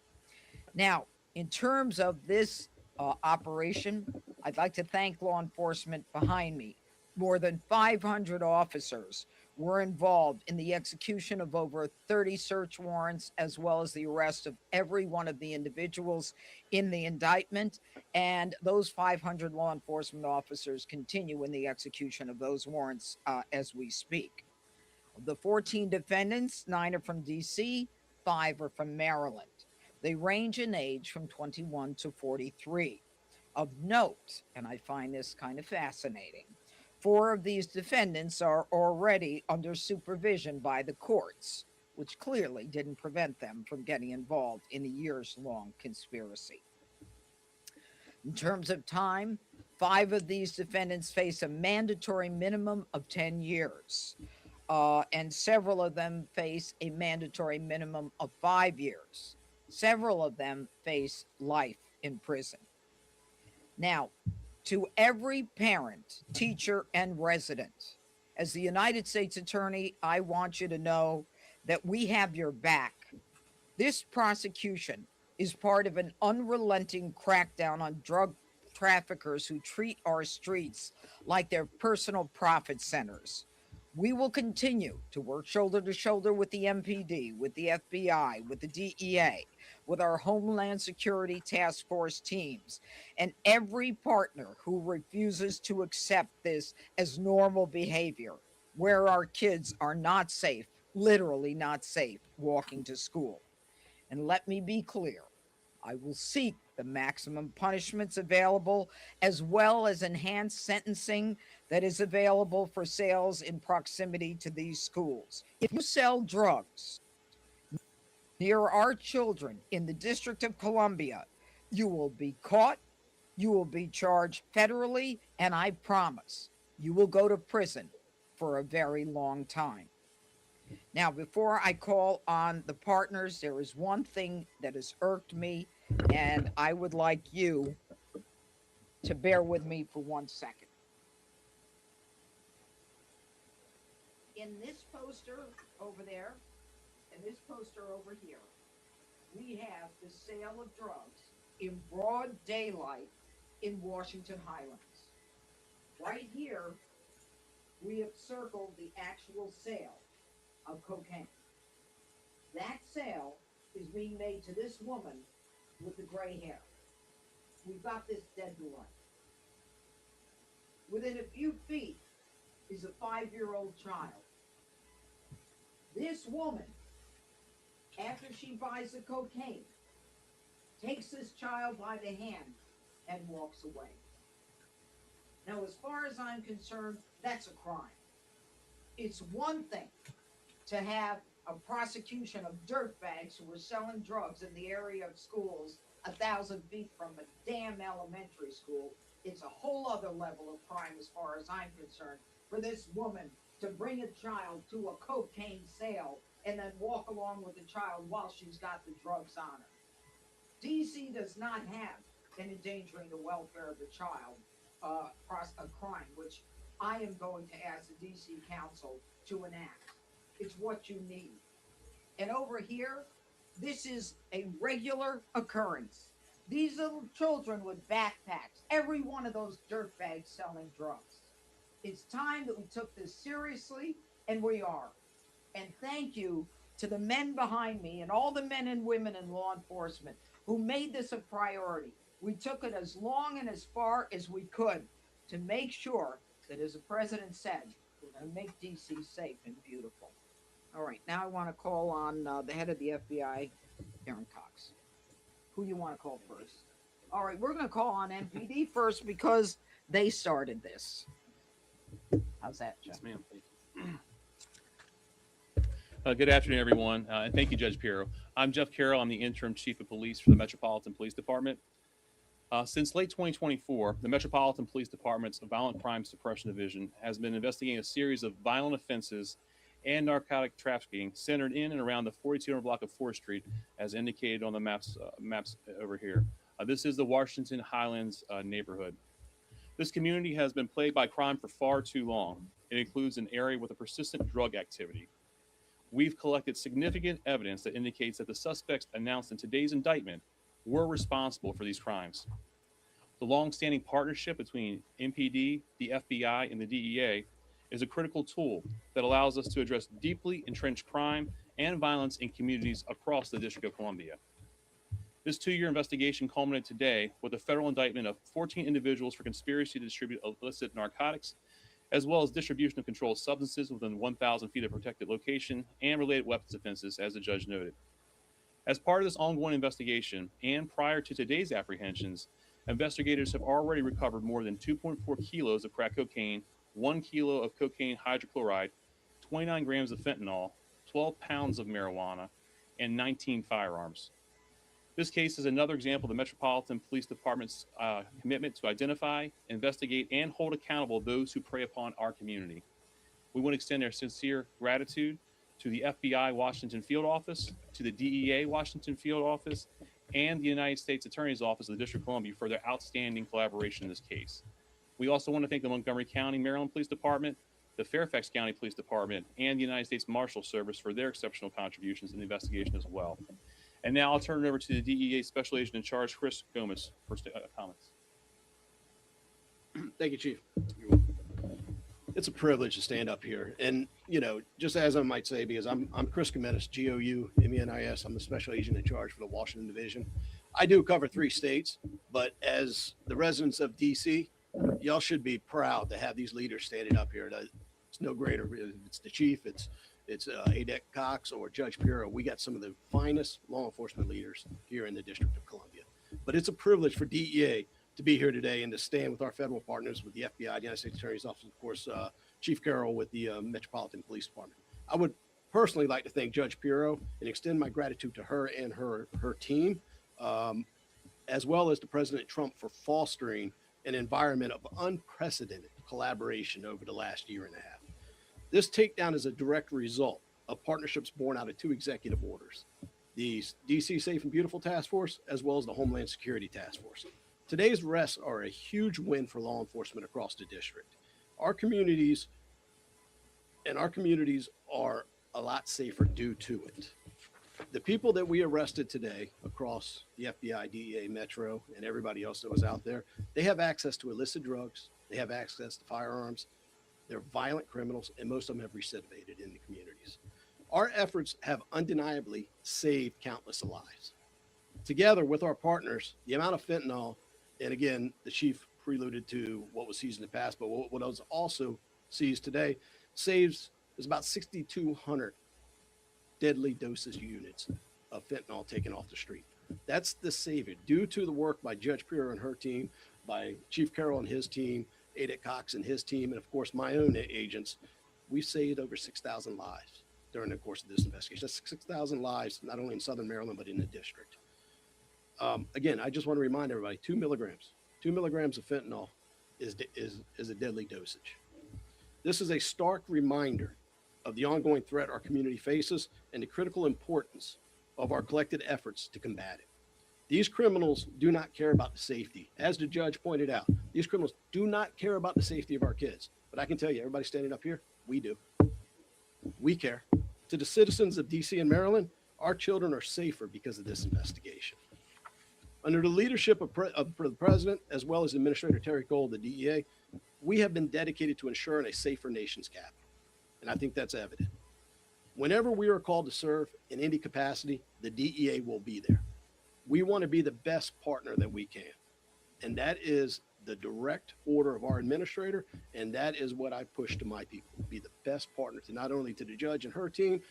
Now, in terms of this operation, I'd like to thank law enforcement behind me. More than 500 officers were involved in the execution of over 30 search warrants, as well as the arrest of every one of the individuals in the indictment. And those 500 law enforcement officers continue in the execution of those warrants as we speak. Of the 14 defendants, 9 are from DC, 5 are from Maryland. They range in age from 21 to 43. Of note, and I find this kind of fascinating, 4 of these defendants are already under supervision by the courts, which clearly didn't prevent them from getting involved in a years-long conspiracy. In terms of time, 5 of these defendants face a mandatory minimum of 10 years. And several of them face a mandatory minimum of 5 years. Several of them face life in prison. Now, to every parent, teacher, and resident, as the United States Attorney, I want you to know that we have your back. This prosecution is part of an unrelenting crackdown on drug traffickers who treat our streets like their personal profit centers. We will continue to work shoulder to shoulder with the MPD, with the FBI, with the DEA, with our Homeland Security Task Force teams, and every partner who refuses to accept this as normal behavior, where our kids are not safe, literally not safe, walking to school. And let me be clear, I will seek the maximum punishments available, as well as enhanced sentencing that is available for sales in proximity to these schools. If you sell drugs near our children in the District of Columbia, you will be caught, you will be charged federally, and I promise you will go to prison for a very long time. Now, before I call on the partners, there is one thing that has irked me, and I would like you to bear with me for 1 second. In this poster over there, and this poster over here, we have the sale of drugs in broad daylight in Washington Highlands. Right here, we have circled the actual sale. of cocaine. That sale is being made to this woman with the gray hair. We've got this dead to rights. Within a few feet is a 5-year-old child. This woman, after she buys the cocaine, takes this child by the hand and walks away. Now, as far as I'm concerned, that's a crime. It's one thing to have a prosecution of dirtbags who were selling drugs in the area of schools 1,000 feet from a damn elementary school. It's a whole other level of crime as far as I'm concerned for this woman to bring a child to a cocaine sale and then walk along with the child while she's got the drugs on her. DC does not have an endangering the welfare of the child a crime, which I am going to ask the DC Council to enact. It's what you need. And over here, this is a regular occurrence. These little children with backpacks, every one of those dirtbags selling drugs. It's time that we took this seriously, and we are. And thank you to the men behind me and all the men and women in law enforcement who made this a priority. We took it as long and as far as we could to make sure that, as the president said, we're going to make DC safe and beautiful. All right, now I want to call on the head of the FBI, Aaron Cox. Who you want to call first? All right, we're going to call on NPD first because they started this. How's that, Jeff? Yes, ma'am. Good afternoon, everyone, and thank you, Judge Pirro. I'm Jeff Carroll. I'm the interim chief of police for the Metropolitan Police Department. Since late 2024, the Metropolitan Police Department's Violent Crime Suppression Division has been investigating a series of violent offenses and narcotic trafficking centered in and around the 4200 block of 4th Street, as indicated on the maps over here. This is the Washington Highlands neighborhood. This community has been plagued by crime for far too long. It includes an area with a persistent drug activity. We've collected significant evidence that indicates that the suspects announced in today's indictment were responsible for these crimes. The long-standing partnership between MPD, the FBI, and the DEA is a critical tool that allows us to address deeply entrenched crime and violence in communities across the District of Columbia. This 2-year investigation culminated today with a federal indictment of 14 individuals for conspiracy to distribute illicit narcotics, as well as distribution of controlled substances within 1,000 feet of protected location and related weapons offenses, as the judge noted. As part of this ongoing investigation, and prior to today's apprehensions, investigators have already recovered more than 2.4 kilos of crack cocaine, 1 kilo of cocaine hydrochloride, 29 grams of fentanyl, 12 pounds of marijuana, and 19 firearms. This case is another example of the Metropolitan Police Department's commitment to identify, investigate, and hold accountable those who prey upon our community. We want to extend our sincere gratitude to the FBI Washington Field Office, to the DEA Washington Field Office, and the United States Attorney's Office of the District of Columbia for their outstanding collaboration in this case. We also want to thank the Montgomery County, Maryland Police Department, the Fairfax County Police Department, and the United States Marshal Service for their exceptional contributions in the investigation as well. And now I'll turn it over to the DEA Special Agent in Charge, Chris Gomez, for comments. Thank you, Chief. It's a privilege to stand up here. And, you know, just as I might say, because I'm Chris Gomez, Goumenis. I'm the Special Agent in Charge for the Washington Division. I do cover 3 states, but as the residents of D.C., y'all should be proud to have these leaders standing up here. It's no greater. It's the Chief, it's Adek Cox or Judge Pirro. We got some of the finest law enforcement leaders here in the District of Columbia. But it's a privilege for DEA to be here today and to stand with our federal partners, with the FBI, the United States Attorney's Office, of course, Chief Carroll with the Metropolitan Police Department. I would personally like to thank Judge Pirro and extend my gratitude to her and her team, as well as to President Trump for fostering an environment of unprecedented collaboration over the last year and a half. This takedown is a direct result of partnerships born out of 2 executive orders, the DC Safe and Beautiful Task Force, as well as the Homeland Security Task Force. Today's arrests are a huge win for law enforcement across the district. Our communities are a lot safer due to it. The people that we arrested today across the FBI, DEA, Metro, and everybody else that was out there, they have access to illicit drugs. They have access to firearms. They're violent criminals, and most of them have recidivated in the communities. Our efforts have undeniably saved countless lives. Together with our partners, the amount of fentanyl, and again, the chief preluded to what was seized in the past, but what was also seized today, is about 6,200 deadly dosage units of fentanyl taken off the street. That's the savior. Due to the work by Judge Pierre and her team, by Chief Carroll and his team, Ada Cox and his team, and of course my own agents, we've saved over 6,000 lives during the course of this investigation. That's 6,000 lives, not only in Southern Maryland, but in the district. Again, I just want to remind everybody, 2 milligrams of fentanyl is a deadly dosage. This is a stark reminder of the ongoing threat our community faces and the critical importance of our collected efforts to combat it. These criminals do not care about the safety. As the judge pointed out, these criminals do not care about the safety of our kids. But I can tell you, everybody standing up here, we do. We care. To the citizens of DC and Maryland, our children are safer because of this investigation. Under the leadership of the president, as well as Administrator Terry Cole of the DEA, we have been dedicated to ensuring a safer nation's capital. And I think that's evident. Whenever we are called to serve in any capacity, the DEA will be there. We want to be the best partner that we can. And that is the direct order of our administrator. And that is what I push to my people, be the best partner to not only to the judge and her team,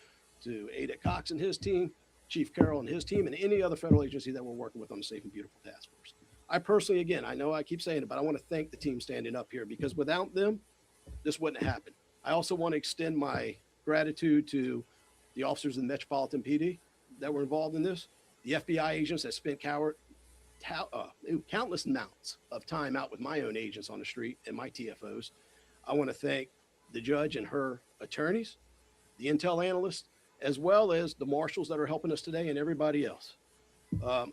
to Ada Cox and his team, Chief Carroll and his team, and any other federal agency that we're working with on the Safe and Beautiful Task Force. I personally, again, I know I keep saying it, but I want to thank the team standing up here because without them, this wouldn't have happened. I also want to extend my gratitude to the officers in the Metropolitan PD that were involved in this, the FBI agents that spent countless amounts of time out with my own agents on the street and my TFOs. I want to thank the judge and her attorneys, the intel analysts, as well as the marshals that are helping us today and everybody else.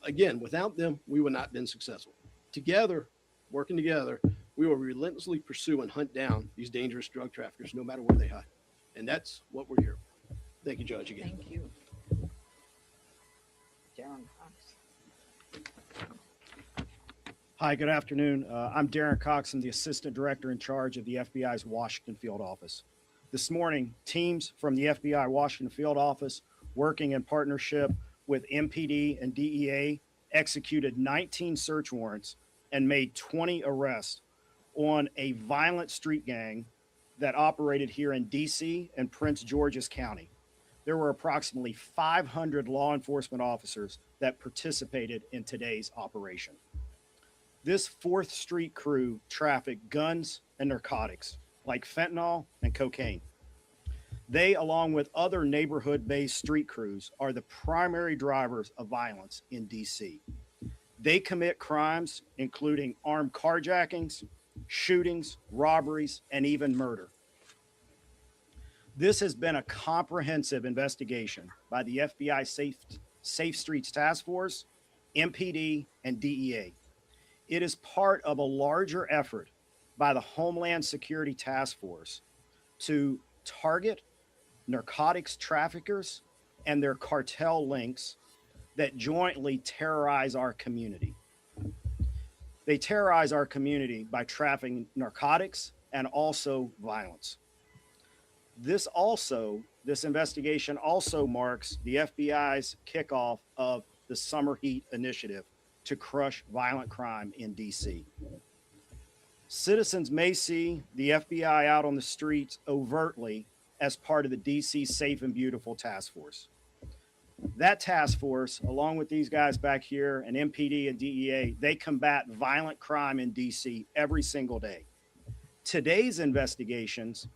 Again, without them, we would not have been successful. Together, working together, we will relentlessly pursue and hunt down these dangerous drug traffickers, no matter where they hide. And that's what we're here for. Thank you, Judge, again. Thank you. Darren Cox. Hi, good afternoon. I'm Darren Cox. I'm the Assistant Director in charge of the FBI's Washington Field Office. This morning, teams from the FBI Washington Field Office, working in partnership with MPD and DEA, executed 19 search warrants and made 20 arrests on a violent street gang that operated here in DC and Prince George's County. There were approximately 500 law enforcement officers that participated in today's operation. This 4th Street crew trafficked guns and narcotics like fentanyl and cocaine. They, along with other neighborhood-based street crews, are the primary drivers of violence in DC. They commit crimes including armed carjackings, shootings, robberies, and even murder. This has been a comprehensive investigation by the FBI Safe Streets Task Force, MPD, and DEA. It is part of a larger effort by the Homeland Security Task Force to target narcotics traffickers and their cartel links that jointly terrorize our community. They terrorize our community by trafficking narcotics and also violence. This investigation also marks the FBI's kickoff of the Summer Heat Initiative to crush violent crime in DC. Citizens may see the FBI out on the streets overtly as part of the DC Safe and Beautiful Task Force. That task force, along with these guys back here and MPD and DEA, they combat violent crime in DC every single day. Today's investigations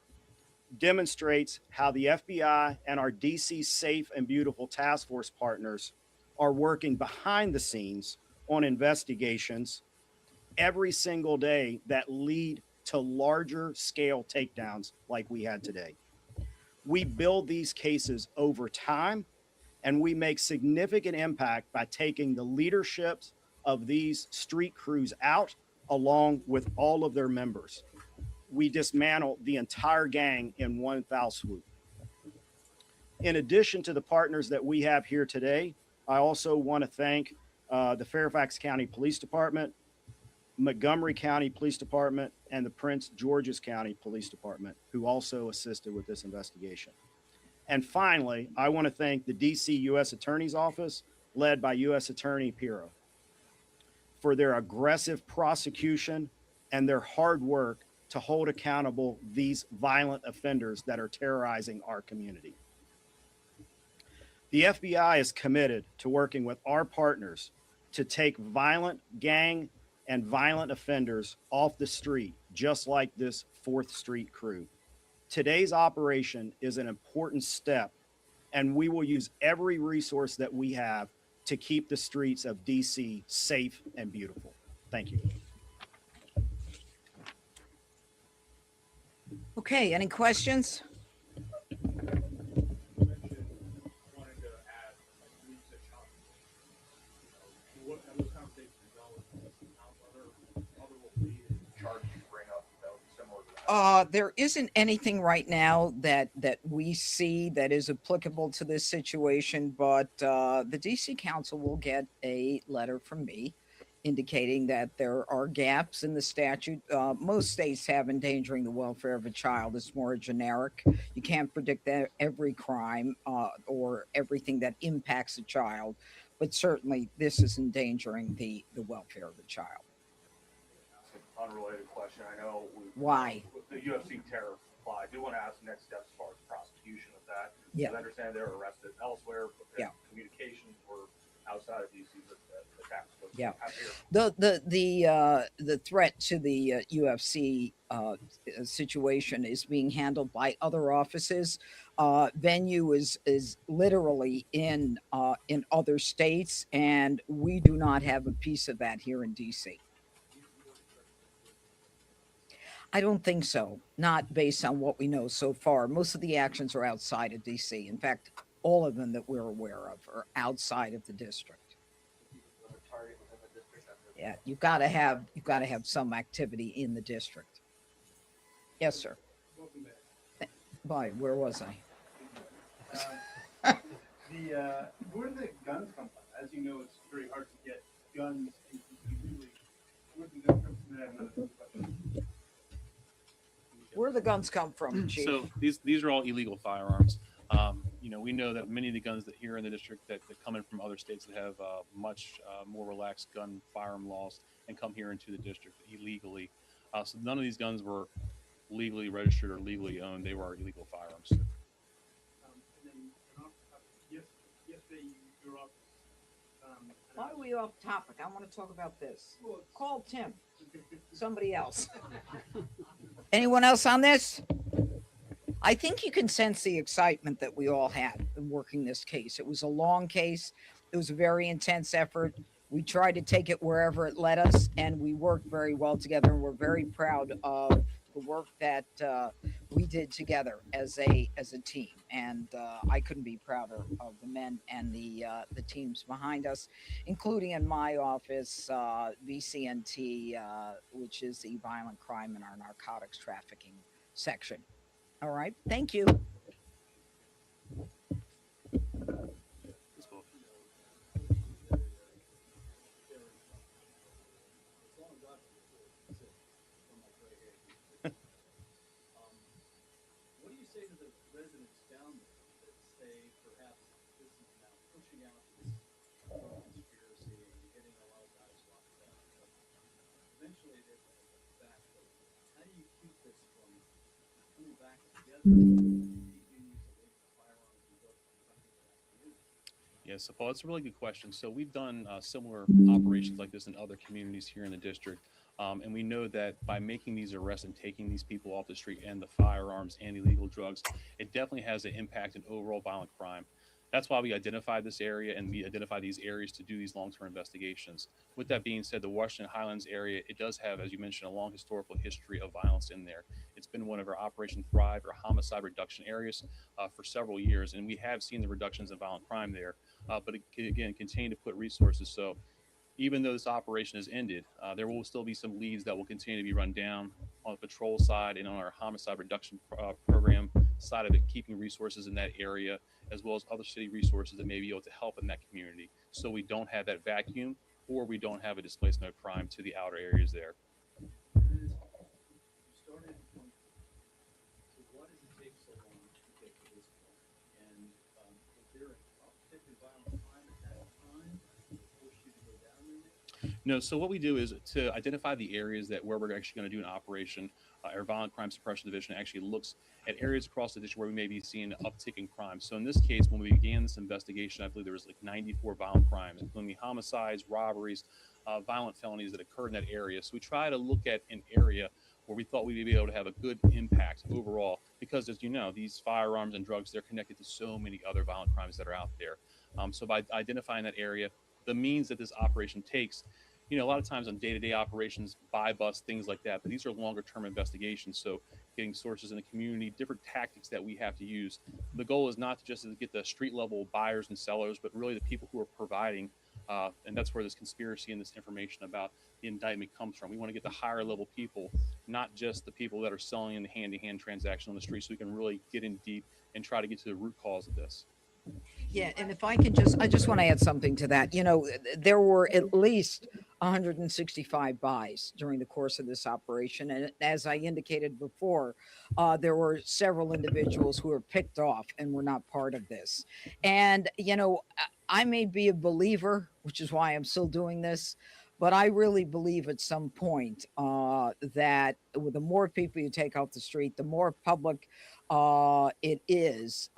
demonstrates how the FBI and our DC Safe and Beautiful Task Force partners are working behind the scenes on investigations every single day that lead to larger scale takedowns like we had today. We build these cases over time, and we make significant impact by taking the leaderships of these street crews out along with all of their members. We dismantle the entire gang in one foul swoop. In addition to the partners that we have here today, I also want to thank the Fairfax County Police Department, Montgomery County Police Department, and the Prince George's County Police Department, who also assisted with this investigation. And finally, I want to thank the DC U.S. Attorney's Office, led by U.S. Attorney Pirro, for their aggressive prosecution and their hard work to hold accountable these violent offenders that are terrorizing our community. The FBI is committed to working with our partners to take violent gang and violent offenders off the street, just like this 4th Street crew. Today's operation is an important step, and we will use every resource that we have to keep the streets of DC safe and beautiful. Thank you. Okay, any questions? There isn't anything right now that we see that is applicable to this situation, but the DC Council will get a letter from me indicating that there are gaps in the statute. Most states have endangering the welfare of a child. It's more generic. You can't predict every crime or everything that impacts a child, but certainly this is endangering the welfare of a child. Unrelated question. I know Why? With the UFC terror supply, I do want to ask next steps as far as prosecution of that. Yeah. I understand they were arrested elsewhere, but Yeah. communications were outside of DC, but the attacks was Yeah. out here. The threat to the UFC situation is being handled by other offices. Venue is literally in other states, and we do not have a piece of that here in DC. I don't think so, not based on what we know so far. Most of the actions are outside of DC. In fact, all of them that we're aware of are outside of the district. Yeah, you've got to have some activity in the district. Yes, sir. Bye. Where was I? Where do the guns come from? As you know, it's very hard to get guns. Where do the guns come from? I have another question. Where do the guns come from, Chief? So these are all illegal firearms. We know that many of the guns that here in the district that come in from other states that have much more relaxed gun firearm laws and come here into the district illegally. So none of these guns were legally registered or legally owned. They were illegal firearms. Why are we off topic? I want to talk about this. Call Tim. Somebody else. Anyone else on this? I think you can sense the excitement that we all had in working this case. It was a long case. It was a very intense effort. We tried to take it wherever it led us, and we worked very well together. And we're very proud of the work that we did together as a team. And I couldn't be prouder of the men and the teams behind us, including in my office, VCNT, which is the Violent Crime and our Narcotics Trafficking section. All right. Thank you. What do you say to the residents down there that say perhaps this is now pushing out this conspiracy and getting a lot of guys locked up? But eventually they're going to get back. But how do you keep this from coming back together? Yeah, so Paul, it's a really good question. So we've done similar operations like this in other communities here in the district. And we know that by making these arrests and taking these people off the street and the firearms and illegal drugs, it definitely has an impact in overall violent crime. That's why we identified this area and we identify these areas to do these long-term investigations. With that being said, the Washington Highlands area, it does have, as you mentioned, a long historical history of violence in there. It's been one of our Operation Thrive or homicide reduction areas for several years, and we have seen the reductions in violent crime there. But again, continue to put resources. So even though this operation has ended, there will still be some leads that will continue to be run down on the patrol side and on our homicide reduction program side of it, keeping resources in that area, as well as other city resources that may be able to help in that community. So we don't have that vacuum or we don't have a displacement of crime to the outer areas there. Why does it take so long to get to this point? No, so what we do is to identify the areas that where we're actually going to do an operation. Our Violent Crime Suppression Division actually looks at areas across the district where we may be seeing an uptick in crime. So in this case, when we began this investigation, I believe there was like 94 violent crimes, including homicides, robberies, violent felonies that occurred in that area. So we try to look at an area where we thought we'd be able to have a good impact overall, because as you know, these firearms and drugs, they're connected to so many other violent crimes that are out there. So by identifying that area, the means that this operation takes, a lot of times on day-to-day operations, buy, bust, things like that, but these are longer-term investigations. So getting sources in the community, different tactics that we have to use. The goal is not just to get the street-level buyers and sellers, but really the people who are providing, and that's where this conspiracy and this information about the indictment comes from. We want to get the higher-level people, not just the people that are selling in the hand-to-hand transaction on the street, so we can really get in deep and try to get to the root cause of this. Yeah, and if I just want to add something to that. There were at least 165 buys during the course of this operation, and as I indicated before, there were several individuals who were picked off and were not part of this. And I may be a believer, which is why I'm still doing this, but I really believe at some point that the more people you take off the street, the more public it is,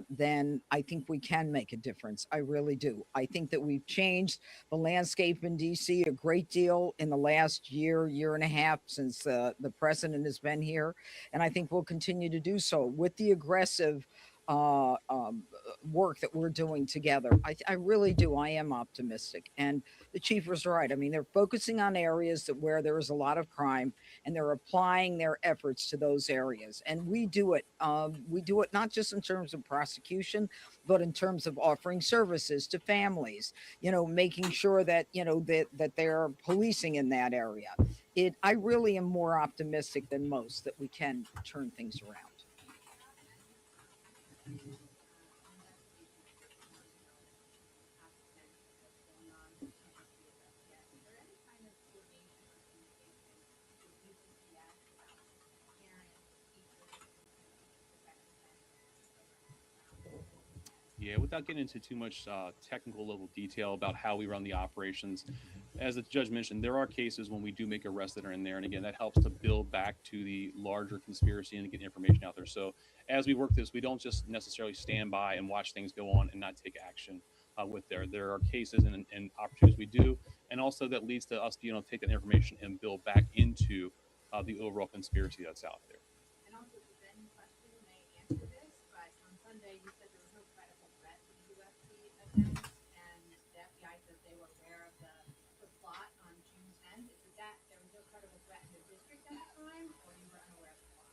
then I think we can make a difference. I really do. I think that we've changed the landscape in DC a great deal in the last year and a half since the president has been here. And I think we'll continue to do so with the aggressive work that we're doing together. I really do. I am optimistic. And the chief was right. I mean, they're focusing on areas where there is a lot of crime, and they're applying their efforts to those areas. And we do it. We do it not just in terms of prosecution, but in terms of offering services to families, making sure that, that they're policing in that area. I really am more optimistic than most that we can turn things around. Yeah, without getting into too much technical level detail about how we run the operations, as the judge mentioned, there are cases when we do make arrests that are in there. And again, that helps to build back to the larger conspiracy and to get information out there. So as we work this, we don't just necessarily stand by and watch things go on and not take action with there. There are cases and opportunities we do. And also that leads to us, take that information and build back into the overall conspiracy that's out there. And also the Ben question may answer this, but on Sunday you said there was no credible threat to the UFC event, and the FBI said they were aware of the plot on June 10th. Is that there was no credible threat in the district at the time, or you were unaware of the plot?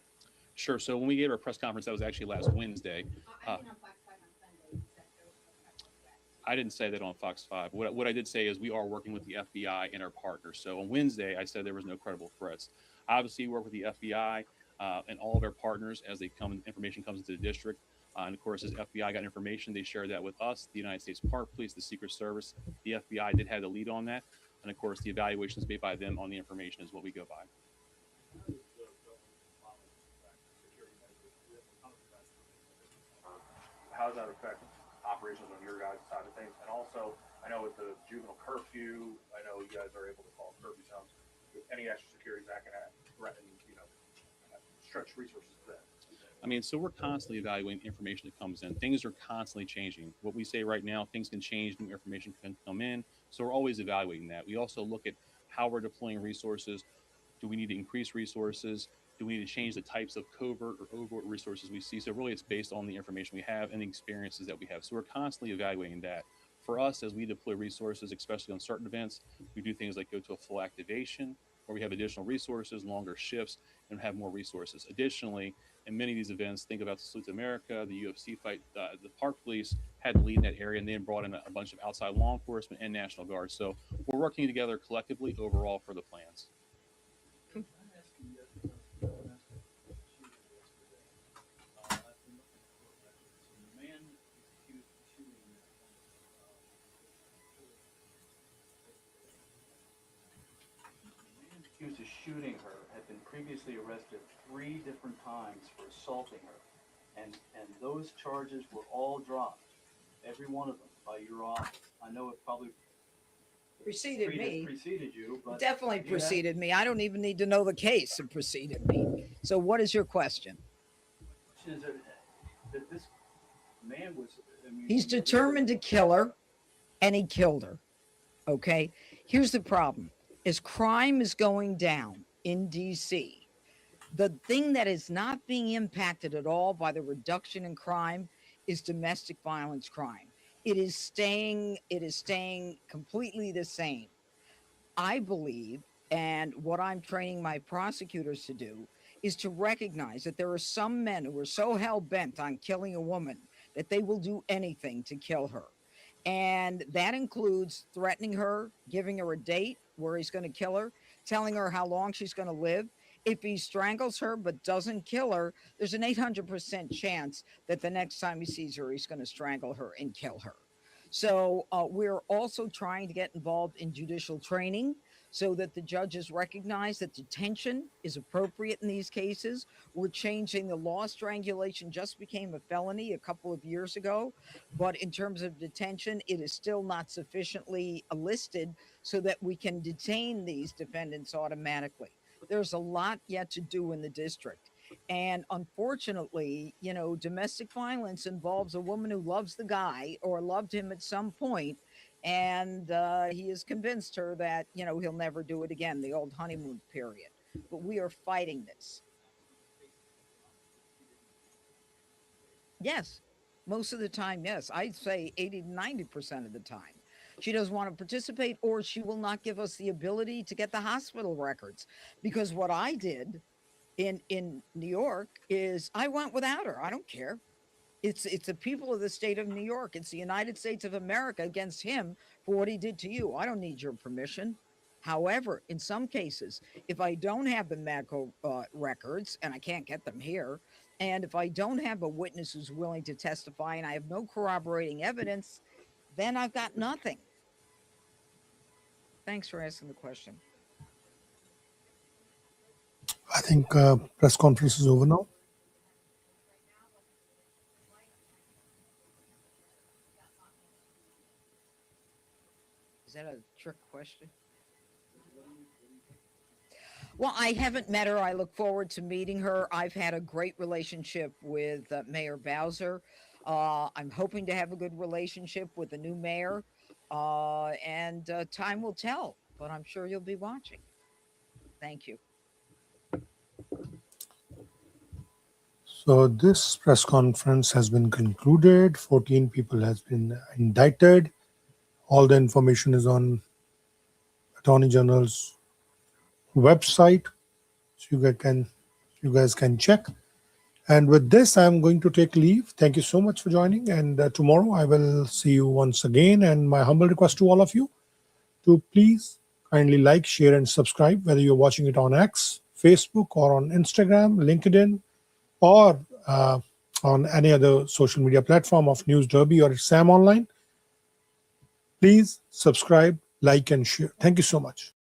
Sure. So when we gave our press conference, that was actually last Wednesday. I think on Fox 5 on Sunday you said there was no credible threat. I didn't say that on Fox 5. What I did say is we are working with the FBI and our partners. So on Wednesday, I said there was no credible threats. Obviously, we work with the FBI and all of our partners as information comes into the district. And of course, as FBI got information, they shared that with us, the United States Park Police, the Secret Service. The FBI did have the lead on that. And of course, the evaluations made by them on the information is what we go by. How does that affect operations on your guys' side of things? And also, I know with the juvenile curfew, I know you guys are able to call curfew zones. With any extra security, is that going to threaten, stretch resources there? I mean, so we're constantly evaluating information that comes in. Things are constantly changing. What we say right now, things can change, new information can come in. So we're always evaluating that. We also look at how we're deploying resources. Do we need to increase resources? Do we need to change the types of covert or overt resources we see? So really it's based on the information we have and the experiences that we have. So we're constantly evaluating that. For us, as we deploy resources, especially on certain events, we do things like go to a full activation where we have additional resources, longer shifts, and have more resources. Additionally, in many of these events, think about the Salute to America, the UFC fight, the Park Police had to lead in that area and then brought in a bunch of outside law enforcement and National Guard. So we're working together collectively overall for the plans. Accused of shooting her had been previously arrested 3 different times for assaulting her, and those charges were all dropped, every one of them, by your office. I know it probably Preceded me. Preceded you, but Definitely you preceded me. I don't even need to know the case. It preceded me. So what is your question? Is that this man was. I mean, He's determined to kill her, and he killed her. Okay. Here's the problem: as crime is going down in DC, the thing that is not being impacted at all by the reduction in crime is domestic violence crime. It is staying completely the same. I believe, and what I'm training my prosecutors to do, is to recognize that there are some men who are so hell bent on killing a woman that they will do anything to kill her. And that includes threatening her, giving her a date where he's going to kill her, telling her how long she's going to live. If he strangles her but doesn't kill her, there's an 800% chance that the next time he sees her, he's going to strangle her and kill her. So we're also trying to get involved in judicial training so that the judges recognize that detention is appropriate in these cases. We're changing the law. Strangulation just became a felony a couple of years ago, but in terms of detention, it is still not sufficiently listed so that we can detain these defendants automatically. There's a lot yet to do in the district. And unfortunately, you know, domestic violence involves a woman who loves the guy or loved him at some point, and he has convinced her that, you know, he'll never do it again, the old honeymoon period. But we are fighting this. Yes, most of the time, yes. I'd say 80 to 90% of the time. She doesn't want to participate, or she will not give us the ability to get the hospital records. Because what I did in New York is I went without her. I don't care. It's the people of the state of New York. It's the United States of America against him for what he did to you. I don't need your permission. However, in some cases, if I don't have the medical records and I can't get them here, and if I don't have a witness who's willing to testify and I have no corroborating evidence, then I've got nothing. Thanks for asking the question. I think press conference is over now. Is that a trick question? Well, I haven't met her. I look forward to meeting her. I've had a great relationship with Mayor Bowser. I'm hoping to have a good relationship with the new mayor, and time will tell, but I'm sure you'll be watching. Thank you. So this press conference has been concluded. 14 people has been indicted. All the information is on Attorney General's website, so you guys can check. And with this, I'm going to take leave. Thank you so much for joining. And tomorrow I will see you once again. And my humble request to all of you to please kindly like, share, and subscribe, whether you're watching it on X, Facebook, or on Instagram, LinkedIn, or on any other social media platform of News Derby or Sam Online. Please subscribe, like, and share. Thank you so much.